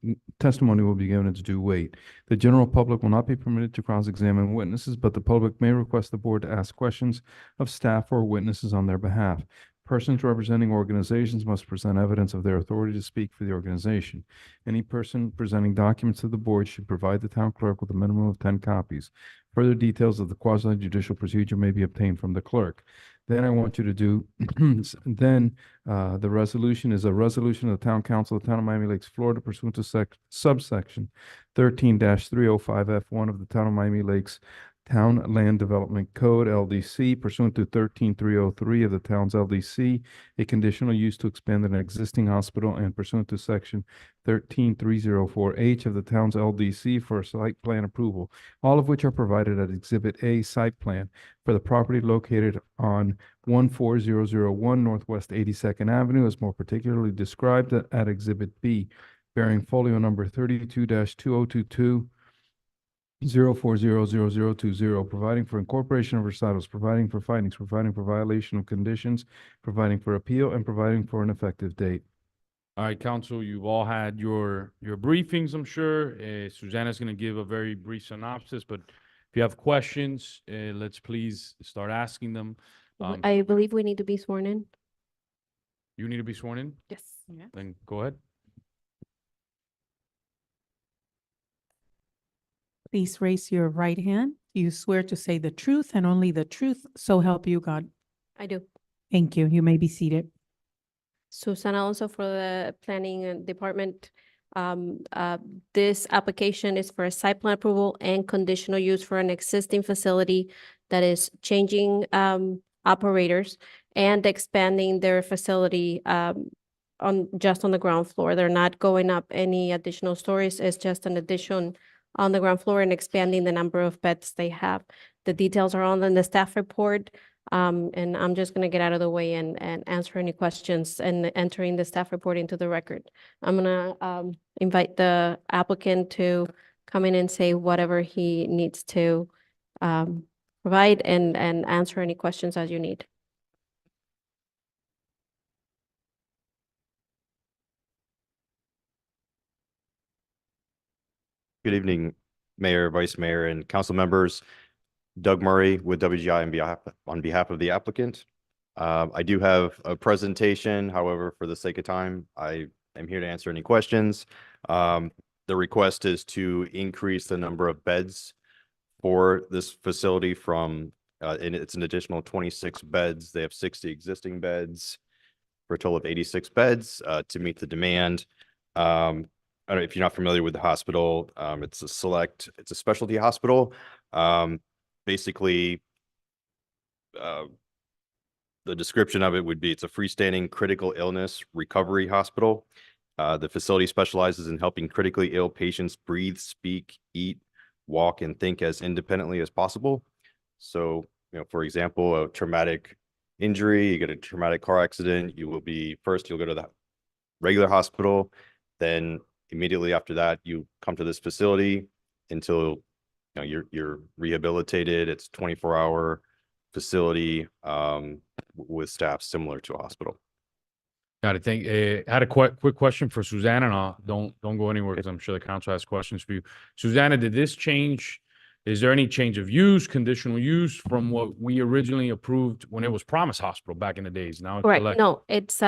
will be given its due weight. The general public will not be permitted to cross-examine witnesses, but the public may request the board to ask questions of staff or witnesses on their behalf. Persons representing organizations must present evidence of their authority to speak for the organization. Any person presenting documents to the board should provide the town clerk with a minimum of 10 copies. Further details of the quasi-judicial procedure may be obtained from the clerk. Then I want you to do, the resolution is a resolution of the Town Council of the Town of Miami Lakes, Florida pursuant to subsection 13-305F1 of the Town of Miami Lakes Town Land Development Code, LDC, pursuant to 13-303 of the town's LDC, a conditional use to expand an existing hospital, and pursuant to section 13-304H of the town's LDC for site plan approval, all of which are provided at Exhibit A site plan for the property located on 14001 Northwest 82nd Avenue, as more particularly described at Exhibit B, bearing folio number 32-2022. 0400020, providing for incorporation of recitals, providing for findings, providing for violation of conditions, providing for appeal, and providing for an effective date. All right, council, you've all had your briefings, I'm sure. Susanna's going to give a very brief synopsis, but if you have questions, let's please start asking them. I believe we need to be sworn in. You need to be sworn in? Yes. Then go ahead. Please raise your right hand. Do you swear to say the truth and only the truth, so help you God? I do. Thank you. You may be seated. Susanna, also for the planning department. This application is for a site plan approval and conditional use for an existing facility that is changing operators and expanding their facility on the ground floor. They're not going up any additional stories. It's just an addition on the ground floor and expanding the number of beds they have. The details are on in the staff report. And I'm just gonna get out of the way and answer any questions and entering the staff report into the record. I'm gonna invite the applicant to come in and say whatever he needs to provide and answer any questions as you need. Good evening, Mayor, Vice Mayor, and council members. Doug Murray with WGI on behalf of the applicant. I do have a presentation. However, for the sake of time, I am here to answer any questions. The request is to increase the number of beds for this facility from, and it's an additional 26 beds. They have 60 existing beds for a total of 86 beds to meet the demand. I don't know if you're not familiar with the hospital. It's a specialty hospital. Basically, the description of it would be it's a freestanding critical illness recovery hospital. The facility specializes in helping critically ill patients breathe, speak, eat, walk, and think as independently as possible. So, for example, a traumatic injury, you get a traumatic car accident, you'll go to the regular hospital, then immediately after that, you come to this facility until you're rehabilitated. It's 24-hour facility with staff similar to a hospital. Got it. I had a quick question for Susanna, and don't go anywhere because I'm sure the council has questions for you. Susanna, did this change? Is there any change of use, conditional use from what we originally approved when it was Promise Hospital back in the days? Now it's Correct. Select. No, it's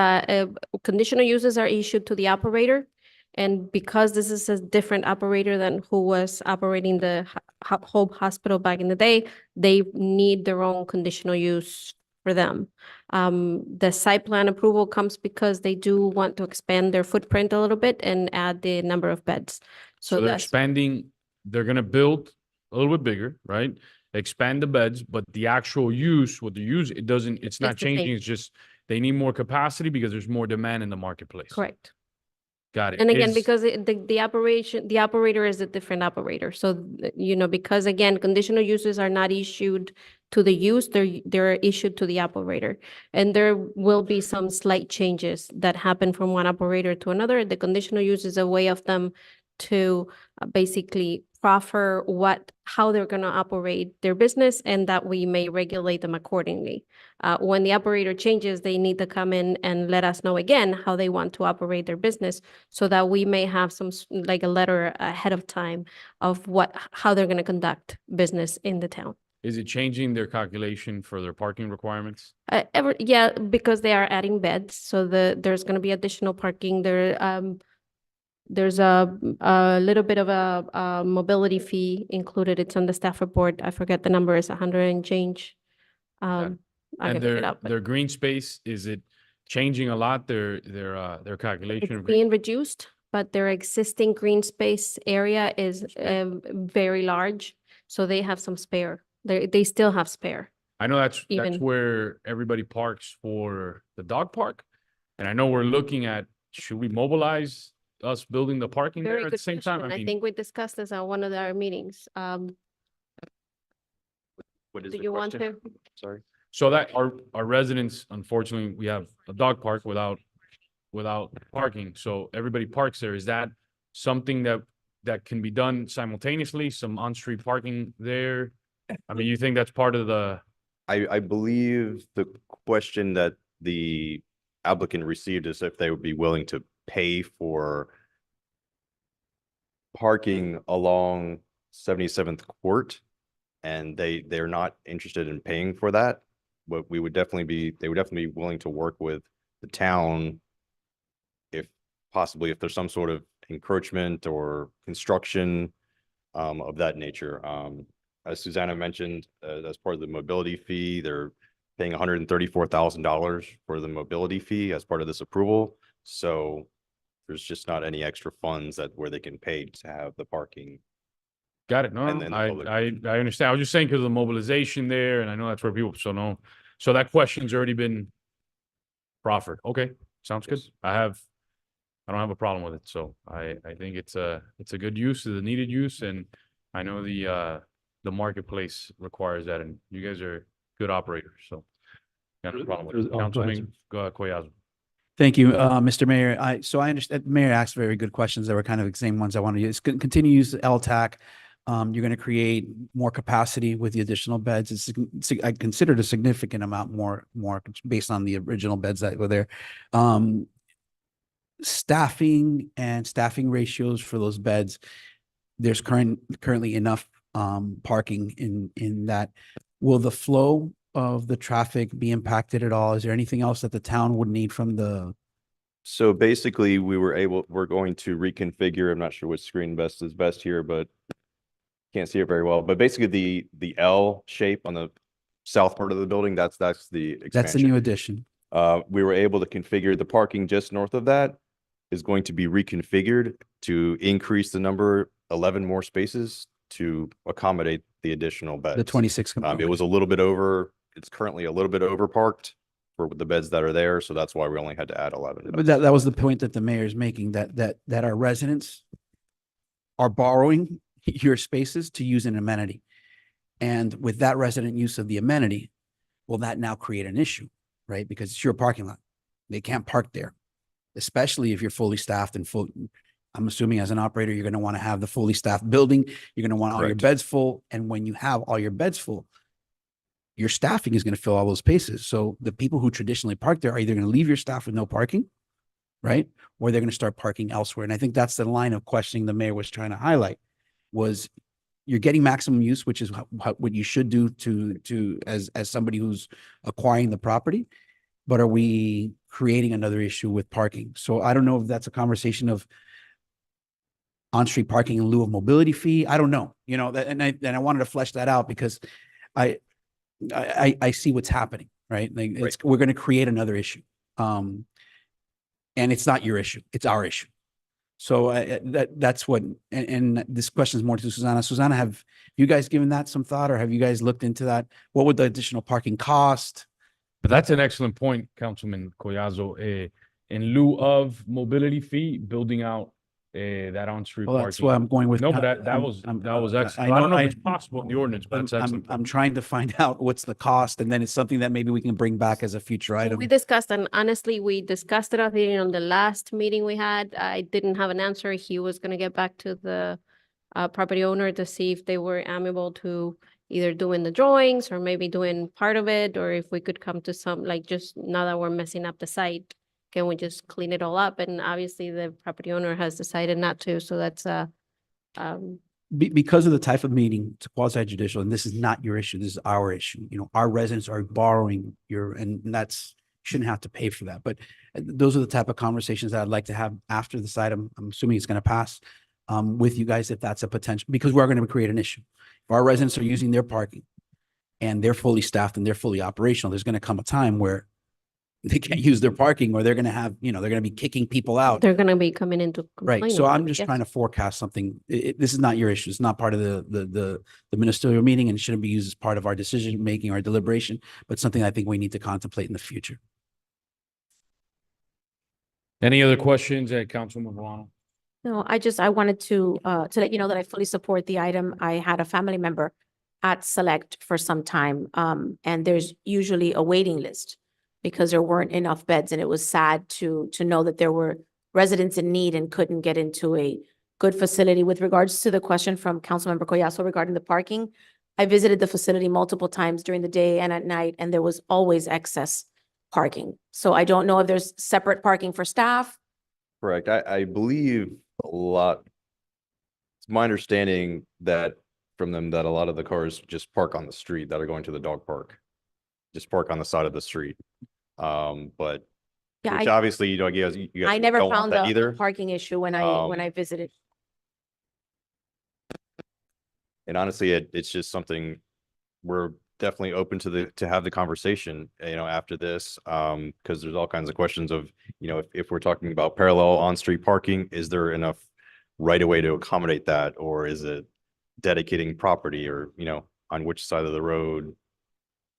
conditional uses are issued to the operator. And because this is a different operator than who was operating the Hope Hospital back in the day, they need their own conditional use for them. The site plan approval comes because they do want to expand their footprint a little bit and add the number of beds. So So they're that's expanding, they're gonna build a little bit bigger, right? Expand the beds, but the actual use, what they use, it's not the same. changing. It's just they need more capacity because there's more demand in the marketplace. correct. Got it. And again, Is- because the operator is a different operator. So, because again, conditional uses are not issued to the use, they're issued to the operator. And there will be some slight changes that happen from one operator to another. The conditional use is a way of them to basically proffer how they're going to operate their business and that we may regulate them accordingly. When the operator changes, they need to come in and let us know again how they want to operate their business so that we may have like a letter ahead of time of how they're going to conduct business in the town. Is it changing their calculation for their parking requirements? Yeah, because they are adding beds, so there's going to be additional parking. There's a little bit of a mobility fee included. It's on the staff report. I forget the number. It's 100 and change. I And can look it up. But their green space, is it changing a lot, their calculation? it's being reduced, but their existing green space area is very large, so they have some spare. They still have spare. I know that's even- where everybody parks for the dog park. And I know we're looking at, should we mobilize us building the parking Very there at the good same time? question. I I mean, think we discussed this at one of our meetings. What is Do the you want question? to? Sorry. so that our residents, unfortunately, we have a dog park without parking. So everybody parks there. Is that something that can be done simultaneously? Some on-street parking there? I mean, you think that's part of the, I believe the question that the applicant received is if they would be willing to pay for parking along 77th Court, and they're not interested in paying for that. But they would definitely be willing to work with the town if there's some sort of encroachment or construction of that nature. As Susanna mentioned, as part of the mobility fee, they're paying $134,000 for the mobility fee as part of this approval. So there's just not any extra funds where they can pay to have the parking. got it? No, And no, then the public- I understand. I was just saying because of the mobilization there, and I know that's where people, so that question's already been proffered. Okay, sounds good. Yes. I don't have a problem with it. So I think it's a good use, it's a needed use, and I know the marketplace requires that, and you guys are good operators, so got no problem with it. Go ahead, Councilman Collazo. Thank you, Mr. Mayor. I understand, Mayor asked very good questions that were kind of the same ones I want to use. Continue to use LTAC. You're going to create more capacity with the additional beds. I considered a significant amount more based on the original beds that were there. Staffing and staffing ratios for those beds. There's currently enough parking in that. Will the flow of the traffic be impacted at all? Is there anything else that the town would need from the? So basically, we're going to reconfigure, I'm not sure which screen is best here, but can't see it very well. But basically the L shape on the south part of the building, that's the expansion. That's the new addition. We were able to configure the parking just north of that is going to be reconfigured to increase the number, 11 more spaces to accommodate the additional beds. The 26. It was a little bit over, it's currently a little bit over parked for the beds that are there. So that's why we only had to add 11. But that was the point that the mayor is making, that our residents are borrowing your spaces to use an amenity. And with that resident use of the amenity, will that now create an issue, right? Because it's your parking lot. They can't park there, especially if you're fully staffed and full. I'm assuming as an operator, you're going to want to have the fully staffed building. You're going to want all your Correct. beds full. And when you have all your beds full, your staffing is going to fill all those spaces. So the people who traditionally park there are either going to leave your staff with no parking, right? Or they're going to start parking elsewhere. And I think that's the line of questioning the mayor was trying to highlight was you're getting maximum use, which is what you should do as somebody who's acquiring the property. But are we creating another issue with parking? So I don't know if that's a conversation of on-street parking in lieu of mobility fee. I don't know, and I wanted to flesh that out because I see what's happening, right? Like we're going to create another issue. And it's not your issue. It's our issue. So that's what, and this question is more to Susanna. Susanna, have you guys given that some thought or have you guys looked into that? What would the additional parking cost? But that's an excellent point, Councilman Collazo. In lieu of mobility fee, building out that on-street Well, parking. that's why I'm going with. No, but that was excellent. I don't know if it's possible in the ordinance, but that's excellent. I'm trying to find out what's the cost and then it's something that maybe we can bring back as a future item. We discussed, and honestly, we discussed it, I think, on the last meeting we had. I didn't have an answer. He was gonna get back to the property owner to see if they were amenable to either doing the drawings or maybe doing part of it, or if we could come to some, like, just now that we're messing up the site, can we just clean it all up? And obviously the property owner has decided not to, so that's Because of the type of meeting, it's quasi judicial, and this is not your issue. This is our issue. Our residents are borrowing and that's, shouldn't have to pay for that. But those are the type of conversations that I'd like to have after this item. I'm assuming it's going to pass with you guys if that's a potential, because we're going to create an issue. If our residents are using their parking and they're fully staffed and they're fully operational, there's going to come a time where they can't use their parking or they're going to have, they're going to be kicking people out. they're gonna be coming into Right. So I'm just trying to forecast something. This is not your issue. It's not part of the ministerial meeting and it shouldn't be used as part of our decision making, our deliberation, but something I think we need to contemplate in the future. Any other questions at Councilman Milano? No, I wanted to let you know that I fully support the item. I had a family member at Select for some time, and there's usually a waiting list because there weren't enough beds, and it was sad to know that there were residents in need and couldn't get into a good facility. With regards to the question from Councilmember Collazo regarding the parking, I visited the facility multiple times during the day and at night, and there was always excess parking. So I don't know if there's separate parking for staff. Correct. I believe it's my understanding that from them that a lot of the cars just park on the street that are going to the dog park. Just park on the side of the street. But Yeah, which obviously, you guys I never don't want found that a either. parking issue when I visited. And honestly, it's just something we're definitely open to have the conversation, after this, because there's all kinds of questions of, if we're talking about parallel on-street parking, is there enough right away to accommodate that, or is it dedicating property, or on which side of the road?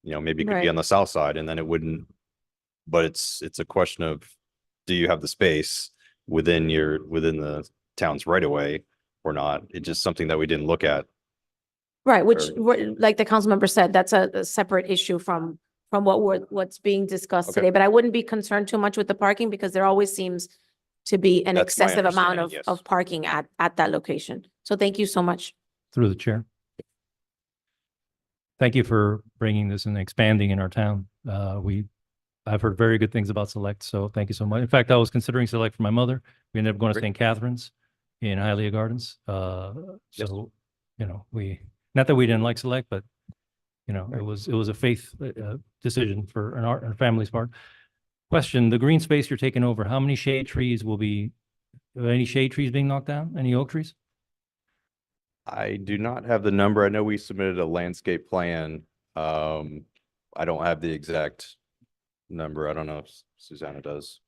Maybe it could be Right. on the south side, and then it wouldn't. But it's a question of, do you have the space within the town's right away or not? It's just something that we didn't look at. Right, which, Or- like the council member said, that's a separate issue from what's being discussed Okay. today. But I wouldn't be concerned too much with the parking because there always seems to be an That's my excessive amount understanding, of yes. parking at that location. So thank you so much. Through the chair. Thank you for bringing this and expanding in our town. I've heard very good things about Select, so thank you so much. In fact, I was considering Select for my mother. We ended up going to Great. St. Catharines in Hialeah Gardens. So, not that we didn't like Select, but it was a faith decision for our family's part. Question, the green space you're taking over, how many shade trees are any shade trees being knocked down? Any oak trees? I do not have the number. I know we submitted a landscape plan. I don't have the exact number. I don't know if Susanna does.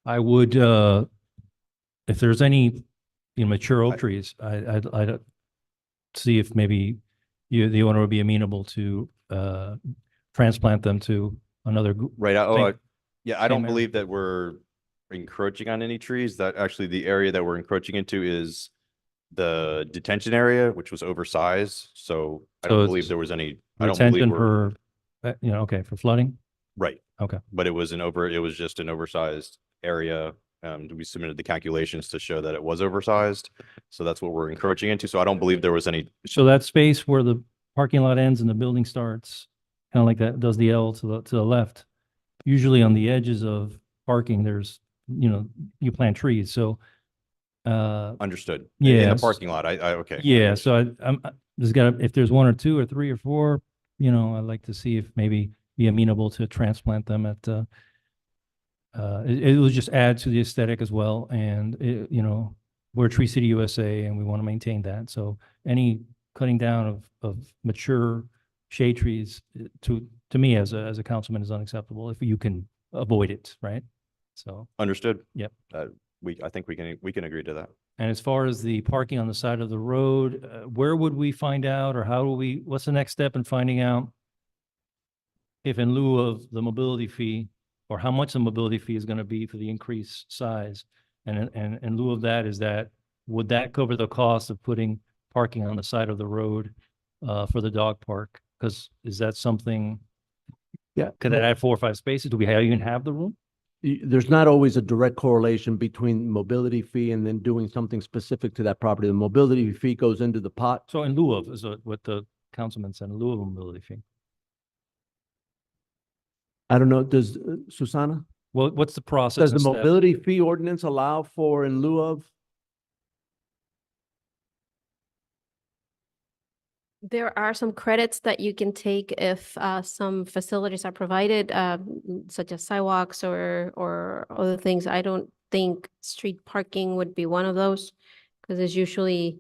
I would, if there's any, mature oak trees, I'd see if maybe the owner would be amenable to, transplant them to another. Right. Yeah, I same don't area. believe that we're encroaching on any trees. That actually the area that we're encroaching into is the detention area, which was oversized. So I So don't it's believe there was any, I don't believe Retention we're, for, okay, for flooding? right. Okay. But it was just an oversized area. We submitted the calculations to show that it was oversized. So that's what we're encroaching into. So I don't believe there was any, So that space where the parking lot ends and the building starts, kind of like that does the L to the left. Usually on the edges of parking, there's you plant trees. So, Understood. yeah. In the parking lot, okay. Yeah, so there's if there's one or two or three or four, I'd like to see if maybe be amenable to transplant them at, it will just add to the aesthetic as well. And, we're Tree City USA and we want to maintain that. So any cutting down of mature shade trees to me as a councilman is unacceptable if you can avoid it, right? So. Understood. Yep. I think we can agree to that. And as far as the parking on the side of the road, where would we find out, or what's the next step in finding out if in lieu of the mobility fee, or how much the mobility fee is going to be for the increased size? And in lieu of that, would that cover the cost of putting parking on the side of the road for the dog park? Because is that something? Yeah. Could that add 4 or 5 spaces? Do we even have the room? There's not always a direct correlation between mobility fee and then doing something specific to that property. The mobility fee goes into the pot. So in lieu of is what the councilman said, in lieu of a mobility fee. I don't know, does Susana? Well, what's the process? Does the mobility fee ordinance allow for in lieu of? There are some credits that you can take if some facilities are provided, such as sidewalks or other things. I don't think street parking would be one of those, because it's usually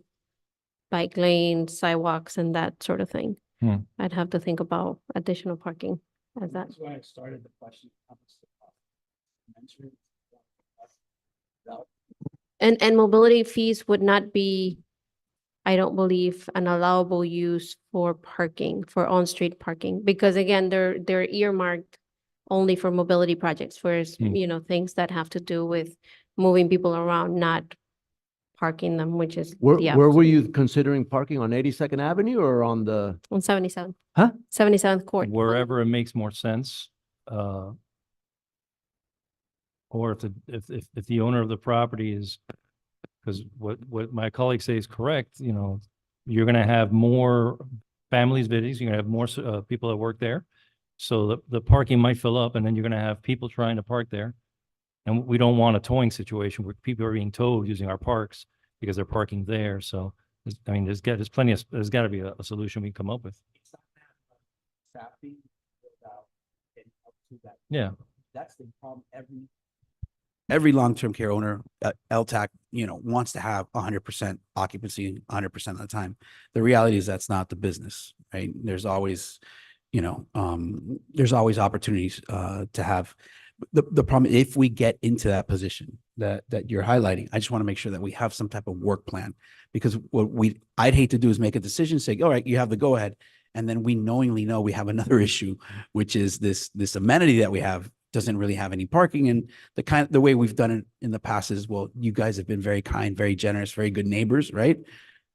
bike lanes, sidewalks, and that sort of thing. I'd have to think about additional parking as that. That's why I started the question. And mobility fees would not be, I don't believe, an allowable use for parking, for on-street parking, because again, they're earmarked only for mobility projects, whereas, things that have to do with moving people around, not parking them, which is Where the were opposite. you considering parking, on 82nd Avenue or on the? On 77. Huh? 77th Court. Wherever it makes more sense. Or if the owner of the property is, because what my colleagues say is correct, you're going to have more families visiting, you're going to have more people that work there. So the parking might fill up, and then you're going to have people trying to park there. And we don't want a towing situation where people are being towed using our parks because they're parking there. So, there's got to be a solution we can come up with. Yeah. That's the problem. Every long-term care owner, LTAC, wants to have 100% occupancy 100% of the time. The reality is that's not the business, right? There's always, there's always opportunities to have. The problem, if we get into that position that you're highlighting, I just want to make sure that we have some type of work plan, because I'd hate to do is make a decision, say, all right, you have the go ahead, and then we knowingly know we have another issue, which is this amenity that we have doesn't really have any parking. And the way we've done it in the past is, well, you guys have been very kind, very generous, very good neighbors, right?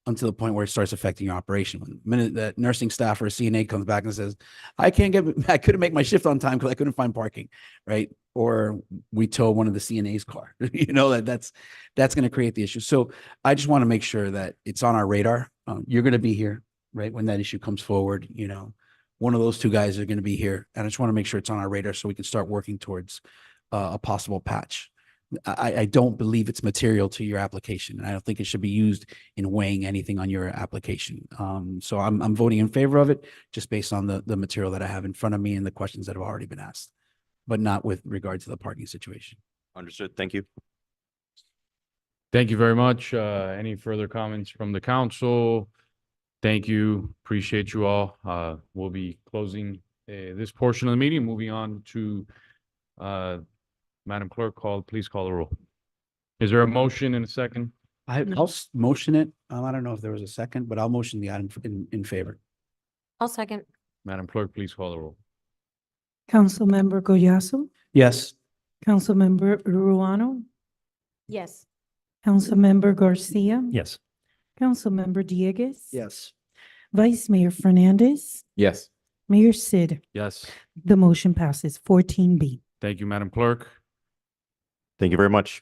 Until the point where it starts affecting your operation. When the minute that nursing staff or a CNA comes back and says, I couldn't make my shift on time because I couldn't find parking, right? Or we tow one of the CNA's car, that's going to create the issue. So I just want to make sure that it's on our radar. You're going to be here, right? When that issue comes forward, one of those two guys are going to be here. And I just want to make sure it's on our radar so we can start working towards a possible patch. I don't believe it's material to your application, and I don't think it should be used in weighing anything on your application. So I'm voting in favor of it just based on the material that I have in front of me and the questions that have already been asked, but not with regard to the parking situation. Understood. Thank you. Thank you very much. Any further comments from the council? Thank you. Appreciate you all. We'll be closing this portion of the meeting, moving on to Madam Clerk, please call the roll. Is there a motion in a second? I'll motion it. I don't know if there was a second, but I'll motion the item in favor. I'll second. Madam Clerk, please call the roll. Councilmember Goyasu, Yes. Councilmember Ruano, Yes. Councilmember Garcia, Yes. Councilmember Diegues. Yes. Vice Mayor Fernandez, Yes. Mayor Sid. Yes. The motion passes 14B. Thank you, Madam Clerk. Thank you very much.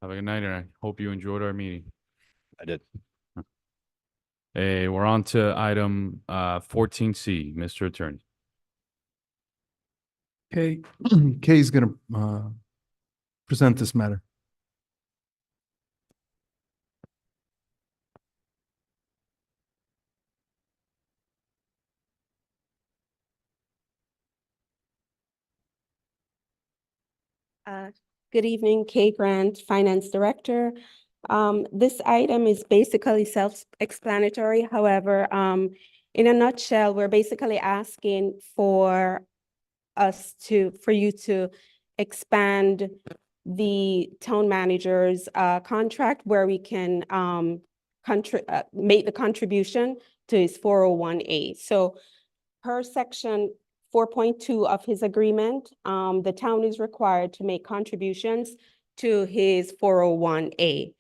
Have a good night, and I hope you enjoyed our meeting. I did. We're on to item 14C, Mr. Attorney. Okay, Kay is gonna present this matter. Good evening, Kay Grant, Finance Director. This item is basically self-explanatory. However, in a nutshell, we're basically asking for for you to expand the town manager's contract where we can make the contribution to his 401A. So per section 4.2 of his agreement, the town is required to make contributions to his 401A.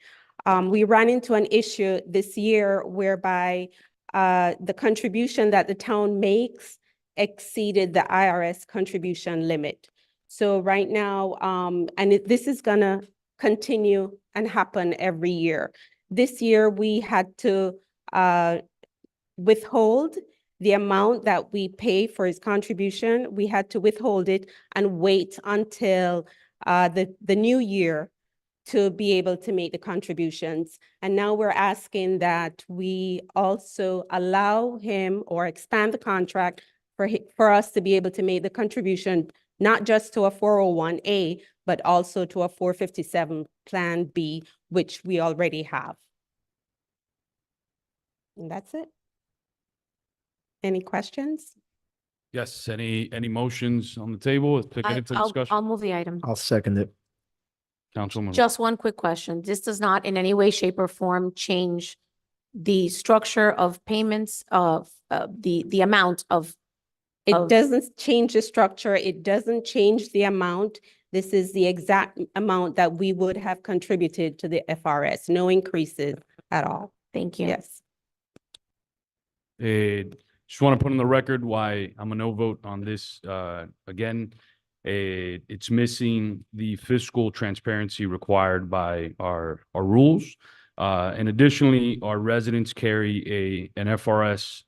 We ran into an issue this year whereby the contribution that the town makes exceeded the IRS contribution limit. So right now, this is gonna continue and happen every year. This year, we had to withhold the amount that we pay for his contribution. We had to withhold it and wait until the new year to be able to make the contributions. And now we're asking that we also allow him or expand the contract for us to be able to make the contribution, not just to a 401A, but also to a 457 Plan B, which we already have. And that's it. Any questions? Yes, any motions on the table? Let's pick it into discussion. I'll move the item. I'll second it. Councilwoman. Just one quick question. This does not in any way, shape, or form change the structure of payments of the amount of. It doesn't change the structure. It doesn't change the amount. This is the exact amount that we would have contributed to the FRS. No increases at all. Thank you. Yes. Just want to put on the record why I'm a no vote on this. Again, it's missing the fiscal transparency required by our rules. And additionally, our residents carry an FRS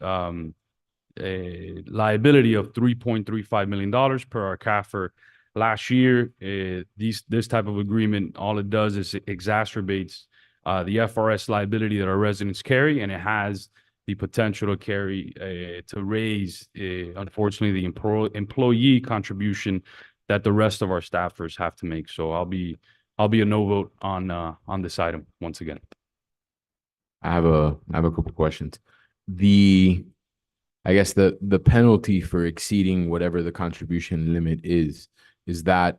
a liability of $3.35 million per our CAFR. Last year, this type of agreement, all it does is it exacerbates the FRS liability that our residents carry, and it has the potential to carry to raise, unfortunately, the employee contribution that the rest of our staffers have to make. So I'll be a no vote on this item once again. I have a couple questions. I guess the penalty for exceeding whatever the contribution limit is that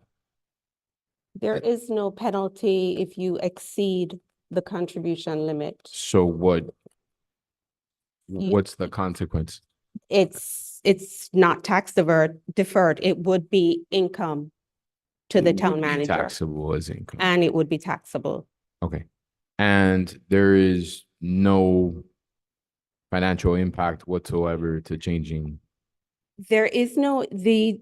There is no penalty if you exceed the contribution limit. so what's the consequence? It's not tax deferred. It would be income to the It town would be manager. taxable as income. And it would be taxable. Okay. And there is no financial impact whatsoever to changing. There is the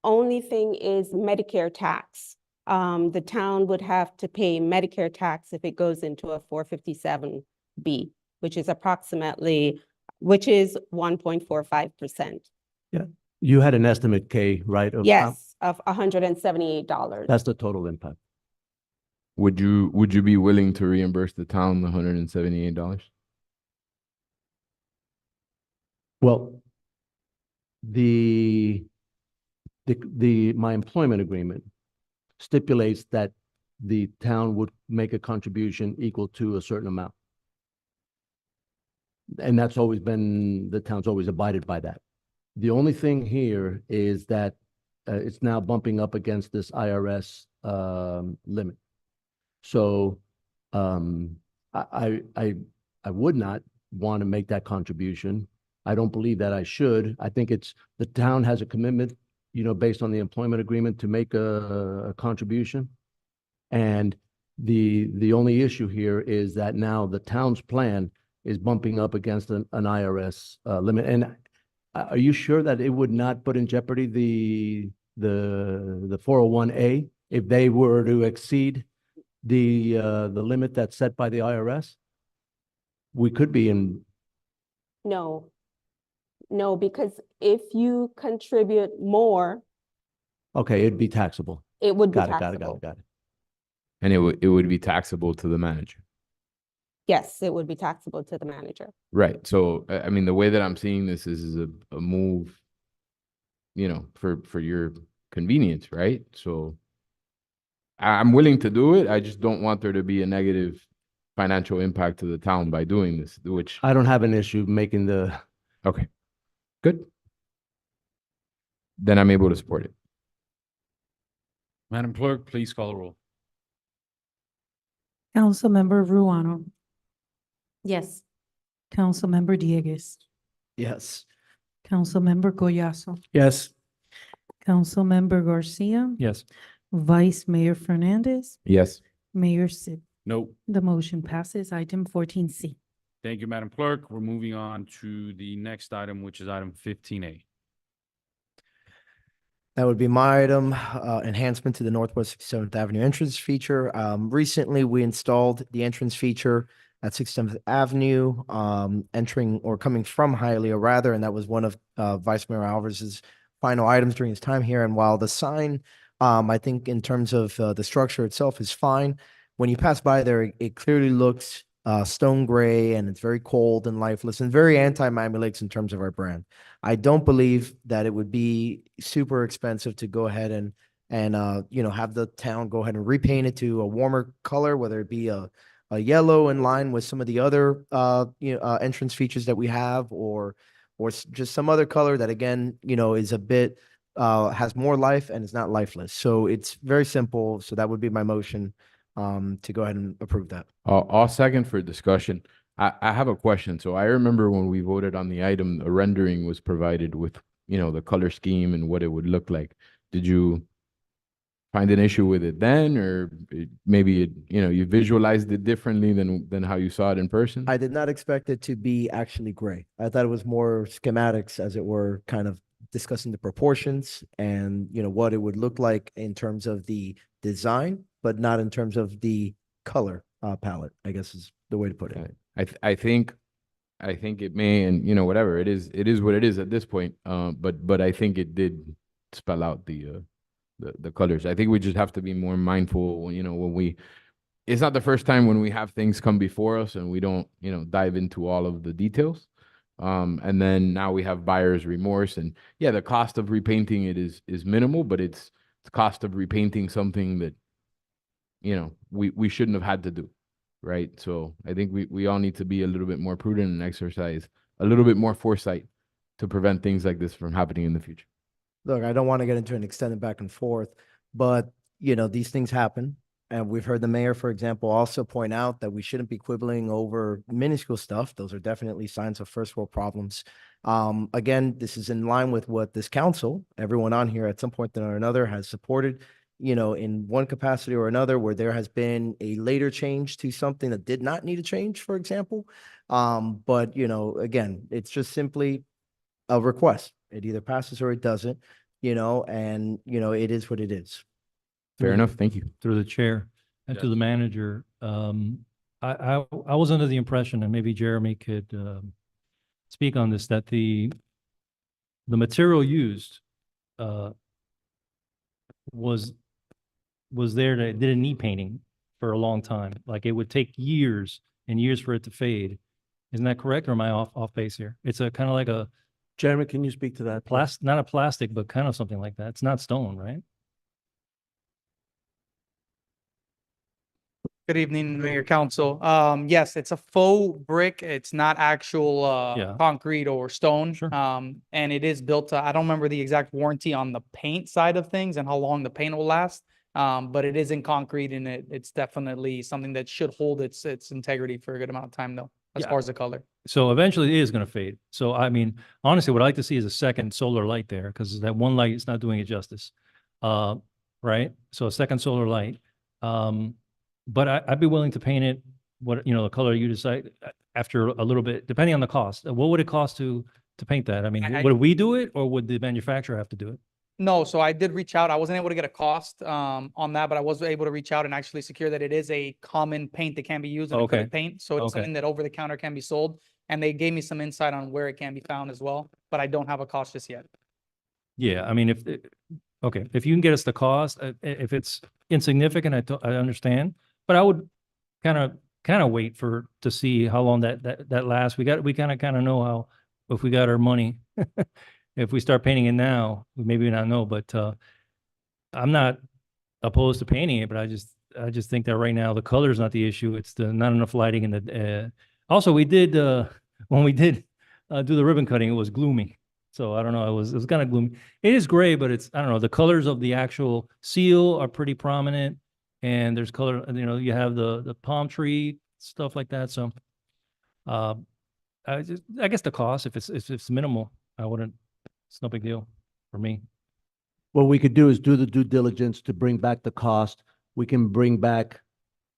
only thing is Medicare tax. The town would have to pay Medicare tax if it goes into a 457B, which is 1.45%. Yeah. You had an estimate, Kay, right? of how- Yes, of $178. That's the total impact. Would you be willing to reimburse the town the $178? Well, my employment agreement stipulates that the town would make a contribution equal to a certain amount. And that's always been, the town's always abided by that. The only thing here is that it's now bumping up against this IRS limit. So I would not want to make that contribution. I don't believe that I should. I think the town has a commitment, based on the employment agreement to make a contribution. And the only issue here is that now the town's plan is bumping up against an IRS limit. And are you sure that it would not put in jeopardy the 401A if they were to exceed the limit that's set by the IRS? We could be in. No, because if you contribute more, Okay, it'd be taxable. it would be Got it, taxable. got it. And it would be taxable to the manager. Yes, it would be taxable to the manager. Right. So, I mean, the way that I'm seeing this is a move, for your convenience, right? So I'm willing to do it. I just don't want there to be a negative financial impact to the town by doing this, which, I don't have an issue making the, okay, good. Then I'm able to support it. Madam Clerk, please call the roll. Councilmember Ruano, Yes. Councilmember Diegues, Yes. Councilmember Collazo, Yes. Councilmember Garcia, Yes. Vice Mayor Fernandez, Yes. Mayor Sid. No. The motion passes. Item 14C. Thank you, Madam Clerk. We're moving on to the next item, which is item 15A. That would be my item, enhancement to the Northwest 67th Avenue entrance feature. Recently, we installed the entrance feature at 67th Avenue, entering or coming from Hialeah rather, and that was one of Vice Mayor Alvarez's final items during his time here. And while the sign, I think in terms of the structure itself is fine, when you pass by there, it clearly looks stone gray and it's very cold and lifeless and very anti-Miami Lakes in terms of our brand. I don't believe that it would be super expensive to go ahead and have the town go ahead and repaint it to a warmer color, whether it be a yellow in line with some of the other entrance features that we have, or just some other color that again is a bit has more life and is not lifeless. So it's very simple. So that would be my motion to go ahead and approve that. I'll second for discussion. I have a question. So I remember when we voted on the item, a rendering was provided with, the color scheme and what it would look like. Did you find an issue with it then, or maybe you visualized it differently than how you saw it in person? I did not expect it to be actually gray. I thought it was more schematics, as it were, kind of discussing the proportions and what it would look like in terms of the design, but not in terms of the color palette, I guess is the way to put it. I think it may, and whatever it is what it is at this point. But I think it did spell out the colors. I think we just have to be more mindful, when it's not the first time when we have things come before us and we don't, dive into all of the details. And then now we have buyer's remorse, and yeah, the cost of repainting it is minimal, but it's the cost of repainting something that, we shouldn't have had to do. Right. So I think we all need to be a little bit more prudent and exercise a little bit more foresight to prevent things like this from happening in the future. Look, I don't want to get into an extended back and forth, but these things happen. And we've heard the mayor, for example, also point out that we shouldn't be quibbling over minuscule stuff. Those are definitely signs of first world problems. Again, this is in line with what this council, everyone on here at some point or another has supported, in one capacity or another, where there has been a later change to something that did not need a change, for example. But, again, it's just simply a request. It either passes or it doesn't, and, it is what it is. Fair enough. Thank you. Through the chair and to the manager, I was under the impression, and maybe Jeremy could speak on this, that the material used was there that didn't need painting for a long time. Like it would take years and years for it to fade. Isn't that correct, or am I off base here? It's a kind of like a Jeremy, can you speak to that? not a plastic, but kind of something like that. It's not stone, right? Good evening, Mayor Council. Yes, it's a faux brick. It's not actual Yeah. concrete or stone. Sure. And it is built to, I don't remember the exact warranty on the paint side of things and how long the paint will last. But it is in concrete, and it's definitely something that should hold its integrity for a good amount of time though, as Yeah. far as the color. So eventually it is going to fade. So I mean, honestly, what I'd like to see is a second solar light there, because that one light is not doing it justice. Right? So a second solar light. But I'd be willing to paint it the color you decide after a little bit, depending on the cost. What would it cost to paint that? I mean, would we do it, or would the manufacturer have to do it? No, so I did reach out. I wasn't able to get a cost on that, but I was able to reach out and actually secure that it is a common paint that can be used in Okay. acrylic paint. So it's Okay. something that over the counter can be sold. And they gave me some insight on where it can be found as well, but I don't have a cost just yet. Yeah, I mean, Okay, if you can get us the cost, if it's insignificant, I understand, but I would kind of wait to see how long that lasts. We kind of know how, if we got our money, if we start painting it now, we maybe not know, but I'm not opposed to painting it, but I just think that right now the color is not the issue. It's the not enough lighting and also we did, when we did do the ribbon cutting, it was gloomy. So I don't know, it was kind of gloomy. It is gray, but it's, I don't know, the colors of the actual seal are pretty prominent. And there's color, you have the palm tree, stuff like that. So I guess the cost, if it's minimal, it's no big deal for me. What we could do is do the due diligence to bring back the cost. We can bring back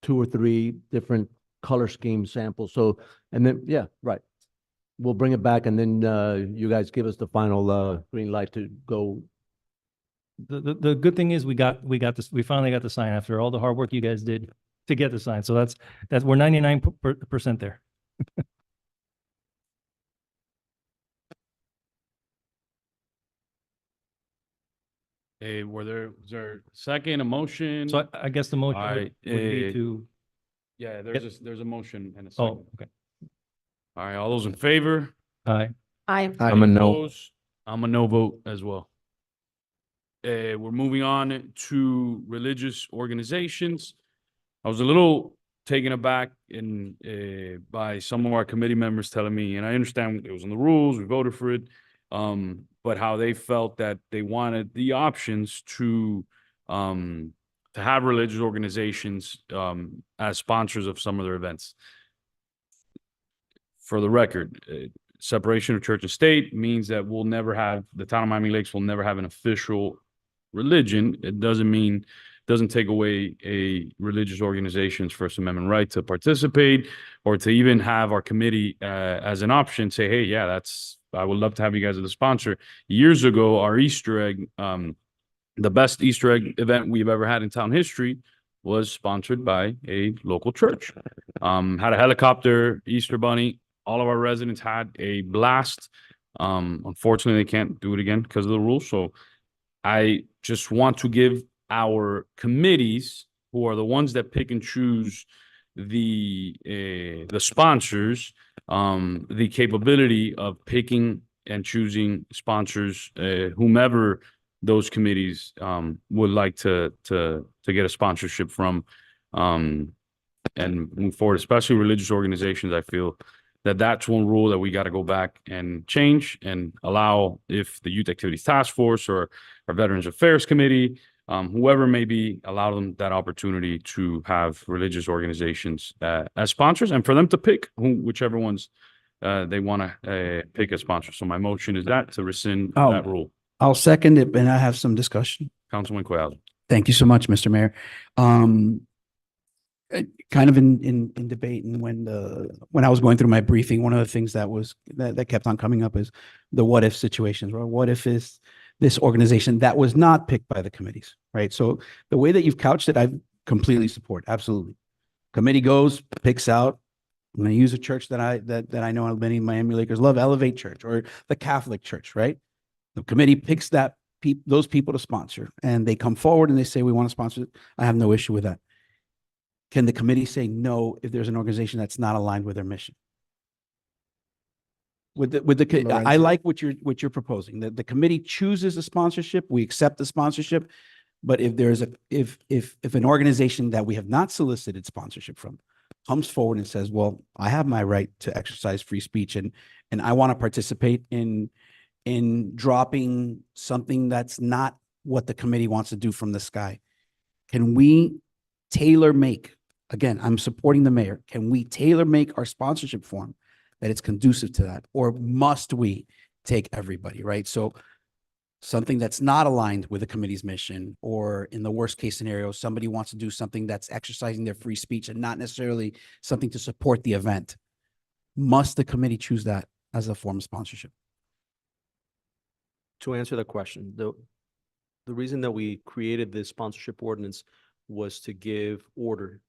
2 or 3 different color scheme samples. So, and then, yeah, right. We'll bring it back and then you guys give us the final green light to go. The good thing is we finally got the sign after all the hard work you guys did to get the sign. So that's we're 99% there. Hey, was there a second, a motion? So I guess the motion All right, would be to, Yeah, there's a motion and a oh, second. okay. All right, all those in favor? Aye. I, I'm a no. Opposed? I'm a no vote as well. We're moving on to religious organizations. I was a little taken aback by some of our committee members telling me, and I understand it was in the rules, we voted for it, but how they felt that they wanted the options to have religious organizations as sponsors of some of their events. For the record, separation of church and state means that the town of Miami Lakes will never have an official religion. It doesn't take away a religious organization's First Amendment right to participate or to even have our committee as an option say, hey, yeah, I would love to have you guys as a sponsor. Years ago, our Easter egg, the best Easter egg event we've ever had in town history was sponsored by a local church. Had a helicopter Easter bunny. All of our residents had a blast. Unfortunately, they can't do it again because of the rules. So I just want to give our committees, who are the ones that pick and choose the sponsors, the capability of picking and choosing sponsors, whomever those committees would like to get a sponsorship from, and move forward, especially religious organizations. I feel that that's one rule that we got to go back and change and allow, if the Youth Activities Task Force or our Veterans Affairs Committee, whoever may be, allow them that opportunity to have religious organizations as sponsors, and for them to pick whichever ones they want to pick as sponsors. So my motion is to rescind that rule. I'll second it, and I have some discussion. Councilman Coelho. Thank you so much, Mr. Mayor. Kind of in debate, and when I was going through my briefing, one of the things that kept on coming up is the what if situations. Well, what if is this organization that was not picked by the committees, right? So the way that you've couched it, I completely support. Absolutely. Committee goes, picks out. I'm going to use a church that I know many Miami Lakers love, Elevate Church or the Catholic Church, right? The committee picks those people to sponsor, and they come forward and they say, we want to sponsor it. I have no issue with that. Can the committee say no if there's an organization that's not aligned with their mission? I like what you're proposing. The committee chooses a sponsorship, we accept the sponsorship, but if an organization that we have not solicited sponsorship from comes forward and says, well, I have my right to exercise free speech and I want to participate in dropping something that's not what the committee wants to do from the sky, can we tailor make, again, I'm supporting the mayor, can we tailor make our sponsorship form that it's conducive to that? Or must we take everybody, right? So something that's not aligned with the committee's mission, or in the worst case scenario, somebody wants to do something that's exercising their free speech and not necessarily something to support the event. Must the committee choose that as a form of sponsorship? To answer the question, the reason that we created this sponsorship ordinance was to give order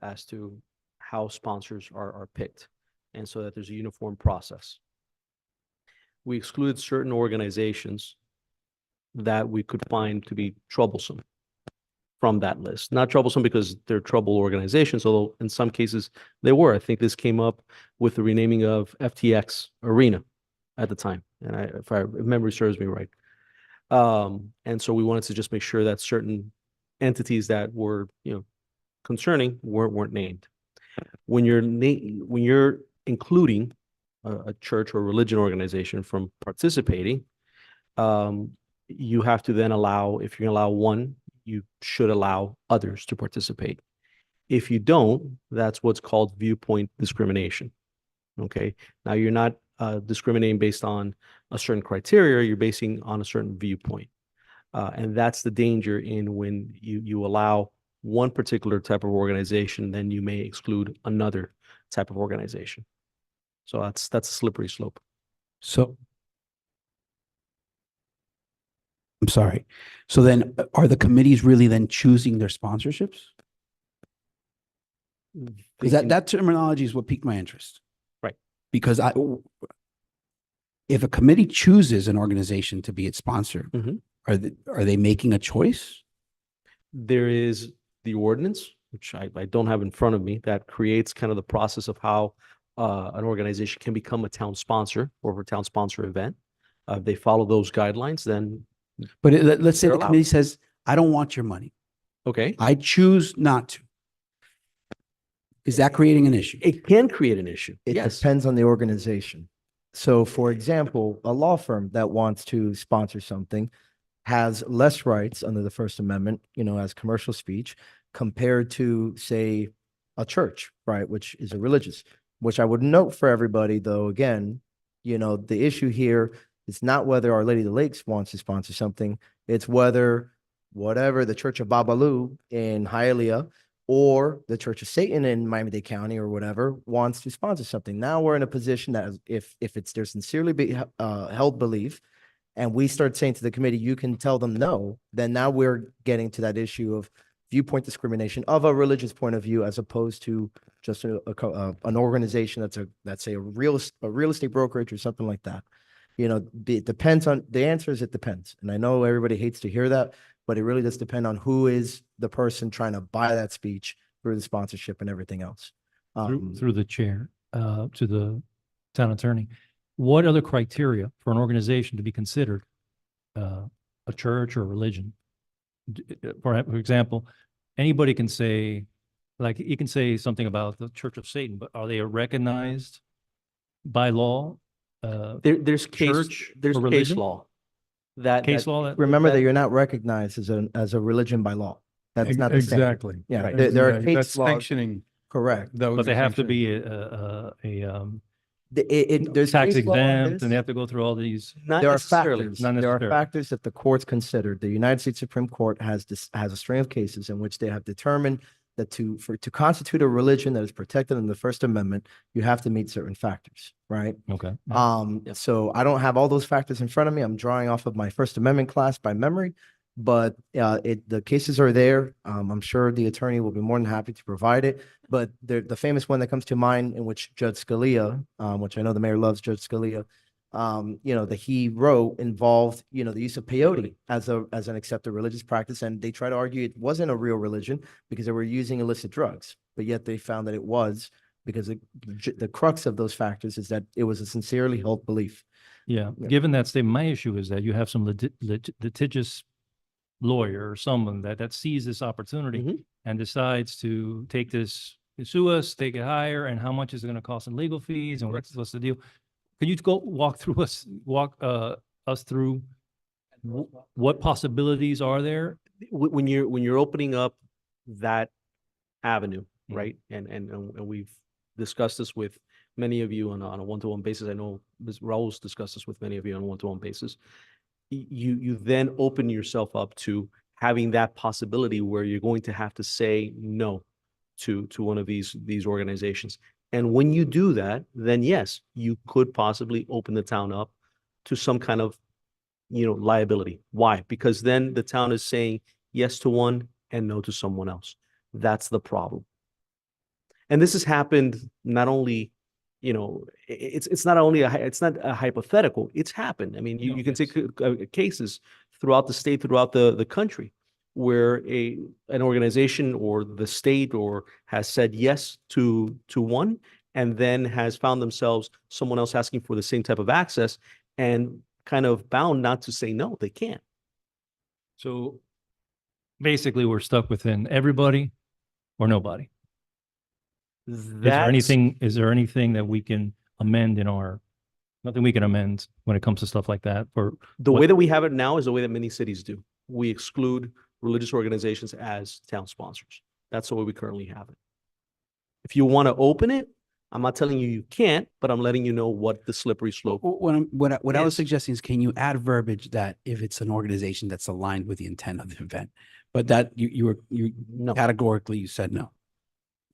as to how sponsors are picked, and so that there's a uniform process. We excluded certain organizations that we could find to be troublesome from that list. Not troublesome because they're trouble organizations, although in some cases they were. I think this came up with the renaming of FTX Arena at the time, and if memory serves me right. And so we wanted to just make sure that certain entities that were, concerning weren't named. When you're including a church or religion organization from participating, you have to then allow, if you're gonna allow one, you should allow others to participate. If you don't, that's what's called viewpoint discrimination. Okay, now you're not discriminating based on a certain criteria, you're basing on a certain viewpoint. And that's the danger in when you allow one particular type of organization, then you may exclude another type of organization. So that's a slippery slope. So I'm sorry. So then are the committees really then choosing their sponsorships? Because that terminology is what piqued my interest. Right. Because if a committee chooses an organization to be its sponsor, are they making a choice? There is the ordinance, which I don't have in front of me, that creates kind of the process of how an organization can become a town sponsor or a town sponsor event. If they follow those guidelines, then. But let's say they're the allowed. committee says, I don't want your money. Okay. I choose not to. Is that creating an issue? It can create an issue. It Yes. depends on the organization. So for example, a law firm that wants to sponsor something has less rights under the First Amendment, as commercial speech compared to, say, a church, right, which is a religious, which I would note for everybody, though, again, the issue here is not whether Our Lady of the Lakes wants to sponsor something. It's whether whatever the Church of Babalu in Hialeah or the Church of Satan in Miami-Dade County or whatever wants to sponsor something. Now we're in a position that if it's their sincerely held belief, and we start saying to the committee, you can tell them no, then now we're getting to that issue of viewpoint discrimination of a religious point of view, as opposed to just an organization that's a real estate brokerage or something like that. It depends on, the answer is it depends. And I know everybody hates to hear that, but it really does depend on who is the person trying to buy that speech through the sponsorship and everything else. Through the chair, to the town attorney, what other criteria for an organization to be considered a church or religion? For example, anybody can say, like, you can say something about the Church of Satan, but are they recognized by law? There's case religion? law. Case law? Remember that you're not recognized as a religion by law. That's not the standard. Exactly. Yeah, Right. there are That's case laws. sanctioning. Correct. That would But they have to sanctioning. be There's tax case law on exempt, this. and they have to go through all these. Not There are necessarily. factors. Not There are necessarily. factors that the courts considered. The United States Supreme Court has a string of cases in which they have determined that to constitute a religion that is protected in the First Amendment, you have to meet certain factors, right? Okay. So I don't have all those factors in front of me. I'm drawing off of my First Amendment class by memory, but the cases are there. I'm sure the attorney will be more than happy to provide it. But the famous one that comes to mind, in which Judge Scalia, which I know the mayor loves Judge Scalia, that he wrote, involved, the use of peyote as an accepted religious practice. And they try to argue it wasn't a real religion because they were using illicit drugs, but yet they found that it was, because the crux of those factors is that it was a sincerely held belief. Yeah, Yeah. given that statement, my issue is that you have some litigious lawyer or someone that sees this opportunity and decides to take this, sue us, take it higher, and how much is it going to cost in legal fees, and what's the deal? Can you walk us through what possibilities are there? When you're opening up that avenue, right? And we've discussed this with many of you on a one-to-one basis. I know Ms. Raul's discussed this with many of you on a one-to-one basis. You then open yourself up to having that possibility where you're going to have to say no to one of these organizations. And when you do that, then yes, you could possibly open the town up to some kind of, liability. Why? Because then the town is saying yes to one and no to someone else. That's the problem. And this has happened not only, it's not only it's not a hypothetical, it's happened. I mean, you can take cases throughout the state, throughout the country, where an organization or the state or has said yes to one, and then has found themselves someone else asking for the same type of access and kind of bound not to say no, they can't. So basically, we're stuck within everybody or nobody. Is there anything that we can amend nothing we can amend when it comes to stuff like that? For The way that we have it now is the way that many cities do. We exclude religious organizations as town sponsors. That's the way we currently have it. If you want to open it, I'm not telling you can't, but I'm letting you know what the slippery slope. What I was is. suggesting is, can you add verbiage that if it's an organization that's aligned with the intent of the event? But that you No. categorically, you said no.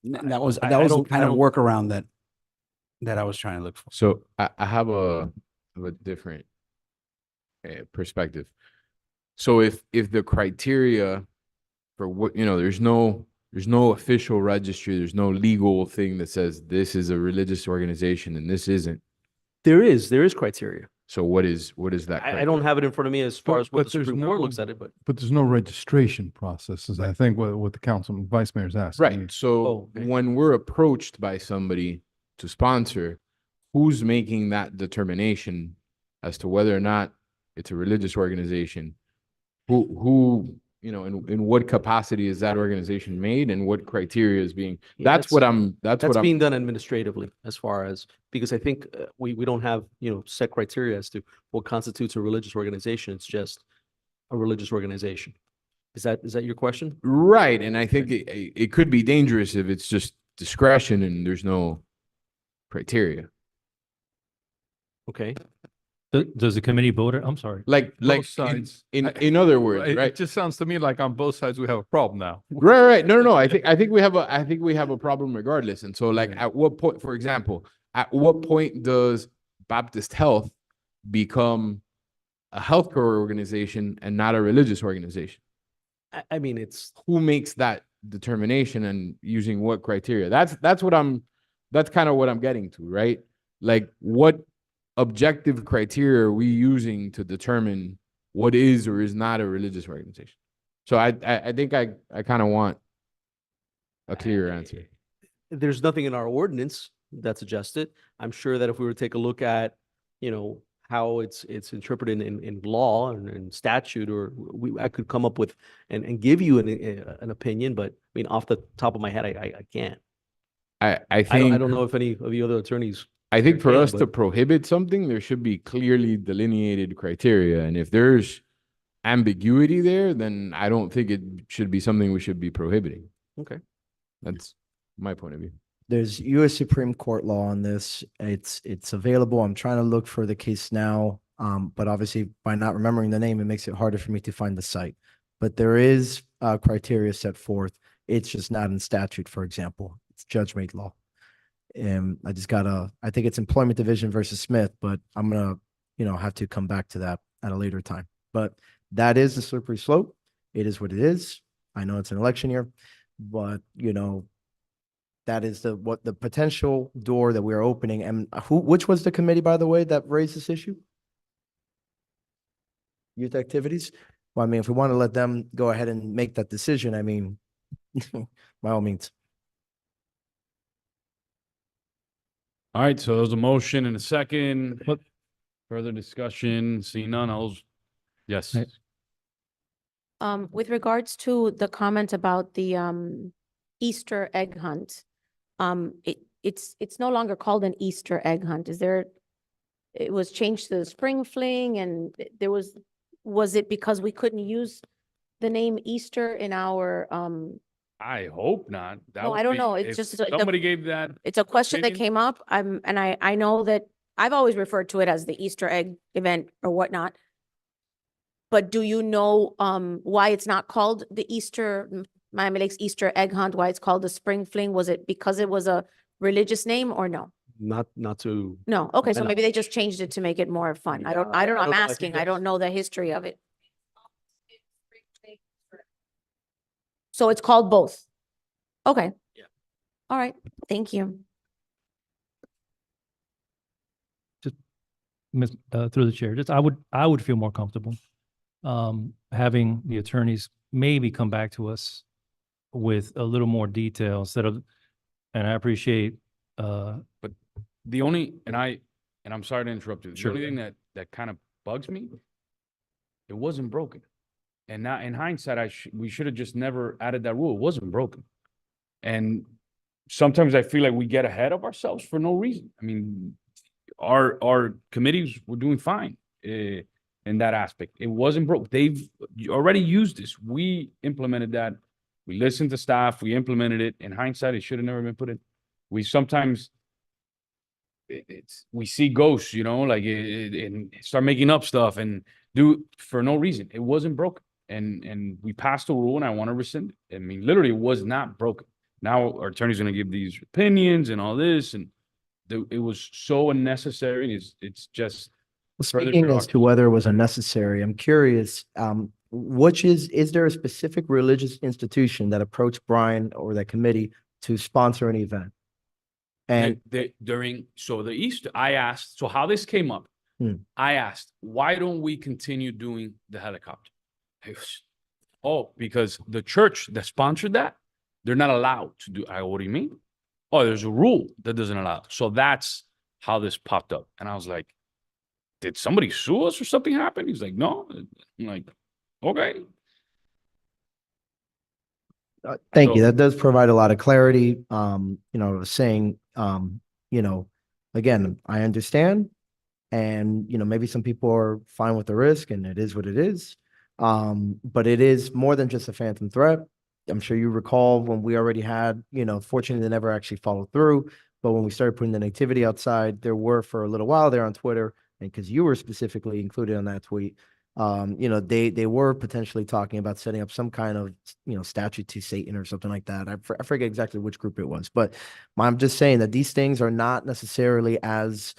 That was I the don't- kind I of don't- workaround that I was trying to look for. So I have a different perspective. So if the criteria for what, there's no official registry, there's no legal thing that says this is a religious organization and this isn't. There is criteria. So what is that? I don't have it in front of me as far as what the there's Supreme Court looks at it, but But there's no registration process, is I think what the council vice mayor's asking. Right. So okay. when we're approached by somebody to sponsor, who's making that determination as to whether or not it's a religious organization? Who in what capacity is that organization made, and what criteria is being? Yeah, That's what I'm. That's being done administratively, as far as, because I think we don't have, set criteria as to what constitutes a religious organization. It's just a religious organization. Is that your question? Right, and I think it could be dangerous if it's just discretion and there's no criteria. Okay. Does the committee vote? I'm sorry. Like Both sides. in other words, right? It just sounds to me like on both sides we have a problem now. Right. No. I think we have a problem regardless. And so, like, at what point, for example, at what point does Baptist Health become a healthcare organization and not a religious organization? I mean, it's Who makes that determination and using what criteria? That's kind of what I'm getting to, right? Like, what objective criteria are we using to determine what is or is not a religious organization? So I think I kind of want a clearer answer. there's nothing in our ordinance that suggests it. I'm sure that if we were to take a look at, how it's interpreted in law and in statute, or I could come up with and give you an opinion, but I mean, off the top of my head, I can't. I think I don't know if any of the other attorneys. I think for can, us to but- prohibit something, there should be clearly delineated criteria. And if there's ambiguity there, then I don't think it should be something we should be prohibiting. Okay. That's my point of view. There's U.S. Supreme Court law on this. It's available. I'm trying to look for the case now. But obviously by not remembering the name, it makes it harder for me to find the site. But there is criteria set forth. It's just not in statute, for example. It's judge-made law. I think it's Employment Division versus Smith, but I'm gonna, have to come back to that at a later time. But that is the slippery slope. It is what it is. I know it's an election year, but that is the potential door that we're opening. And which was the committee, by the way, that raised this issue? Youth activities? Well, I mean, if we want to let them go ahead and make that decision, I mean, by all means. All right, so there's a motion and a second. Further discussion, seeing none, yes. With regards to the comment about the Easter egg hunt, it's no longer called an Easter egg hunt. It was changed to the spring fling, and was it because we couldn't use the name Easter in our I hope not. No, I don't know. It's just somebody gave that. it's a question that opinion? came up. I know that I've always referred to it as the Easter egg event or whatnot. But do you know why it's not called the Miami Lakes Easter egg hunt? Why it's called the spring fling? Was it because it was a religious name or no? Not to. No. Okay, so I know. maybe they just changed it to make it more fun. I don't know. I don't I'm know. I think asking. I that's- don't know the history of it. So it's called both? Okay. Yeah. All right. Thank you. Through the chair, I would feel more comfortable having the attorneys maybe come back to us with a little more detail instead of, and I appreciate, But the only, and I'm sorry to interrupt you. The Sure. only thing that kind of bugs me, it wasn't broken. And now in hindsight, we should have just never added that rule. It wasn't broken. And sometimes I feel like we get ahead of ourselves for no reason. I mean, our committees were doing fine in that aspect. It wasn't broke. They've already used this. We implemented that. We listened to staff. We implemented it. In hindsight, it should have never been put in. We sometimes we see ghosts, you know, like and start making up stuff and do for no reason. It wasn't broken. And we passed the rule, and I want to rescind it. I mean, literally, it was not broken. Now our attorney's going to give these opinions and all this, and it was so unnecessary. It's just further Speaking as bureaucracy. to whether it was unnecessary, I'm curious, is there a specific religious institution that approached Brian or that committee to sponsor an event? And During the Easter, I asked, so how this came up, I asked, why don't we continue doing the helicopter? Because the church that sponsored that, they're not allowed to do. What do you mean? Oh, there's a rule that doesn't allow. So that's how this popped up. And I was like, did somebody sue us or something happen? He's like, no. I'm like, okay. Thank you. So- That does provide a lot of clarity. Saying, again, I understand. And, maybe some people are fine with the risk and it is what it is. But it is more than just a phantom threat. I'm sure you recall when we already had, fortunately, they never actually followed through. But when we started putting the activity outside, there were for a little while there on Twitter, and because you were specifically included on that tweet, they were potentially talking about setting up some kind of, statue to Satan or something like that. I forget exactly which group it was, but I'm just saying that these things are not necessarily as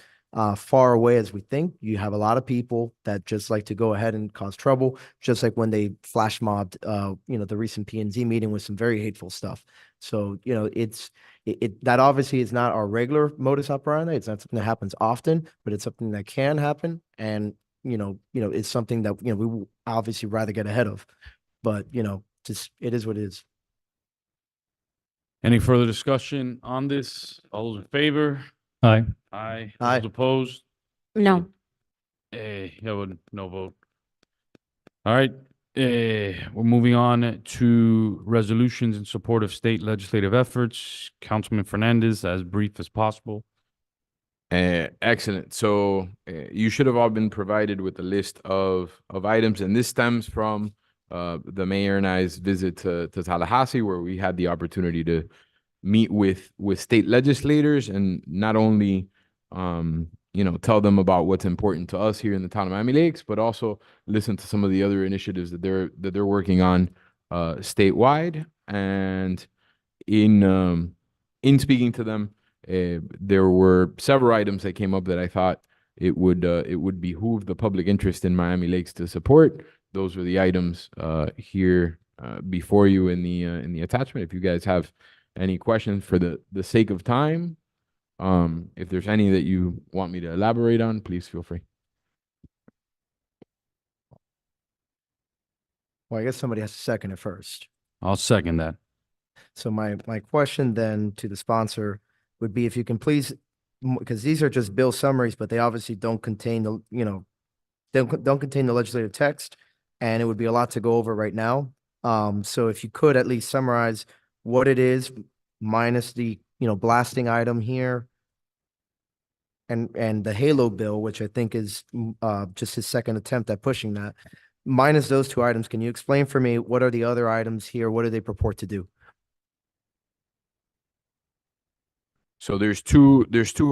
far away as we think. You have a lot of people that just like to go ahead and cause trouble, just like when they flash mobbed, the recent P&Z meeting with some very hateful stuff. So, that obviously is not our regular modus operandi. It's not something that happens often, but it's something that can happen. And, it's something that, we will obviously rather get ahead of, but, just, it is what it is. Any further discussion on this? All those in favor? Aye. Aye. Aye. Those opposed? No. No vote. All right, we're moving on to resolutions in support of state legislative efforts. Councilman Fernandez, as brief as possible. Excellent. So you should have all been provided with a list of items, and this stems from the mayor and I's visit to Tallahassee, where we had the opportunity to meet with state legislators and not only tell them about what's important to us here in the town of Miami Lakes, but also listen to some of the other initiatives that they're working on statewide. And in speaking to them, there were several items that came up that I thought it would behoove the public interest in Miami Lakes to support. Those were the items here before you in the attachment. If you guys have any questions for the sake of time, if there's any that you want me to elaborate on, please feel free. Well, I guess somebody has to second it first. I'll second that. So my question then to the sponsor would be if you can please, because these are just bill summaries, but they obviously don't contain don't contain the legislative text, and it would be a lot to go over right now. So if you could at least summarize what it is minus the, blasting item here and the Halo bill, which I think is just his second attempt at pushing that. Minus those two items, can you explain for me what are the other items here? What do they purport to do? So there's two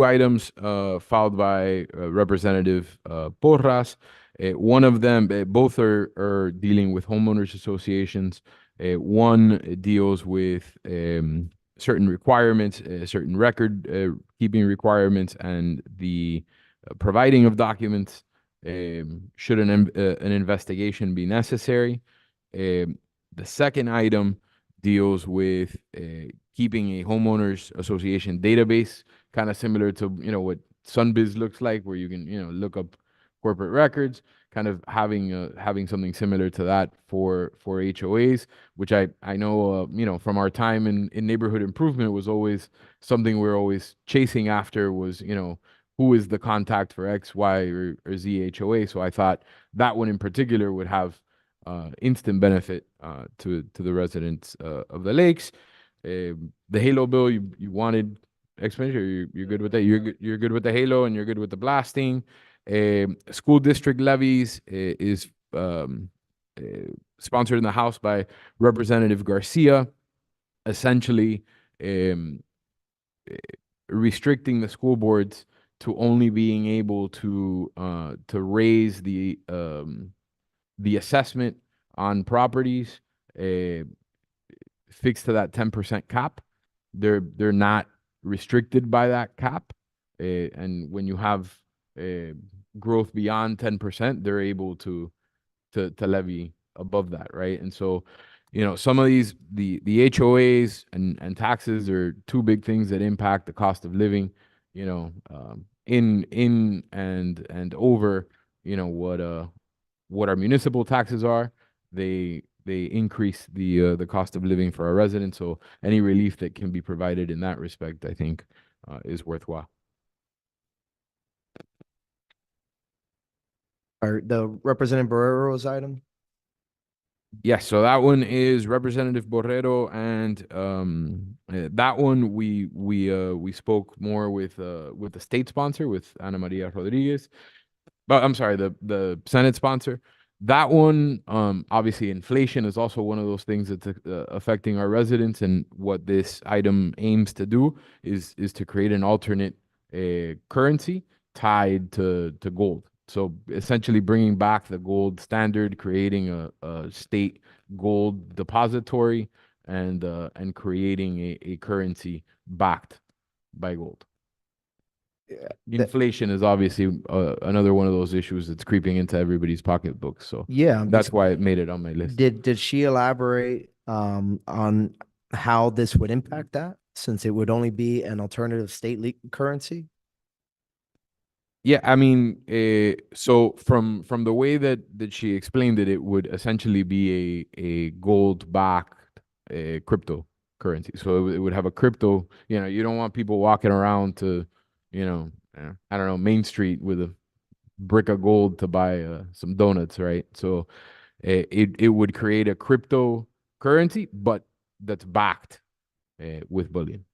items filed by Representative Porras. One of them, both are dealing with homeowners associations. One deals with certain requirements, certain record keeping requirements, and the providing of documents should an investigation be necessary. The second item deals with keeping a homeowners association database, kind of similar to what Sunbiz looks like, where you can look up corporate records, kind of having something similar to that for HOAs, which I know, from our time in neighborhood improvement was always something we're always chasing after was, who is the contact for X, Y, or Z HOA. So I thought that one in particular would have instant benefit to the residents of the lakes. The Halo bill, you wanted explanation. You're good with that. You're good with the Halo, and you're good with the blasting. School district levies is sponsored in the House by Representative Garcia, essentially restricting the school boards to only being able to raise the assessment on properties fixed to that 10% cap. They're not restricted by that cap, and when you have growth beyond 10%, they're able to levy above that, right? And so, some of these the HOAs and taxes are two big things that impact the cost of living, in and over, what our municipal taxes are. They increase the cost of living for our residents. So any relief that can be provided in that respect, I think, is worthwhile. The Representative Barrero's item? Yes, so that one is Representative Borrero, and that one we spoke more with the state sponsor, with Ana Maria Rodriguez. But I'm sorry, the Senate sponsor. That one, obviously, inflation is also one of those things that's affecting our residents, and what this item aims to do is to create an alternate currency tied to gold. So essentially bringing back the gold standard, creating a state gold depository, and creating a currency backed by gold. Yeah, Inflation is obviously another one of those issues that's creeping into everybody's pocketbooks. So yeah, that's why it made it on my list. Did she elaborate on how this would impact that, since it would only be an alternative state currency? Yeah, I mean, so from the way that she explained it, it would essentially be a gold-backed cryptocurrency. So it would have a crypto. You don't want people walking around to, I don't know, Main Street with a brick of gold to buy some donuts, right? So it would create a cryptocurrency, but that's backed with bullion.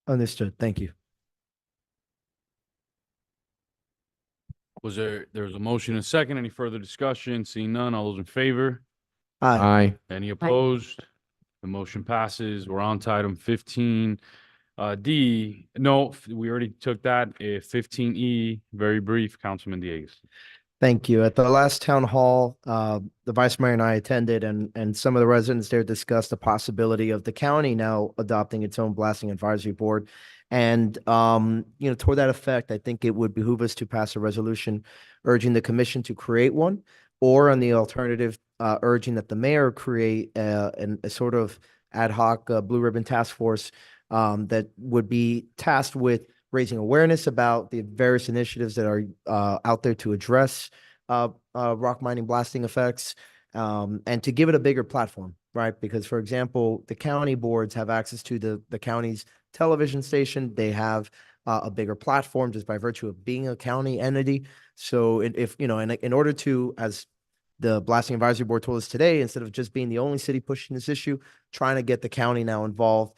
Understood. Thank you. There was a motion and a second. Any further discussion? Seeing none, all those in favor? Aye. Any opposed? The motion passes. We're on to item 15. D, no, we already took that. 15E, very brief, Councilman Dieguez. Thank you. At the last town hall, the vice mayor and I attended, and some of the residents there discussed the possibility of the county now adopting its own blasting advisory board. And, toward that effect, I think it would behoove us to pass a resolution urging the commission to create one, or on the alternative, urging that the mayor create a sort of ad hoc blue ribbon task force that would be tasked with raising awareness about the various initiatives that are out there to address rock mining blasting effects, and to give it a bigger platform, right? Because, for example, the county boards have access to the county's television station. They have a bigger platform just by virtue of being a county entity. So if in order to, as the Blasting Advisory Board told us today, instead of just being the only city pushing this issue, trying to get the county now involved.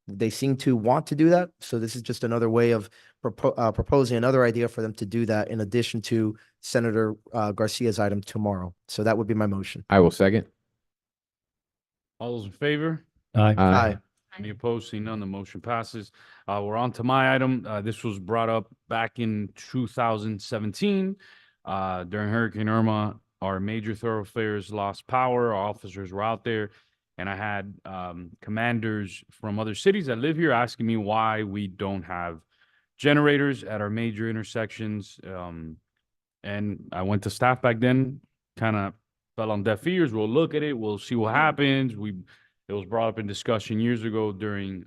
They seem to want to do that. So this is just another way of proposing another idea for them to do that, in addition to Senator Garcia's item tomorrow. So that would be my motion. I will second. All those in favor? Aye. Aye. Any opposed? Seeing none, the motion passes. We're on to my item. This was brought up back in 2017. During Hurricane Irma, our major thoroughfares lost power. Our officers were out there, and I had commanders from other cities that live here asking me why we don't have generators at our major intersections. And I went to staff back then, kind of fell on deaf ears. We'll look at it. We'll see what happens. It was brought up in discussion years ago during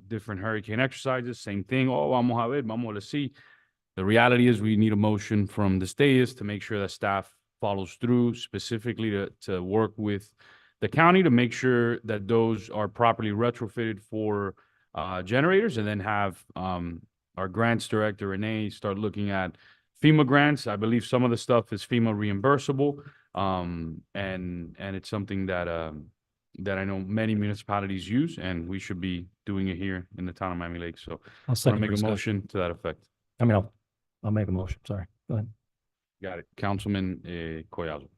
different hurricane exercises. Same thing. Oh, vamos a ver, vamos a see. the reality is we need a motion from the dais to make sure that staff follows through, specifically to work with the county to make sure that those are properly retrofitted for generators, and then have our grants director, Renee, start looking at FEMA grants. I believe some of the stuff is FEMA reimbursable. And it's something that that I know many municipalities use, and we should be doing it here in the town of Miami Lakes. So I'll I want second to make for a discussion. motion to that effect. I mean, I'll make a motion. Sorry. Go ahead. Got it. Councilman Collazo.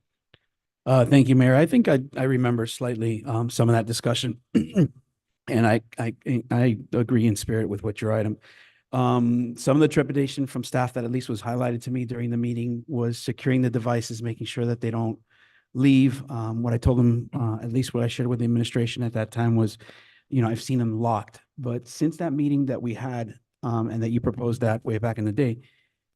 Thank you, Mayor. I think I remember slightly some of that discussion. And I agree in spirit with what your item. Some of the trepidation from staff that at least was highlighted to me during the meeting was securing the devices, making sure that they don't leave. What I told them, at least what I shared with the administration at that time was, I've seen them locked. But since that meeting that we had, and that you proposed that way back in the day,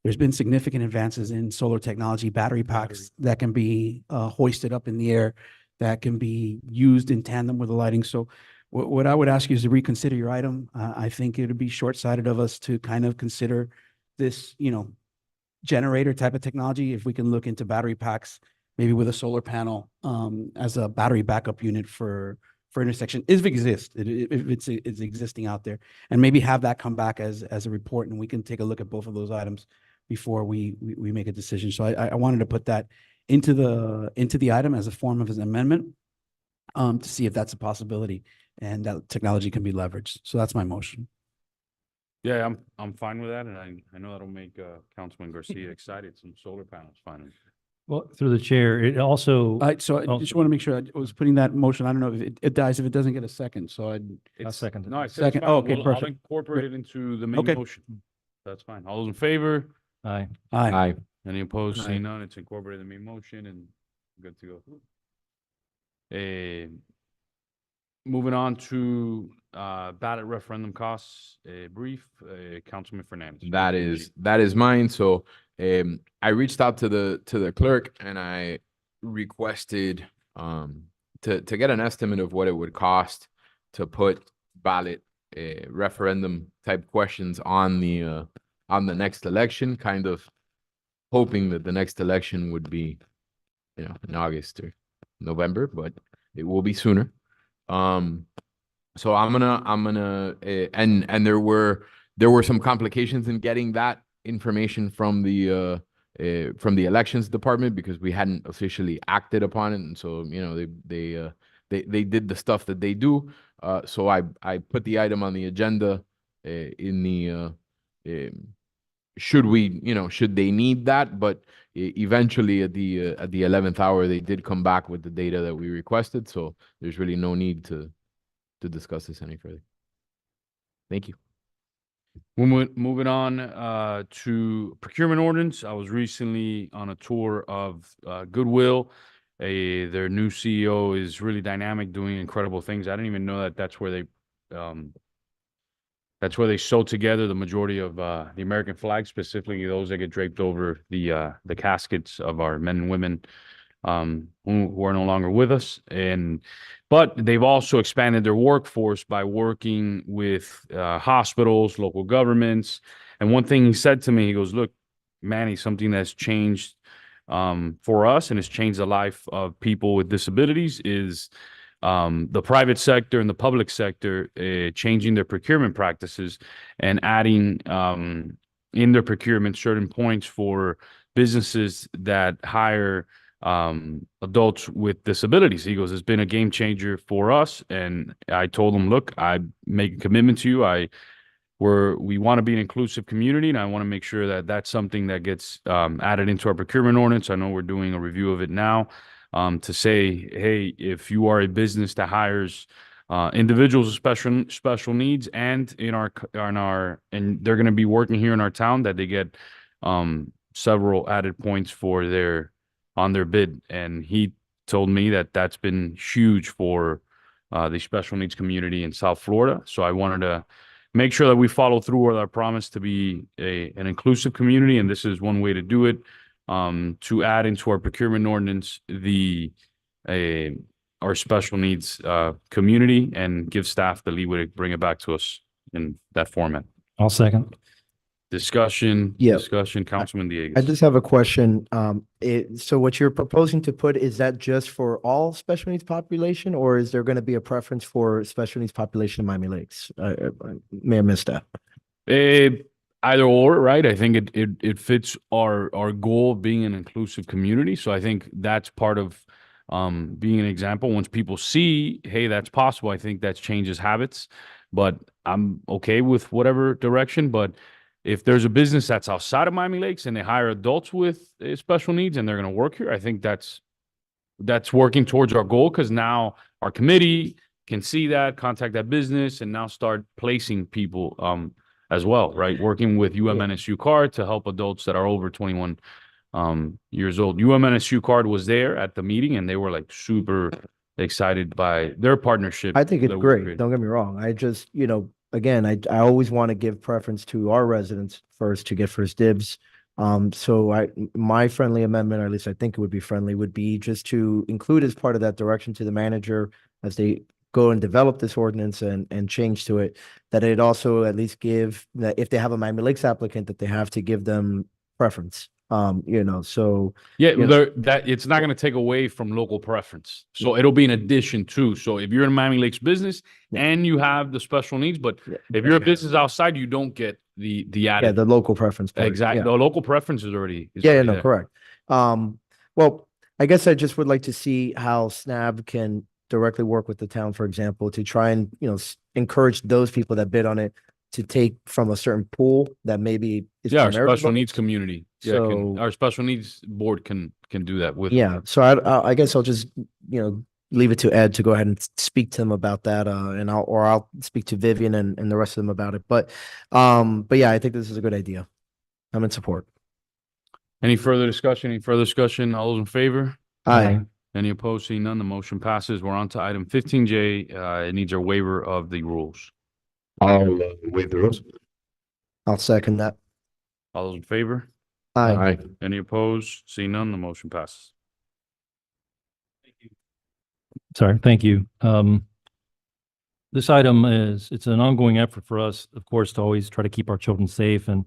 there's been significant advances in solar technology, battery packs that can be hoisted up in the air, that can be used in tandem with the lighting. So what I would ask you is to reconsider your item. I think it would be short-sighted of us to kind of consider this, generator type of technology. If we can look into battery packs, maybe with a solar panel, as a battery backup unit for intersection, if it exists, if it's existing out there, and maybe have that come back as a report, and we can take a look at both of those items before we make a decision. So I wanted to put that into the item as a form of an amendment, to see if that's a possibility and that technology can be leveraged. So that's my motion. Yeah, I'm fine with that, and I know that'll make Councilman Garcia excited. Some solar panels finally. Well, through the chair, it also. So I just want to make sure I was putting that motion. I don't know if it dies if it doesn't get a second. So I'll It's second it. No, I said it's Second. fine. Oh, okay, I'll perfect. incorporate it into the main Okay. motion. That's fine. All those in favor? Aye. Aye. Any opposed? Aye. Seeing none, it's incorporated in the main motion and good to go. Moving on to ballot referendum costs, brief, Councilman Fernandez. That is mine. So I reached out to the clerk and I requested to get an estimate of what it would cost to put ballot referendum type questions on the next election, kind of hoping that the next election would be, in August or November, but it will be sooner. So I'm gonna and there were some complications in getting that information from the elections department because we hadn't officially acted upon it, and so they did the stuff that they do. So I put the item on the agenda in the should they need that, but eventually at the 11th hour they did come back with the data that we requested, so there's really no need to discuss this any further. Thank you. Moving on to procurement ordinance. I was recently on a tour of Goodwill. Their new CEO is really dynamic, doing incredible things. I didn't even know that that's where they sew together the majority of the American flag, specifically those that get draped over the caskets of our men and women who are no longer with us. But they've also expanded their workforce by working with hospitals, local governments. And one thing he said to me, he goes, "Look, Manny, something that's changed for us and has changed the life of people with disabilities is the private sector and the public sector changing their procurement practices and adding in their procurement certain points for businesses that hire adults with disabilities." He goes, "It's been a game changer for us." And I told him, "Look, I make a commitment to you. We want to be an inclusive community, and I want to make sure that that's something that gets added into our procurement ordinance. I know we're doing a review of it now to say, hey, if you are a business that hires individuals with special needs and and they're going to be working here in our town, that they get several added points on their bid." And he told me that that's been huge for the special needs community in South Florida. So I wanted to make sure that we follow through with our promise to be an inclusive community, and this is one way to do it, to add into our procurement ordinance our special needs community and give staff the leeway to bring it back to us in that format. I'll second. Yeah. Discussion, Councilman I Dieguez. just have a question. So what you're proposing to put, is that just for all special needs population, or is there going to be a preference for special needs population in Miami Lakes? I may have missed that. Either or, right? I think it fits our goal of being an inclusive community. So I think that's part of being an example. Once people see, hey, that's possible, I think that changes habits. But I'm okay with whatever direction. But if there's a business that's outside of Miami Lakes and they hire adults with special needs and they're going to work here, I think that's working towards our goal, because now our committee can see that, contact that business, and now start placing people as well, right? Working with UMNSU card to help adults that are over 21 years old. UMNSU card was there at the meeting and they were like super excited by their partnership. I think it's that we great. created. Don't get me wrong. I just, again, I always want to give preference to our residents first to get first dibs. So my friendly amendment, or at least I think it would be friendly, would be just to include as part of that direction to the manager as they go and develop this ordinance and change to it, that it also at least give that if they have a Miami Lakes applicant, that they have to give them preference. So Yeah, you know, that it's not going to take away from local preference. So it'll be an addition too. So if you're in Miami Lakes business and you have the special needs, but if you're a business outside, you don't get the added. the local preference part. Exactly. Yeah. The local preference is already. No, correct. Well, I guess I just would like to see how SNAB can directly work with the town, for example, to try and, encourage those people that bid on it to take from a certain pool that maybe is Our primarily special needs local. community. So- Our special needs board can do that with. Yeah, so I guess I'll just, leave it to Ed to go ahead and speak to them about that, and I'll speak to Vivian and the rest of them about it. But yeah, I think this is a good idea. I'm in support. Any further discussion? All those in favor? Aye. Any opposed? Seeing none, the motion passes. We're on to item 15J. It needs a waiver of the rules. I'll waive the rules. I'll second that. All those in favor? Aye. Any opposed? Seeing none, the motion passes. Sorry, thank you. This item it's an ongoing effort for us, of course, to always try to keep our children safe. And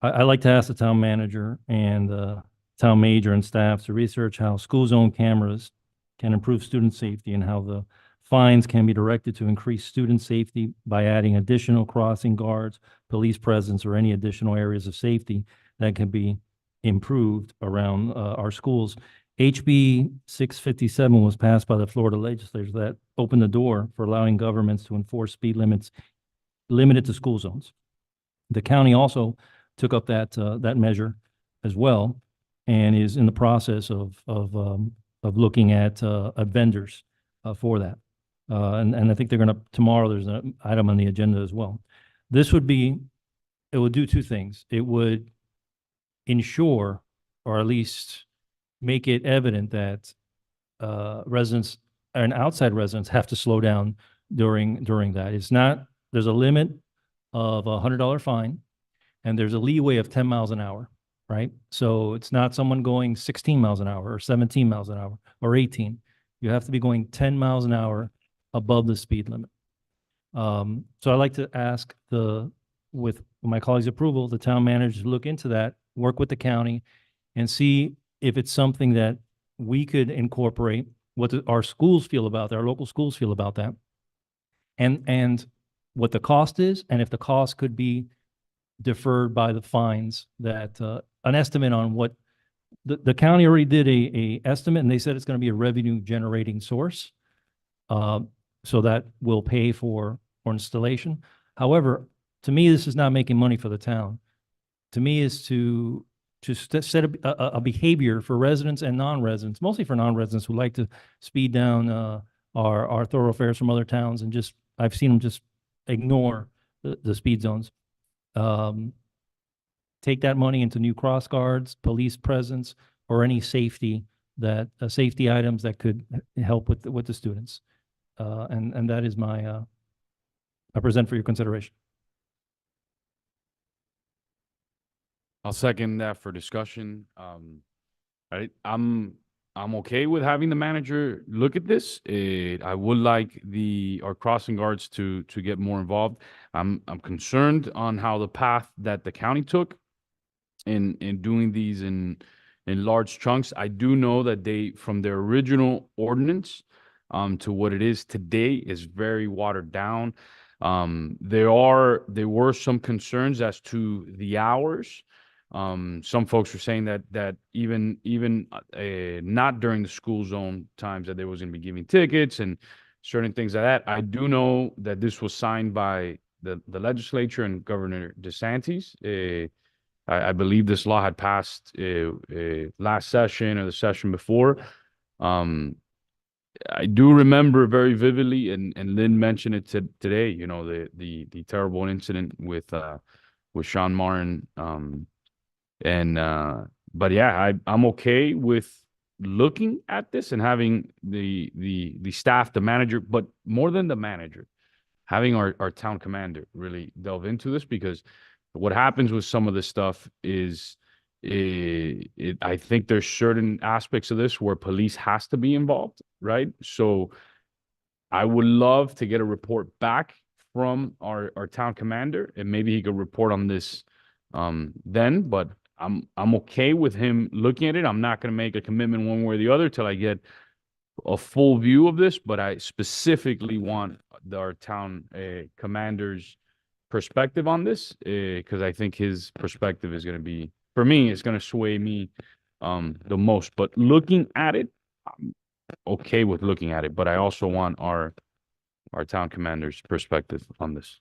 I like to ask the town manager and town major and staff to research how school zone cameras can improve student safety and how the fines can be directed to increase student safety by adding additional crossing guards, police presence, or any additional areas of safety that can be improved around our schools. HB 657 was passed by the Florida legislators that opened the door for allowing governments to enforce speed limits limited to school zones. The county also took up that measure as well and is in the process of looking at vendors for that. And I think they're going to, tomorrow, there's an item on the agenda as well. It would do two things. It would ensure, or at least make it evident that residents and outside residents have to slow down during that. It's not, there's a limit of $100 fine and there's a leeway of 10 miles an hour, right? So it's not someone going 16 miles an hour or 17 miles an hour or 18. You have to be going 10 miles an hour above the speed limit. So I'd like to ask with my colleagues' approval, the town manager to look into that, work with the county and see if it's something that we could incorporate, what our schools feel about that, our local schools feel about that, and what the cost is, and if the cost could be deferred by the fines, that an estimate on what the county already did a estimate, and they said it's going to be a revenue generating source, so that will pay for installation. However, to me, this is not making money for the town. To me, is to set a behavior for residents and non-residents, mostly for non-residents who like to speed down our thoroughfares from other towns, and I've seen them just ignore the speed zones. Take that money into new cross guards, police presence, or any safety items that could help with the students. And that is I present for your consideration. I'll second that for discussion. I'm I'm okay with having the manager look at this. I would like our crossing guards to get more involved. I'm concerned on how the path that the county took in doing these in large chunks. I do know that they, from their original ordinance to what it is today, is very watered down. There were some concerns as to the hours. Some folks were saying that even not during the school zone times that they was going to be giving tickets and certain things like that. I do know that this was signed by the legislature and Governor DeSantis. I believe this law had passed last session or the session before. I do remember very vividly, and Lynn mentioned it today. You know, the terrible incident with Sean Martin. But yeah, I'm okay with looking at this and having the staff, the manager, but more than the manager, having our town commander really delve into this, because what happens with some of this stuff is I think there's certain aspects of this where police has to be involved, right? So I would love to get a report back from our town commander, and maybe he could report on this then, but I'm okay with him looking at it. I'm not going to make a commitment one way or the other till I get a full view of this, but I specifically want our town commander's perspective on this, because I think his perspective is going to be, for me, it's going to sway me the most. But looking at it, I'm okay with looking at it, but I also want our town commander's perspective on this.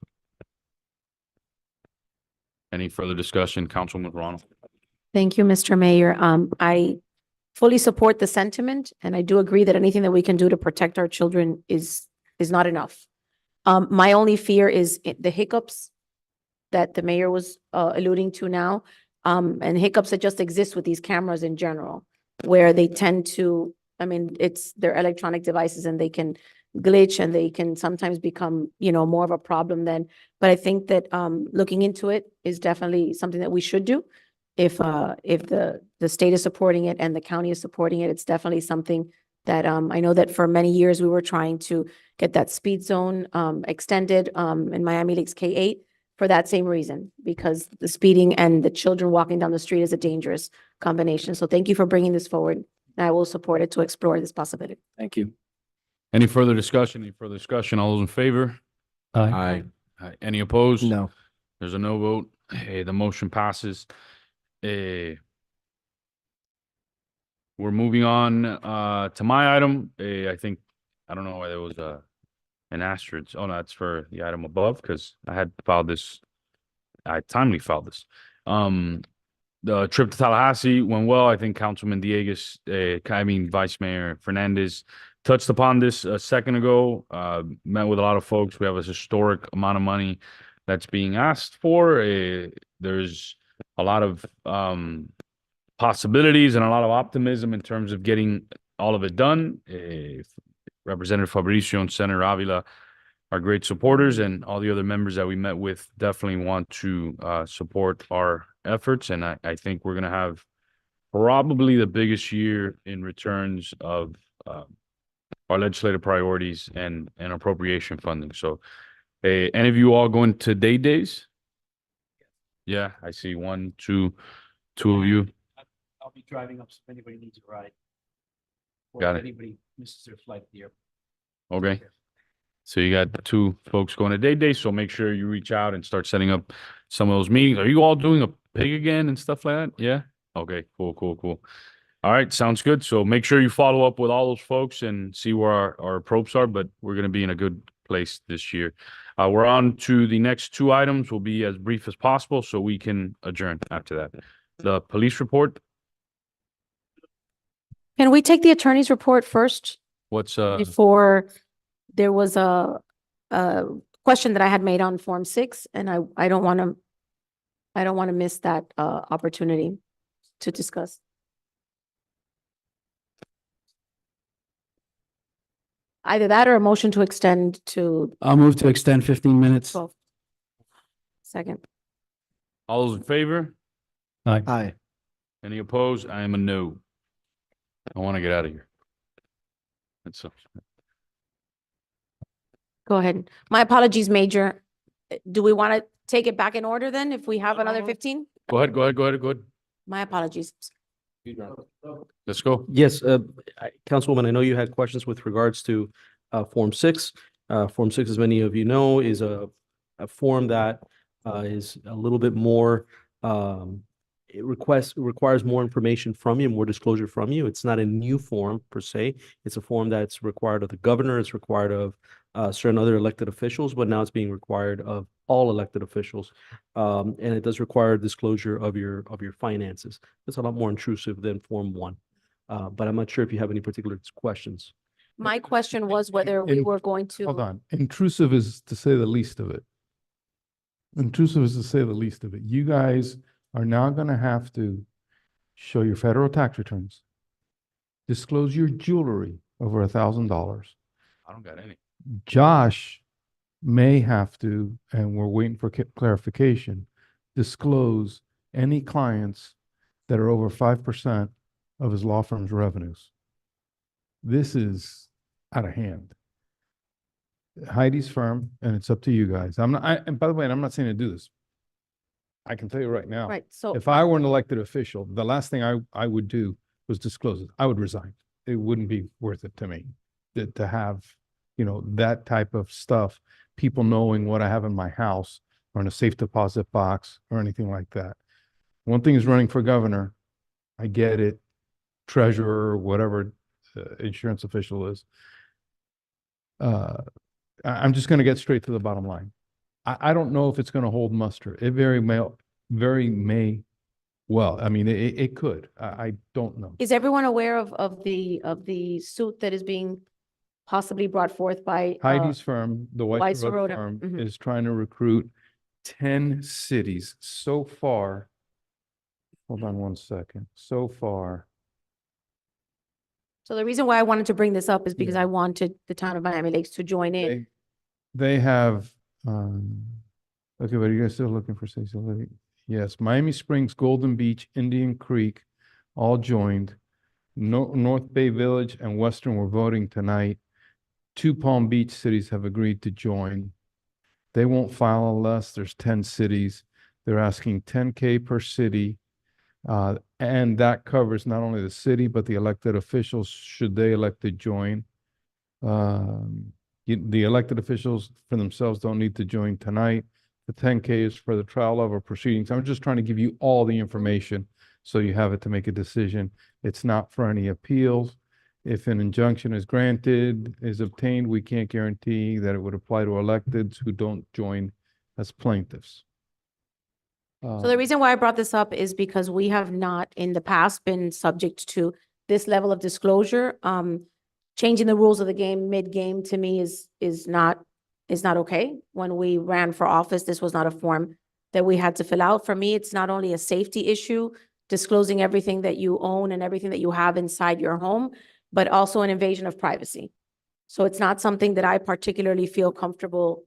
Any further discussion, Councilman Ronald? Thank you, Mr. Mayor. I fully support the sentiment, and I do agree that anything that we can do to protect our children is not enough. My only fear is the hiccups that the mayor was alluding to now, and hiccups that just exist with these cameras in general, where they tend to, I mean, they're electronic devices and they can glitch and they can sometimes become, more of a problem then. But I think that looking into it is definitely something that we should do. If the state is supporting it and the county is supporting it, it's definitely something that I know that for many years we were trying to get that speed zone extended in Miami Lakes K8 for that same reason, because the speeding and the children walking down the street is a dangerous combination. So thank you for bringing this forward, and I will support it to explore this possibility. Thank you. Any further discussion? Any further discussion? All those in favor? Aye. Aye. Any opposed? No. There's a no vote. The motion passes. We're moving on to my item. I think, I don't know why there was an asterisk. Oh, no, that's for the item above, because I had filed this. I timely filed this. The trip to Tallahassee went well. I think Councilman Diegues, Vice Mayor Fernandez touched upon this a second ago. Met with a lot of folks. We have a historic amount of money that's being asked for. There's a lot of possibilities and a lot of optimism in terms of getting all of it done. Representative Fabricio and Senator Avila are great supporters, and all the other members that we met with definitely want to support our efforts. And I think we're going to have probably the biggest year in returns of our legislative priorities and appropriation funding. So any of you all going to day days? Yeah, I see two of you. I'll be driving up, so if anybody needs a ride. Got it. Anybody misses their flight here. Okay. So you got two folks going to day, so make sure you reach out and start setting up some of those meetings. Are you all doing a pig again and stuff like that? Yeah? Okay, cool. All right, sounds good. So make sure you follow up with all those folks and see where our approaches are, but we're going to be in a good place this year. We're on to the next two items. We'll be as brief as possible so we can adjourn after that. The police report. Can we take the attorney's report first What's before there was a question that I had made on Form 6, and I don't want to miss that opportunity to discuss. Either that or a motion to extend to I'll move to extend 15 minutes. 12. Second. all those in favor? Aye. Aye. Any opposed? I am a no. I want to get out of here. That's all. Go ahead. My apologies, Major. Do we want to take it back in order then if we have another 15? Go ahead, go ahead, go ahead, go ahead. My apologies. Let's go. Yes, Councilwoman, I know you had questions with regards to Form 6. Form 6, as many of you know, is a form that is a little bit more, it requires more information from you, more disclosure from you. It's not a new form per se. It's a form that's required of the governor, it's required of certain other elected officials, but now it's being required of all elected officials. And it does require disclosure of your finances. It's a lot more intrusive than Form 1. But I'm not sure if you have any particular questions. My question was whether we In- were going to. Hold on. Intrusive is to say the least of it. Intrusive is to say the least of it. You guys are now going to have to show your federal tax returns, disclose your jewelry over $1,000. I don't got any. Josh may have to, and we're waiting for clarification, disclose any clients that are over 5% of his law firm's revenues. This is out of hand. Heidi's firm, and it's up to you guys. And by the way, I'm not saying to do this. I can tell you right now. Right, so. If I were an elected official, the last thing I would do was disclose it. I would resign. It wouldn't be worth it to me to have, that type of stuff, people knowing what I have in my house or in a safe deposit box or anything like that. One thing is running for governor. I get it. Treasurer, whatever insurance official is. I'm just going to get straight to the bottom line. I don't know if it's going to hold muster. It very may well. I mean, it could. I don't know. Is everyone aware of the suit that is being possibly brought forth by? Heidi's firm, the White Weiss Sirota Sirota, firm, mhm. is trying to recruit 10 cities so far. Hold on one second. So far, So the reason why I wanted to bring this up is because Yeah. I wanted the town of Miami Lakes to join in. they have, okay, but are you guys still looking for cities? Yes, Miami Springs, Golden Beach, Indian Creek, all joined. North Bay Village and Western were voting tonight. 2 Palm Beach cities have agreed to join. They won't file unless there's 10 cities. They're asking 10K per city. And that covers not only the city, but the elected officials, should they elect to join. The elected officials for themselves don't need to join tonight. The 10K is for the trial level proceedings. I'm just trying to give you all the information so you have it to make a decision. It's not for any appeals. If an injunction is granted, is obtained, we can't guarantee that it would apply to electeds who don't join as plaintiffs. So the reason why I brought this up is because we have not in the past been subject to this level of disclosure. Changing the rules of the game mid-game to me is not okay. When we ran for office, this was not a form that we had to fill out. For me, it's not only a safety issue, disclosing everything that you own and everything that you have inside your home, but also an invasion of privacy. So it's not something that I particularly feel comfortable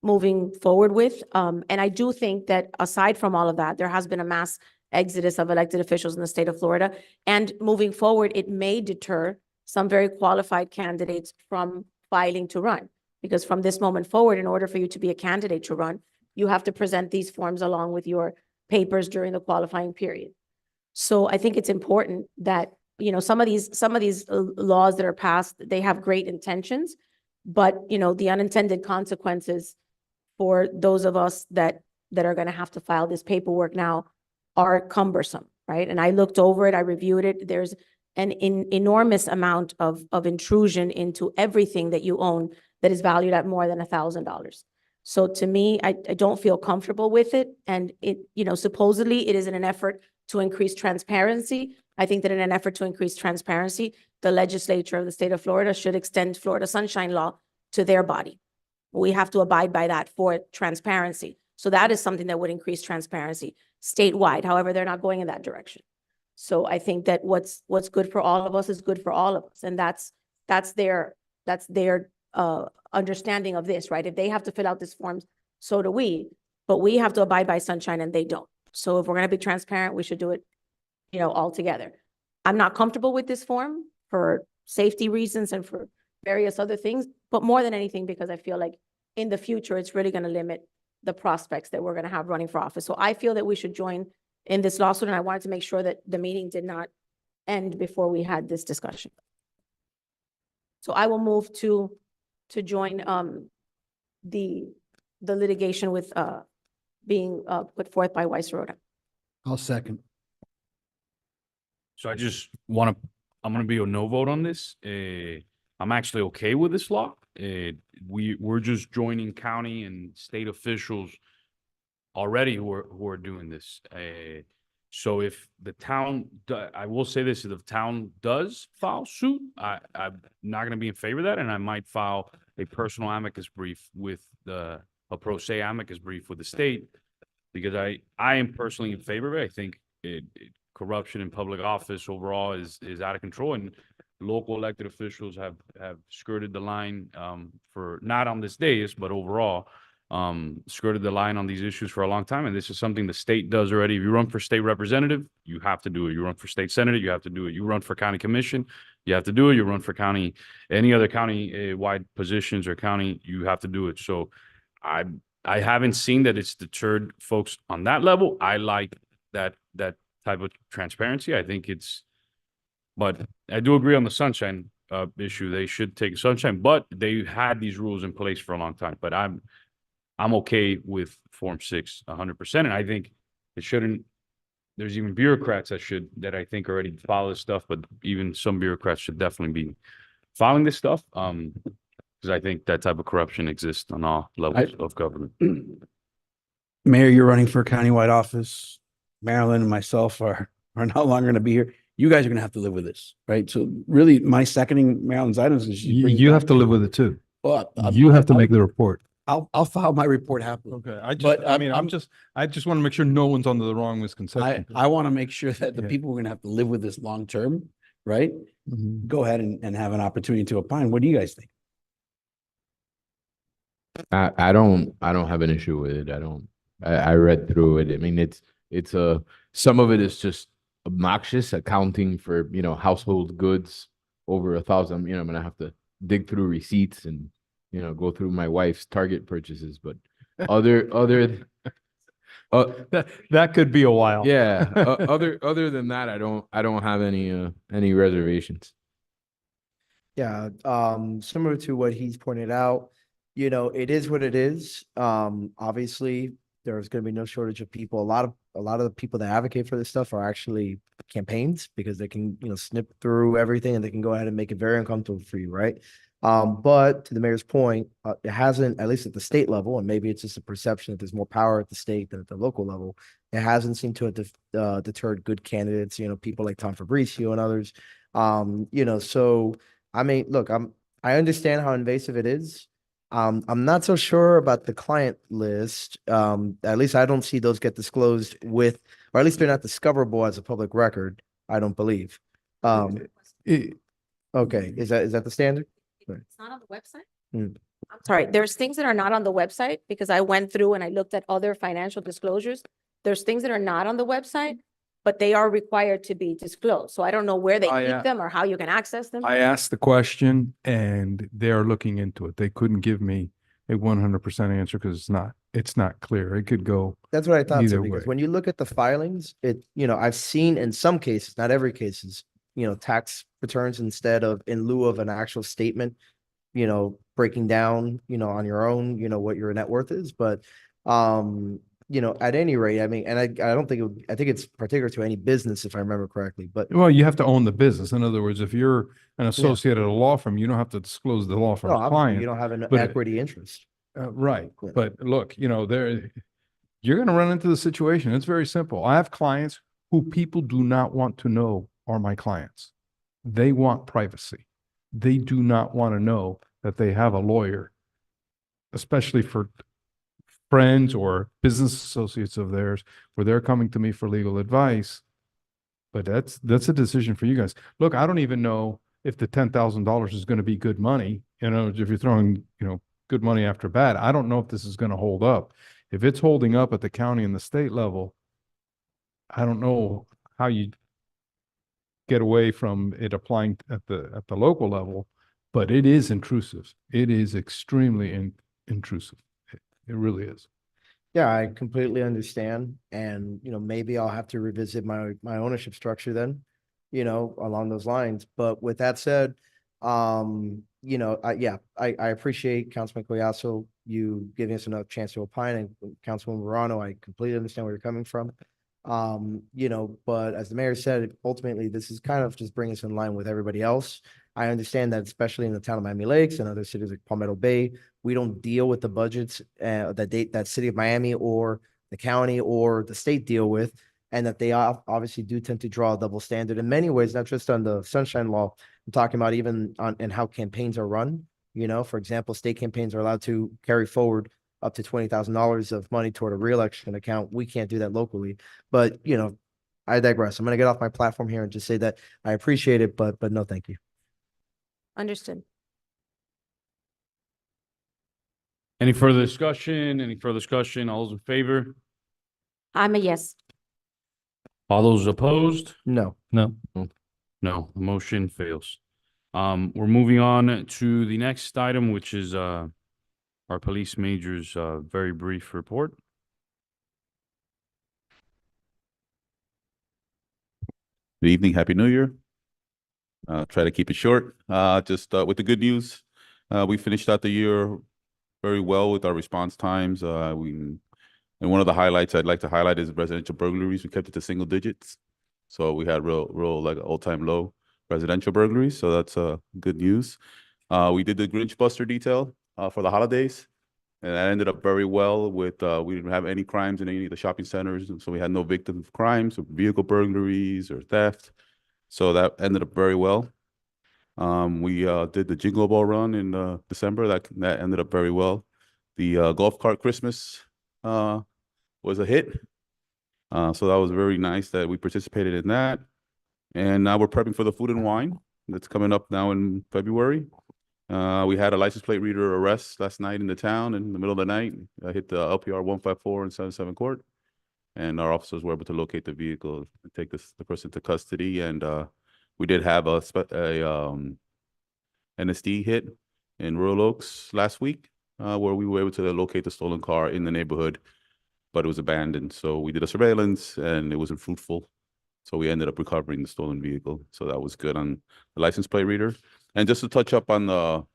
moving forward with. And I do think that aside from all of that, there has been a mass exodus of elected officials in the state of Florida. And moving forward, it may deter some very qualified candidates from filing to run. Because from this moment forward, in order for you to be a candidate to run, you have to present these forms along with your papers during the qualifying period. So I think it's important that, some of these laws that are passed, they have great intentions, but, the unintended consequences for those of us that are going to have to file this paperwork now are cumbersome, right? And I looked over it, I reviewed it. There's an enormous amount of intrusion into everything that you own that is valued at more than $1,000. So to me, I don't feel comfortable with it. And it, supposedly it is in an effort to increase transparency. I think that in an effort to increase transparency, the legislature of the state of Florida should extend Florida Sunshine Law to their body. We have to abide by that for transparency. So that is something that would increase transparency statewide. However, they're not going in that direction. So I think that what's good for all of us is good for all of us. And that's their understanding of this, right? If they have to fill out this form, so do we, but we have to abide by sunshine and they don't. So if we're going to be transparent, we should do it, all together. I'm not comfortable with this form for safety reasons and for various other things, but more than anything, because I feel like in the future, it's really going to limit the prospects that we're going to have running for office. So I feel that we should join in this lawsuit, and I wanted to make sure that the meeting did not end before we had this discussion. So I will move to join the litigation with being put forth by Weiss Rhoda. I'll second. So I just want to, I'm going to be a no vote on this. I'm actually okay with this law. We're just joining county and state officials already who are doing this. So if the town, I will say this, if the town does file suit, I'm not going to be in favor of that, and I might file a personal amicus brief with a pro se amicus brief with the state, because I am personally in favor of it. I think corruption in public office overall is out of control, and local elected officials have skirted the line for, not on this dais, but overall, skirted the line on these issues for a long time. And this is something the state does already. If you run for state representative, you have to do it. You run for state senator, you have to do it. You run for county commission, you have to do it. You run for county, any other county wide positions or county, you have to do it. So I haven't seen that it's deterred folks on that level. I like that type of transparency. I think but I do agree on the sunshine issue. They should take sunshine, but they had these rules in place for a long time. But I'm okay with Form 6 100%. And I think it shouldn't, there's even bureaucrats that I think already follow this stuff, but even some bureaucrats should definitely be following this stuff. Because I think that type of corruption exists on all levels of government. Mayor, you're running for a countywide office. Marilyn and myself are no longer going to be here. You guys are going to have to live with this, right? So really, my seconding Marilyn's items is You have to live with it too. Well, You have to make the report. I'll file my report happily. Okay, I just want to make sure no one's under the wrong misconception. I want to make sure that the Yeah. people who are going to have to live with this long term, right? Mhm. Go ahead and have an opportunity to opine. What do you guys think? I don't have an issue with it. I read through it. I mean, it's some of it is just obnoxious accounting for, household goods over 1,000. I'm gonna have to dig through receipts and, go through my wife's Target purchases, but other That could be a while. yeah, other than that, I don't have any reservations. Yeah, similar to what he's pointed out, it is what it is. Obviously, there's going to be no shortage of people. A lot of the people that advocate for this stuff are actually campaigns, because they can, snip through everything and they can go ahead and make it very uncomfortable for you, right? But to the mayor's point, it hasn't, at least at the state level, and maybe it's just a perception that there's more power at the state than at the local level. It hasn't seemed to have deterred good candidates, people like Tom Fabricio and others. So I mean, look, I understand how invasive it is. I'm not so sure about the client list. At least I don't see those get disclosed with, or at least they're not discoverable as a public record. I don't believe. Okay, is that the standard? It's not on the website? Hmm. I'm sorry, there's things that are not on the website, because I went through and I looked at other financial disclosures. There's things that are not on the website, but they are required to be disclosed. So I don't know where they keep them or how you can access them. I asked the question and they're looking into it. They couldn't give me a 100% answer because it's not clear. It could go. That's what I thought, either so, because way. when you look at the filings, I've seen in some cases, not every cases, tax returns instead of in lieu of an actual statement, breaking down, on your own, what your net worth is. But, at any rate, I mean, and I don't think, I think it's particular to any business, if I remember correctly, but Well, you have to own the business. In other words, if you're an associate at a law firm, you don't have to disclose the law no, firm's obviously client. you don't have an but- equity interest. Right. Yeah. But look, you're going to run into the situation. It's very simple. I have clients who people do not want to know are my clients. They want privacy. They do not want to know that they have a lawyer, especially for friends or business associates of theirs, where they're coming to me for legal advice. But that's a decision for you guys. Look, I don't even know if the $10,000 is going to be good money. If you're throwing, good money after bad, I don't know if this is going to hold up. If it's holding up at the county and the state level, I don't know how get away from it applying at the local level, but it is intrusive. It is extremely intrusive. It really is. Yeah, I completely understand. And, maybe I'll have to revisit my ownership structure then, along those lines. But with that said, I appreciate Councilman Collazo, you giving us another chance to opine, and Councilman Morano, I completely understand where you're coming from. But as the mayor said, ultimately, this is kind of just bringing us in line with everybody else. I understand that especially in the town of Miami Lakes and other cities like Palmetto Bay, we don't deal with the budgets that city of Miami or the county or the state deal with, and that they obviously do tend to draw a double standard in many ways, not just on the Sunshine Law. I'm talking about even on and how campaigns are run. For example, state campaigns are allowed to carry forward up to $20,000 of money toward a reelection account. We can't do that locally. But, I digress. I'm going to get off my platform here and just say that I appreciate it, but no, thank you. Understood. Any further discussion? Any further discussion? All those in favor? I'm a yes. All those opposed? No. No. No, the motion fails. We're moving on to the next item, which is our police major's very brief report. Good evening. Happy New Year. Try to keep it short. Just with the good news, we finished out the year very well with our response times. And one of the highlights I'd like to highlight is residential burglaries. We kept it to single digits. So we had real like all-time low residential burglaries. So that's good news. We did the Grinch Buster detail for the holidays. And that ended up very well with, we didn't have any crimes in any of the shopping centers. So we had no victims of crimes or vehicle burglaries or theft. So that ended up very well. We did the Jingle Ball Run in December. That ended up very well. The golf cart Christmas was a hit. So that was very nice that we participated in that. And now we're prepping for the Food and Wine that's coming up now in February. We had a license plate reader arrest last night in the town in the middle of the night. Hit the LPR 154 and 77 court. And our officers were able to locate the vehicle and take the person to custody. And we did have a NSD hit in Royal Oaks last week, where we were able to locate the stolen car in the neighborhood, but it was abandoned. So we did a surveillance and it wasn't fruitful. So we ended up recovering the stolen vehicle. So that was good on the license plate reader. And just to touch up on the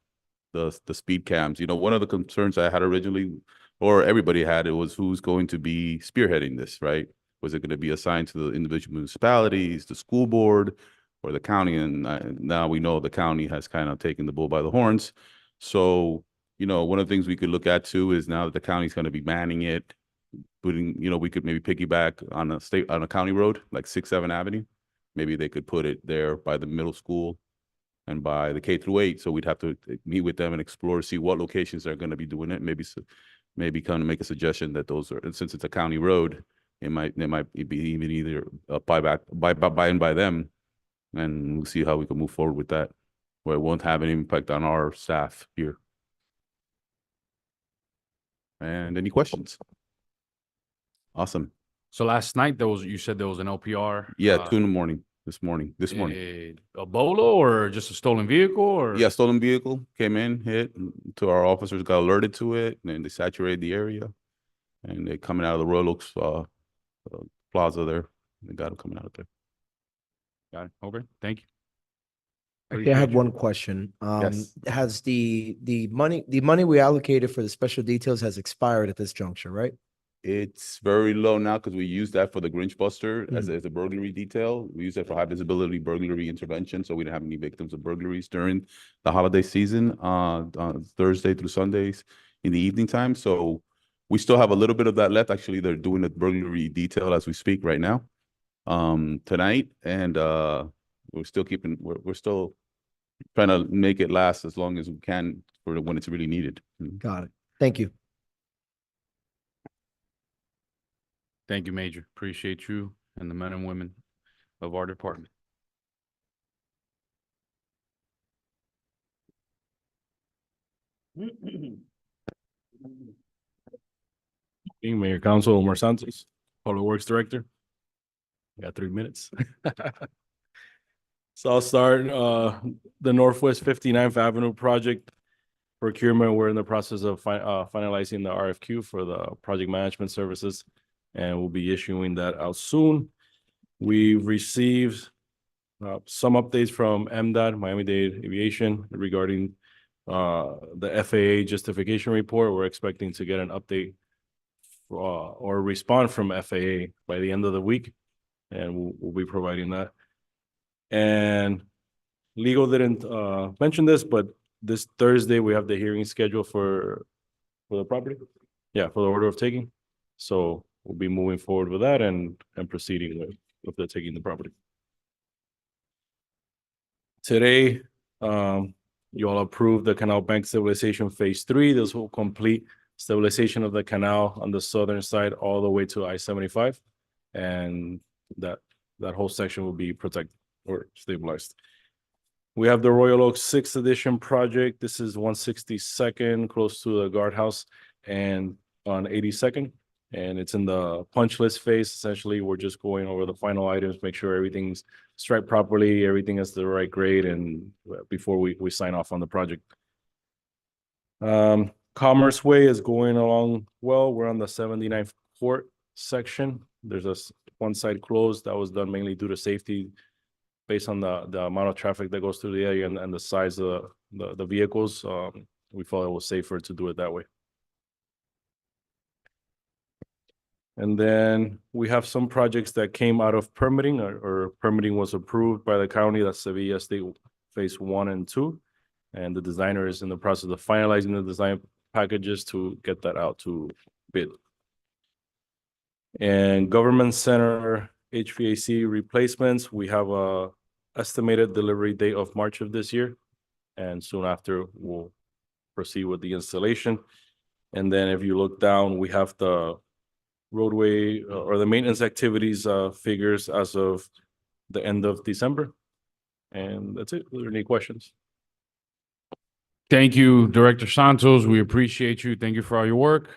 speed cams, one of the concerns I had originally, or everybody had, it was who's going to be spearheading this, right? Was it going to be assigned to the individual municipalities, the school board, or the county? And now we know the county has kind of taken the bull by the horns. So, one of the things we could look at too is now that the county's going to be manning it, putting, we could maybe piggyback on a county road, like 6th, 7th Avenue. Maybe they could put it there by the middle school and by the K-8. So we'd have to meet with them and explore, see what locations they're going to be doing it. Maybe kind of make a suggestion that those are, and since it's a county road, they might be even either buy in by them, and we'll see how we can move forward with that, where it won't have any impact on our staff here. And any questions? Awesome. So last night you said there was an LPR. Yeah, 2 in the morning. This morning. A bolo or just a stolen vehicle, or? Yeah, stolen vehicle came in, hit, to our officers got alerted to it, and they saturated the area, and they're coming out of the Royal Oaks plaza there. They got them coming out of there. Got it. Okay, thank you. Okay, I have one question. Yes. Has the money we allocated for the special details has expired at this juncture, right? It's very low now because we use that for the Grinch Buster as a burglary detail. We use that for high visibility burglary intervention, so we didn't have any victims of burglaries during the holiday season, on Thursday through Sundays in the evening time. So we still have a little bit of that left. Actually, they're doing a burglary detail as we speak right now, tonight, and we're still trying to make it last as long as we can for when it's really needed. Got it. Thank you. Thank you, Major. Appreciate you and the men and women of our department. Mayor Council Omar Santos, Public Works Director. I got 3 minutes. So I'll start, the Northwest 59th Avenue project procurement. We're in the process of finalizing the RFQ for the project management services, and we'll be issuing that out soon. We've received some updates from MDOT, Miami-Dade Aviation, regarding the FAA justification report. We're expecting to get an update or a response from FAA by the end of the week, and we'll be providing that. And legal didn't mention this, but this Thursday we have the hearing scheduled for the property. Yeah, for the order of taking. So we'll be moving forward with that and proceeding with the taking the property. Today, you all approved the Canal Bank Stabilization Phase 3. This will complete stabilization of the canal on the southern side all the way to I-75. And that whole section will be protected or stabilized. We have the Royal Oak 6th Edition project. This is 162nd, close to the guardhouse, and on 82nd. And it's in the punch list phase. Essentially, we're just going over the final items, make sure everything's striped properly, everything is the right grade, and before we sign off on the project. Commerce Way is going along well. We're on the 79th Court section. There's one side closed. That was done mainly due to safety, based on the amount of traffic that goes through the area and the size of the vehicles. We felt it was safer to do it that way. And then we have some projects that came out of permitting, or permitting was approved by the county. That's Sevilla State Phase 1 and 2. And the designer is in the process of finalizing the design packages to get that out to bid. And Government Center HVAC replacements, we have a estimated delivery date of March of this year. And soon after, we'll proceed with the installation. And then if you look down, we have the roadway or the maintenance activities figures as of the end of December. And that's it. Are there any questions? Thank you, Director Santos. We appreciate you. Thank you for all your work.